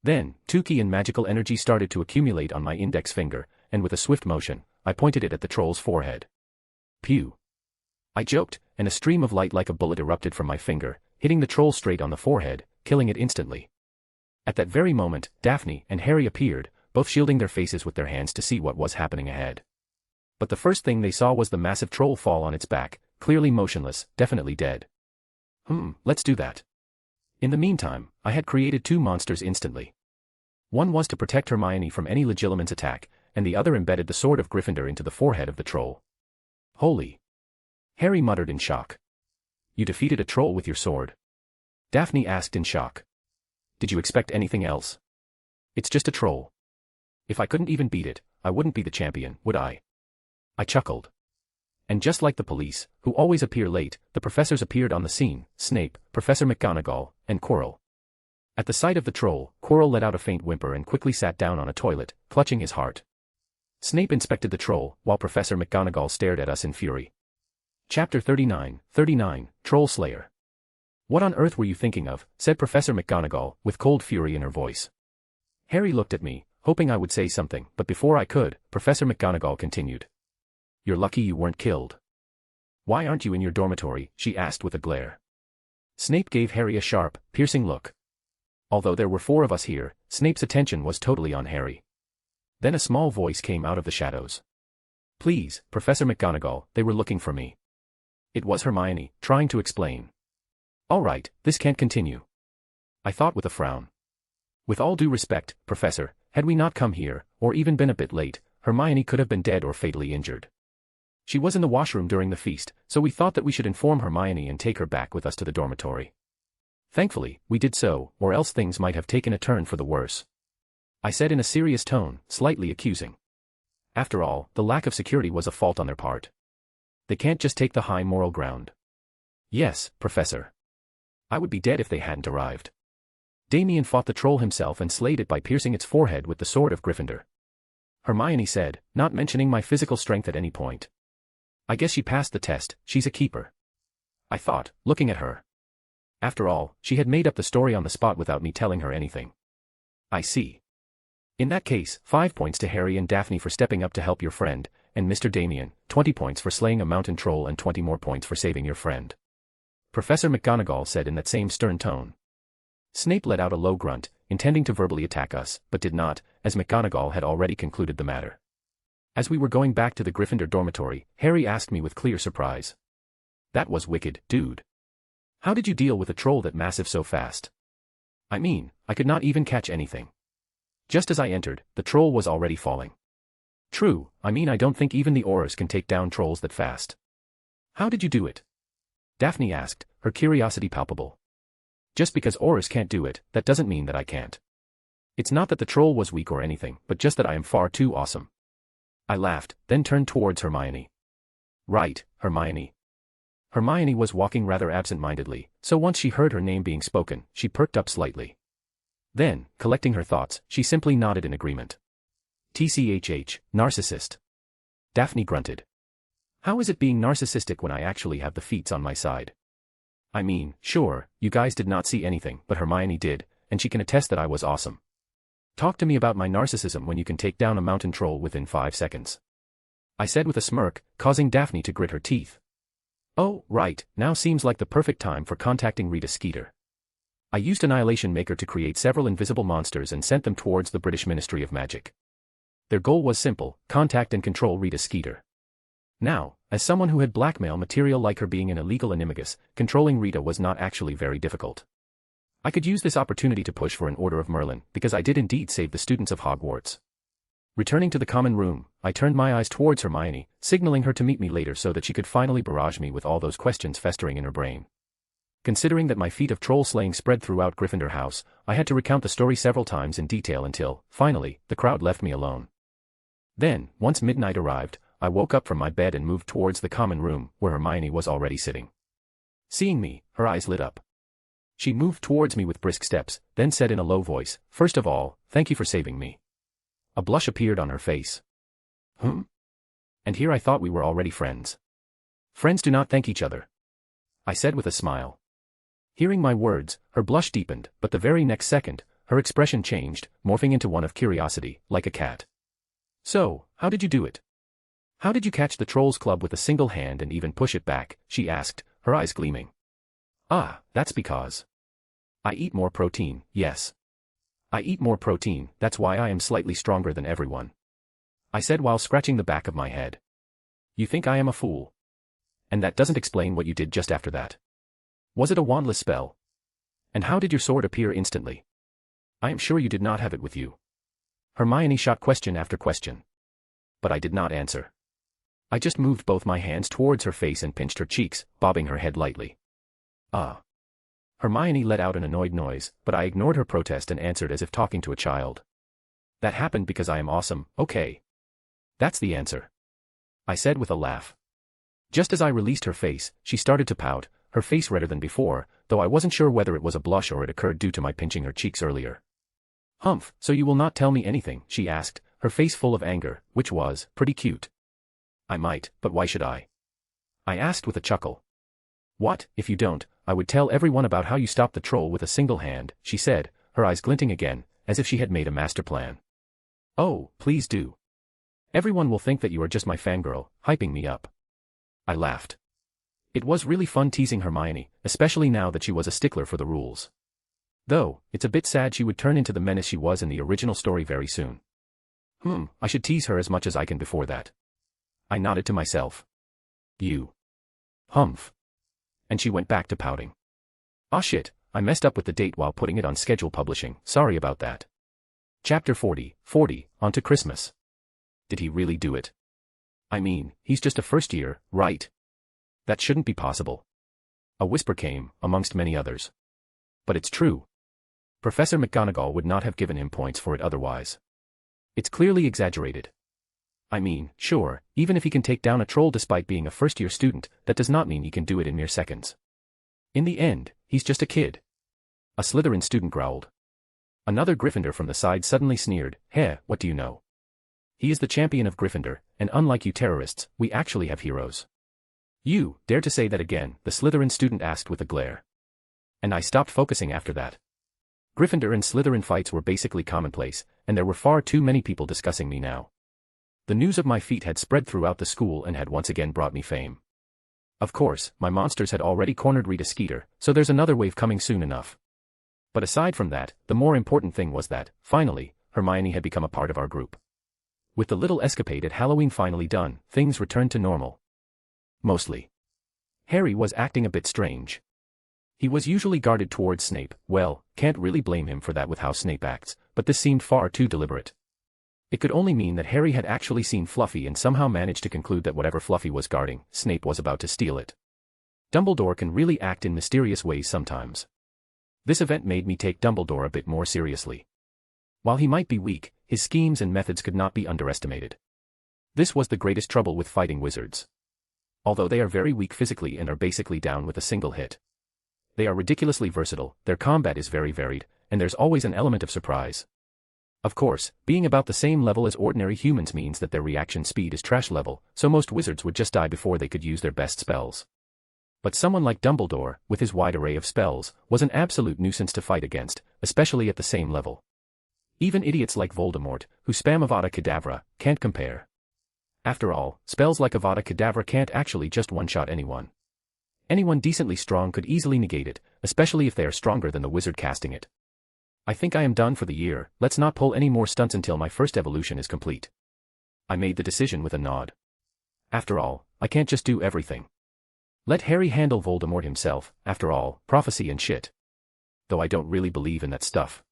Then, Tuki and magical energy started to accumulate on my index finger, and with a swift motion, I pointed it at the troll's forehead. Pew! I joked, and a stream of light like a bullet erupted from my finger, hitting the troll straight on the forehead, killing it instantly. At that very moment, Daphne and Harry appeared, both shielding their faces with their hands to see what was happening ahead. But the first thing they saw was the massive troll fall on its back, clearly motionless, definitely dead. Let's do that. In the meantime, I had created two monsters instantly. One was to protect Hermione from any Legilimens attack, and the other embedded the sword of Gryffindor into the forehead of the troll. Holy! Harry muttered in shock. You defeated a troll with your sword? Daphne asked in shock. Did you expect anything else? It's just a troll. If I couldn't even beat it, I wouldn't be the champion, would I? I chuckled. And just like the police, who always appear late, the professors appeared on the scene, Snape, Professor McGonagall, and Quirrell. At the sight of the troll, Quirrell let out a faint whimper and quickly sat down on a toilet, clutching his heart. Snape inspected the troll, while Professor McGonagall stared at us in fury. Chapter 39, Troll Slayer. What on earth were you thinking of, said Professor McGonagall, with cold fury in her voice. Harry looked at me, hoping I would say something, but before I could, Professor McGonagall continued. You're lucky you weren't killed. Why aren't you in your dormitory, she asked with a glare. Snape gave Harry a sharp, piercing look. Although there were 4 of us here, Snape's attention was totally on Harry. Then a small voice came out of the shadows. Please, Professor McGonagall, they were looking for me. It was Hermione, trying to explain. All right, this can't continue. I thought with a frown. With all due respect, Professor, had we not come here, or even been a bit late, Hermione could have been dead or fatally injured. She was in the washroom during the feast, so we thought that we should inform Hermione and take her back with us to the dormitory. Thankfully, we did so, or else things might have taken a turn for the worse. I said in a serious tone, slightly accusing. After all, the lack of security was a fault on their part. They can't just take the high moral ground. Yes, Professor. I would be dead if they hadn't arrived. Damien fought the troll himself and slayed it by piercing its forehead with the sword of Gryffindor. Hermione said, not mentioning my physical strength at any point. I guess she passed the test, she's a keeper. I thought, looking at her. After all, she had made up the story on the spot without me telling her anything. I see. In that case, 5 points to Harry and Daphne for stepping up to help your friend, and Mr. Damien, 20 points for slaying a mountain troll and 20 more points for saving your friend. Professor McGonagall said in that same stern tone. Snape let out a low grunt, intending to verbally attack us, but did not, as McGonagall had already concluded the matter. As we were going back to the Gryffindor dormitory, Harry asked me with clear surprise. That was wicked, dude. How did you deal with a troll that massive so fast? I mean, I could not even catch anything. Just as I entered, the troll was already falling. True, I mean I don't think even the Aurors can take down trolls that fast. How did you do it? Daphne asked, her curiosity palpable. Just because Aurors can't do it, that doesn't mean that I can't. It's not that the troll was weak or anything, but just that I am far too awesome. I laughed, then turned towards Hermione. Right, Hermione. Hermione was walking rather absent-mindedly, so once she heard her name being spoken, she perked up slightly. Then, collecting her thoughts, she simply nodded in agreement. TCHH, narcissist. Daphne grunted. How is it being narcissistic when I actually have the feats on my side? I mean, sure, you guys did not see anything, but Hermione did, and she can attest that I was awesome. Talk to me about my narcissism when you can take down a mountain troll within 5 seconds. I said with a smirk, causing Daphne to grit her teeth. Oh, right, now seems like the perfect time for contacting Rita Skeeter. I used Annihilation Maker to create several invisible monsters and sent them towards the British Ministry of Magic. Their goal was simple: contact and control Rita Skeeter. Now, as someone who had blackmail material like her being an illegal animagus, controlling Rita was not actually very difficult. I could use this opportunity to push for an Order of Merlin, because I did indeed save the students of Hogwarts. Returning to the common room, I turned my eyes towards Hermione, signaling her to meet me later so that she could finally barrage me with all those questions festering in her brain. Considering that my feat of troll-slaying spread throughout Gryffindor House, I had to recount the story several times in detail until, finally, the crowd left me alone. Then, once midnight arrived, I woke up from my bed and moved towards the common room, where Hermione was already sitting. Seeing me, her eyes lit up. She moved towards me with brisk steps, then said in a low voice, "First of all, thank you for saving me." A blush appeared on her face. And here I thought we were already friends. Friends do not thank each other, I said with a smile. Hearing my words, her blush deepened, but the very next second, her expression changed, morphing into one of curiosity, like a cat. So, how did you do it? How did you catch the Trolls Club with a single hand and even push it back? She asked, her eyes gleaming. Ah, that's because I eat more protein, yes. I eat more protein, that's why I am slightly stronger than everyone, I said while scratching the back of my head. You think I am a fool? And that doesn't explain what you did just after that. Was it a wandless spell? And how did your sword appear instantly? I am sure you did not have it with you. Hermione shot question after question. But I did not answer. I just moved both my hands towards her face and pinched her cheeks, bobbing her head lightly. Ah. Hermione let out an annoyed noise, but I ignored her protest and answered as if talking to a child. That happened because I am awesome, okay. That's the answer, I said with a laugh. Just as I released her face, she started to pout, her face redder than before, though I wasn't sure whether it was a blush or it occurred due to my pinching her cheeks earlier. Humph, so you will not tell me anything, she asked, her face full of anger, which was pretty cute. I might, but why should I asked with a chuckle. What, if you don't, I would tell everyone about how you stopped the troll with a single hand, she said, her eyes glinting again, as if she had made a master plan. Oh, please do. Everyone will think that you are just my fangirl, hyping me up. I laughed. It was really fun teasing Hermione, especially now that she was a stickler for the rules. Though, it's a bit sad she would turn into the menace she was in the original story very soon. I should tease her as much as I can before that. I nodded to myself. You. Humph. And she went back to pouting. Ah shit, I messed up with the date while putting it on schedule publishing, sorry about that. Chapter 40, on to Christmas. Did he really do it? I mean, he's just a first year, right? That shouldn't be possible. A whisper came, amongst many others. But it's true. Professor McGonagall would not have given him points for it otherwise. It's clearly exaggerated. I mean, sure, even if he can take down a troll despite being a first-year student, that does not mean he can do it in mere seconds. In the end, he's just a kid. A Slytherin student growled. Another Gryffindor from the side suddenly sneered, "Heh, what do you know? He is the champion of Gryffindor, and unlike you terrorists, we actually have heroes." You dare to say that again, the Slytherin student asked with a glare. And I stopped focusing after that. Gryffindor and Slytherin fights were basically commonplace, and there were far too many people discussing me now. The news of my feat had spread throughout the school and had once again brought me fame. Of course, my monsters had already cornered Rita Skeeter, so there's another wave coming soon enough. But aside from that, the more important thing was that, finally, Hermione had become a part of our group. With the little escapade at Halloween finally done, things returned to normal. Mostly. Harry was acting a bit strange. He was usually guarded towards Snape, well, can't really blame him for that with how Snape acts, but this seemed far too deliberate. It could only mean that Harry had actually seen Fluffy and somehow managed to conclude that whatever Fluffy was guarding, Snape was about to steal it. Dumbledore can really act in mysterious ways sometimes. This event made me take Dumbledore a bit more seriously. While he might be weak, his schemes and methods could not be underestimated. This was the greatest trouble with fighting wizards. Although they are very weak physically and are basically down with a single hit, they are ridiculously versatile, their combat is very varied, and there's always an element of surprise. Of course, being about the same level as ordinary humans means that their reaction speed is trash level, so most wizards would just die before they could use their best spells. But someone like Dumbledore, with his wide array of spells, was an absolute nuisance to fight against, especially at the same level. Even idiots like Voldemort, who spam Avada Kedavra, can't compare. After all, spells like Avada Kedavra can't actually just one-shot anyone. Anyone decently strong could easily negate it, especially if they are stronger than the wizard casting it. I think I am done for the year, let's not pull any more stunts until my first evolution is complete. I made the decision with a nod. After all, I can't just do everything. Let Harry handle Voldemort himself, after all, prophecy and shit. Though I don't really believe in that stuff.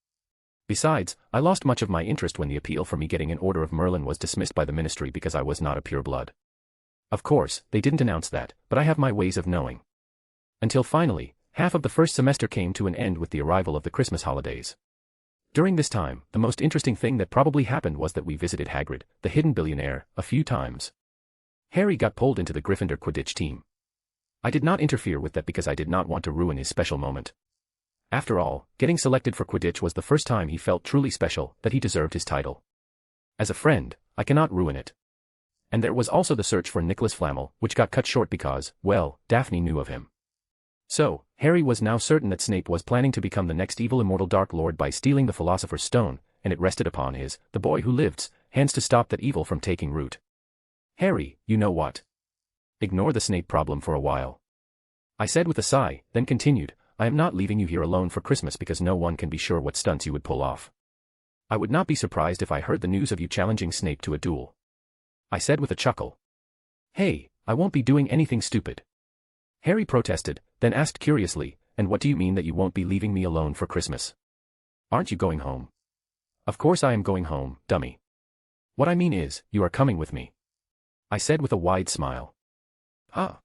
Besides, I lost much of my interest when the appeal for me getting an Order of Merlin was dismissed by the Ministry because I was not a pureblood. Of course, they didn't announce that, but I have my ways of knowing. Until finally, half of the first semester came to an end with the arrival of the Christmas holidays. During this time, the most interesting thing that probably happened was that we visited Hagrid, the hidden billionaire, a few times. Harry got pulled into the Gryffindor Quidditch team. I did not interfere with that because I did not want to ruin his special moment. After all, getting selected for Quidditch was the first time he felt truly special, that he deserved his title. As a friend, I cannot ruin it. And there was also the search for Nicholas Flamel, which got cut short because, well, Daphne knew of him. So, Harry was now certain that Snape was planning to become the next evil immortal Dark Lord by stealing the Philosopher's Stone, and it rested upon his, the boy who lived, hands to stop that evil from taking root. Harry, you know what? Ignore the Snape problem for a while. I said with a sigh, then continued, I am not leaving you here alone for Christmas because no one can be sure what stunts you would pull off. I would not be surprised if I heard the news of you challenging Snape to a duel. I said with a chuckle. Hey, I won't be doing anything stupid. Harry protested, then asked curiously, and what do you mean that you won't be leaving me alone for Christmas? Aren't you going home? Of course I am going home, dummy. What I mean is, you are coming with me. I said with a wide smile. Huh?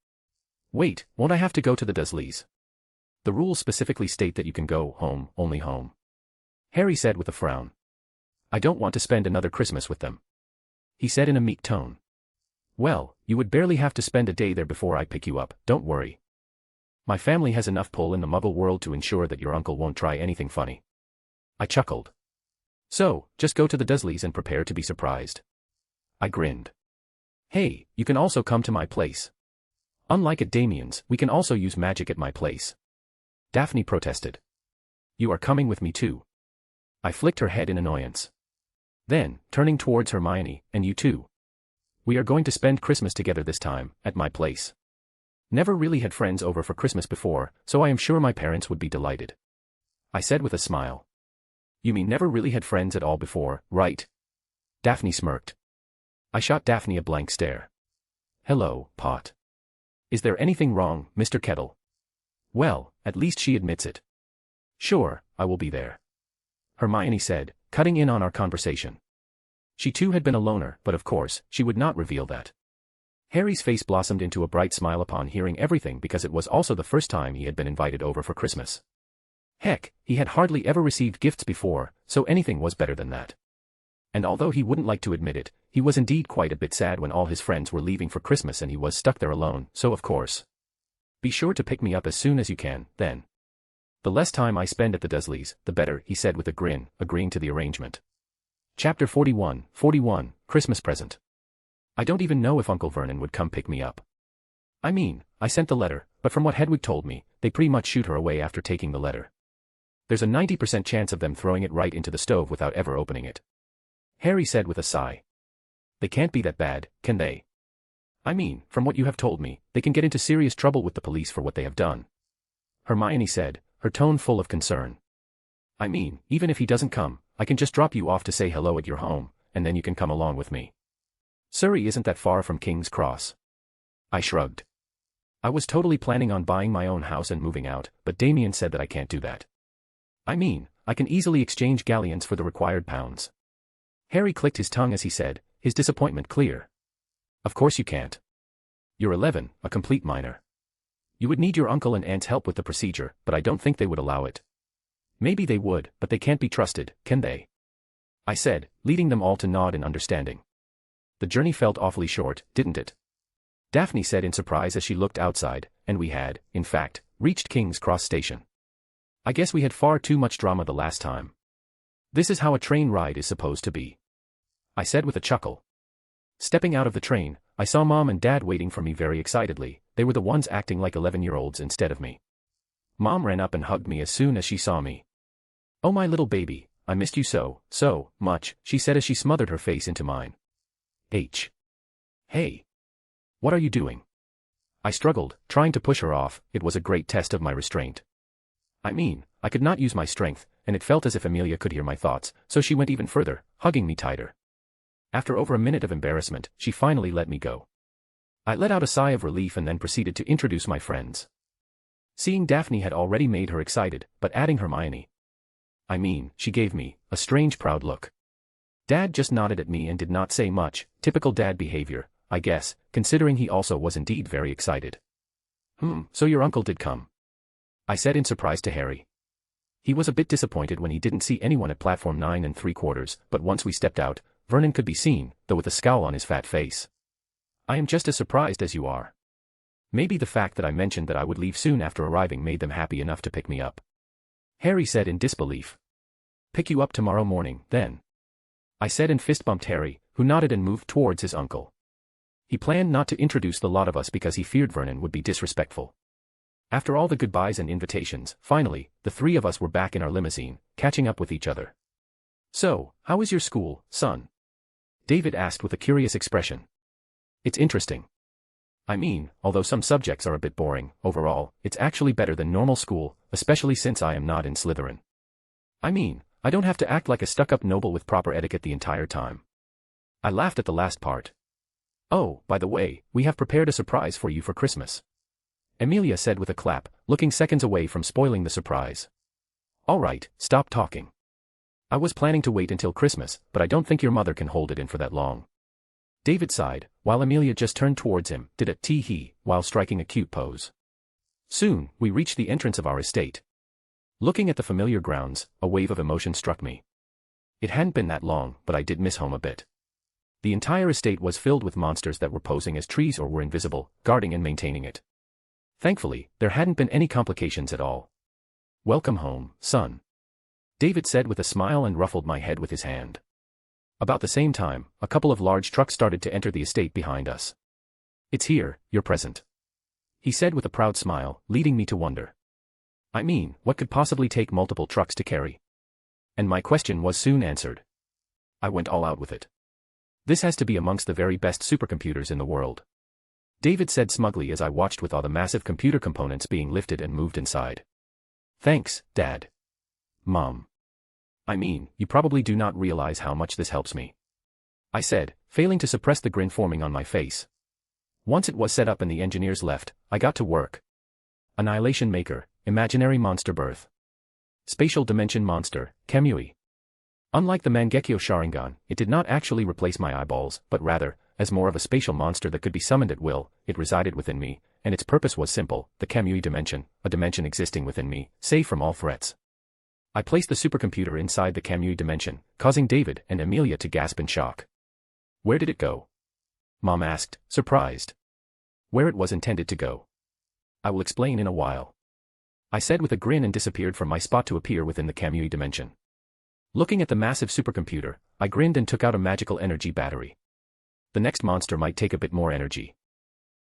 Wait, won't I have to go to the Dursleys? The rules specifically state that you can go home, only home. Harry said with a frown. I don't want to spend another Christmas with them. He said in a meek tone. Well, you would barely have to spend a day there before I pick you up, don't worry. My family has enough pull in the Muggle world to ensure that your uncle won't try anything funny. I chuckled. So, just go to the Dursleys and prepare to be surprised. I grinned. Hey, you can also come to my place. Unlike at Damien's, we can also use magic at my place. Daphne protested. You are coming with me too. I flicked her head in annoyance. Then, turning towards Hermione, and you too. We are going to spend Christmas together this time, at my place. Never really had friends over for Christmas before, so I am sure my parents would be delighted. I said with a smile. You mean never really had friends at all before, right? Daphne smirked. I shot Daphne a blank stare. Hello, Pot. Is there anything wrong, Mr. Kettle? Well, at least she admits it. Sure, I will be there. Hermione said, cutting in on our conversation. She too had been a loner, but of course, she would not reveal that. Harry's face blossomed into a bright smile upon hearing everything because it was also the first time he had been invited over for Christmas. Heck, he had hardly ever received gifts before, so anything was better than that. And although he wouldn't like to admit it, he was indeed quite a bit sad when all his friends were leaving for Christmas and he was stuck there alone, so of course. Be sure to pick me up as soon as you can, then. The less time I spend at the Dursleys, the better, he said with a grin, agreeing to the arrangement. Chapter 41, Christmas Present. I don't even know if Uncle Vernon would come pick me up. I mean, I sent the letter, but from what Hedwig told me, they pretty much shoot her away after taking the letter. There's a 90% chance of them throwing it right into the stove without ever opening it. Harry said with a sigh. They can't be that bad, can they? I mean, from what you have told me, they can get into serious trouble with the police for what they have done. Hermione said, her tone full of concern. I mean, even if he doesn't come, I can just drop you off to say hello at your home, and then you can come along with me. Surrey isn't that far from King's Cross. I shrugged. I was totally planning on buying my own house and moving out, but Damien said that I can't do that. I mean, I can easily exchange galleons for the required pounds. Harry clicked his tongue as he said, his disappointment clear. Of course you can't. You're 11, a complete minor. You would need your uncle and aunt's help with the procedure, but I don't think they would allow it. Maybe they would, but they can't be trusted, can they? I said, leading them all to nod in understanding. The journey felt awfully short, didn't it? Daphne said in surprise as she looked outside, and we had, in fact, reached King's Cross Station. I guess we had far too much drama the last time. This is how a train ride is supposed to be, I said with a chuckle. Stepping out of the train, I saw Mom and Dad waiting for me very excitedly. They were the ones acting like 11-year-olds instead of me. Mom ran up and hugged me as soon as she saw me. "Oh my little baby, I missed you so much," she said as she smothered her face into mine. Hey. What are you doing? I struggled, trying to push her off. It was a great test of my restraint. I mean, I could not use my strength, and it felt as if Amelia could hear my thoughts, so she went even further, hugging me tighter. After over a minute of embarrassment, she finally let me go. I let out a sigh of relief and then proceeded to introduce my friends. Seeing Daphne had already made her excited, but adding Hermione. I mean, she gave me a strange proud look. Dad just nodded at me and did not say much, typical dad behavior, I guess, considering he also was indeed very excited. So your uncle did come," I said in surprise to Harry. He was a bit disappointed when he didn't see anyone at platform 9 3/4, but once we stepped out, Vernon could be seen, though with a scowl on his fat face. "I am just as surprised as you are." Maybe the fact that I mentioned that I would leave soon after arriving made them happy enough to pick me up. Harry said in disbelief. "Pick you up tomorrow morning, then," I said and fist-bumped Harry, who nodded and moved towards his uncle. He planned not to introduce the lot of us because he feared Vernon would be disrespectful. After all the goodbyes and invitations, finally, the three of us were back in our limousine, catching up with each other. "So, how is your school, son?" David asked with a curious expression. "It's interesting. I mean, although some subjects are a bit boring, overall, it's actually better than normal school, especially since I am not in Slytherin. I mean, I don't have to act like a stuck-up noble with proper etiquette the entire time." I laughed at the last part. "Oh, by the way, we have prepared a surprise for you for Christmas," Amelia said with a clap, looking seconds away from spoiling the surprise. "All right, stop talking. I was planning to wait until Christmas, but I don't think your mother can hold it in for that long." David sighed, while Amelia just turned towards him, did a tee-hee, while striking a cute pose. Soon, we reached the entrance of our estate. Looking at the familiar grounds, a wave of emotion struck me. It hadn't been that long, but I did miss home a bit. The entire estate was filled with monsters that were posing as trees or were invisible, guarding and maintaining it. Thankfully, there hadn't been any complications at all. "Welcome home, son," David said with a smile and ruffled my head with his hand. About the same time, a couple of large trucks started to enter the estate behind us. "It's here, your present," he said with a proud smile, leading me to wonder. I mean, what could possibly take multiple trucks to carry? And my question was soon answered. I went all out with it. "This has to be amongst the very best supercomputers in the world," David said smugly as I watched with all the massive computer components being lifted and moved inside. "Thanks, Dad. Mom. I mean, you probably do not realize how much this helps me," I said, failing to suppress the grin forming on my face. Once it was set up and the engineers left, I got to work. Annihilation Maker, Imaginary Monster Birth. Spatial Dimension Monster, Kamui. Unlike the Mangekyo Sharingan, it did not actually replace my eyeballs, but rather, as more of a spatial monster that could be summoned at will, it resided within me, and its purpose was simple, the Kamui dimension, a dimension existing within me, safe from all threats. I placed the supercomputer inside the Kamui dimension, causing David and Amelia to gasp in shock. "Where did it go?" Mom asked, surprised. "Where it was intended to go. I will explain in a while," I said with a grin and disappeared from my spot to appear within the Kamui dimension. Looking at the massive supercomputer, I grinned and took out a magical energy battery. The next monster might take a bit more energy.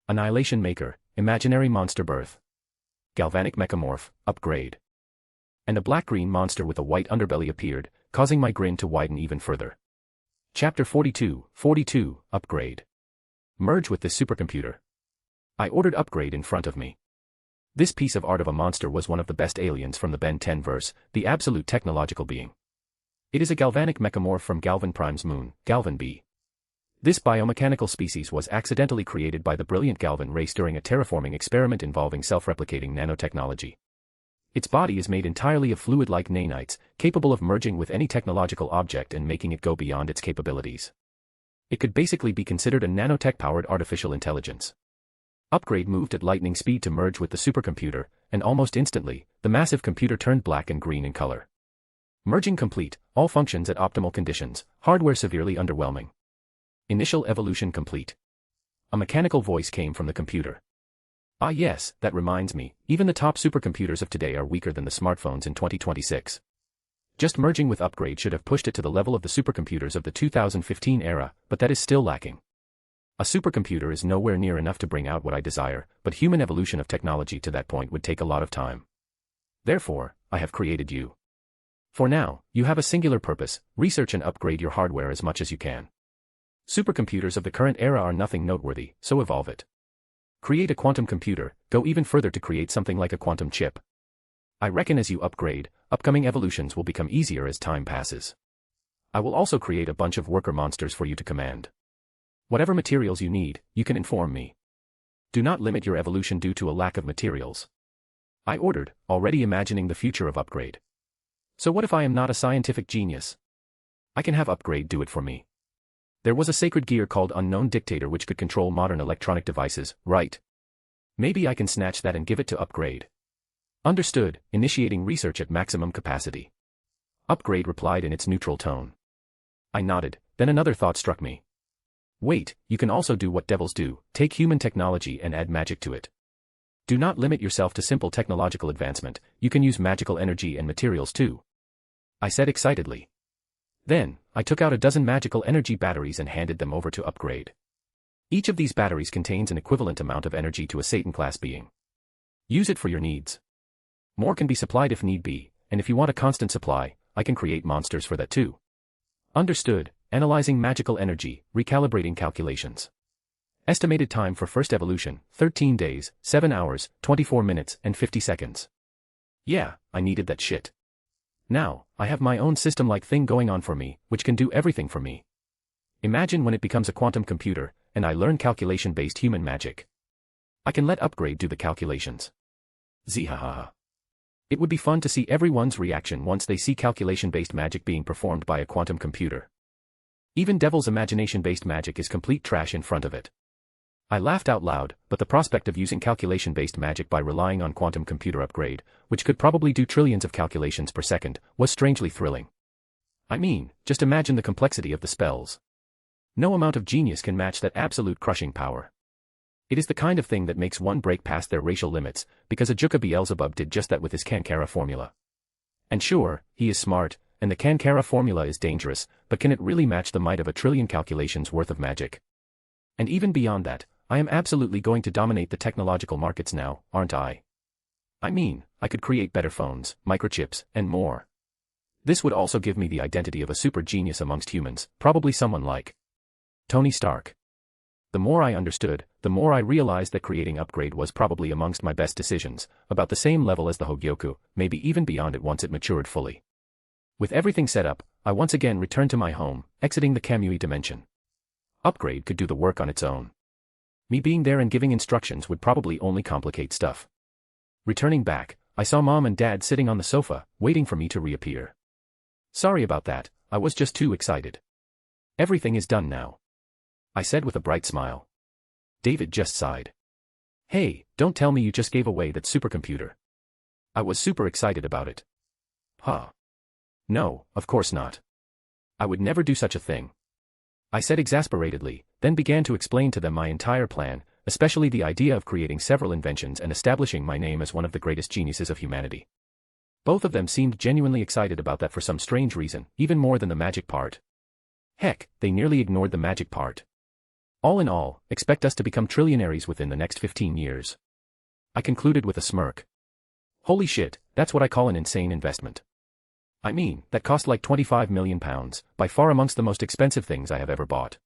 Annihilation Maker, Imaginary Monster Birth. Galvanic Mechamorph, Upgrade. And a black-green monster with a white underbelly appeared, causing my grin to widen even further. Chapter 42, Upgrade. Merge with this supercomputer. I ordered Upgrade in front of me. This piece of art of a monster was one of the best aliens from the Ben 10 verse, the absolute technological being. It is a galvanic mechamorph from Galvan Prime's moon, Galvan B. This biomechanical species was accidentally created by the brilliant Galvan race during a terraforming experiment involving self-replicating nanotechnology. Its body is made entirely of fluid-like nanites, capable of merging with any technological object and making it go beyond its capabilities. It could basically be considered a nanotech-powered artificial intelligence. Upgrade moved at lightning speed to merge with the supercomputer, and almost instantly, the massive computer turned black and green in color. Merging complete, all functions at optimal conditions, hardware severely underwhelming. Initial evolution complete. A mechanical voice came from the computer. Ah yes, that reminds me, even the top supercomputers of today are weaker than the smartphones in 2026. Just merging with Upgrade should have pushed it to the level of the supercomputers of the 2015 era, but that is still lacking. A supercomputer is nowhere near enough to bring out what I desire, but human evolution of technology to that point would take a lot of time. Therefore, I have created you. For now, you have a singular purpose: research and upgrade your hardware as much as you can. Supercomputers of the current era are nothing noteworthy, so evolve it. Create a quantum computer, go even further to create something like a quantum chip. I reckon as you upgrade, upcoming evolutions will become easier as time passes. I will also create a bunch of worker monsters for you to command. Whatever materials you need, you can inform me. Do not limit your evolution due to a lack of materials. I ordered, already imagining the future of Upgrade. So what if I am not a scientific genius? I can have Upgrade do it for me. There was a sacred gear called Unknown Dictator which could control modern electronic devices, right? Maybe I can snatch that and give it to Upgrade. Understood, initiating research at maximum capacity. Upgrade replied in its neutral tone. I nodded, then another thought struck me. Wait, you can also do what devils do, take human technology and add magic to it. Do not limit yourself to simple technological advancement, you can use magical energy and materials too. I said excitedly. Then, I took out a dozen magical energy batteries and handed them over to Upgrade. Each of these batteries contains an equivalent amount of energy to a Satan-class being. Use it for your needs. More can be supplied if need be, and if you want a constant supply, I can create monsters for that too. Understood, analyzing magical energy, recalibrating calculations. Estimated time for first evolution, 13 days, 7 hours, 24 minutes, and 50 seconds. Yeah, I needed that shit. Now, I have my own system-like thing going on for me, which can do everything for me. Imagine when it becomes a quantum computer, and I learn calculation-based human magic. I can let Upgrade do the calculations. Zihahaha. It would be fun to see everyone's reaction once they see calculation-based magic being performed by a quantum computer. Even Devil's imagination-based magic is complete trash in front of it. I laughed out loud, but the prospect of using calculation-based magic by relying on quantum computer Upgrade, which could probably do trillions of calculations per second, was strangely thrilling. I mean, just imagine the complexity of the spells. No amount of genius can match that absolute crushing power. It is the kind of thing that makes one break past their racial limits, because Ajuka Beelzebub did just that with his Kankara formula. And sure, he is smart, and the Kankara formula is dangerous, but can it really match the might of a trillion calculations worth of magic? And even beyond that, I am absolutely going to dominate the technological markets now, aren't I? I mean, I could create better phones, microchips, and more. This would also give me the identity of a super genius amongst humans, probably someone like Tony Stark. The more I understood, the more I realized that creating Upgrade was probably amongst my best decisions, about the same level as the Hogyoku, maybe even beyond it once it matured fully. With everything set up, I once again returned to my home, exiting the Kamui dimension. Upgrade could do the work on its own. Me being there and giving instructions would probably only complicate stuff. Returning back, I saw Mom and Dad sitting on the sofa, waiting for me to reappear. Sorry about that, I was just too excited. Everything is done now, I said with a bright smile. David just sighed. Hey, don't tell me you just gave away that supercomputer. I was super excited about it. Huh. No, of course not. I would never do such a thing. I said exasperatedly, then began to explain to them my entire plan, especially the idea of creating several inventions and establishing my name as one of the greatest geniuses of humanity. Both of them seemed genuinely excited about that for some strange reason, even more than the magic part. Heck, they nearly ignored the magic part. All in all, expect us to become trillionaires within the next 15 years. I concluded with a smirk. Holy shit, that's what I call an insane investment. I mean, that cost like £25 million, by far amongst the most expensive things I have ever bought.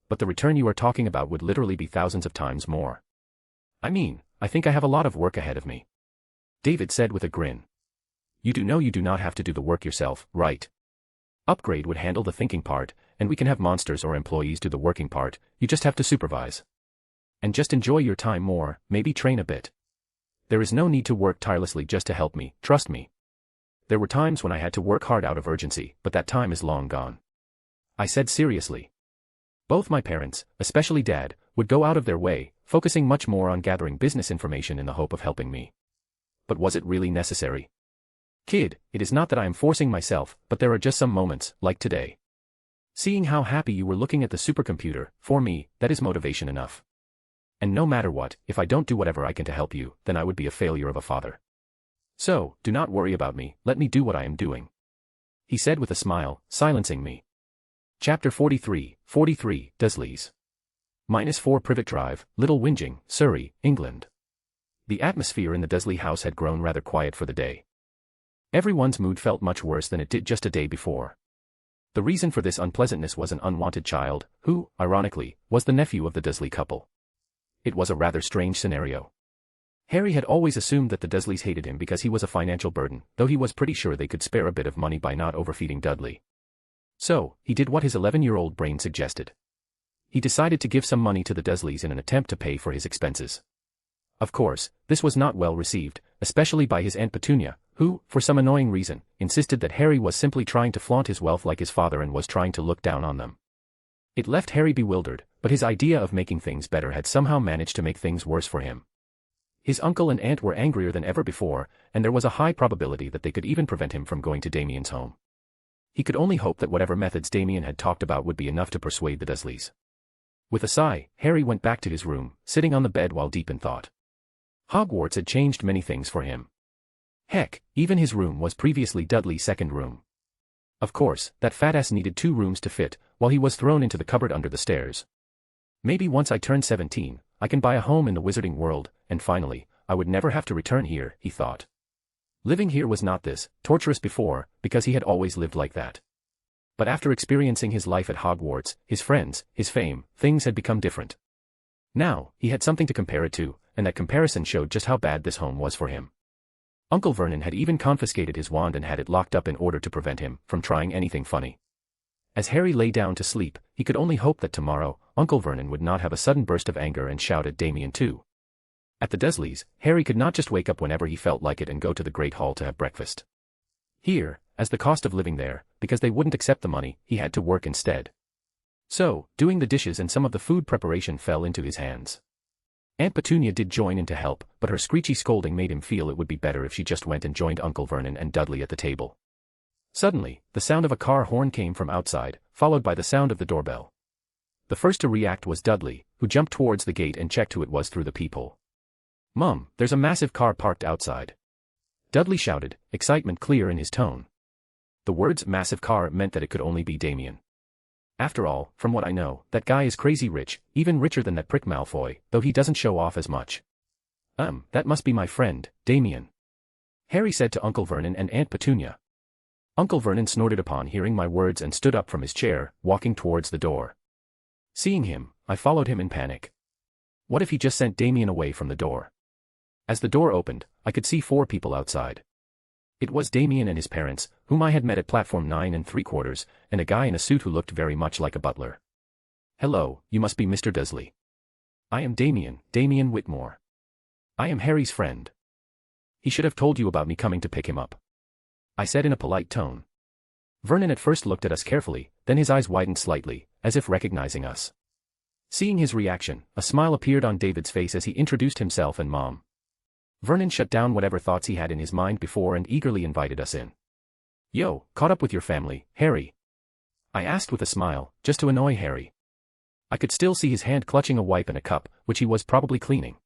But the return you are talking about would literally be thousands of times more. I mean, I think I have a lot of work ahead of me. David said with a grin. You do know you do not have to do the work yourself, right? Upgrade would handle the thinking part, and we can have monsters or employees do the working part, you just have to supervise. And just enjoy your time more, maybe train a bit. There is no need to work tirelessly just to help me, trust me. There were times when I had to work hard out of urgency, but that time is long gone. I said seriously. Both my parents, especially Dad, would go out of their way, focusing much more on gathering business information in the hope of helping me. But was it really necessary? Kid, it is not that I am forcing myself, but there are just some moments, like today. Seeing how happy you were looking at the supercomputer, for me, that is motivation enough. And no matter what, if I don't do whatever I can to help you, then I would be a failure of a father. So, do not worry about me, let me do what I am doing. He said with a smile, silencing me. Chapter 43, Dudley's. -4 Privet Drive, Little Whinging, Surrey, England. The atmosphere in the Dudley house had grown rather quiet for the day. Everyone's mood felt much worse than it did just a day before. The reason for this unpleasantness was an unwanted child, who, ironically, was the nephew of the Dudley couple. It was a rather strange scenario. Harry had always assumed that the Dursleys hated him because he was a financial burden, though he was pretty sure they could spare a bit of money by not overfeeding Dudley. So, he did what his 11-year-old brain suggested. He decided to give some money to the Dursleys in an attempt to pay for his expenses. Of course, this was not well received, especially by his Aunt Petunia, who, for some annoying reason, insisted that Harry was simply trying to flaunt his wealth like his father and was trying to look down on them. It left Harry bewildered, but his idea of making things better had somehow managed to make things worse for him. His uncle and aunt were angrier than ever before, and there was a high probability that they could even prevent him from going to Damien's home. He could only hope that whatever methods Damien had talked about would be enough to persuade the Dursleys. With a sigh, Harry went back to his room, sitting on the bed while deep in thought. Hogwarts had changed many things for him. Heck, even his room was previously Dudley's second room. Of course, that fat ass needed 2 rooms to fit, while he was thrown into the cupboard under the stairs. Maybe once I turn 17, I can buy a home in the wizarding world, and finally, I would never have to return here, he thought. Living here was not this torturous before, because he had always lived like that. But after experiencing his life at Hogwarts, his friends, his fame, things had become different. Now, he had something to compare it to, and that comparison showed just how bad this home was for him. Uncle Vernon had even confiscated his wand and had it locked up in order to prevent him from trying anything funny. As Harry lay down to sleep, he could only hope that tomorrow, Uncle Vernon would not have a sudden burst of anger and shout at Damien too. At the Dursleys, Harry could not just wake up whenever he felt like it and go to the Great Hall to have breakfast. Here, as the cost of living there, because they wouldn't accept the money, he had to work instead. So, doing the dishes and some of the food preparation fell into his hands. Aunt Petunia did join in to help, but her screechy scolding made him feel it would be better if she just went and joined Uncle Vernon and Dudley at the table. Suddenly, the sound of a car horn came from outside, followed by the sound of the doorbell. The first to react was Dudley, who jumped towards the gate and checked who it was through the peephole. "Mum, there's a massive car parked outside," Dudley shouted, excitement clear in his tone. The words massive car meant that it could only be Damien. After all, from what I know, that guy is crazy rich, even richer than that prick Malfoy, though he doesn't show off as much. That must be my friend, Damien," Harry said to Uncle Vernon and Aunt Petunia. Uncle Vernon snorted upon hearing my words and stood up from his chair, walking towards the door. Seeing him, I followed him in panic. What if he just sent Damien away from the door? As the door opened, I could see 4 people outside. It was Damien and his parents, whom I had met at platform 9 3/4, and a guy in a suit who looked very much like a butler. "Hello, you must be Mr. Dursley." "I am Damien Whitmore. I am Harry's friend. He should have told you about me coming to pick him up," I said in a polite tone. Vernon at first looked at us carefully, then his eyes widened slightly, as if recognizing us. Seeing his reaction, a smile appeared on David's face as he introduced himself and Mom. Vernon shut down whatever thoughts he had in his mind before and eagerly invited us in. "Yo, caught up with your family, Harry?" I asked with a smile, just to annoy Harry. I could still see his hand clutching a wipe and a cup, which he was probably cleaning.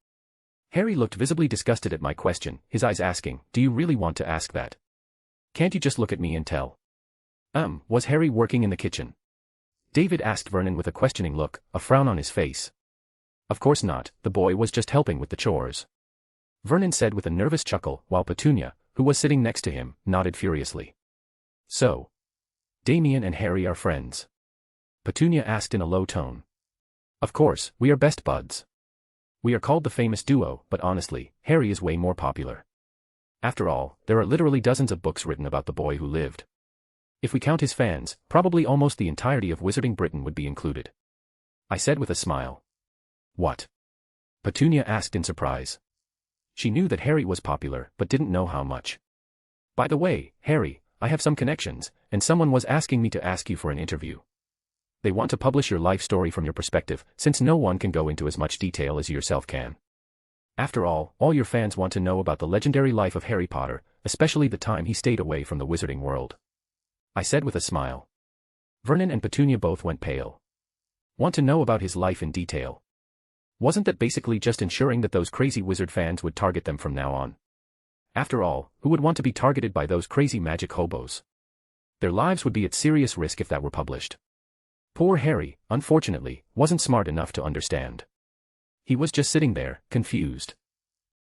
Harry looked visibly disgusted at my question, his eyes asking, "Do you really want to ask that? Can't you just look at me and tell?" Was Harry working in the kitchen?" David asked Vernon with a questioning look, a frown on his face. "Of course not, the boy was just helping with the chores," Vernon said with a nervous chuckle, while Petunia, who was sitting next to him, nodded furiously. "So, Damien and Harry are friends?" Petunia asked in a low tone. "Of course, we are best buds. We are called the famous duo, but honestly, Harry is way more popular. After all, there are literally dozens of books written about the boy who lived. If we count his fans, probably almost the entirety of Wizarding Britain would be included," I said with a smile. "What?" Petunia asked in surprise. She knew that Harry was popular, but didn't know how much. "By the way, Harry, I have some connections, and someone was asking me to ask you for an interview. They want to publish your life story from your perspective, since no one can go into as much detail as you yourself can. After all your fans want to know about the legendary life of Harry Potter, especially the time he stayed away from the wizarding world," I said with a smile. Vernon and Petunia both went pale. "Want to know about his life in detail?" Wasn't that basically just ensuring that those crazy wizard fans would target them from now on? After all, who would want to be targeted by those crazy magic hobos? Their lives would be at serious risk if that were published. Poor Harry, unfortunately, wasn't smart enough to understand. He was just sitting there, confused.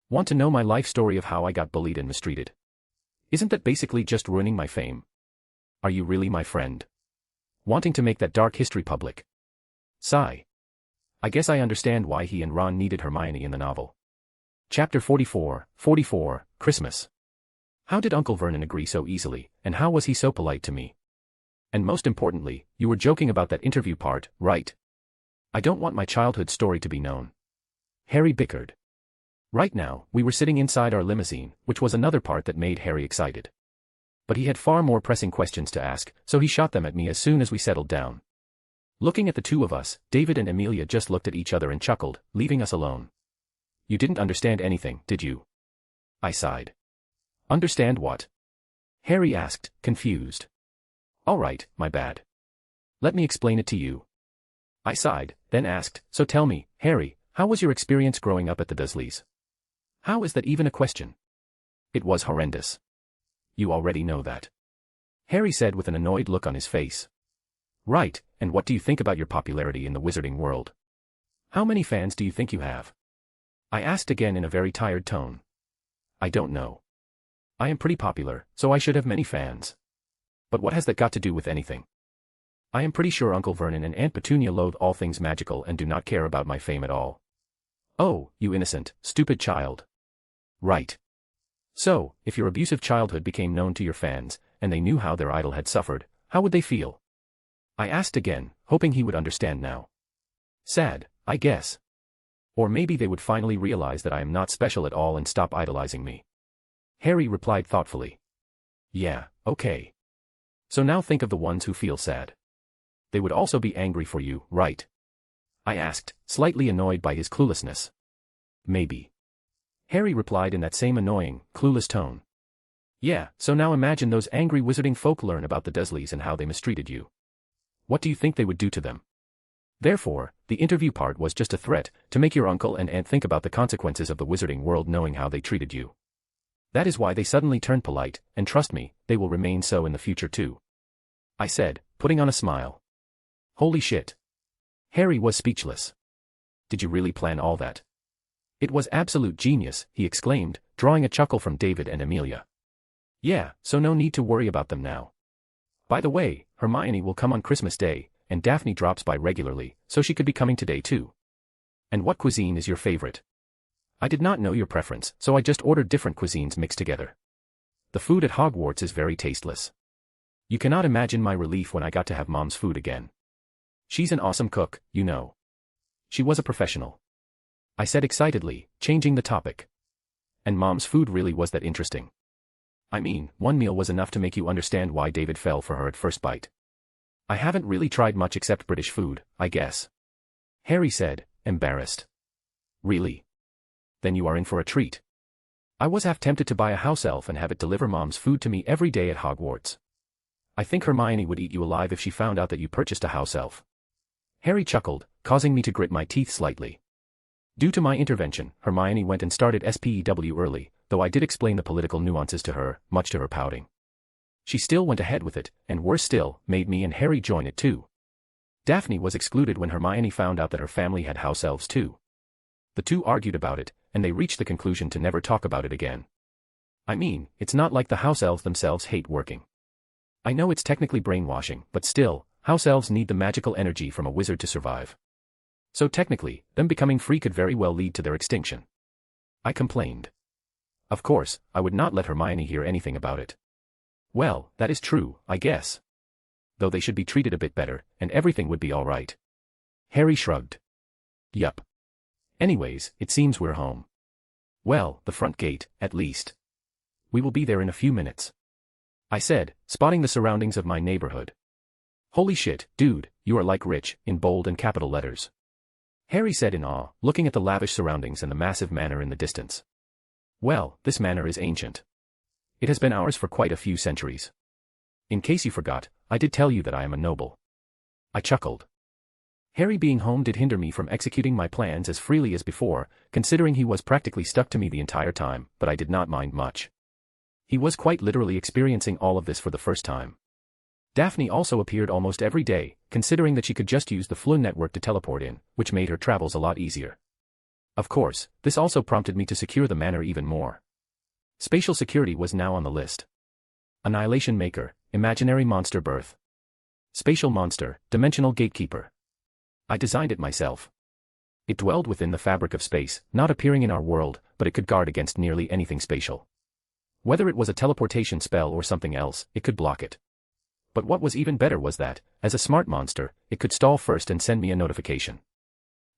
Want to know my life story of how I got bullied and mistreated? Isn't that basically just ruining my fame? Are you really my friend? Wanting to make that dark history public? Sigh. I guess I understand why he and Ron needed Hermione in the novel. Chapter 44, Christmas. How did Uncle Vernon agree so easily, and how was he so polite to me? And most importantly, you were joking about that interview part, right? I don't want my childhood story to be known. Harry bickered. Right now, we were sitting inside our limousine, which was another part that made Harry excited. But he had far more pressing questions to ask, so he shot them at me as soon as we settled down. Looking at the two of us, David and Amelia just looked at each other and chuckled, leaving us alone. You didn't understand anything, did you? I sighed. Understand what? Harry asked, confused. All right, my bad. Let me explain it to you. I sighed, then asked, so tell me, Harry, how was your experience growing up at the Dursleys? How is that even a question? It was horrendous. You already know that. Harry said with an annoyed look on his face. Right, and what do you think about your popularity in the wizarding world? How many fans do you think you have? I asked again in a very tired tone. I don't know. I am pretty popular, so I should have many fans. But what has that got to do with anything? I am pretty sure Uncle Vernon and Aunt Petunia loathe all things magical and do not care about my fame at all. Oh, you innocent, stupid child. Right. So, if your abusive childhood became known to your fans, and they knew how their idol had suffered, how would they feel? I asked again, hoping he would understand now. Sad, I guess. Or maybe they would finally realize that I am not special at all and stop idolizing me. Harry replied thoughtfully. Yeah, okay. So now think of the ones who feel sad. They would also be angry for you, right? I asked, slightly annoyed by his cluelessness. Maybe. Harry replied in that same annoying, clueless tone. Yeah, so now imagine those angry wizarding folk learn about the Dursleys and how they mistreated you. What do you think they would do to them? Therefore, the interview part was just a threat to make your uncle and aunt think about the consequences of the wizarding world knowing how they treated you. That is why they suddenly turned polite, and trust me, they will remain so in the future too. I said, putting on a smile. Holy shit. Harry was speechless. Did you really plan all that? It was absolute genius, he exclaimed, drawing a chuckle from David and Amelia. Yeah, so no need to worry about them now. By the way, Hermione will come on Christmas Day, and Daphne drops by regularly, so she could be coming today too. And what cuisine is your favorite? I did not know your preference, so I just ordered different cuisines mixed together. The food at Hogwarts is very tasteless. You cannot imagine my relief when I got to have Mom's food again. She's an awesome cook, you know. She was a professional. I said excitedly, changing the topic. And Mom's food really was that interesting. I mean, one meal was enough to make you understand why David fell for her at first bite. I haven't really tried much except British food, I guess. Harry said, embarrassed. Really? Then you are in for a treat. I was half tempted to buy a house elf and have it deliver Mom's food to me every day at Hogwarts. I think Hermione would eat you alive if she found out that you purchased a house elf. Harry chuckled, causing me to grit my teeth slightly. Due to my intervention, Hermione went and started SPEW early, though I did explain the political nuances to her, much to her pouting. She still went ahead with it, and worse still, made me and Harry join it too. Daphne was excluded when Hermione found out that her family had house elves too. The two argued about it, and they reached the conclusion to never talk about it again. I mean, it's not like the house elves themselves hate working. I know it's technically brainwashing, but still, house elves need the magical energy from a wizard to survive. So technically, them becoming free could very well lead to their extinction. I complained. Of course, I would not let Hermione hear anything about it. Well, that is true, I guess. Though they should be treated a bit better, and everything would be all right. Harry shrugged. Yup. Anyways, it seems we're home. Well, the front gate, at least. We will be there in a few minutes. I said, spotting the surroundings of my neighborhood. Holy shit, dude, you are like rich, in bold and capital letters. Harry said in awe, looking at the lavish surroundings and the massive manor in the distance. Well, this manor is ancient. It has been ours for quite a few centuries. In case you forgot, I did tell you that I am a noble. I chuckled. Harry being home did hinder me from executing my plans as freely as before, considering he was practically stuck to me the entire time, but I did not mind much. He was quite literally experiencing all of this for the first time. Daphne also appeared almost every day, considering that she could just use the Flynn network to teleport in, which made her travels a lot easier. Of course, this also prompted me to secure the manor even more. Spatial security was now on the list. Annihilation Maker, Imaginary Monster Birth. Spatial Monster, Dimensional Gatekeeper. I designed it myself. It dwelled within the fabric of space, not appearing in our world, but it could guard against nearly anything spatial. Whether it was a teleportation spell or something else, it could block it. But what was even better was that, as a smart monster, it could stall first and send me a notification.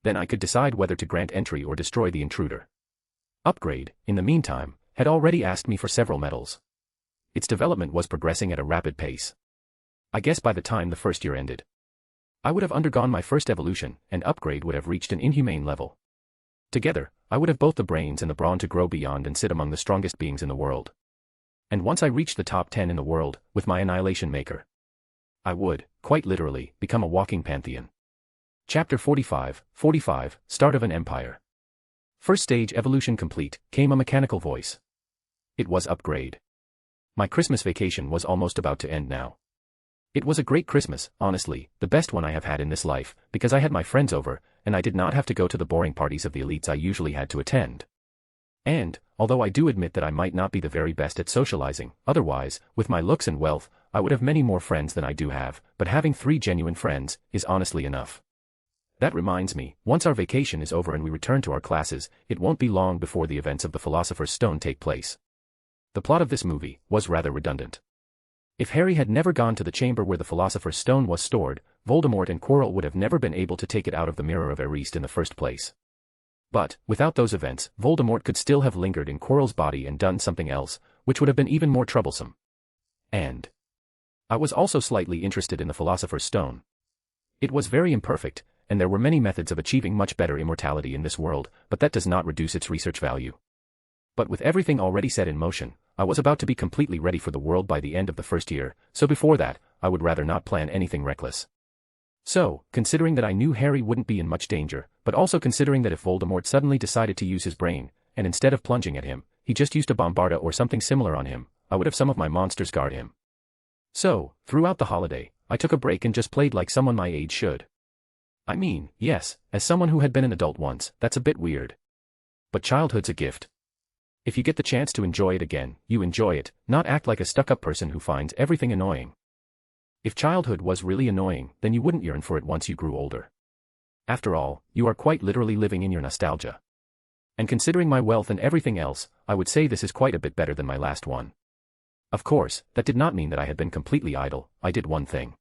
Then I could decide whether to grant entry or destroy the intruder. Upgrade, in the meantime, had already asked me for several medals. Its development was progressing at a rapid pace. I guess by the time the first year ended, I would have undergone my first evolution, and Upgrade would have reached an inhumane level. Together, I would have both the brains and the brawn to grow beyond and sit among the strongest beings in the world. And once I reached the top 10 in the world, with my Annihilation Maker, I would, quite literally, become a walking pantheon. Chapter 45, Start of an Empire. First stage evolution complete, came a mechanical voice. It was Upgrade. My Christmas vacation was almost about to end now. It was a great Christmas, honestly, the best one I have had in this life, because I had my friends over, and I did not have to go to the boring parties of the elites I usually had to attend. And, although I do admit that I might not be the very best at socializing, otherwise, with my looks and wealth, I would have many more friends than I do have, but having 3 genuine friends is honestly enough. That reminds me, once our vacation is over and we return to our classes, it won't be long before the events of the Philosopher's Stone take place. The plot of this movie was rather redundant. If Harry had never gone to the chamber where the Philosopher's Stone was stored, Voldemort and Quirrell would have never been able to take it out of the Mirror of Erised in the first place. But, without those events, Voldemort could still have lingered in Quirrell's body and done something else, which would have been even more troublesome. And I was also slightly interested in the Philosopher's Stone. It was very imperfect, and there were many methods of achieving much better immortality in this world, but that does not reduce its research value. But with everything already set in motion, I was about to be completely ready for the world by the end of the first year, so before that, I would rather not plan anything reckless. So, considering that I knew Harry wouldn't be in much danger, but also considering that if Voldemort suddenly decided to use his brain, and instead of plunging at him, he just used a bombarda or something similar on him, I would have some of my monsters guard him. So, throughout the holiday, I took a break and just played like someone my age should. I mean, yes, as someone who had been an adult once, that's a bit weird. But childhood's a gift. If you get the chance to enjoy it again, you enjoy it, not act like a stuck-up person who finds everything annoying. If childhood was really annoying, then you wouldn't yearn for it once you grew older. After all, you are quite literally living in your nostalgia. And considering my wealth and everything else, I would say this is quite a bit better than my last one. Of course, that did not mean that I had been completely idle. I did one thing.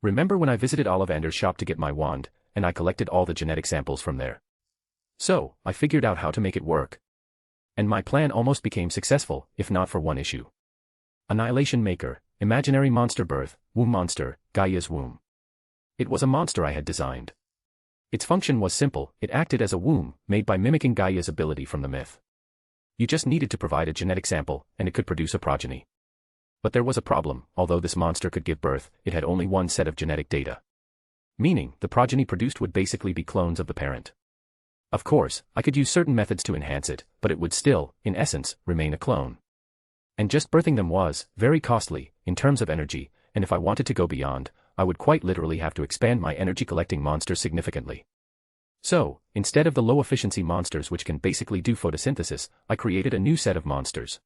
Remember when I visited Ollivander's shop to get my wand, and I collected all the genetic samples from there? So, I figured out how to make it work. And my plan almost became successful, if not for one issue. Annihilation Maker, Imaginary Monster Birth, Womb Monster, Gaia's Womb. It was a monster I had designed. Its function was simple, it acted as a womb, made by mimicking Gaia's ability from the myth. You just needed to provide a genetic sample, and it could produce a progeny. But there was a problem, although this monster could give birth, it had only one set of genetic data. Meaning, the progeny produced would basically be clones of the parent. Of course, I could use certain methods to enhance it, but it would still, in essence, remain a clone. And just birthing them was very costly, in terms of energy, and if I wanted to go beyond, I would quite literally have to expand my energy-collecting monsters significantly. So, instead of the low-efficiency monsters which can basically do photosynthesis, I created a new set of monsters.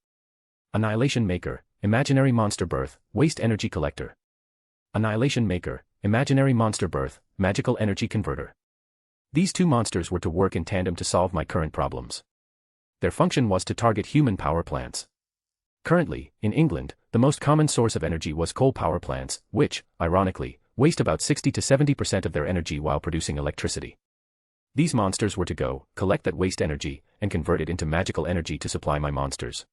Annihilation Maker, Imaginary Monster Birth, Waste Energy Collector. Annihilation Maker, Imaginary Monster Birth, Magical Energy Converter. These two monsters were to work in tandem to solve my current problems. Their function was to target human power plants. Currently, in England, the most common source of energy was coal power plants, which, ironically, waste about 60 to 70% of their energy while producing electricity. These monsters were to go, collect that waste energy, and convert it into magical energy to supply my monsters.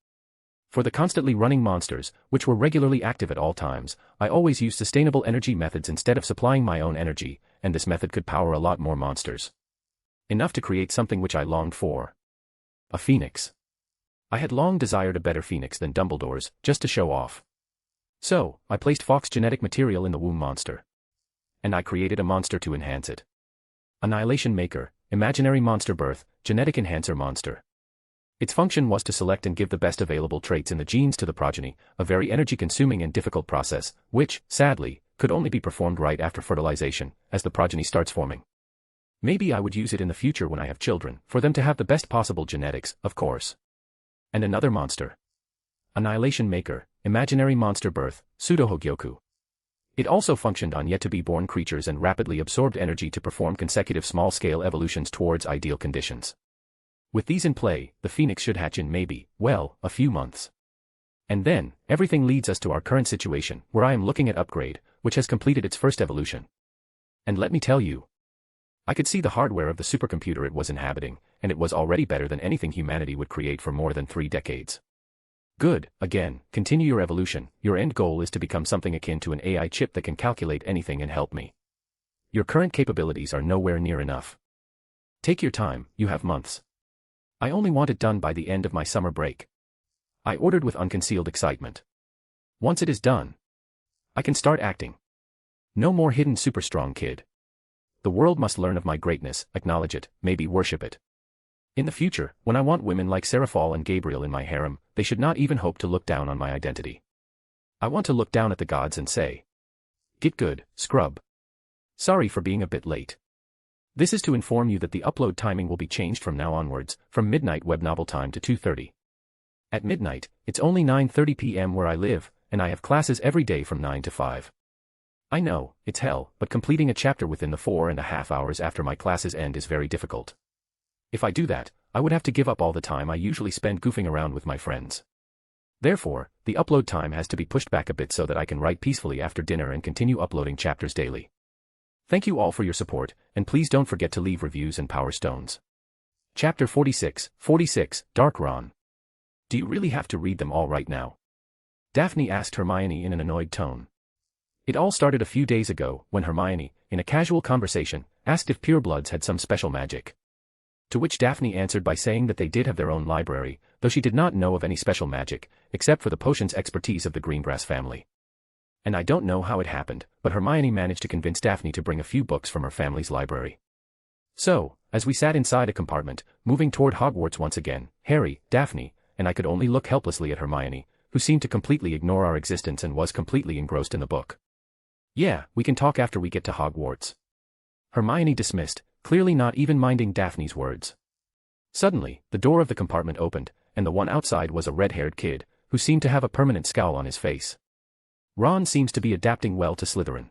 For the constantly running monsters, which were regularly active at all times, I always used sustainable energy methods instead of supplying my own energy, and this method could power a lot more monsters. Enough to create something which I longed for. A phoenix. I had long desired a better phoenix than Dumbledore's, just to show off. So, I placed Fawkes genetic material in the womb monster. And I created a monster to enhance it. Annihilation Maker, Imaginary Monster Birth, Genetic Enhancer Monster. Its function was to select and give the best available traits in the genes to the progeny, a very energy-consuming and difficult process, which, sadly, could only be performed right after fertilization, as the progeny starts forming. Maybe I would use it in the future when I have children, for them to have the best possible genetics, of course. And another monster. Annihilation Maker, Imaginary Monster Birth, Pseudo-Hogyoku. It also functioned on yet-to-be-born creatures and rapidly absorbed energy to perform consecutive small-scale evolutions towards ideal conditions. With these in play, the phoenix should hatch in maybe, well, a few months. And then, everything leads us to our current situation, where I am looking at Upgrade, which has completed its first evolution. And let me tell you, I could see the hardware of the supercomputer it was inhabiting, and it was already better than anything humanity would create for more than 3 decades. Good, again, continue your evolution. Your end goal is to become something akin to an AI chip that can calculate anything and help me. Your current capabilities are nowhere near enough. Take your time, you have months. I only want it done by the end of my summer break. I ordered with unconcealed excitement. Once it is done, I can start acting. No more hidden super strong kid. The world must learn of my greatness, acknowledge it, maybe worship it. In the future, when I want women like Seraphal and Gabriel in my harem, they should not even hope to look down on my identity. I want to look down at the gods and say, "Get good, scrub." Sorry for being a bit late. This is to inform you that the upload timing will be changed from now onwards, from midnight web novel time to 2:30. At midnight, it's only 9:30 p.m. where I live, and I have classes every day from 9 to 5. I know, it's hell, but completing a chapter within the 4.5 hours after my classes end is very difficult. If I do that, I would have to give up all the time I usually spend goofing around with my friends. Therefore, the upload time has to be pushed back a bit so that I can write peacefully after dinner and continue uploading chapters daily. Thank you all for your support, and please don't forget to leave reviews and power stones. Chapter 46, Dark Ron. Do you really have to read them all right now? Daphne asked Hermione in an annoyed tone. It all started a few days ago, when Hermione, in a casual conversation, asked if purebloods had some special magic. To which Daphne answered by saying that they did have their own library, though she did not know of any special magic, except for the potions expertise of the Greengrass family. And I don't know how it happened, but Hermione managed to convince Daphne to bring a few books from her family's library. So, as we sat inside a compartment, moving toward Hogwarts once again, Harry, Daphne, and I could only look helplessly at Hermione, who seemed to completely ignore our existence and was completely engrossed in the book. "Yeah, we can talk after we get to Hogwarts," Hermione dismissed, clearly not even minding Daphne's words. Suddenly, the door of the compartment opened, and the one outside was a red-haired kid, who seemed to have a permanent scowl on his face. Ron seems to be adapting well to Slytherin.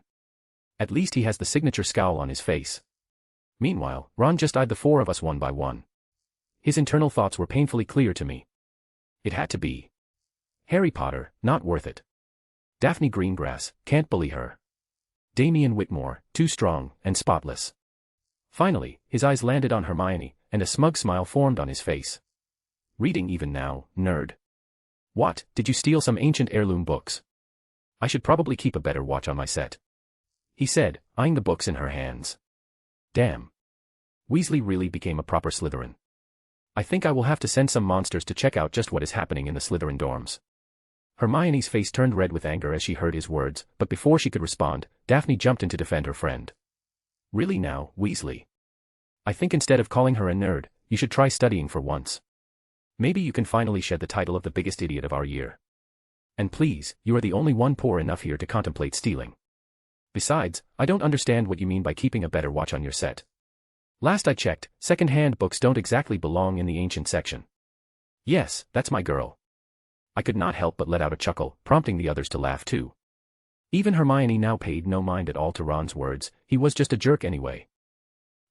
At least he has the signature scowl on his face. Meanwhile, Ron just eyed the 4 of us one by one. His internal thoughts were painfully clear to me. It had to be. Harry Potter, not worth it. Daphne Greengrass, can't bully her. Damian Whitmore, too strong and spotless. Finally, his eyes landed on Hermione, and a smug smile formed on his face. "Reading even now, nerd. What, did you steal some ancient heirloom books? I should probably keep a better watch on my set," he said, eyeing the books in her hands. Damn. Weasley really became a proper Slytherin. I think I will have to send some monsters to check out just what is happening in the Slytherin dorms. Hermione's face turned red with anger as she heard his words, but before she could respond, Daphne jumped in to defend her friend. "Really now, Weasley? I think instead of calling her a nerd, you should try studying for once. Maybe you can finally shed the title of the biggest idiot of our year. And please, you are the only one poor enough here to contemplate stealing. Besides, I don't understand what you mean by keeping a better watch on your set. Last I checked, second-hand books don't exactly belong in the ancient section." "Yes, that's my girl." I could not help but let out a chuckle, prompting the others to laugh too. Even Hermione now paid no mind at all to Ron's words, he was just a jerk anyway.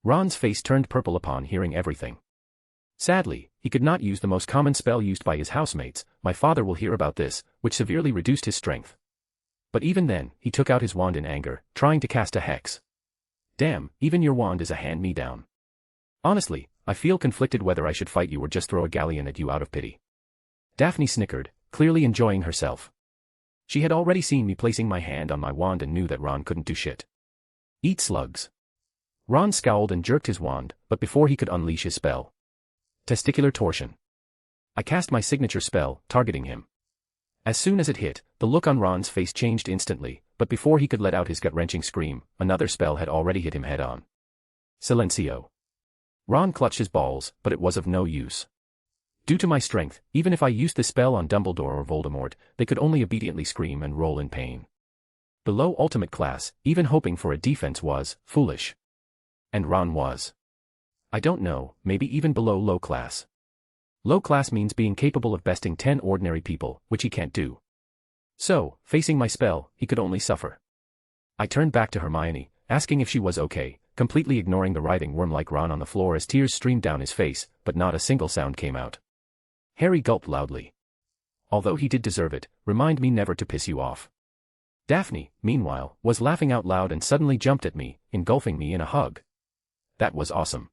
Ron's face turned purple upon hearing everything. Sadly, he could not use the most common spell used by his housemates, "My father will hear about this," which severely reduced his strength. But even then, he took out his wand in anger, trying to cast a hex. Damn, even your wand is a hand-me-down. Honestly, I feel conflicted whether I should fight you or just throw a galleon at you out of pity. Daphne snickered, clearly enjoying herself. She had already seen me placing my hand on my wand and knew that Ron couldn't do shit. Eat slugs. Ron scowled and jerked his wand, but before he could unleash his spell. Testicular torsion. I cast my signature spell, targeting him. As soon as it hit, the look on Ron's face changed instantly, but before he could let out his gut-wrenching scream, another spell had already hit him head-on. Silencio. Ron clutched his balls, but it was of no use. Due to my strength, even if I used this spell on Dumbledore or Voldemort, they could only obediently scream and roll in pain. Below ultimate class, even hoping for a defense was foolish. And Ron was. I don't know, maybe even below low class. Low class means being capable of besting 10 ordinary people, which he can't do. So, facing my spell, he could only suffer. I turned back to Hermione, asking if she was okay, completely ignoring the writhing worm like Ron on the floor as tears streamed down his face, but not a single sound came out. Harry gulped loudly. Although he did deserve it, remind me never to piss you off. Daphne, meanwhile, was laughing out loud and suddenly jumped at me, engulfing me in a hug. That was awesome.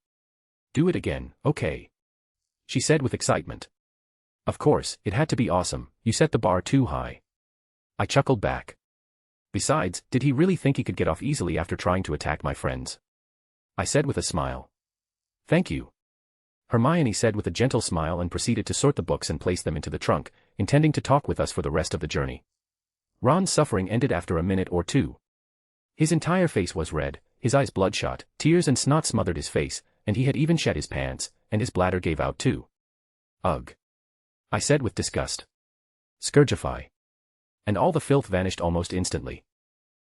Do it again, okay? She said with excitement. Of course, it had to be awesome, you set the bar too high. I chuckled back. Besides, did he really think he could get off easily after trying to attack my friends? I said with a smile. Thank you. Hermione said with a gentle smile and proceeded to sort the books and place them into the trunk, intending to talk with us for the rest of the journey. Ron's suffering ended after a minute or two. His entire face was red, his eyes bloodshot, tears and snot smothered his face, and he had even shed his pants, and his bladder gave out too. Ugh. I said with disgust. Scourgify. And all the filth vanished almost instantly.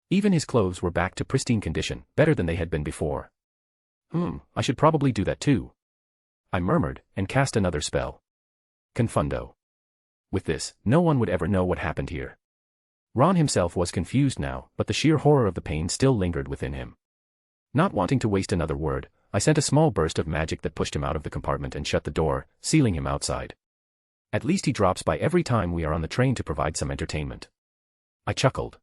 Even his clothes were back to pristine condition, better than they had been before. I should probably do that too. I murmured, and cast another spell. Confundo. With this, no one would ever know what happened here. Ron himself was confused now, but the sheer horror of the pain still lingered within him. Not wanting to waste another word, I sent a small burst of magic that pushed him out of the compartment and shut the door, sealing him outside. At least he drops by every time we are on the train to provide some entertainment. I chuckled.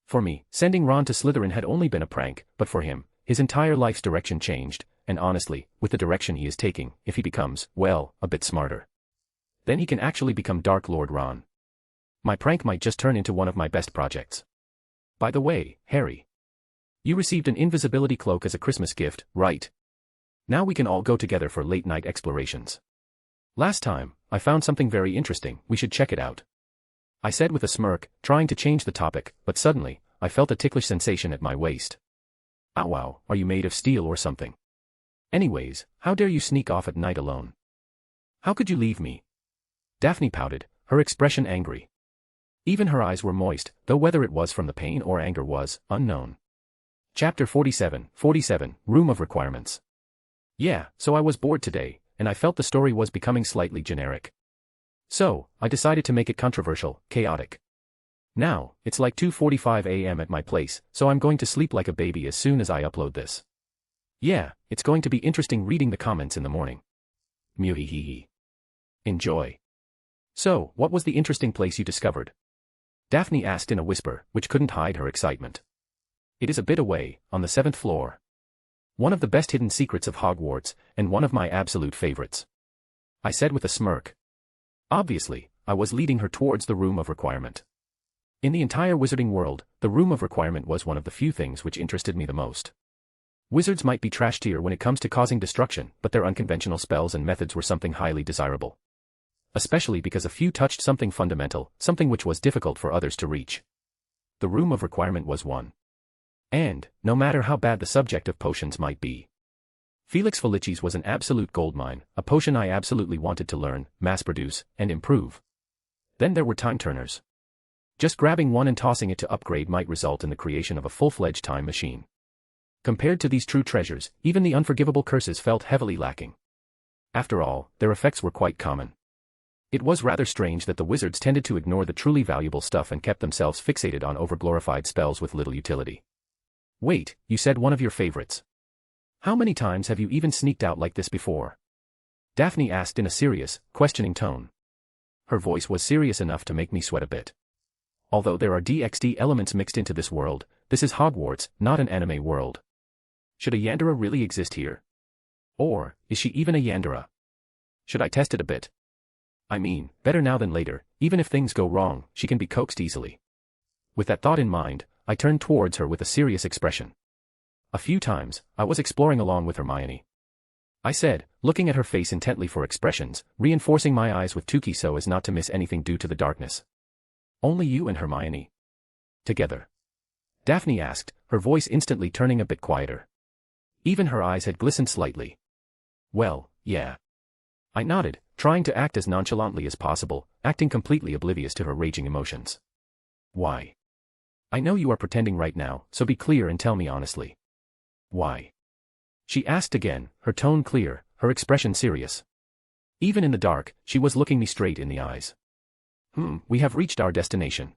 For me, sending Ron to Slytherin had only been a prank, but for him, his entire life's direction changed, and honestly, with the direction he is taking, if he becomes, well, a bit smarter, then he can actually become Dark Lord Ron. My prank might just turn into one of my best projects. By the way, Harry. You received an invisibility cloak as a Christmas gift, right? Now we can all go together for late-night explorations. Last time, I found something very interesting, we should check it out. I said with a smirk, trying to change the topic, but suddenly, I felt a ticklish sensation at my waist. Ow wow, are you made of steel or something? Anyways, how dare you sneak off at night alone? How could you leave me? Daphne pouted, her expression angry. Even her eyes were moist, though whether it was from the pain or anger was unknown. Chapter 47, Room of Requirements. Yeah, so I was bored today, and I felt the story was becoming slightly generic. So, I decided to make it controversial, chaotic. Now, it's like 2:45 a.m. at my place, so I'm going to sleep like a baby as soon as I upload this. Yeah, it's going to be interesting reading the comments in the morning. Mewheehee. Enjoy. So, what was the interesting place you discovered? Daphne asked in a whisper, which couldn't hide her excitement. It is a bit away, on the 7th floor. One of the best hidden secrets of Hogwarts, and one of my absolute favorites. I said with a smirk. Obviously, I was leading her towards the Room of Requirement. In the entire wizarding world, the Room of Requirement was one of the few things which interested me the most. Wizards might be trash tier when it comes to causing destruction, but their unconventional spells and methods were something highly desirable. Especially because a few touched something fundamental, something which was difficult for others to reach. The Room of Requirement was one. And, no matter how bad the subject of potions might be, Felix Felicis was an absolute goldmine, a potion I absolutely wanted to learn, mass-produce, and improve. Then there were time turners. Just grabbing one and tossing it to upgrade might result in the creation of a full-fledged time machine. Compared to these true treasures, even the unforgivable curses felt heavily lacking. After all, their effects were quite common. It was rather strange that the wizards tended to ignore the truly valuable stuff and kept themselves fixated on overglorified spells with little utility. Wait, you said one of your favorites. How many times have you even sneaked out like this before? Daphne asked in a serious, questioning tone. Her voice was serious enough to make me sweat a bit. Although there are DxD elements mixed into this world, this is Hogwarts, not an anime world. Should a Yandere really exist here? Or, is she even a Yandere? Should I test it a bit? I mean, better now than later, even if things go wrong, she can be coaxed easily. With that thought in mind, I turned towards her with a serious expression. A few times, I was exploring along with Hermione. I said, looking at her face intently for expressions, reinforcing my eyes with Tuki so as not to miss anything due to the darkness. Only you and Hermione. Together? Daphne asked, her voice instantly turning a bit quieter. Even her eyes had glistened slightly. Well, yeah. I nodded, trying to act as nonchalantly as possible, acting completely oblivious to her raging emotions. Why? I know you are pretending right now, so be clear and tell me honestly. Why? She asked again, her tone clear, her expression serious. Even in the dark, she was looking me straight in the eyes. We have reached our destination.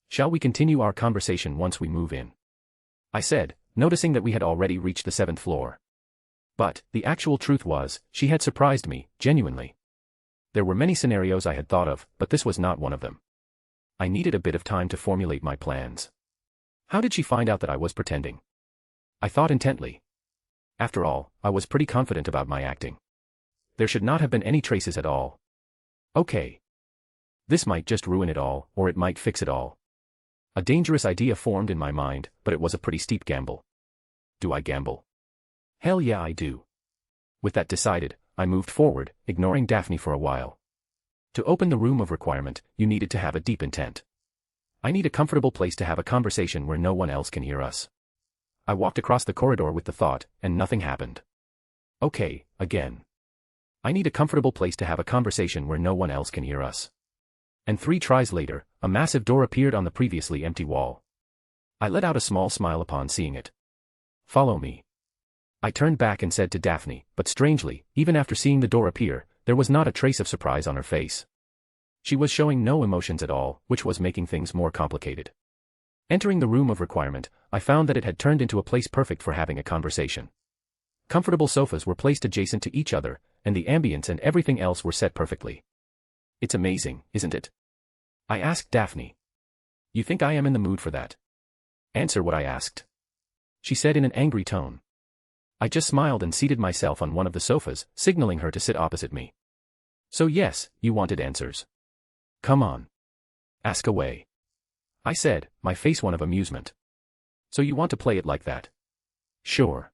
Shall we continue our conversation once we move in? I said, noticing that we had already reached the 7th floor. But, the actual truth was, she had surprised me, genuinely. There were many scenarios I had thought of, but this was not one of them. I needed a bit of time to formulate my plans. How did she find out that I was pretending? I thought intently. After all, I was pretty confident about my acting. There should not have been any traces at all. Okay. This might just ruin it all, or it might fix it all. A dangerous idea formed in my mind, but it was a pretty steep gamble. Do I gamble? Hell yeah, I do. With that decided, I moved forward, ignoring Daphne for a while. To open the room of requirement, you needed to have a deep intent. I need a comfortable place to have a conversation where no one else can hear us. I walked across the corridor with the thought, and nothing happened. Okay, again. I need a comfortable place to have a conversation where no one else can hear us. And 3 tries later, a massive door appeared on the previously empty wall. I let out a small smile upon seeing it. Follow me. I turned back and said to Daphne, but strangely, even after seeing the door appear, there was not a trace of surprise on her face. She was showing no emotions at all, which was making things more complicated. Entering the room of requirement, I found that it had turned into a place perfect for having a conversation. Comfortable sofas were placed adjacent to each other, and the ambience and everything else were set perfectly. It's amazing, isn't it? I asked Daphne. You think I am in the mood for that? Answer what I asked. She said in an angry tone. I just smiled and seated myself on one of the sofas, signaling her to sit opposite me. So yes, you wanted answers. Come on. Ask away. I said, my face one of amusement. So you want to play it like that? Sure.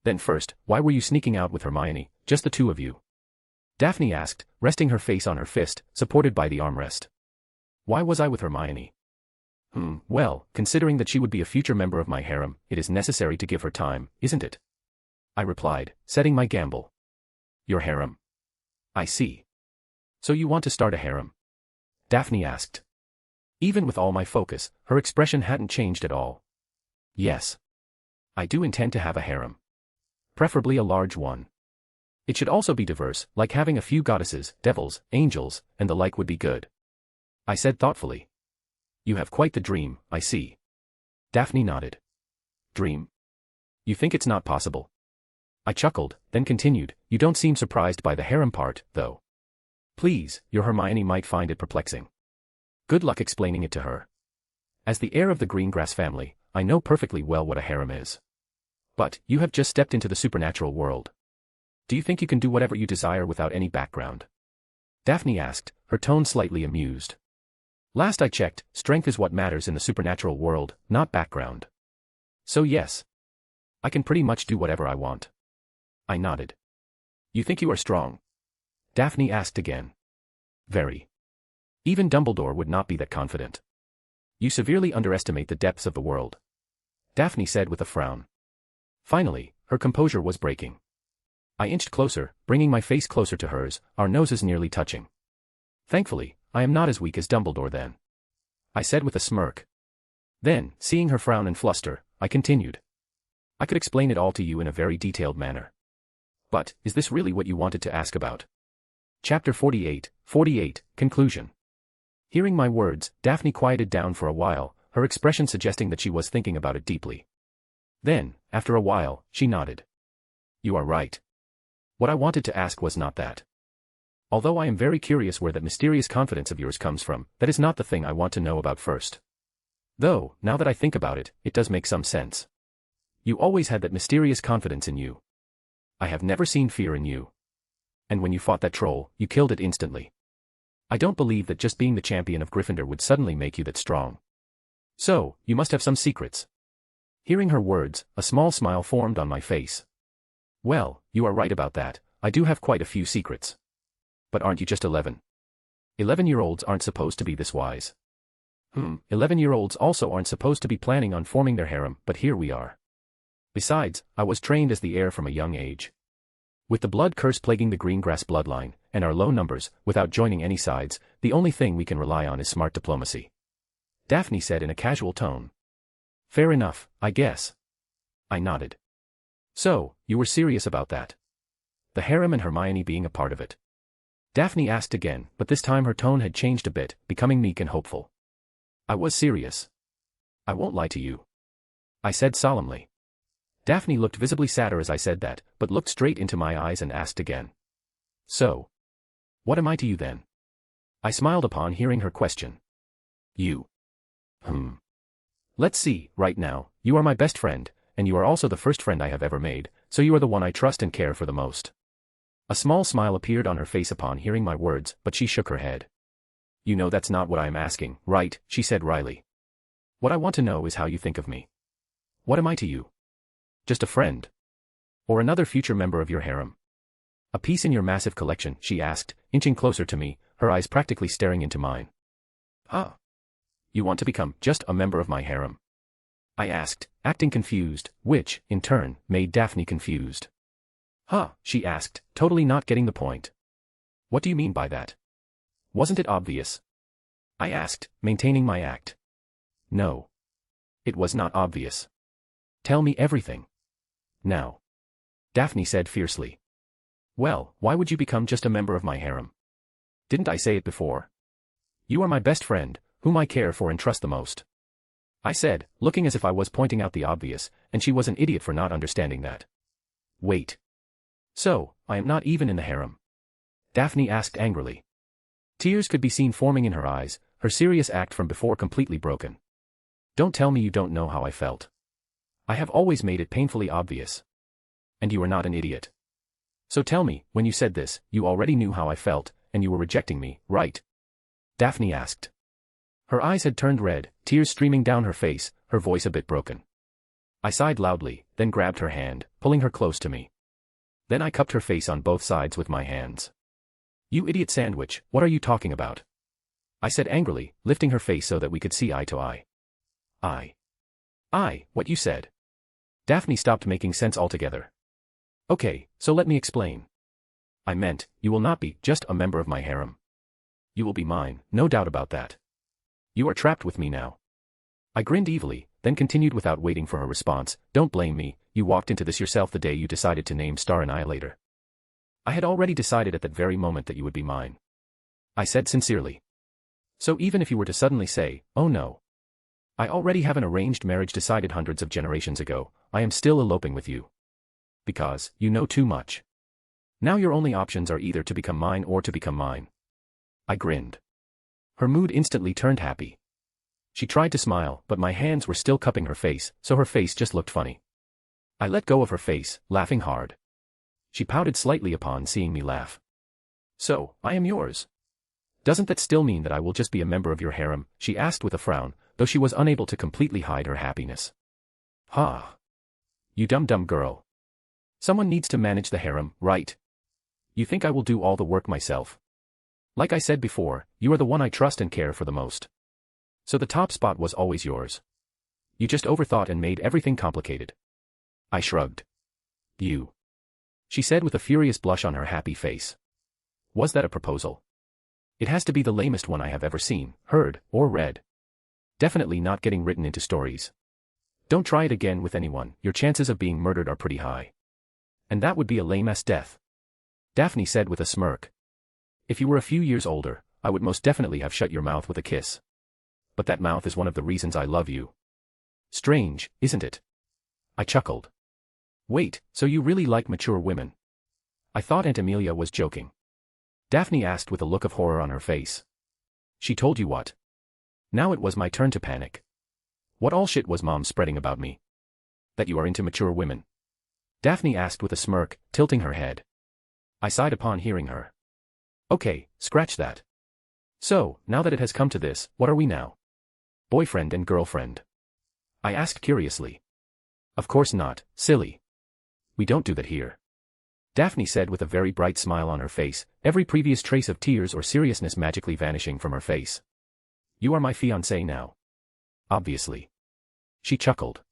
Then first, why were you sneaking out with Hermione, just the 2 of you? Daphne asked, resting her face on her fist, supported by the armrest. Why was I with Hermione? Well, considering that she would be a future member of my harem, it is necessary to give her time, isn't it? I replied, setting my gamble. Your harem. I see. So you want to start a harem? Daphne asked. Even with all my focus, her expression hadn't changed at all. Yes. I do intend to have a harem. Preferably a large one. It should also be diverse, like having a few goddesses, devils, angels, and the like would be good. I said thoughtfully. You have quite the dream, I see. Daphne nodded. Dream? You think it's not possible? I chuckled, then continued, you don't seem surprised by the harem part, though. Please, your Hermione might find it perplexing. Good luck explaining it to her. As the heir of the Greengrass family, I know perfectly well what a harem is. But, you have just stepped into the supernatural world. Do you think you can do whatever you desire without any background? Daphne asked, her tone slightly amused. Last I checked, strength is what matters in the supernatural world, not background. So yes. I can pretty much do whatever I want. I nodded. You think you are strong? Daphne asked again. Very. Even Dumbledore would not be that confident. You severely underestimate the depths of the world. Daphne said with a frown. Finally, her composure was breaking. I inched closer, bringing my face closer to hers, our noses nearly touching. Thankfully, I am not as weak as Dumbledore then. I said with a smirk. Then, seeing her frown and fluster, I continued. I could explain it all to you in a very detailed manner. But, is this really what you wanted to ask about? Chapter 48, Conclusion. Hearing my words, Daphne quieted down for a while, her expression suggesting that she was thinking about it deeply. Then, after a while, she nodded. You are right. What I wanted to ask was not that. Although I am very curious where that mysterious confidence of yours comes from, that is not the thing I want to know about first. Though, now that I think about it, it does make some sense. You always had that mysterious confidence in you. I have never seen fear in you. And when you fought that troll, you killed it instantly. I don't believe that just being the champion of Gryffindor would suddenly make you that strong. So, you must have some secrets. Hearing her words, a small smile formed on my face. Well, you are right about that, I do have quite a few secrets. But aren't you just 11? 11-year-olds aren't supposed to be this wise. 11-year-olds also aren't supposed to be planning on forming their harem, but here we are. Besides, I was trained as the heir from a young age. With the blood curse plaguing the Greengrass bloodline, and our low numbers, without joining any sides, the only thing we can rely on is smart diplomacy. Daphne said in a casual tone. Fair enough, I guess. I nodded. So, you were serious about that? The harem and Hermione being a part of it? Daphne asked again, but this time her tone had changed a bit, becoming meek and hopeful. I was serious. I won't lie to you. I said solemnly. Daphne looked visibly sadder as I said that, but looked straight into my eyes and asked again. So? What am I to you then? I smiled upon hearing her question. You. Let's see, right now, you are my best friend, and you are also the first friend I have ever made, so you are the one I trust and care for the most. A small smile appeared on her face upon hearing my words, but she shook her head. You know that's not what I am asking, right? She said wryly. What I want to know is how you think of me. What am I to you? Just a friend? Or another future member of your harem? A piece in your massive collection, she asked, inching closer to me, her eyes practically staring into mine. Ah. You want to become just a member of my harem? I asked, acting confused, which, in turn, made Daphne confused. Huh, she asked, totally not getting the point. What do you mean by that? Wasn't it obvious? I asked, maintaining my act. No. It was not obvious. Tell me everything. Now. Daphne said fiercely. Well, why would you become just a member of my harem? Didn't I say it before? You are my best friend, whom I care for and trust the most. I said, looking as if I was pointing out the obvious, and she was an idiot for not understanding that. Wait. So, I am not even in the harem? Daphne asked angrily. Tears could be seen forming in her eyes, her serious act from before completely broken. Don't tell me you don't know how I felt. I have always made it painfully obvious. And you are not an idiot. So tell me, when you said this, you already knew how I felt, and you were rejecting me, right? Daphne asked. Her eyes had turned red, tears streaming down her face, her voice a bit broken. I sighed loudly, then grabbed her hand, pulling her close to me. Then I cupped her face on both sides with my hands. You idiot sandwich, what are you talking about? I said angrily, lifting her face so that we could see eye to eye. What you said. Daphne stopped making sense altogether. Okay, so let me explain. I meant, you will not be just a member of my harem. You will be mine, no doubt about that. You are trapped with me now. I grinned evilly, then continued without waiting for her response, don't blame me, you walked into this yourself the day you decided to name Star Annihilator. I had already decided at that very moment that you would be mine. I said sincerely. So even if you were to suddenly say, oh no. I already have an arranged marriage decided hundreds of generations ago, I am still eloping with you. Because, you know too much. Now your only options are either to become mine or to become mine. I grinned. Her mood instantly turned happy. She tried to smile, but my hands were still cupping her face, so her face just looked funny. I let go of her face, laughing hard. She pouted slightly upon seeing me laugh. So, I am yours. Doesn't that still mean that I will just be a member of your harem? She asked with a frown, though she was unable to completely hide her happiness. Ha! You dumb girl. Someone needs to manage the harem, right? You think I will do all the work myself? Like I said before, you are the one I trust and care for the most. So the top spot was always yours. You just overthought and made everything complicated. I shrugged. You. She said with a furious blush on her happy face. Was that a proposal? It has to be the lamest one I have ever seen, heard, or read. Definitely not getting written into stories. Don't try it again with anyone, your chances of being murdered are pretty high. And that would be a lame-ass death. Daphne said with a smirk. If you were a few years older, I would most definitely have shut your mouth with a kiss. But that mouth is one of the reasons I love you. Strange, isn't it? I chuckled. Wait, so you really like mature women? I thought Aunt Amelia was joking. Daphne asked with a look of horror on her face. She told you what? Now it was my turn to panic. What all shit was Mom spreading about me? That you are into mature women? Daphne asked with a smirk, tilting her head. I sighed upon hearing her. Okay, scratch that. So, now that it has come to this, what are we now? Boyfriend and girlfriend? I asked curiously. Of course not, silly. We don't do that here. Daphne said with a very bright smile on her face, every previous trace of tears or seriousness magically vanishing from her face. You are my fiancé now. Obviously. She chuckled.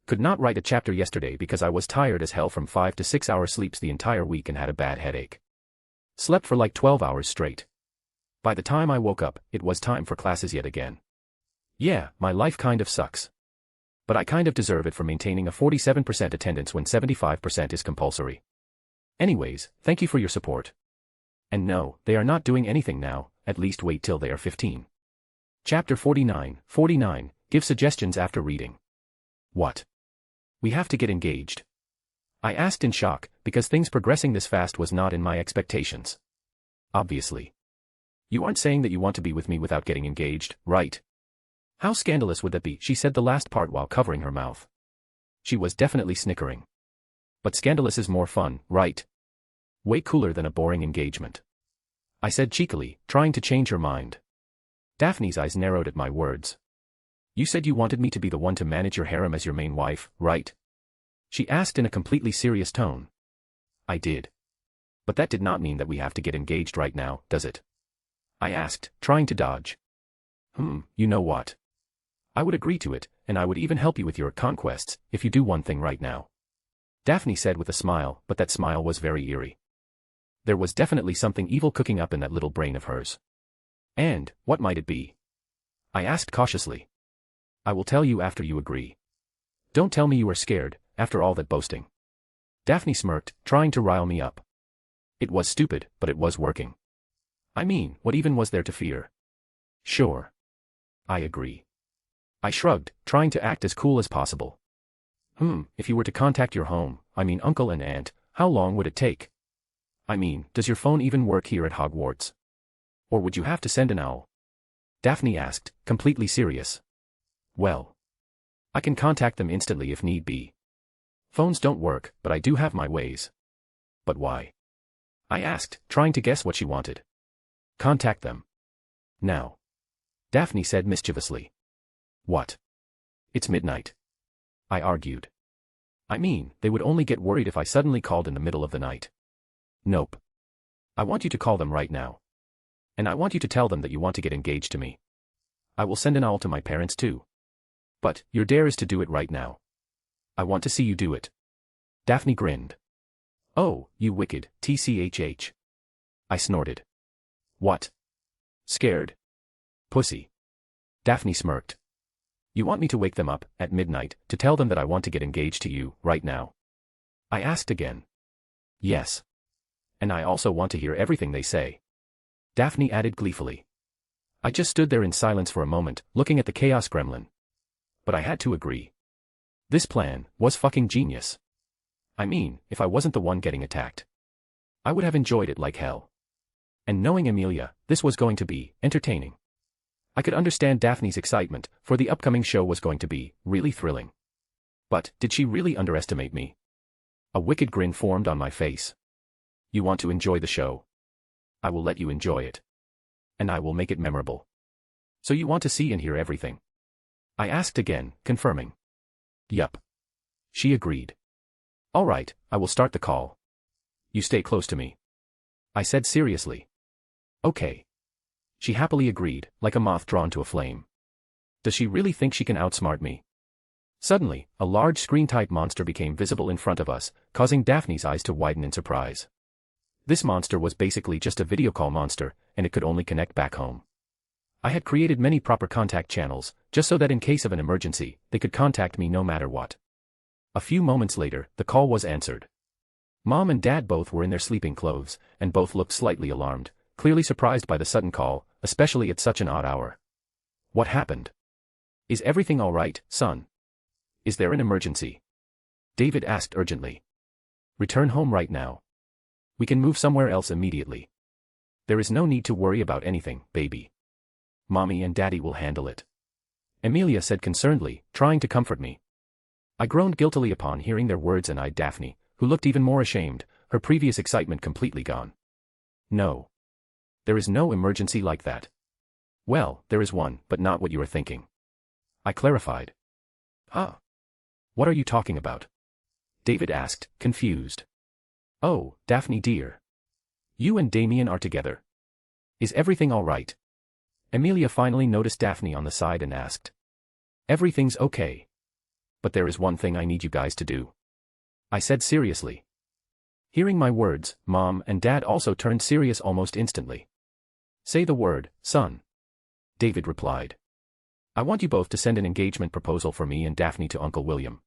Could not write a chapter yesterday because I was tired as hell from 5 to 6 hour sleeps the entire week and had a bad headache. Slept for like 12 hours straight. By the time I woke up, it was time for classes yet again. Yeah, my life kind of sucks. But I kind of deserve it for maintaining a 47% attendance when 75% is compulsory. Anyways, thank you for your support. And no, they are not doing anything now, at least wait till they are 15. Chapter 49, give suggestions after reading. What? We have to get engaged. I asked in shock, because things progressing this fast was not in my expectations. Obviously. You aren't saying that you want to be with me without getting engaged, right? How scandalous would that be? She said the last part while covering her mouth. She was definitely snickering. But scandalous is more fun, right? Way cooler than a boring engagement. I said cheekily, trying to change her mind. Daphne's eyes narrowed at my words. You said you wanted me to be the one to manage your harem as your main wife, right? She asked in a completely serious tone. I did. But that did not mean that we have to get engaged right now, does it? I asked, trying to dodge. You know what? I would agree to it, and I would even help you with your conquests, if you do one thing right now. Daphne said with a smile, but that smile was very eerie. There was definitely something evil cooking up in that little brain of hers. And, what might it be? I asked cautiously. I will tell you after you agree. Don't tell me you are scared, after all that boasting. Daphne smirked, trying to rile me up. It was stupid, but it was working. I mean, what even was there to fear? Sure. I agree. I shrugged, trying to act as cool as possible. If you were to contact your home, uncle and aunt, how long would it take? Does your phone even work here at Hogwarts? Or would you have to send an owl? Daphne asked, completely serious. Well, I can contact them instantly if need be. Phones don't work, but I do have my ways. But why? I asked, trying to guess what she wanted. Contact them. Now. Daphne said mischievously. What? It's midnight. I argued. They would only get worried if I suddenly called in the middle of the night. Nope. I want you to call them right now. And I want you to tell them that you want to get engaged to me. I will send an owl to my parents too. But, your dare is to do it right now. I want to see you do it. Daphne grinned. Oh, you wicked, tchh. I snorted. What? Scared? Pussy. Daphne smirked. You want me to wake them up, at midnight, to tell them that I want to get engaged to you, right now? I asked again. Yes. And I also want to hear everything they say. Daphne added gleefully. I just stood there in silence for a moment, looking at the chaos gremlin. But I had to agree. This plan was fucking genius. If I wasn't the one getting attacked. I would have enjoyed it like hell. And knowing Amelia, this was going to be entertaining. I could understand Daphne's excitement, for the upcoming show was going to be really thrilling. But, did she really underestimate me? A wicked grin formed on my face. You want to enjoy the show? I will let you enjoy it. And I will make it memorable. So you want to see and hear everything? I asked again, confirming. Yup. She agreed. All right, I will start the call. You stay close to me. I said seriously. Okay. She happily agreed, like a moth drawn to a flame. Does she really think she can outsmart me? Suddenly, a large screen-type monster became visible in front of us, causing Daphne's eyes to widen in surprise. This monster was basically just a video call monster, and it could only connect back home. I had created many proper contact channels, just so that in case of an emergency, they could contact me no matter what. A few moments later, the call was answered. Mom and Dad both were in their sleeping clothes, and both looked slightly alarmed, clearly surprised by the sudden call, especially at such an odd hour. What happened? Is everything all right, son? Is there an emergency? David asked urgently. Return home right now. We can move somewhere else immediately. There is no need to worry about anything, baby. Mommy and Daddy will handle it. Amelia said concernedly, trying to comfort me. I groaned guiltily upon hearing their words and eyed Daphne, who looked even more ashamed, her previous excitement completely gone. No. There is no emergency like that. Well, there is one, but not what you are thinking. I clarified. Huh? What are you talking about? David asked, confused. Oh, Daphne dear. You and Damien are together. Is everything all right? Amelia finally noticed Daphne on the side and asked. Everything's okay. but there is one thing I need you guys to do. I said seriously. Hearing my words, Mom and Dad also turned serious almost instantly. Say the word, son. David replied. I want you both to send an engagement proposal for me and Daphne to Uncle William.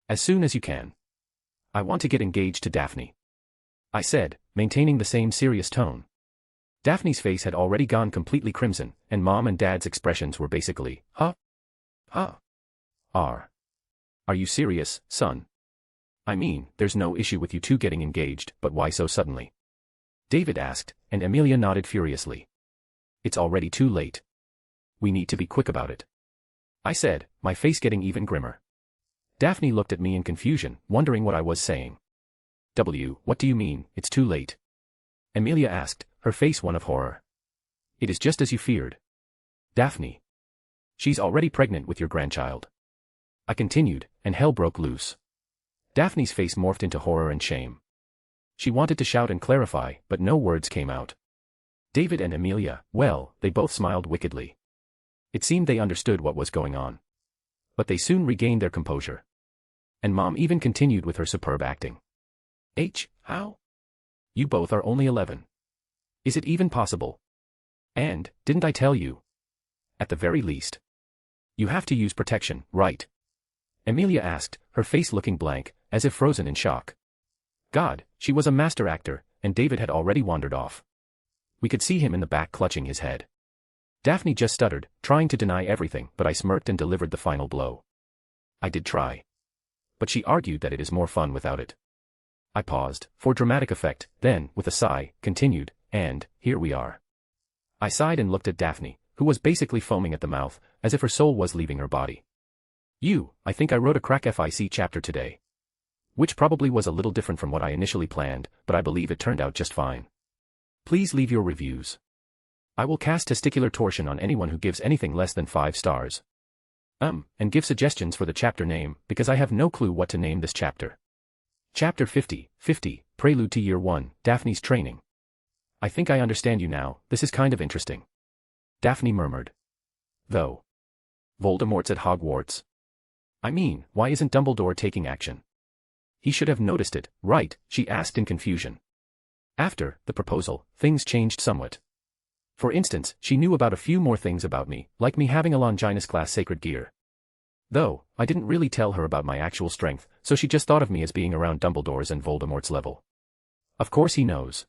As soon as you can. I want to get engaged to Daphne. I said, maintaining the same serious tone. Daphne's face had already gone completely crimson, and Mom and Dad's expressions were basically, huh? Huh? Are you serious, son? I mean, there's no issue with you two getting engaged, but why so suddenly? David asked, and Amelia nodded furiously. It's already too late. We need to be quick about it. I said, my face getting even grimmer. Daphne looked at me in confusion, wondering what I was saying. What do you mean, it's too late? Amelia asked, her face one of horror. It is just as you feared. Daphne. She's already pregnant with your grandchild. I continued, and hell broke loose. Daphne's face morphed into horror and shame. She wanted to shout and clarify, but no words came out. David and Amelia, well, they both smiled wickedly. It seemed they understood what was going on. But they soon regained their composure. And Mom even continued with her superb acting. How? You both are only 11. Is it even possible? And, didn't I tell you? At the very least. You have to use protection, right? Amelia asked, her face looking blank, as if frozen in shock. God, she was a master actor, and David had already wandered off. We could see him in the back clutching his head. Daphne just stuttered, trying to deny everything, but I smirked and delivered the final blow. I did try. But she argued that it is more fun without it. I paused, for dramatic effect, then, with a sigh, continued, and, here we are. I sighed and looked at Daphne, who was basically foaming at the mouth, as if her soul was leaving her body. I think I wrote a crack FIC chapter today. Which probably was a little different from what I initially planned, but I believe it turned out just fine. Please leave your reviews. I will cast testicular torsion on anyone who gives anything less than 5 stars. And give suggestions for the chapter name, because I have no clue what to name this chapter. Chapter 50, Prelude to Year 1, Daphne's Training. I think I understand you now, this is kind of interesting. Daphne murmured. Though. Voldemort's at Hogwarts. I mean, why isn't Dumbledore taking action? He should have noticed it, right? She asked in confusion. After the proposal, things changed somewhat. For instance, she knew about a few more things about me, like me having a Longinus-class sacred gear. Though, I didn't really tell her about my actual strength, so she just thought of me as being around Dumbledore's and Voldemort's level. Of course he knows.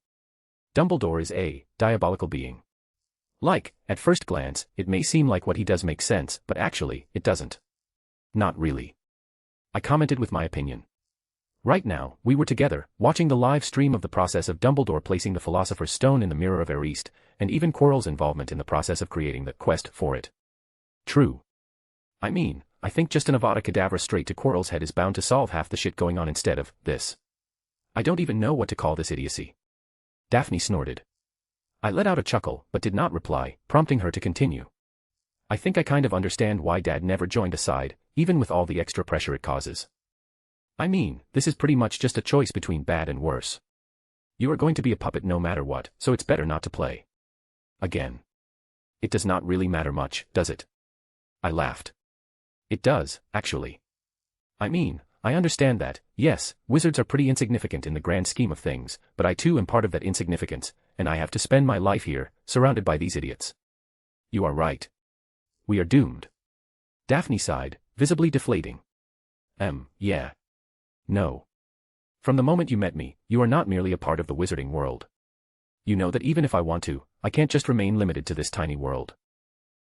Dumbledore is a diabolical being. Like, at first glance, it may seem like what he does makes sense, but actually, it doesn't. Not really. I commented with my opinion. Right now, we were together, watching the live stream of the process of Dumbledore placing the Philosopher's Stone in the Mirror of East, and even Quirrell's involvement in the process of creating the quest for it. True. I mean, I think just an Avada Kedavra straight to Quirrell's head is bound to solve half the shit going on instead of this. I don't even know what to call this idiocy. Daphne snorted. I let out a chuckle, but did not reply, prompting her to continue. I think I kind of understand why Dad never joined a side, even with all the extra pressure it causes. I mean, this is pretty much just a choice between bad and worse. You are going to be a puppet no matter what, so it's better not to play. Again. It does not really matter much, does it? I laughed. It does, actually. I mean, I understand that, yes, wizards are pretty insignificant in the grand scheme of things, but I too am part of that insignificance, and I have to spend my life here, surrounded by these idiots. You are right. We are doomed. Daphne sighed, visibly deflating. Yeah. No. From the moment you met me, you are not merely a part of the wizarding world. You know that even if I want to, I can't just remain limited to this tiny world.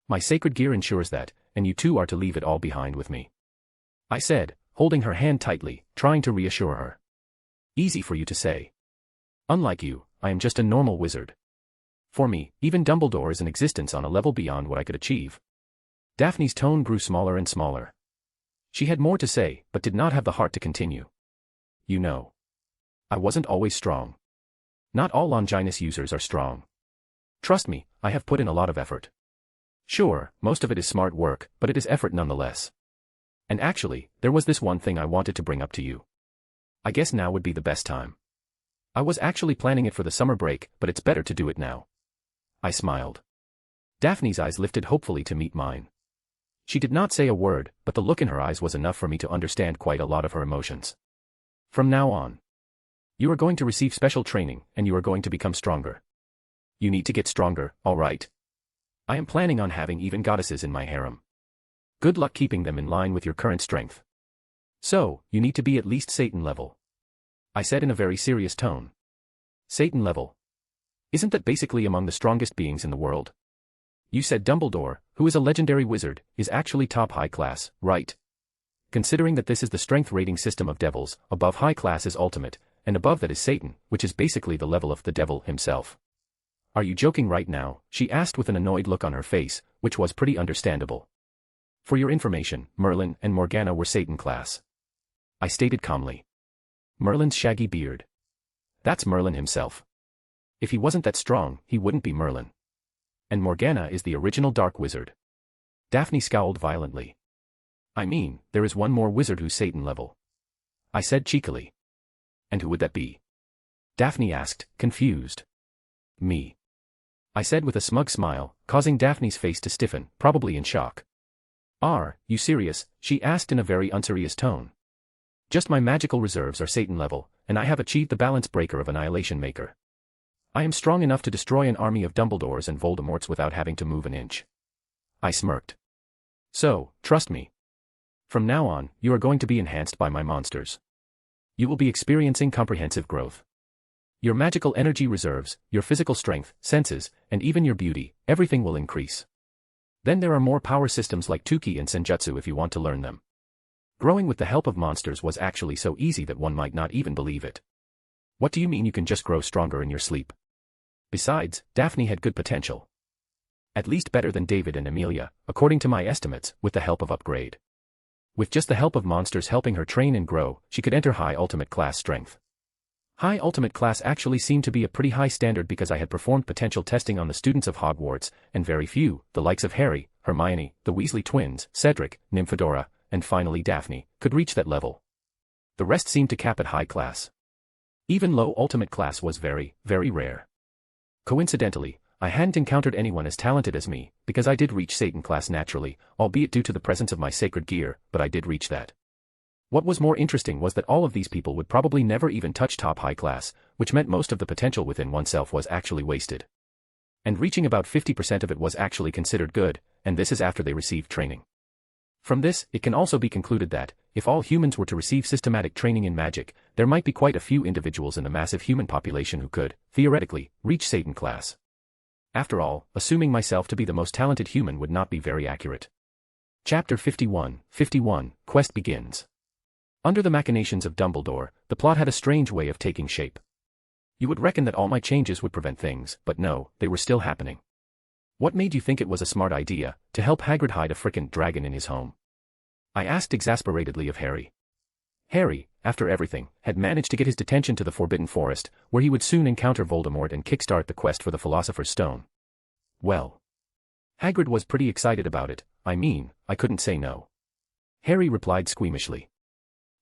My sacred gear ensures that, and you two are to leave it all behind with me. I said, holding her hand tightly, trying to reassure her. Easy for you to say. Unlike you, I am just a normal wizard. For me, even Dumbledore is an existence on a level beyond what I could achieve. Daphne's tone grew smaller and smaller. She had more to say, but did not have the heart to continue. You know. I wasn't always strong. Not all Longinus users are strong. Trust me, I have put in a lot of effort. Sure, most of it is smart work, but it is effort nonetheless. And actually, there was this one thing I wanted to bring up to you. I guess now would be the best time. I was actually planning it for the summer break, but it's better to do it now. I smiled. Daphne's eyes lifted hopefully to meet mine. She did not say a word, but the look in her eyes was enough for me to understand quite a lot of her emotions. From now on, you are going to receive special training, and you are going to become stronger. You need to get stronger, alright? I am planning on having even goddesses in my harem. Good luck keeping them in line with your current strength. So, you need to be at least Satan level. I said in a very serious tone. Satan level? Isn't that basically among the strongest beings in the world? You said Dumbledore, who is a legendary wizard, is actually top high class, right? Considering that this is the strength rating system of devils, above high class is ultimate, and above that is Satan, which is basically the level of the devil himself. Are you joking right now? She asked with an annoyed look on her face, which was pretty understandable. For your information, Merlin and Morgana were Satan class. I stated calmly. Merlin's shaggy beard. That's Merlin himself. If he wasn't that strong, he wouldn't be Merlin. And Morgana is the original dark wizard. Daphne scowled violently. I mean, there is one more wizard who's Satan level. I said cheekily. And who would that be? Daphne asked, confused. Me. I said with a smug smile, causing Daphne's face to stiffen, probably in shock. Are you serious? She asked in a very unserious tone. Just my magical reserves are Satan level, and I have achieved the balance breaker of Annihilation Maker. I am strong enough to destroy an army of Dumbledores and Voldemorts without having to move an inch. I smirked. So, trust me. From now on, you are going to be enhanced by my monsters. You will be experiencing comprehensive growth. Your magical energy reserves, your physical strength, senses, and even your beauty, everything will increase. Then there are more power systems like Tuki and Senjutsu if you want to learn them. Growing with the help of monsters was actually so easy that one might not even believe it. What do you mean you can just grow stronger in your sleep? Besides, Daphne had good potential. At least better than David and Amelia, according to my estimates, with the help of upgrade. With just the help of monsters helping her train and grow, she could enter high ultimate class strength. High ultimate class actually seemed to be a pretty high standard because I had performed potential testing on the students of Hogwarts, and very few, the likes of Harry, Hermione, the Weasley twins, Cedric, Nymphadora, and finally Daphne, could reach that level. The rest seemed to cap at high class. Even low ultimate class was very, very rare. Coincidentally, I hadn't encountered anyone as talented as me, because I did reach Satan class naturally, albeit due to the presence of my sacred gear, but I did reach that. What was more interesting was that all of these people would probably never even touch top high class, which meant most of the potential within oneself was actually wasted. And reaching about 50% of it was actually considered good, and this is after they received training. From this, it can also be concluded that, if all humans were to receive systematic training in magic, there might be quite a few individuals in the massive human population who could, theoretically, reach Satan class. After all, assuming myself to be the most talented human would not be very accurate. Chapter 51, Quest begins. Under the machinations of Dumbledore, the plot had a strange way of taking shape. You would reckon that all my changes would prevent things, but no, they were still happening. What made you think it was a smart idea, to help Hagrid hide a frickin' dragon in his home? I asked exasperatedly of Harry. Harry, after everything, had managed to get his detention to the Forbidden Forest, where he would soon encounter Voldemort and kickstart the quest for the Philosopher's Stone. Well, Hagrid was pretty excited about it. I mean, I couldn't say no. Harry replied squeamishly.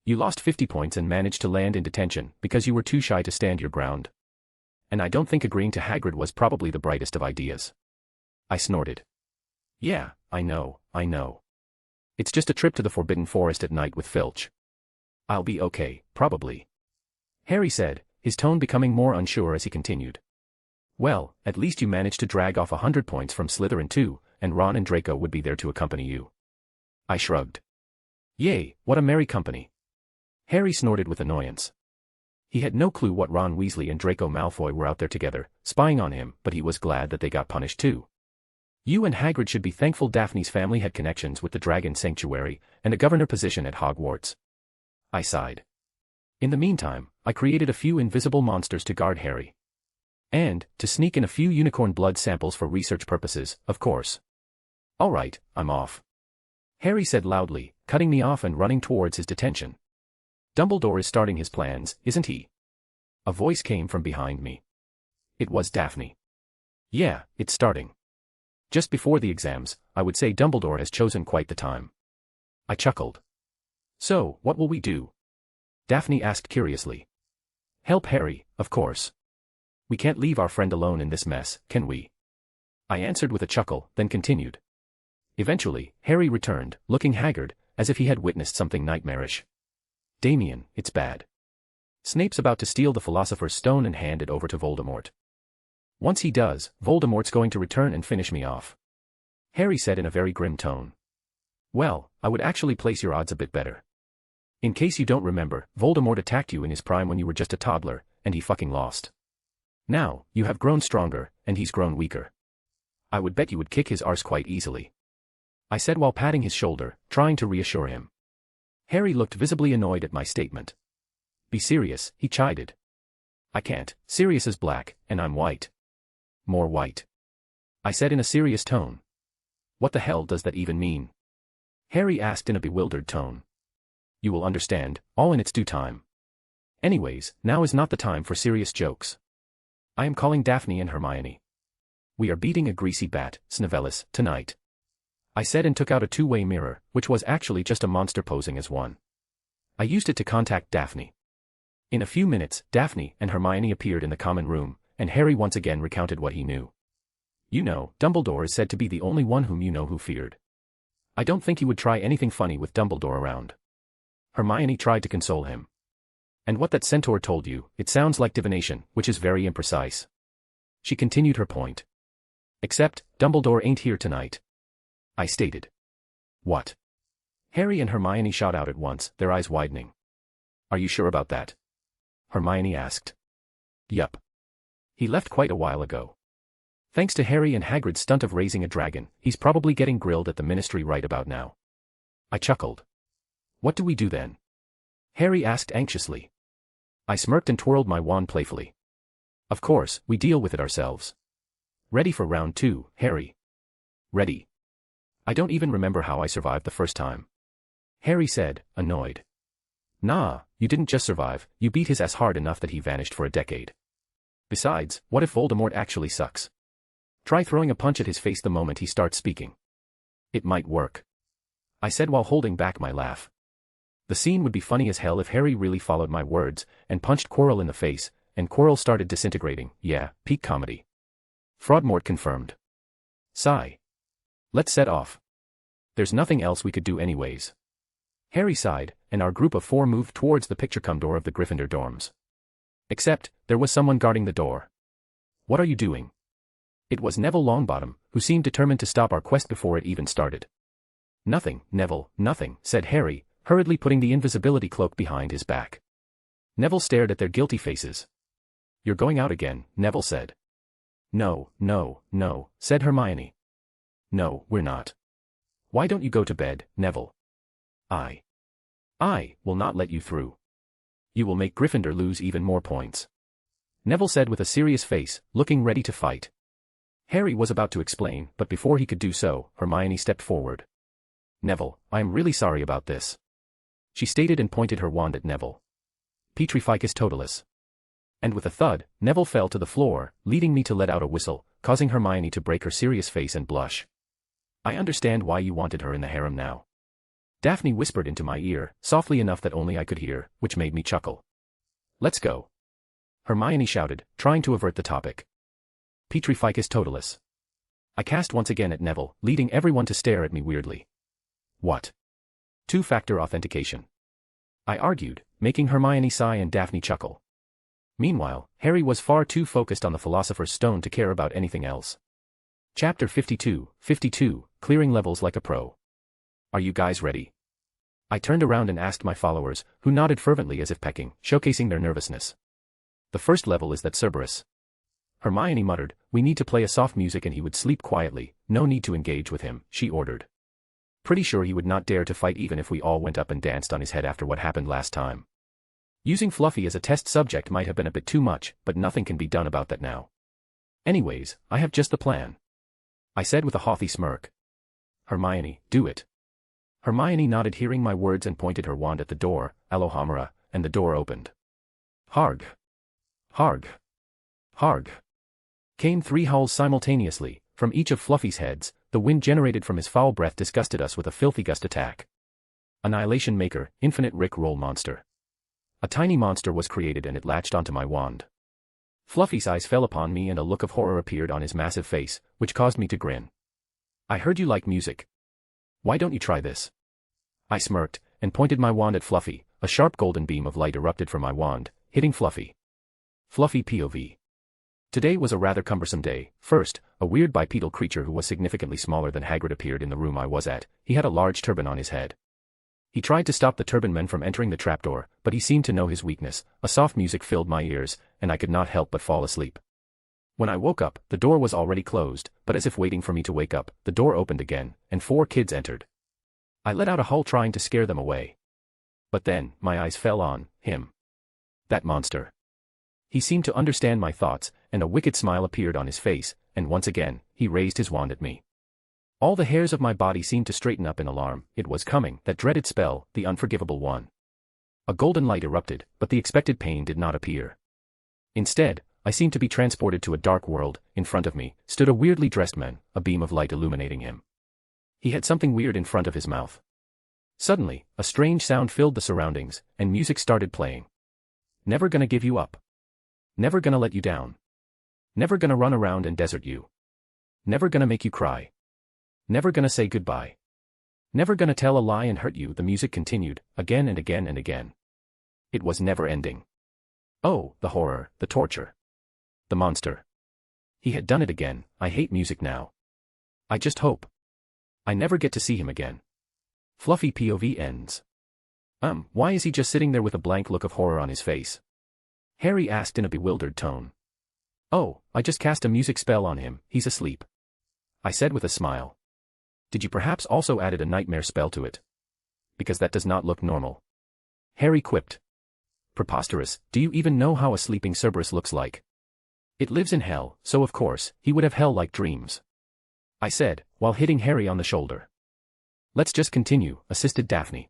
You lost 50 points and managed to land in detention because you were too shy to stand your ground. And I don't think agreeing to Hagrid was probably the brightest of ideas. I snorted. Yeah, I know. It's just a trip to the Forbidden Forest at night with Filch. I'll be okay, probably. Harry said, his tone becoming more unsure as he continued. Well, at least you managed to drag off 100 points from Slytherin too, and Ron and Draco would be there to accompany you. I shrugged. Yay, what a merry company. Harry snorted with annoyance. He had no clue what Ron Weasley and Draco Malfoy were out there together, spying on him, but he was glad that they got punished too. You and Hagrid should be thankful Daphne's family had connections with the Dragon Sanctuary, and a governor position at Hogwarts. I sighed. In the meantime, I created a few invisible monsters to guard Harry. And, to sneak in a few unicorn blood samples for research purposes, of course. Alright, I'm off. Harry said loudly, cutting me off and running towards his detention. Dumbledore is starting his plans, isn't he? A voice came from behind me. It was Daphne. Yeah, it's starting. Just before the exams, I would say Dumbledore has chosen quite the time. I chuckled. So, what will we do? Daphne asked curiously. Help Harry, of course. We can't leave our friend alone in this mess, can we? I answered with a chuckle, then continued. Eventually, Harry returned, looking haggard, as if he had witnessed something nightmarish. Damien, it's bad. Snape's about to steal the Philosopher's Stone and hand it over to Voldemort. Once he does, Voldemort's going to return and finish me off. Harry said in a very grim tone. Well, I would actually place your odds a bit better. In case you don't remember, Voldemort attacked you in his prime when you were just a toddler, and he fucking lost. Now, you have grown stronger, and he's grown weaker. I would bet you would kick his arse quite easily. I said while patting his shoulder, trying to reassure him. Harry looked visibly annoyed at my statement. Be serious, he chided. I can't, Sirius is black, and I'm white. More white. I said in a serious tone. What the hell does that even mean? Harry asked in a bewildered tone. You will understand, all in its due time. Anyways, now is not the time for serious jokes. I am calling Daphne and Hermione. We are beating a greasy bat, Snevelis, tonight. I said and took out a two-way mirror, which was actually just a monster posing as one. I used it to contact Daphne. In a few minutes, Daphne and Hermione appeared in the common room, and Harry once again recounted what he knew. You know, Dumbledore is said to be the only one whom you know who feared. I don't think he would try anything funny with Dumbledore around. Hermione tried to console him. And what that centaur told you, it sounds like divination, which is very imprecise. She continued her point. Except, Dumbledore ain't here tonight. I stated. What? Harry and Hermione shot out at once, their eyes widening. Are you sure about that? Hermione asked. Yup. He left quite a while ago. Thanks to Harry and Hagrid's stunt of raising a dragon, he's probably getting grilled at the Ministry right about now. I chuckled. What do we do then? Harry asked anxiously. I smirked and twirled my wand playfully. Of course, we deal with it ourselves. Ready for round 2, Harry? Ready. I don't even remember how I survived the first time. Harry said, annoyed. Nah, you didn't just survive, you beat his ass hard enough that he vanished for a decade. Besides, what if Voldemort actually sucks? Try throwing a punch at his face the moment he starts speaking. It might work. I said while holding back my laugh. The scene would be funny as hell if Harry really followed my words, and punched Quirrell in the face, and Quirrell started disintegrating. Yeah, peak comedy. Frodmort confirmed. Sigh. Let's set off. There's nothing else we could do anyways. Harry sighed, and our group of 4 moved towards the picture-cum door of the Gryffindor dorms. Except, there was someone guarding the door. What are you doing? It was Neville Longbottom, who seemed determined to stop our quest before it even started. Nothing, Neville, nothing, said Harry, hurriedly putting the invisibility cloak behind his back. Neville stared at their guilty faces. You're going out again, Neville said. No, no, no, said Hermione. No, we're not. Why don't you go to bed, Neville? I will not let you through. You will make Gryffindor lose even more points. Neville said with a serious face, looking ready to fight. Harry was about to explain, but before he could do so, Hermione stepped forward. Neville, I am really sorry about this. She stated and pointed her wand at Neville. Petrificus totalis. And with a thud, Neville fell to the floor, leading me to let out a whistle, causing Hermione to break her serious face and blush. I understand why you wanted her in the harem now. Daphne whispered into my ear, softly enough that only I could hear, which made me chuckle. Let's go. Hermione shouted, trying to avert the topic. Petrificus totalis. I cast once again at Neville, leading everyone to stare at me weirdly. What? 2-factor authentication. I argued, making Hermione sigh and Daphne chuckle. Meanwhile, Harry was far too focused on the Philosopher's Stone to care about anything else. Chapter 52, Clearing Levels Like a Pro. Are you guys ready? I turned around and asked my followers, who nodded fervently as if pecking, showcasing their nervousness. The first level is that Cerberus. Hermione muttered, we need to play a soft music and he would sleep quietly, no need to engage with him, she ordered. Pretty sure he would not dare to fight even if we all went up and danced on his head after what happened last time. Using Fluffy as a test subject might have been a bit too much, but nothing can be done about that now. Anyways, I have just the plan. I said with a haughty smirk. Hermione, do it. Hermione nodded hearing my words and pointed her wand at the door, Alohomora, and the door opened. Harg. Harg. Harg. Came 3 howls simultaneously, from each of Fluffy's heads. The wind generated from his foul breath disgusted us with a filthy gust attack. Annihilation Maker, Infinite Rick Roll Monster. A tiny monster was created and it latched onto my wand. Fluffy's eyes fell upon me and a look of horror appeared on his massive face, which caused me to grin. I heard you like music. Why don't you try this? I smirked, and pointed my wand at Fluffy. A sharp golden beam of light erupted from my wand, hitting Fluffy. Fluffy POV. Today was a rather cumbersome day. First, a weird bipedal creature who was significantly smaller than Hagrid appeared in the room I was at. He had a large turban on his head. He tried to stop the turban men from entering the trapdoor, but he seemed to know his weakness. A soft music filled my ears, and I could not help but fall asleep. When I woke up, the door was already closed, but as if waiting for me to wake up, the door opened again, and 4 kids entered. I let out a howl trying to scare them away. But then, my eyes fell on him. That monster. He seemed to understand my thoughts, and a wicked smile appeared on his face, and once again, he raised his wand at me. All the hairs of my body seemed to straighten up in alarm. It was coming, that dreaded spell, the unforgivable one. A golden light erupted, but the expected pain did not appear. Instead, I seemed to be transported to a dark world. In front of me stood a weirdly dressed man, a beam of light illuminating him. He had something weird in front of his mouth. Suddenly, a strange sound filled the surroundings, and music started playing. Never gonna give you up. Never gonna let you down. Never gonna run around and desert you. Never gonna make you cry. Never gonna say goodbye. Never gonna tell a lie and hurt you. The music continued, again and again and again. It was never ending. Oh, the horror, the torture. The monster. He had done it again. I hate music now. I just hope I never get to see him again. Fluffy POV ends. Why is he just sitting there with a blank look of horror on his face? Harry asked in a bewildered tone. Oh, I just cast a music spell on him, he's asleep. I said with a smile. Did you perhaps also added a nightmare spell to it? Because that does not look normal. Harry quipped. Preposterous, do you even know how a sleeping Cerberus looks like? It lives in hell, so of course, he would have hell-like dreams. I said, while hitting Harry on the shoulder. Let's just continue, assisted Daphne.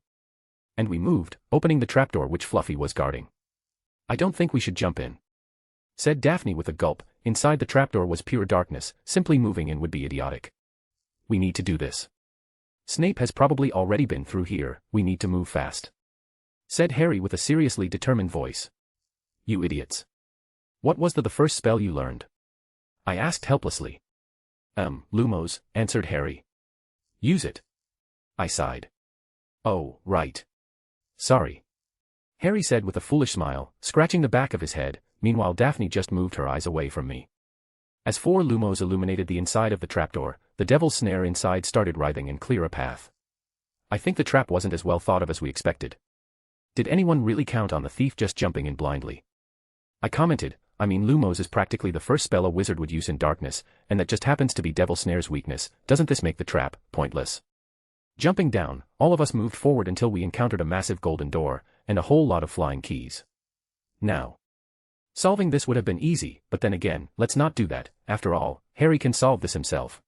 And we moved, opening the trapdoor which Fluffy was guarding. I don't think we should jump in, said Daphne with a gulp. Inside the trapdoor was pure darkness. Simply moving in would be idiotic. We need to do this. Snape has probably already been through here. We need to move fast, said Harry with a seriously determined voice. You idiots. What was the first spell you learned? I asked helplessly. Lumos, answered Harry. Use it. I sighed. Oh, right. Sorry, Harry said with a foolish smile, scratching the back of his head. Meanwhile Daphne just moved her eyes away from me. As 4 lumos illuminated the inside of the trapdoor, the devil's snare inside started writhing and clear a path. I think the trap wasn't as well thought of as we expected. Did anyone really count on the thief just jumping in blindly? I commented, I mean lumos is practically the first spell a wizard would use in darkness, and that just happens to be devil snare's weakness. Doesn't this make the trap pointless? Jumping down, all of us moved forward until we encountered a massive golden door, and a whole lot of flying keys. Now, solving this would have been easy, but then again, let's not do that. After all, Harry can solve this himself.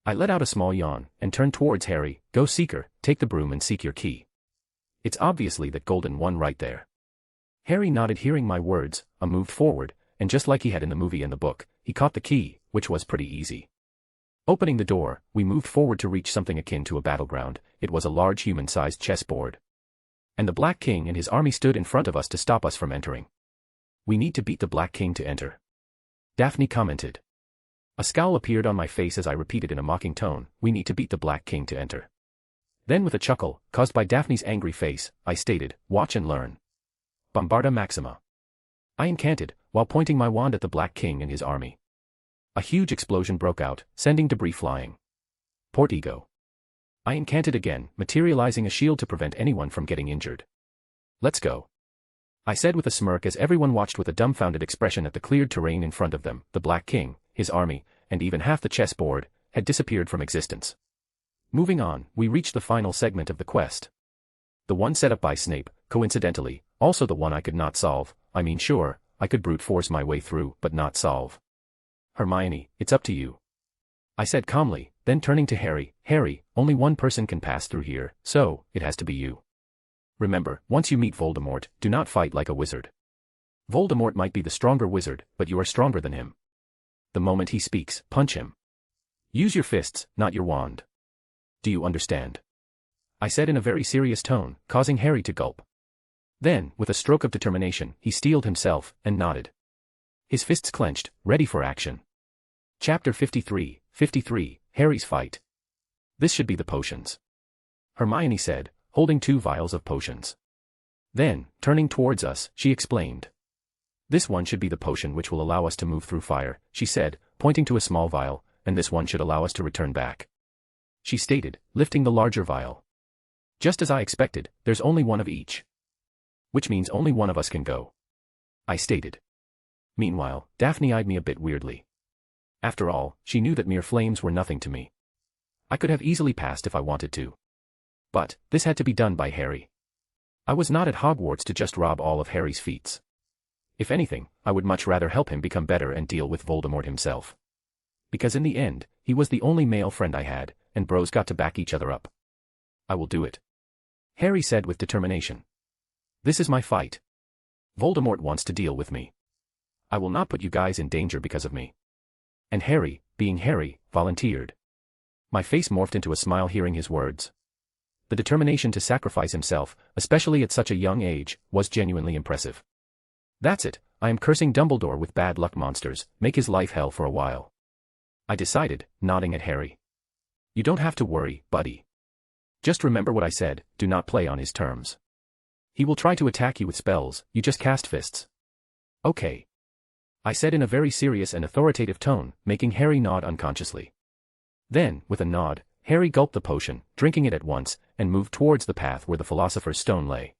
I let out a small yawn, and turned towards Harry. Go Seeker, take the broom and seek your key. It's obviously that golden one right there. Harry nodded hearing my words. I moved forward, and just like he had in the movie and the book, he caught the key, which was pretty easy. Opening the door, we moved forward to reach something akin to a battleground. It was a large human-sized chessboard. And the Black King and his army stood in front of us to stop us from entering. We need to beat the Black King to enter, Daphne commented. A scowl appeared on my face as I repeated in a mocking tone, we need to beat the Black King to enter. Then with a chuckle, caused by Daphne's angry face, I stated, watch and learn. Bombarda Maxima. I incanted, while pointing my wand at the Black King and his army. A huge explosion broke out, sending debris flying. Port Ego. I incanted again, materializing a shield to prevent anyone from getting injured. Let's go, I said with a smirk as everyone watched with a dumbfounded expression at the cleared terrain in front of them. The Black King, his army, and even half the chessboard, had disappeared from existence. Moving on, we reached the final segment of the quest. The one set up by Snape, coincidentally, also the one I could not solve. I mean sure, I could brute force my way through, but not solve. Hermione, it's up to you, I said calmly, then turning to Harry, Harry, only one person can pass through here, so, it has to be you. Remember, once you meet Voldemort, do not fight like a wizard. Voldemort might be the stronger wizard, but you are stronger than him. The moment he speaks, punch him. Use your fists, not your wand. Do you understand? I said in a very serious tone, causing Harry to gulp. Then, with a stroke of determination, he steeled himself, and nodded. His fists clenched, ready for action. Chapter 53, Harry's Fight. This should be the potions. Hermione said, holding 2 vials of potions. Then, turning towards us, she explained. This one should be the potion which will allow us to move through fire, she said, pointing to a small vial, and this one should allow us to return back. She stated, lifting the larger vial. Just as I expected, there's only one of each. Which means only one of us can go. I stated. Meanwhile, Daphne eyed me a bit weirdly. After all, she knew that mere flames were nothing to me. I could have easily passed if I wanted to. But, this had to be done by Harry. I was not at Hogwarts to just rob all of Harry's feats. If anything, I would much rather help him become better and deal with Voldemort himself. Because in the end, he was the only male friend I had, and bros got to back each other up. I will do it. Harry said with determination. This is my fight. Voldemort wants to deal with me. I will not put you guys in danger because of me. And Harry, being Harry, volunteered. My face morphed into a smile hearing his words. The determination to sacrifice himself, especially at such a young age, was genuinely impressive. That's it, I am cursing Dumbledore with bad luck monsters, make his life hell for a while. I decided, nodding at Harry. You don't have to worry, buddy. Just remember what I said, do not play on his terms. He will try to attack you with spells, you just cast fists. Okay. I said in a very serious and authoritative tone, making Harry nod unconsciously. Then, with a nod, Harry gulped the potion, drinking it at once, and moved towards the path where the Philosopher's Stone lay.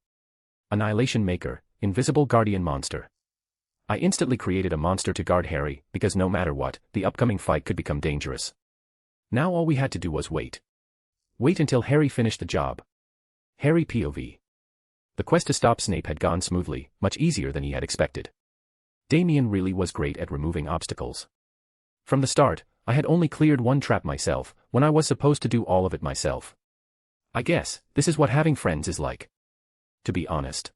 Annihilation Maker, Invisible Guardian Monster. I instantly created a monster to guard Harry, because no matter what, the upcoming fight could become dangerous. Now all we had to do was wait. Wait until Harry finished the job. Harry POV. The quest to stop Snape had gone smoothly, much easier than he had expected. Damien really was great at removing obstacles. From the start, I had only cleared one trap myself, when I was supposed to do all of it myself. I guess, this is what having friends is like. To be honest.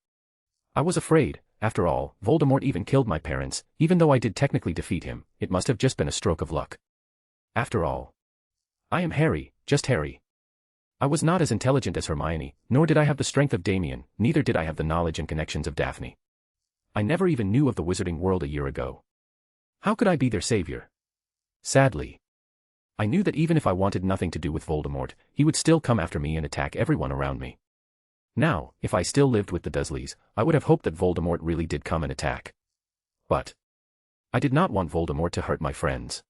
I was afraid, after all, Voldemort even killed my parents, even though I did technically defeat him, it must have just been a stroke of luck. After all. I am Harry, just Harry. I was not as intelligent as Hermione, nor did I have the strength of Damien, neither did I have the knowledge and connections of Daphne. I never even knew of the wizarding world a year ago. How could I be their savior? Sadly. I knew that even if I wanted nothing to do with Voldemort, he would still come after me and attack everyone around me. Now, if I still lived with the Dursleys, I would have hoped that Voldemort really did come and attack. But I did not want Voldemort to hurt my friends.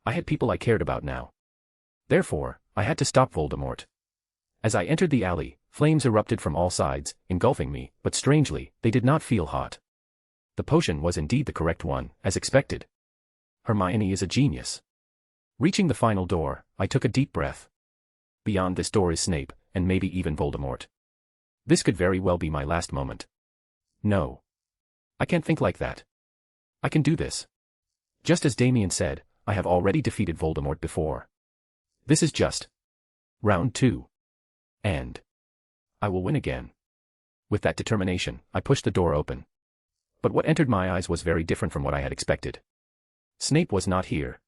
I had people I cared about now. Therefore, I had to stop Voldemort. As I entered the alley, flames erupted from all sides, engulfing me, but strangely, they did not feel hot. The potion was indeed the correct one, as expected. Hermione is a genius. Reaching the final door, I took a deep breath. Beyond this door is Snape, and maybe even Voldemort. This could very well be my last moment. No. I can't think like that. I can do this. Just as Damien said, I have already defeated Voldemort before. This is just round 2. And I will win again. With that determination, I pushed the door open. But what entered my eyes was very different from what I had expected. Snape was not here.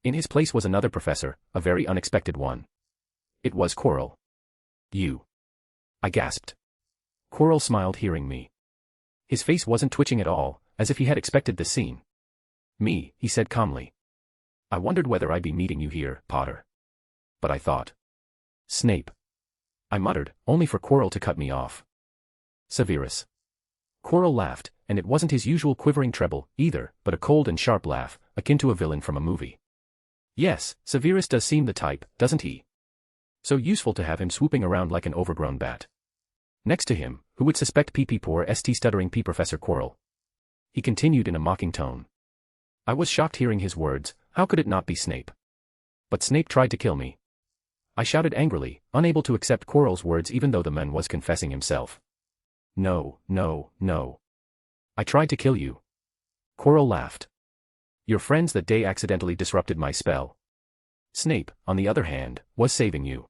In his place was another professor, a very unexpected one. It was Quirrell. You. I gasped. Quirrell smiled hearing me. His face wasn't twitching at all, as if he had expected this scene. Me, he said calmly. I wondered whether I'd be meeting you here, Potter. But I thought. Snape. I muttered, only for Quirrell to cut me off. Severus. Quirrell laughed, and it wasn't his usual quivering treble, either, but a cold and sharp laugh, akin to a villain from a movie. Yes, Severus does seem the type, doesn't he? So useful to have him swooping around like an overgrown bat. Next to him, who would suspect PP poor St stuttering P Professor Quirrell? He continued in a mocking tone. I was shocked hearing his words, how could it not be Snape? But Snape tried to kill me. I shouted angrily, unable to accept Quirrell's words even though the man was confessing himself. No, no, no. I tried to kill you. Quirrell laughed. Your friends that day accidentally disrupted my spell. Snape, on the other hand, was saving you.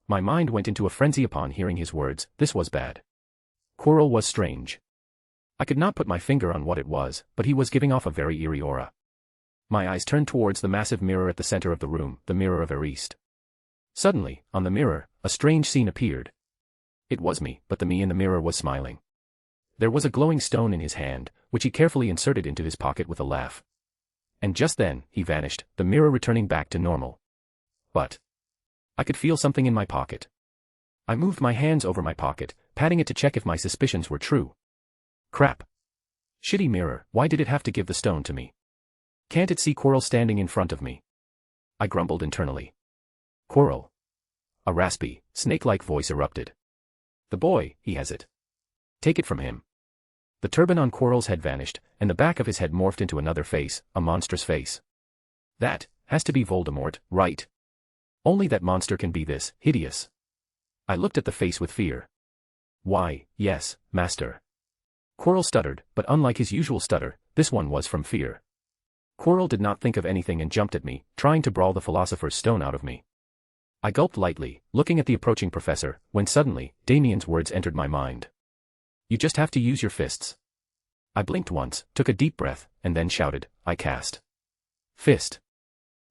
My mind went into a frenzy upon hearing his words, this was bad. Quirrell was strange. I could not put my finger on what it was, but he was giving off a very eerie aura. My eyes turned towards the massive mirror at the center of the room, the mirror of Eriste. Suddenly, on the mirror, a strange scene appeared. It was me, but the me in the mirror was smiling. There was a glowing stone in his hand, which he carefully inserted into his pocket with a laugh. And just then, he vanished, the mirror returning back to normal. But I could feel something in my pocket. I moved my hands over my pocket, patting it to check if my suspicions were true. Crap. Shitty mirror, why did it have to give the stone to me? Can't it see Quirrell standing in front of me? I grumbled internally. Quirrell. A raspy, snake-like voice erupted. The boy, he has it. Take it from him. The turban on Quirrell's head vanished, and the back of his head morphed into another face, a monstrous face. That has to be Voldemort, right? Only that monster can be this hideous. I looked at the face with fear. Why, yes, master. Quirrell stuttered, but unlike his usual stutter, this one was from fear. Quirrell did not think of anything and jumped at me, trying to brawl the Philosopher's Stone out of me. I gulped lightly, looking at the approaching professor, when suddenly, Damien's words entered my mind. You just have to use your fists. I blinked once, took a deep breath, and then shouted, I cast. Fist.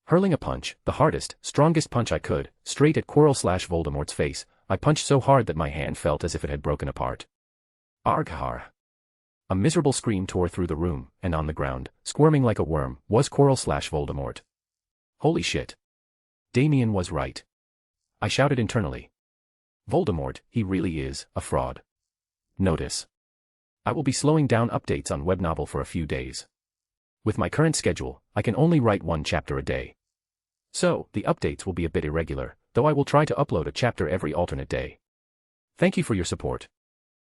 Hurling a punch, the hardest, strongest punch I could, straight at Quirrell/Voldemort's face, I punched so hard that my hand felt as if it had broken apart. Arghar. A miserable scream tore through the room, and on the ground, squirming like a worm, was Quirrell/Voldemort. Holy shit. Damien was right. I shouted internally. Voldemort, he really is a fraud. Notice. I will be slowing down updates on web novel for a few days. With my current schedule, I can only write 1 chapter a day. So, the updates will be a bit irregular, though I will try to upload a chapter every alternate day. Thank you for your support.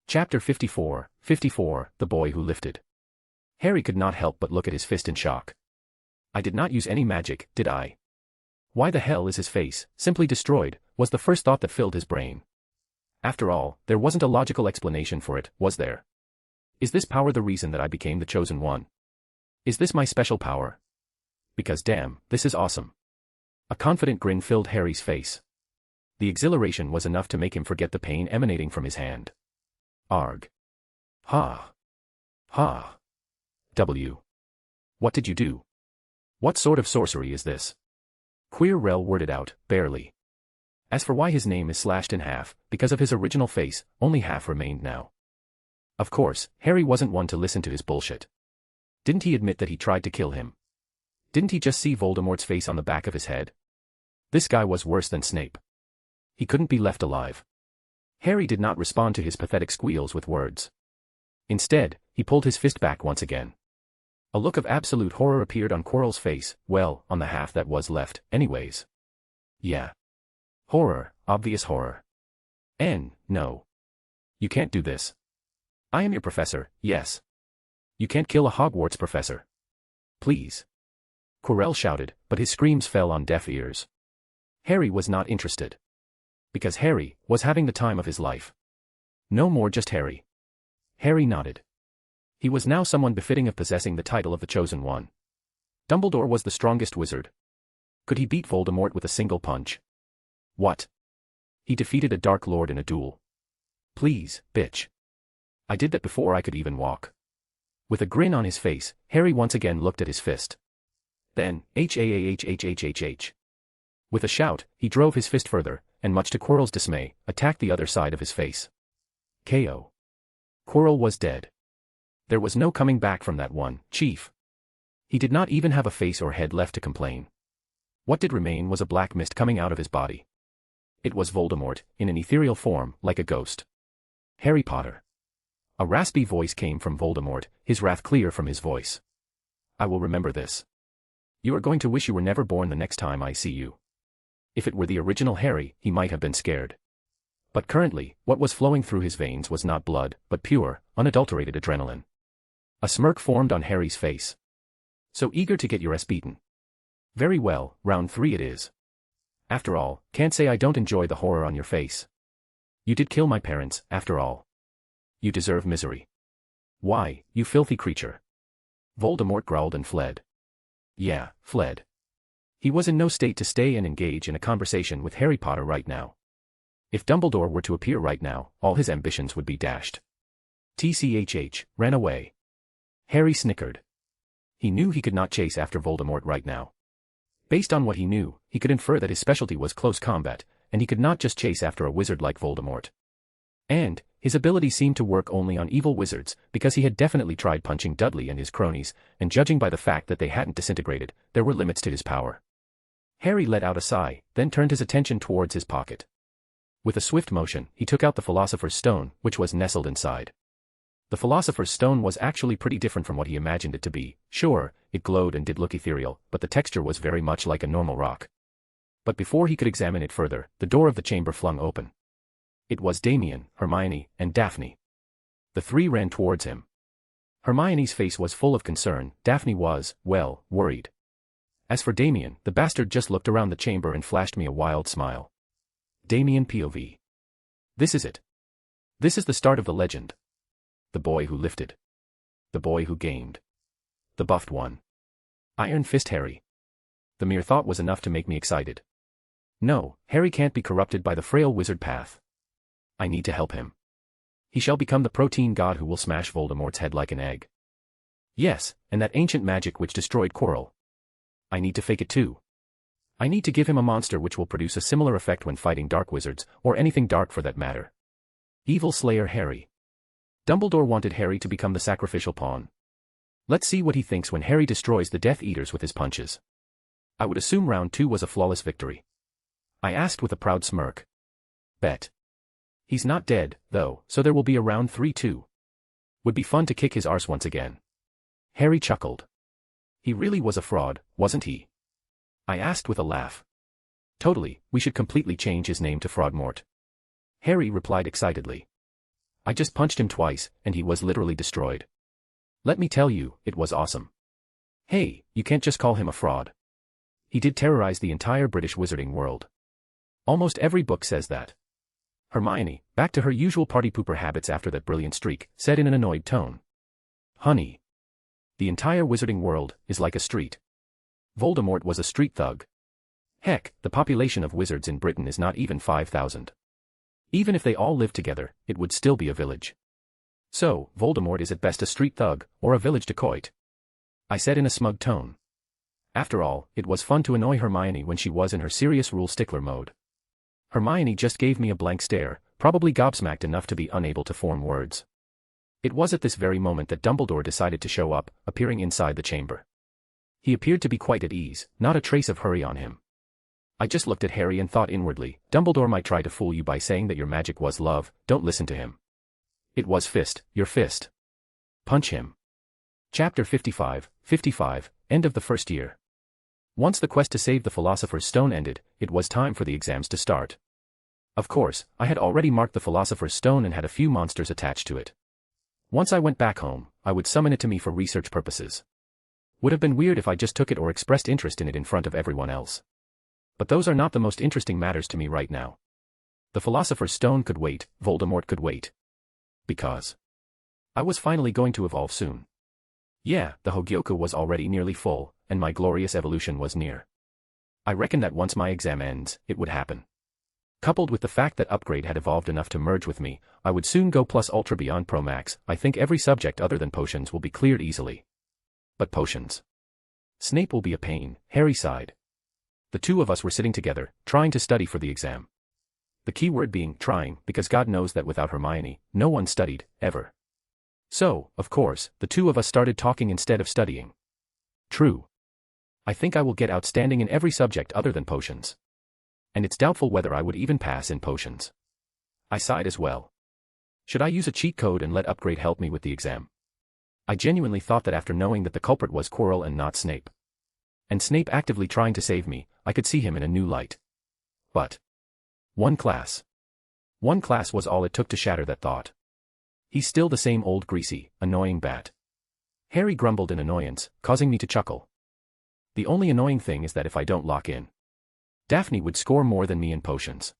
Chapter 54, The Boy Who Lifted. Harry could not help but look at his fist in shock. I did not use any magic, did I? Why the hell is his face simply destroyed, was the first thought that filled his brain. After all, there wasn't a logical explanation for it, was there? Is this power the reason that I became the Chosen One? Is this my special power? Because damn, this is awesome. A confident grin filled Harry's face. The exhilaration was enough to make him forget the pain emanating from his hand. Arg. Ha. Ha. W. What did you do? What sort of sorcery is this? Quirrell worded out, barely. As for why his name is slashed in half, because of his original face, only half remained now. Of course, Harry wasn't one to listen to his bullshit. Didn't he admit that he tried to kill him? Didn't he just see Voldemort's face on the back of his head? This guy was worse than Snape. He couldn't be left alive. Harry did not respond to his pathetic squeals with words. Instead, he pulled his fist back once again. A look of absolute horror appeared on Quirrell's face, well, on the half that was left, anyways. Yeah. Horror, obvious horror. No. You can't do this. I am your professor, yes. You can't kill a Hogwarts professor. Please. Quirrell shouted, but his screams fell on deaf ears. Harry was not interested. Because Harry was having the time of his life. No more just Harry. Harry nodded. He was now someone befitting of possessing the title of the Chosen One. Dumbledore was the strongest wizard. Could he beat Voldemort with a single punch? What? He defeated a Dark Lord in a duel. Please, bitch. I did that before I could even walk. With a grin on his face, Harry once again looked at his fist. Then, H. With a shout, he drove his fist further, and much to Quirrell's dismay, attacked the other side of his face. KO. Quirrell was dead. There was no coming back from that one, Chief. He did not even have a face or head left to complain. What did remain was a black mist coming out of his body. It was Voldemort, in an ethereal form, like a ghost. Harry Potter. A raspy voice came from Voldemort, his wrath clear from his voice. I will remember this. You are going to wish you were never born the next time I see you. If it were the original Harry, he might have been scared. But currently, what was flowing through his veins was not blood, but pure, unadulterated adrenaline. A smirk formed on Harry's face. So eager to get your ass beaten. Very well, round 3 it is. After all, can't say I don't enjoy the horror on your face. You did kill my parents, after all. You deserve misery. Why, you filthy creature. Voldemort growled and fled. Yeah, fled. He was in no state to stay and engage in a conversation with Harry Potter right now. If Dumbledore were to appear right now, all his ambitions would be dashed. TCHH, ran away. Harry snickered. He knew he could not chase after Voldemort right now. Based on what he knew, he could infer that his specialty was close combat, and he could not just chase after a wizard like Voldemort. And his ability seemed to work only on evil wizards, because he had definitely tried punching Dudley and his cronies, and judging by the fact that they hadn't disintegrated, there were limits to his power. Harry let out a sigh, then turned his attention towards his pocket. With a swift motion, he took out the Philosopher's Stone, which was nestled inside. The Philosopher's Stone was actually pretty different from what he imagined it to be. Sure, it glowed and did look ethereal, but the texture was very much like a normal rock. But before he could examine it further, the door of the chamber flung open. It was Damien, Hermione, and Daphne. The three ran towards him. Hermione's face was full of concern. Daphne was, well, worried. As for Damien, the bastard just looked around the chamber and flashed me a wild smile. Damien POV. This is it. This is the start of the legend. The boy who lifted. The boy who gamed. The buffed one. Iron Fist Harry. The mere thought was enough to make me excited. No, Harry can't be corrupted by the frail wizard path. I need to help him. He shall become the protein god who will smash Voldemort's head like an egg. Yes, and that ancient magic which destroyed Quirrell. I need to fake it too. I need to give him a monster which will produce a similar effect when fighting dark wizards, or anything dark for that matter. Evil Slayer Harry. Dumbledore wanted Harry to become the sacrificial pawn. Let's see what he thinks when Harry destroys the Death Eaters with his punches. I would assume round 2 was a flawless victory. I asked with a proud smirk. Bet. He's not dead, though, so there will be a round 3 too. Would be fun to kick his arse once again. Harry chuckled. He really was a fraud, wasn't he? I asked with a laugh. Totally, we should completely change his name to Fraudmort. Harry replied excitedly. I just punched him twice, and he was literally destroyed. Let me tell you, it was awesome. Hey, you can't just call him a fraud. He did terrorize the entire British wizarding world. Almost every book says that. Hermione, back to her usual party pooper habits after that brilliant streak, said in an annoyed tone. Honey. The entire wizarding world is like a street. Voldemort was a street thug. Heck, the population of wizards in Britain is not even 5,000. Even if they all lived together, it would still be a village. So, Voldemort is at best a street thug, or a village dacoit. I said in a smug tone. After all, it was fun to annoy Hermione when she was in her serious rule stickler mode. Hermione just gave me a blank stare, probably gobsmacked enough to be unable to form words. It was at this very moment that Dumbledore decided to show up, appearing inside the chamber. He appeared to be quite at ease, not a trace of hurry on him. I just looked at Harry and thought inwardly, Dumbledore might try to fool you by saying that your magic was love, don't listen to him. It was fist, your fist. Punch him. Chapter 55, End of the first year. Once the quest to save the Philosopher's Stone ended, it was time for the exams to start. Of course, I had already marked the Philosopher's Stone and had a few monsters attached to it. Once I went back home, I would summon it to me for research purposes. Would have been weird if I just took it or expressed interest in it in front of everyone else. But those are not the most interesting matters to me right now. The Philosopher's Stone could wait, Voldemort could wait. Because I was finally going to evolve soon. Yeah, the Hogyoku was already nearly full, and my glorious evolution was near. I reckon that once my exam ends, it would happen. Coupled with the fact that Upgrade had evolved enough to merge with me, I would soon go plus Ultra beyond Pro Max. I think every subject other than potions will be cleared easily. But potions. Snape will be a pain, Harry sighed. The two of us were sitting together, trying to study for the exam. The key word being trying, because God knows that without Hermione, no one studied, ever. So, of course, the two of us started talking instead of studying. True. I think I will get outstanding in every subject other than potions. And it's doubtful whether I would even pass in potions. I sighed as well. Should I use a cheat code and let Upgrade help me with the exam? I genuinely thought that after knowing that the culprit was Quirrell and not Snape, and Snape actively trying to save me, I could see him in a new light. But one class was all it took to shatter that thought. He's still the same old greasy, annoying bat. Harry grumbled in annoyance, causing me to chuckle. The only annoying thing is that if I don't lock in, Daphne would score more than me in potions.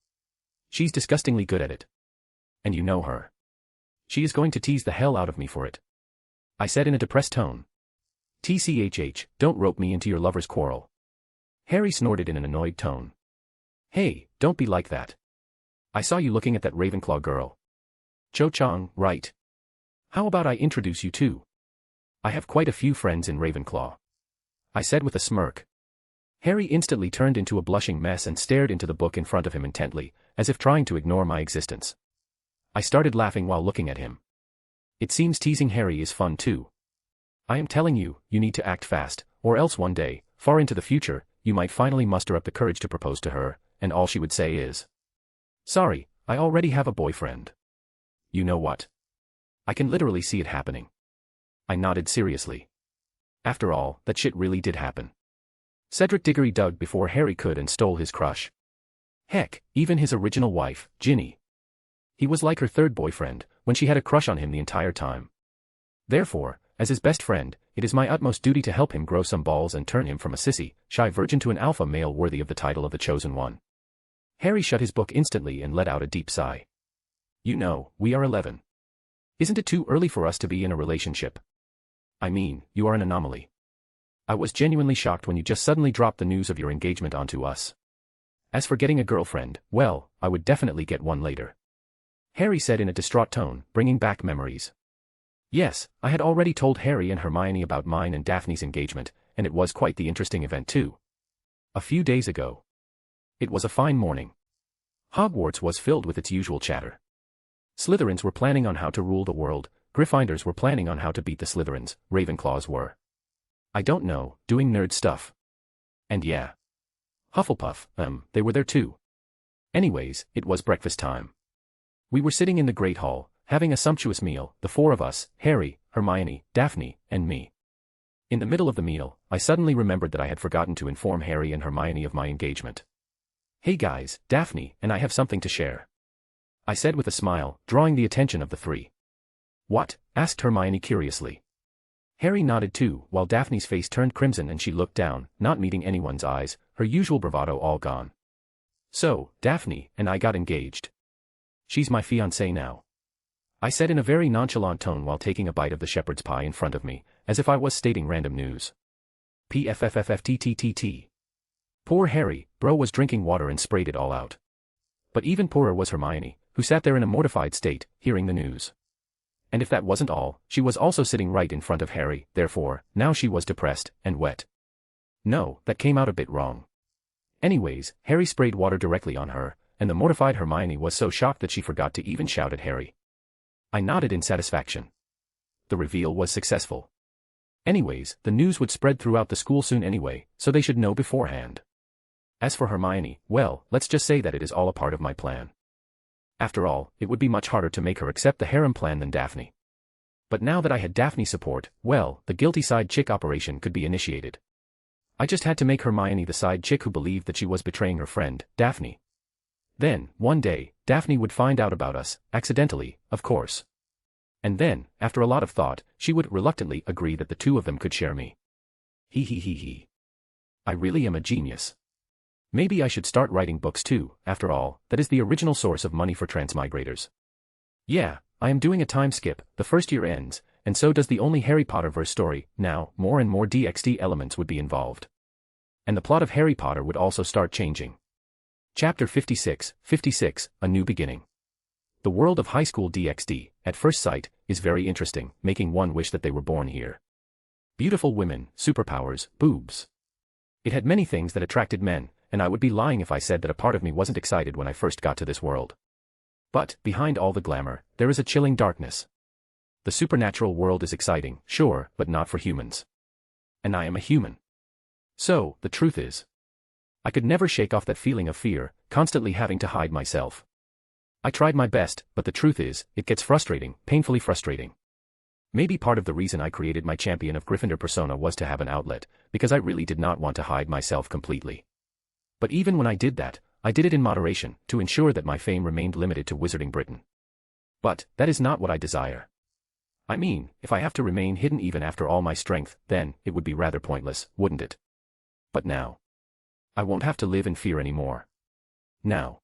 She's disgustingly good at it. And you know her. She is going to tease the hell out of me for it. I said in a depressed tone. TCHH, don't rope me into your lover's quarrel. Harry snorted in an annoyed tone. Hey, don't be like that. I saw you looking at that Ravenclaw girl. Cho-Chang, right. How about I introduce you too? I have quite a few friends in Ravenclaw. I said with a smirk. Harry instantly turned into a blushing mess and stared into the book in front of him intently, as if trying to ignore my existence. I started laughing while looking at him. It seems teasing Harry is fun too. I am telling you, you need to act fast, or else one day, far into the future, you might finally muster up the courage to propose to her, and all she would say is, "Sorry, I already have a boyfriend. You know what? I can literally see it happening. I nodded seriously. After all, that shit really did happen. Cedric Diggory dug before Harry could and stole his crush. Heck, even his original wife, Ginny. He was like her third boyfriend, when she had a crush on him the entire time. Therefore, as his best friend, it is my utmost duty to help him grow some balls and turn him from a sissy, shy virgin to an alpha male worthy of the title of the chosen one. Harry shut his book instantly and let out a deep sigh. You know, we are 11. Isn't it too early for us to be in a relationship? I mean, you are an anomaly. I was genuinely shocked when you just suddenly dropped the news of your engagement onto us. As for getting a girlfriend, well, I would definitely get one later. Harry said in a distraught tone, bringing back memories. Yes, I had already told Harry and Hermione about mine and Daphne's engagement, and it was quite the interesting event too. A few days ago. It was a fine morning. Hogwarts was filled with its usual chatter. Slytherins were planning on how to rule the world, Gryffindors were planning on how to beat the Slytherins, Ravenclaws were, I don't know, doing nerd stuff. And yeah. Hufflepuff, they were there too. Anyways, it was breakfast time. We were sitting in the Great Hall, having a sumptuous meal, the four of us, Harry, Hermione, Daphne, and me. In the middle of the meal, I suddenly remembered that I had forgotten to inform Harry and Hermione of my engagement. Hey guys, Daphne and I have something to share, I said with a smile, drawing the attention of the three. What? Asked Hermione curiously. Harry nodded too, while Daphne's face turned crimson and she looked down, not meeting anyone's eyes, her usual bravado all gone. So, Daphne and I got engaged. She's my fiancée now, I said in a very nonchalant tone while taking a bite of the shepherd's pie in front of me, as if I was stating random news. PFFFFTTTT. Poor Harry, bro was drinking water and sprayed it all out. But even poorer was Hermione, who sat there in a mortified state, hearing the news. And if that wasn't all, she was also sitting right in front of Harry, therefore, now she was depressed and wet. No, that came out a bit wrong. Anyways, Harry sprayed water directly on her, and the mortified Hermione was so shocked that she forgot to even shout at Harry. I nodded in satisfaction. The reveal was successful. Anyways, the news would spread throughout the school soon anyway, so they should know beforehand. As for Hermione, well, let's just say that it is all a part of my plan. After all, it would be much harder to make her accept the harem plan than Daphne. But now that I had Daphne's support, well, the guilty side chick operation could be initiated. I just had to make Hermione the side chick who believed that she was betraying her friend, Daphne. Then, one day, Daphne would find out about us, accidentally, of course. And then, after a lot of thought, she would reluctantly agree that the two of them could share me. Hee hee hee hee. I really am a genius. Maybe I should start writing books too, after all, that is the original source of money for transmigrators. Yeah, I am doing a time skip, the first year ends, and so does the only Harry Potterverse story, now, more and more DxD elements would be involved. And the plot of Harry Potter would also start changing. Chapter 56, A New Beginning. The world of high school DxD, at first sight, is very interesting, making one wish that they were born here. Beautiful women, superpowers, boobs. It had many things that attracted men, and I would be lying if I said that a part of me wasn't excited when I first got to this world. But, behind all the glamour, there is a chilling darkness. The supernatural world is exciting, sure, but not for humans. And I am a human. So, the truth is, I could never shake off that feeling of fear, constantly having to hide myself. I tried my best, but the truth is, it gets frustrating, painfully frustrating. Maybe part of the reason I created my Champion of Gryffindor persona was to have an outlet, because I really did not want to hide myself completely. But even when I did that, I did it in moderation, to ensure that my fame remained limited to Wizarding Britain. But, that is not what I desire. I mean, if I have to remain hidden even after all my strength, then, it would be rather pointless, wouldn't it? But now, I won't have to live in fear anymore. Now,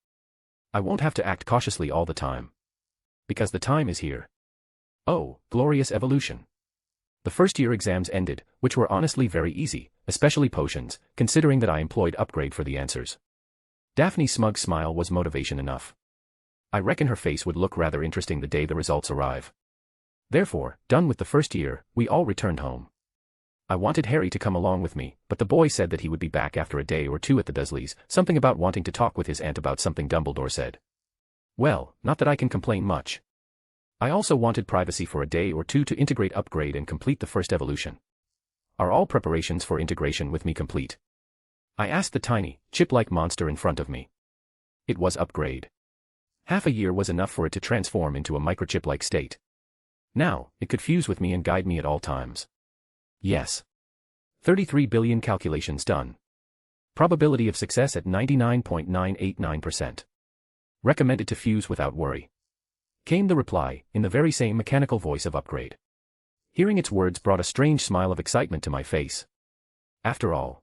I won't have to act cautiously all the time. Because the time is here. Oh, glorious evolution. The first year exams ended, which were honestly very easy, especially potions, considering that I employed Upgrade for the answers. Daphne's smug smile was motivation enough. I reckon her face would look rather interesting the day the results arrive. Therefore, done with the first year, we all returned home. I wanted Harry to come along with me, but the boy said that he would be back after a day or two at the Dursleys, something about wanting to talk with his aunt about something Dumbledore said. Well, not that I can complain much. I also wanted privacy for a day or two to integrate Upgrade and complete the first evolution. Are all preparations for integration with me complete? I asked the tiny, chip-like monster in front of me. It was Upgrade. Half a year was enough for it to transform into a microchip-like state. Now, it could fuse with me and guide me at all times. Yes. 33 billion calculations done. Probability of success at 99.989%. Recommended to fuse without worry. Came the reply, in the very same mechanical voice of Upgrade. Hearing its words brought a strange smile of excitement to my face. After all,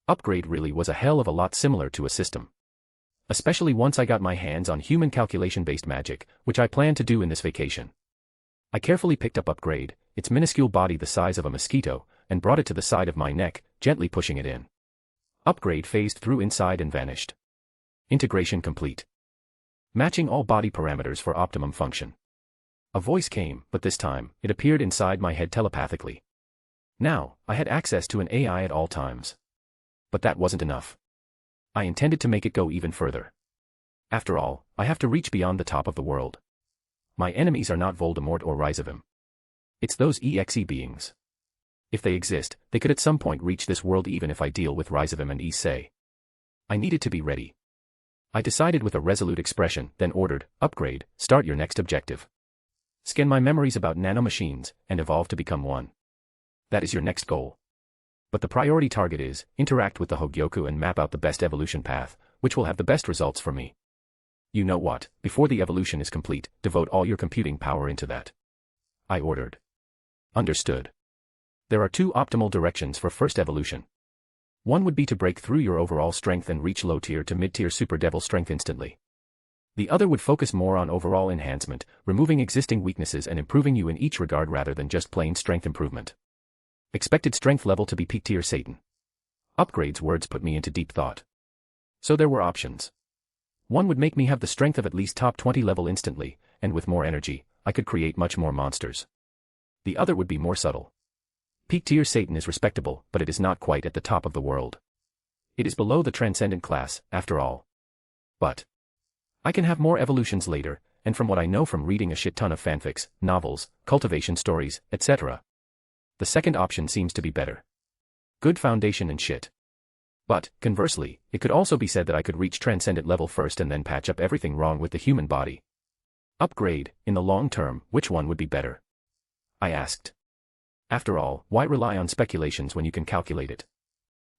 Upgrade really was a hell of a lot similar to a system. Especially once I got my hands on human calculation-based magic, which I plan to do in this vacation. I carefully picked up Upgrade, its minuscule body the size of a mosquito, and brought it to the side of my neck, gently pushing it in. Upgrade phased through inside and vanished. Integration complete. Matching all body parameters for optimum function. A voice came, but this time, it appeared inside my head telepathically. Now, I had access to an AI at all times. But that wasn't enough. I intended to make it go even further. After all, I have to reach beyond the top of the world. My enemies are not Voldemort or Rhizavim. It's those EXE beings. If they exist, they could at some point reach this world even if I deal with Rhizavim and Issei. I needed to be ready. I decided with a resolute expression, then ordered, Upgrade, start your next objective. Scan my memories about nanomachines, and evolve to become one. That is your next goal. But the priority target is, interact with the Hogyoku and map out the best evolution path, which will have the best results for me. You know what, before the evolution is complete, devote all your computing power into that. I ordered. Understood. There are two optimal directions for first evolution. One would be to break through your overall strength and reach low-tier to mid-tier super devil strength instantly. The other would focus more on overall enhancement, removing existing weaknesses and improving you in each regard rather than just plain strength improvement. Expected strength level to be peak tier Satan. Upgrade's words put me into deep thought. So there were options. One would make me have the strength of at least top 20 level instantly, and with more energy, I could create much more monsters. The other would be more subtle. Peak tier Satan is respectable, but it is not quite at the top of the world. It is below the transcendent class, after all. But I can have more evolutions later, and from what I know from reading a shit ton of fanfics, novels, cultivation stories, etc. The second option seems to be better. Good foundation and shit. But, conversely, it could also be said that I could reach transcendent level first and then patch up everything wrong with the human body. Upgrade, in the long term, which one would be better? I asked. After all, why rely on speculations when you can calculate it?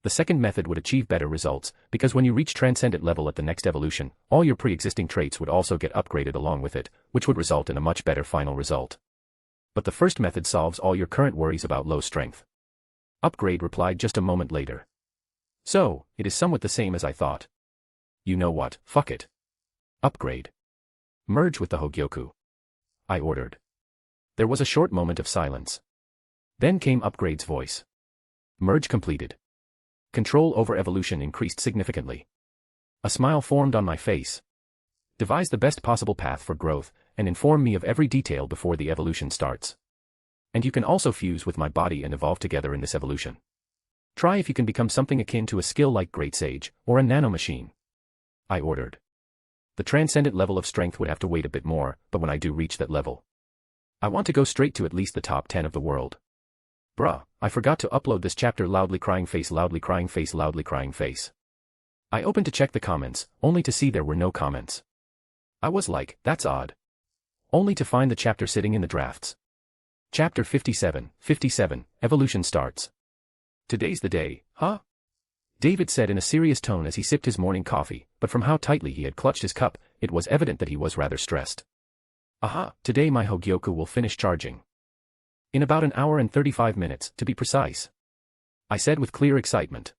The second method would achieve better results, because when you reach transcendent level at the next evolution, all your pre-existing traits would also get upgraded along with it, which would result in a much better final result. But the first method solves all your current worries about low strength. Upgrade replied just a moment later. So, it is somewhat the same as I thought. You know what, fuck it. Upgrade. Merge with the Hogyoku. I ordered. There was a short moment of silence. Then came Upgrade's voice. Merge completed. Control over evolution increased significantly. A smile formed on my face. Devise the best possible path for growth, and inform me of every detail before the evolution starts. And you can also fuse with my body and evolve together in this evolution. Try if you can become something akin to a skill like Great Sage, or a nanomachine. I ordered. The transcendent level of strength would have to wait a bit more, but when I do reach that level, I want to go straight to at least the top 10 of the world. Bruh, I forgot to upload this chapter. Loudly crying face, loudly crying face, loudly crying face. I opened to check the comments, only to see there were no comments. I was like, that's odd. Only to find the chapter sitting in the drafts. Chapter 57, Evolution starts. Today's the day, huh? David said in a serious tone as he sipped his morning coffee, but from how tightly he had clutched his cup, it was evident that he was rather stressed. Aha, today my Hogyoku will finish charging. In about an hour and 35 minutes, to be precise. I said with clear excitement.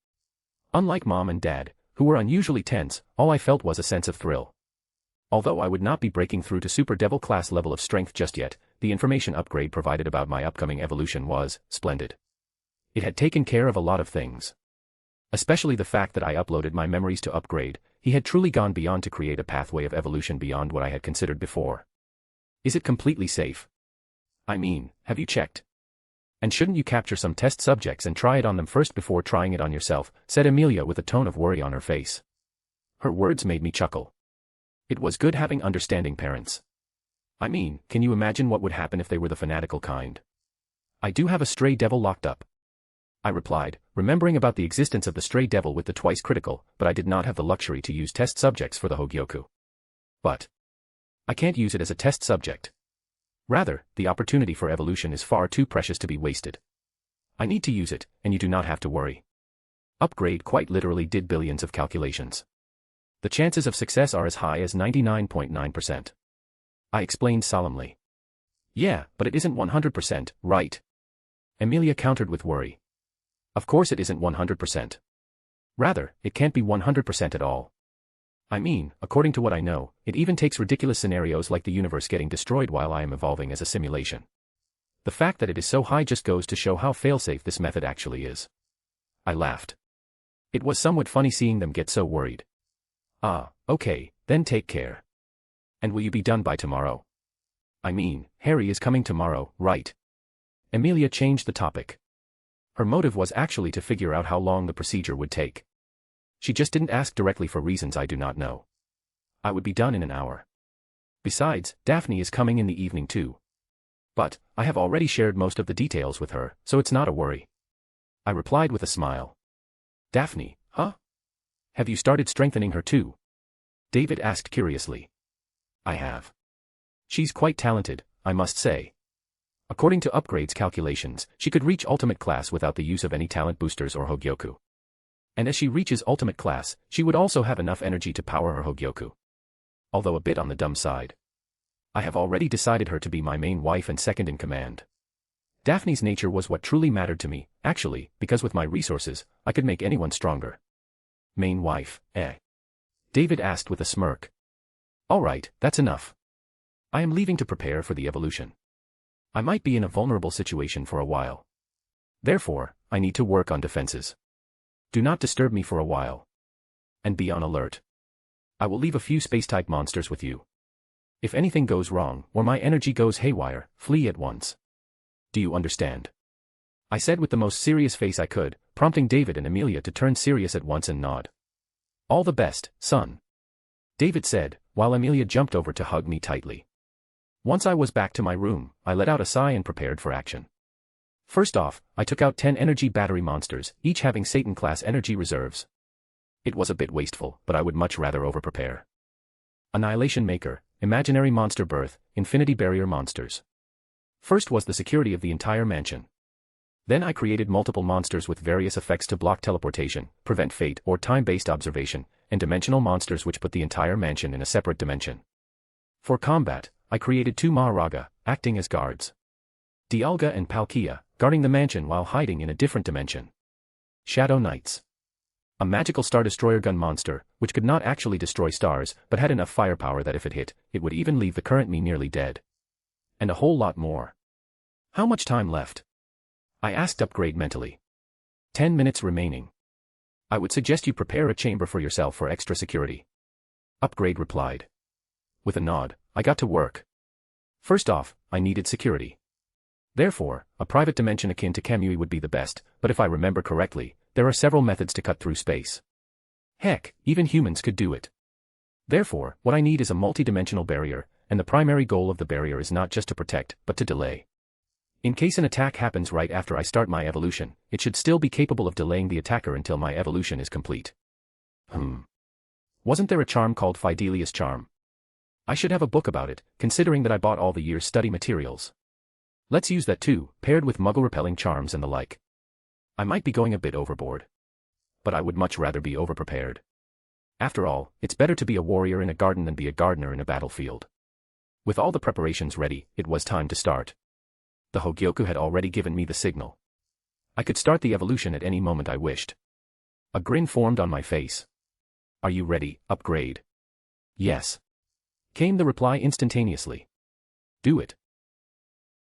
Unlike Mom and Dad, who were unusually tense, all I felt was a sense of thrill. Although I would not be breaking through to Super Devil class level of strength just yet, the information Upgrade provided about my upcoming evolution was splendid. It had taken care of a lot of things. Especially the fact that I uploaded my memories to Upgrade. He had truly gone beyond to create a pathway of evolution beyond what I had considered before. Is it completely safe? I mean, have you checked? And shouldn't you capture some test subjects and try it on them first before trying it on yourself, said Amelia with a tone of worry on her face. Her words made me chuckle. It was good having understanding parents. I mean, can you imagine what would happen if they were the fanatical kind? I do have a stray devil locked up, I replied, remembering about the existence of the stray devil with the twice critical, but I did not have the luxury to use test subjects for the Hogyoku. But I can't use it as a test subject. Rather, the opportunity for evolution is far too precious to be wasted. I need to use it, and you do not have to worry. Upgrade quite literally did billions of calculations. The chances of success are as high as 99.9%. I explained solemnly. Yeah, but it isn't 100%, right? Amelia countered with worry. Of course it isn't 100%. Rather, it can't be 100% at all. I mean, according to what I know, it even takes ridiculous scenarios like the universe getting destroyed while I am evolving as a simulation. The fact that it is so high just goes to show how failsafe this method actually is. I laughed. It was somewhat funny seeing them get so worried. Ah, okay, then take care. And will you be done by tomorrow? I mean, Harry is coming tomorrow, right? Amelia changed the topic. Her motive was actually to figure out how long the procedure would take. She just didn't ask directly for reasons I do not know. I would be done in an hour. Besides, Daphne is coming in the evening too. But, I have already shared most of the details with her, so it's not a worry. I replied with a smile. Daphne, huh? Have you started strengthening her too? David asked curiously. I have. She's quite talented, I must say. According to Upgrade's calculations, she could reach ultimate class without the use of any talent boosters or Hogyoku. And as she reaches ultimate class, she would also have enough energy to power her Hogyoku. Although a bit on the dumb side. I have already decided her to be my main wife and second in command. Daphne's nature was what truly mattered to me, actually, because with my resources, I could make anyone stronger. Main wife, eh? David asked with a smirk. Alright, that's enough. I am leaving to prepare for the evolution. I might be in a vulnerable situation for a while. Therefore, I need to work on defenses. Do not disturb me for a while. And be on alert. I will leave a few space-type monsters with you. If anything goes wrong, or my energy goes haywire, flee at once. Do you understand? I said with the most serious face I could, prompting David and Amelia to turn serious at once and nod. All the best, son. David said, while Amelia jumped over to hug me tightly. Once I was back to my room, I let out a sigh and prepared for action. First off, I took out 10 energy battery monsters, each having Satan-class energy reserves. It was a bit wasteful, but I would much rather over-prepare. Annihilation Maker, Imaginary Monster Birth, Infinity Barrier Monsters. First was the security of the entire mansion. Then I created multiple monsters with various effects to block teleportation, prevent fate or time-based observation, and dimensional monsters which put the entire mansion in a separate dimension. For combat, I created 2 Maharaga, acting as guards. Dialga and Palkia, guarding the mansion while hiding in a different dimension. Shadow Knights. A magical Star Destroyer gun monster, which could not actually destroy stars, but had enough firepower that if it hit, it would even leave the current me nearly dead. And a whole lot more. How much time left? I asked Upgrade mentally. 10 minutes remaining. I would suggest you prepare a chamber for yourself for extra security. Upgrade replied. With a nod, I got to work. First off, I needed security. Therefore, a private dimension akin to Kamui would be the best, but if I remember correctly, there are several methods to cut through space. Heck, even humans could do it. Therefore, what I need is a multi-dimensional barrier, and the primary goal of the barrier is not just to protect, but to delay. In case an attack happens right after I start my evolution, it should still be capable of delaying the attacker until my evolution is complete. Wasn't there a charm called Fidelius Charm? I should have a book about it, considering that I bought all the year's study materials. Let's use that too, paired with muggle-repelling charms and the like. I might be going a bit overboard. But I would much rather be overprepared. After all, it's better to be a warrior in a garden than be a gardener in a battlefield. With all the preparations ready, it was time to start. The Hogyoku had already given me the signal. I could start the evolution at any moment I wished. A grin formed on my face. Are you ready, Upgrade? Yes. Came the reply instantaneously. Do it.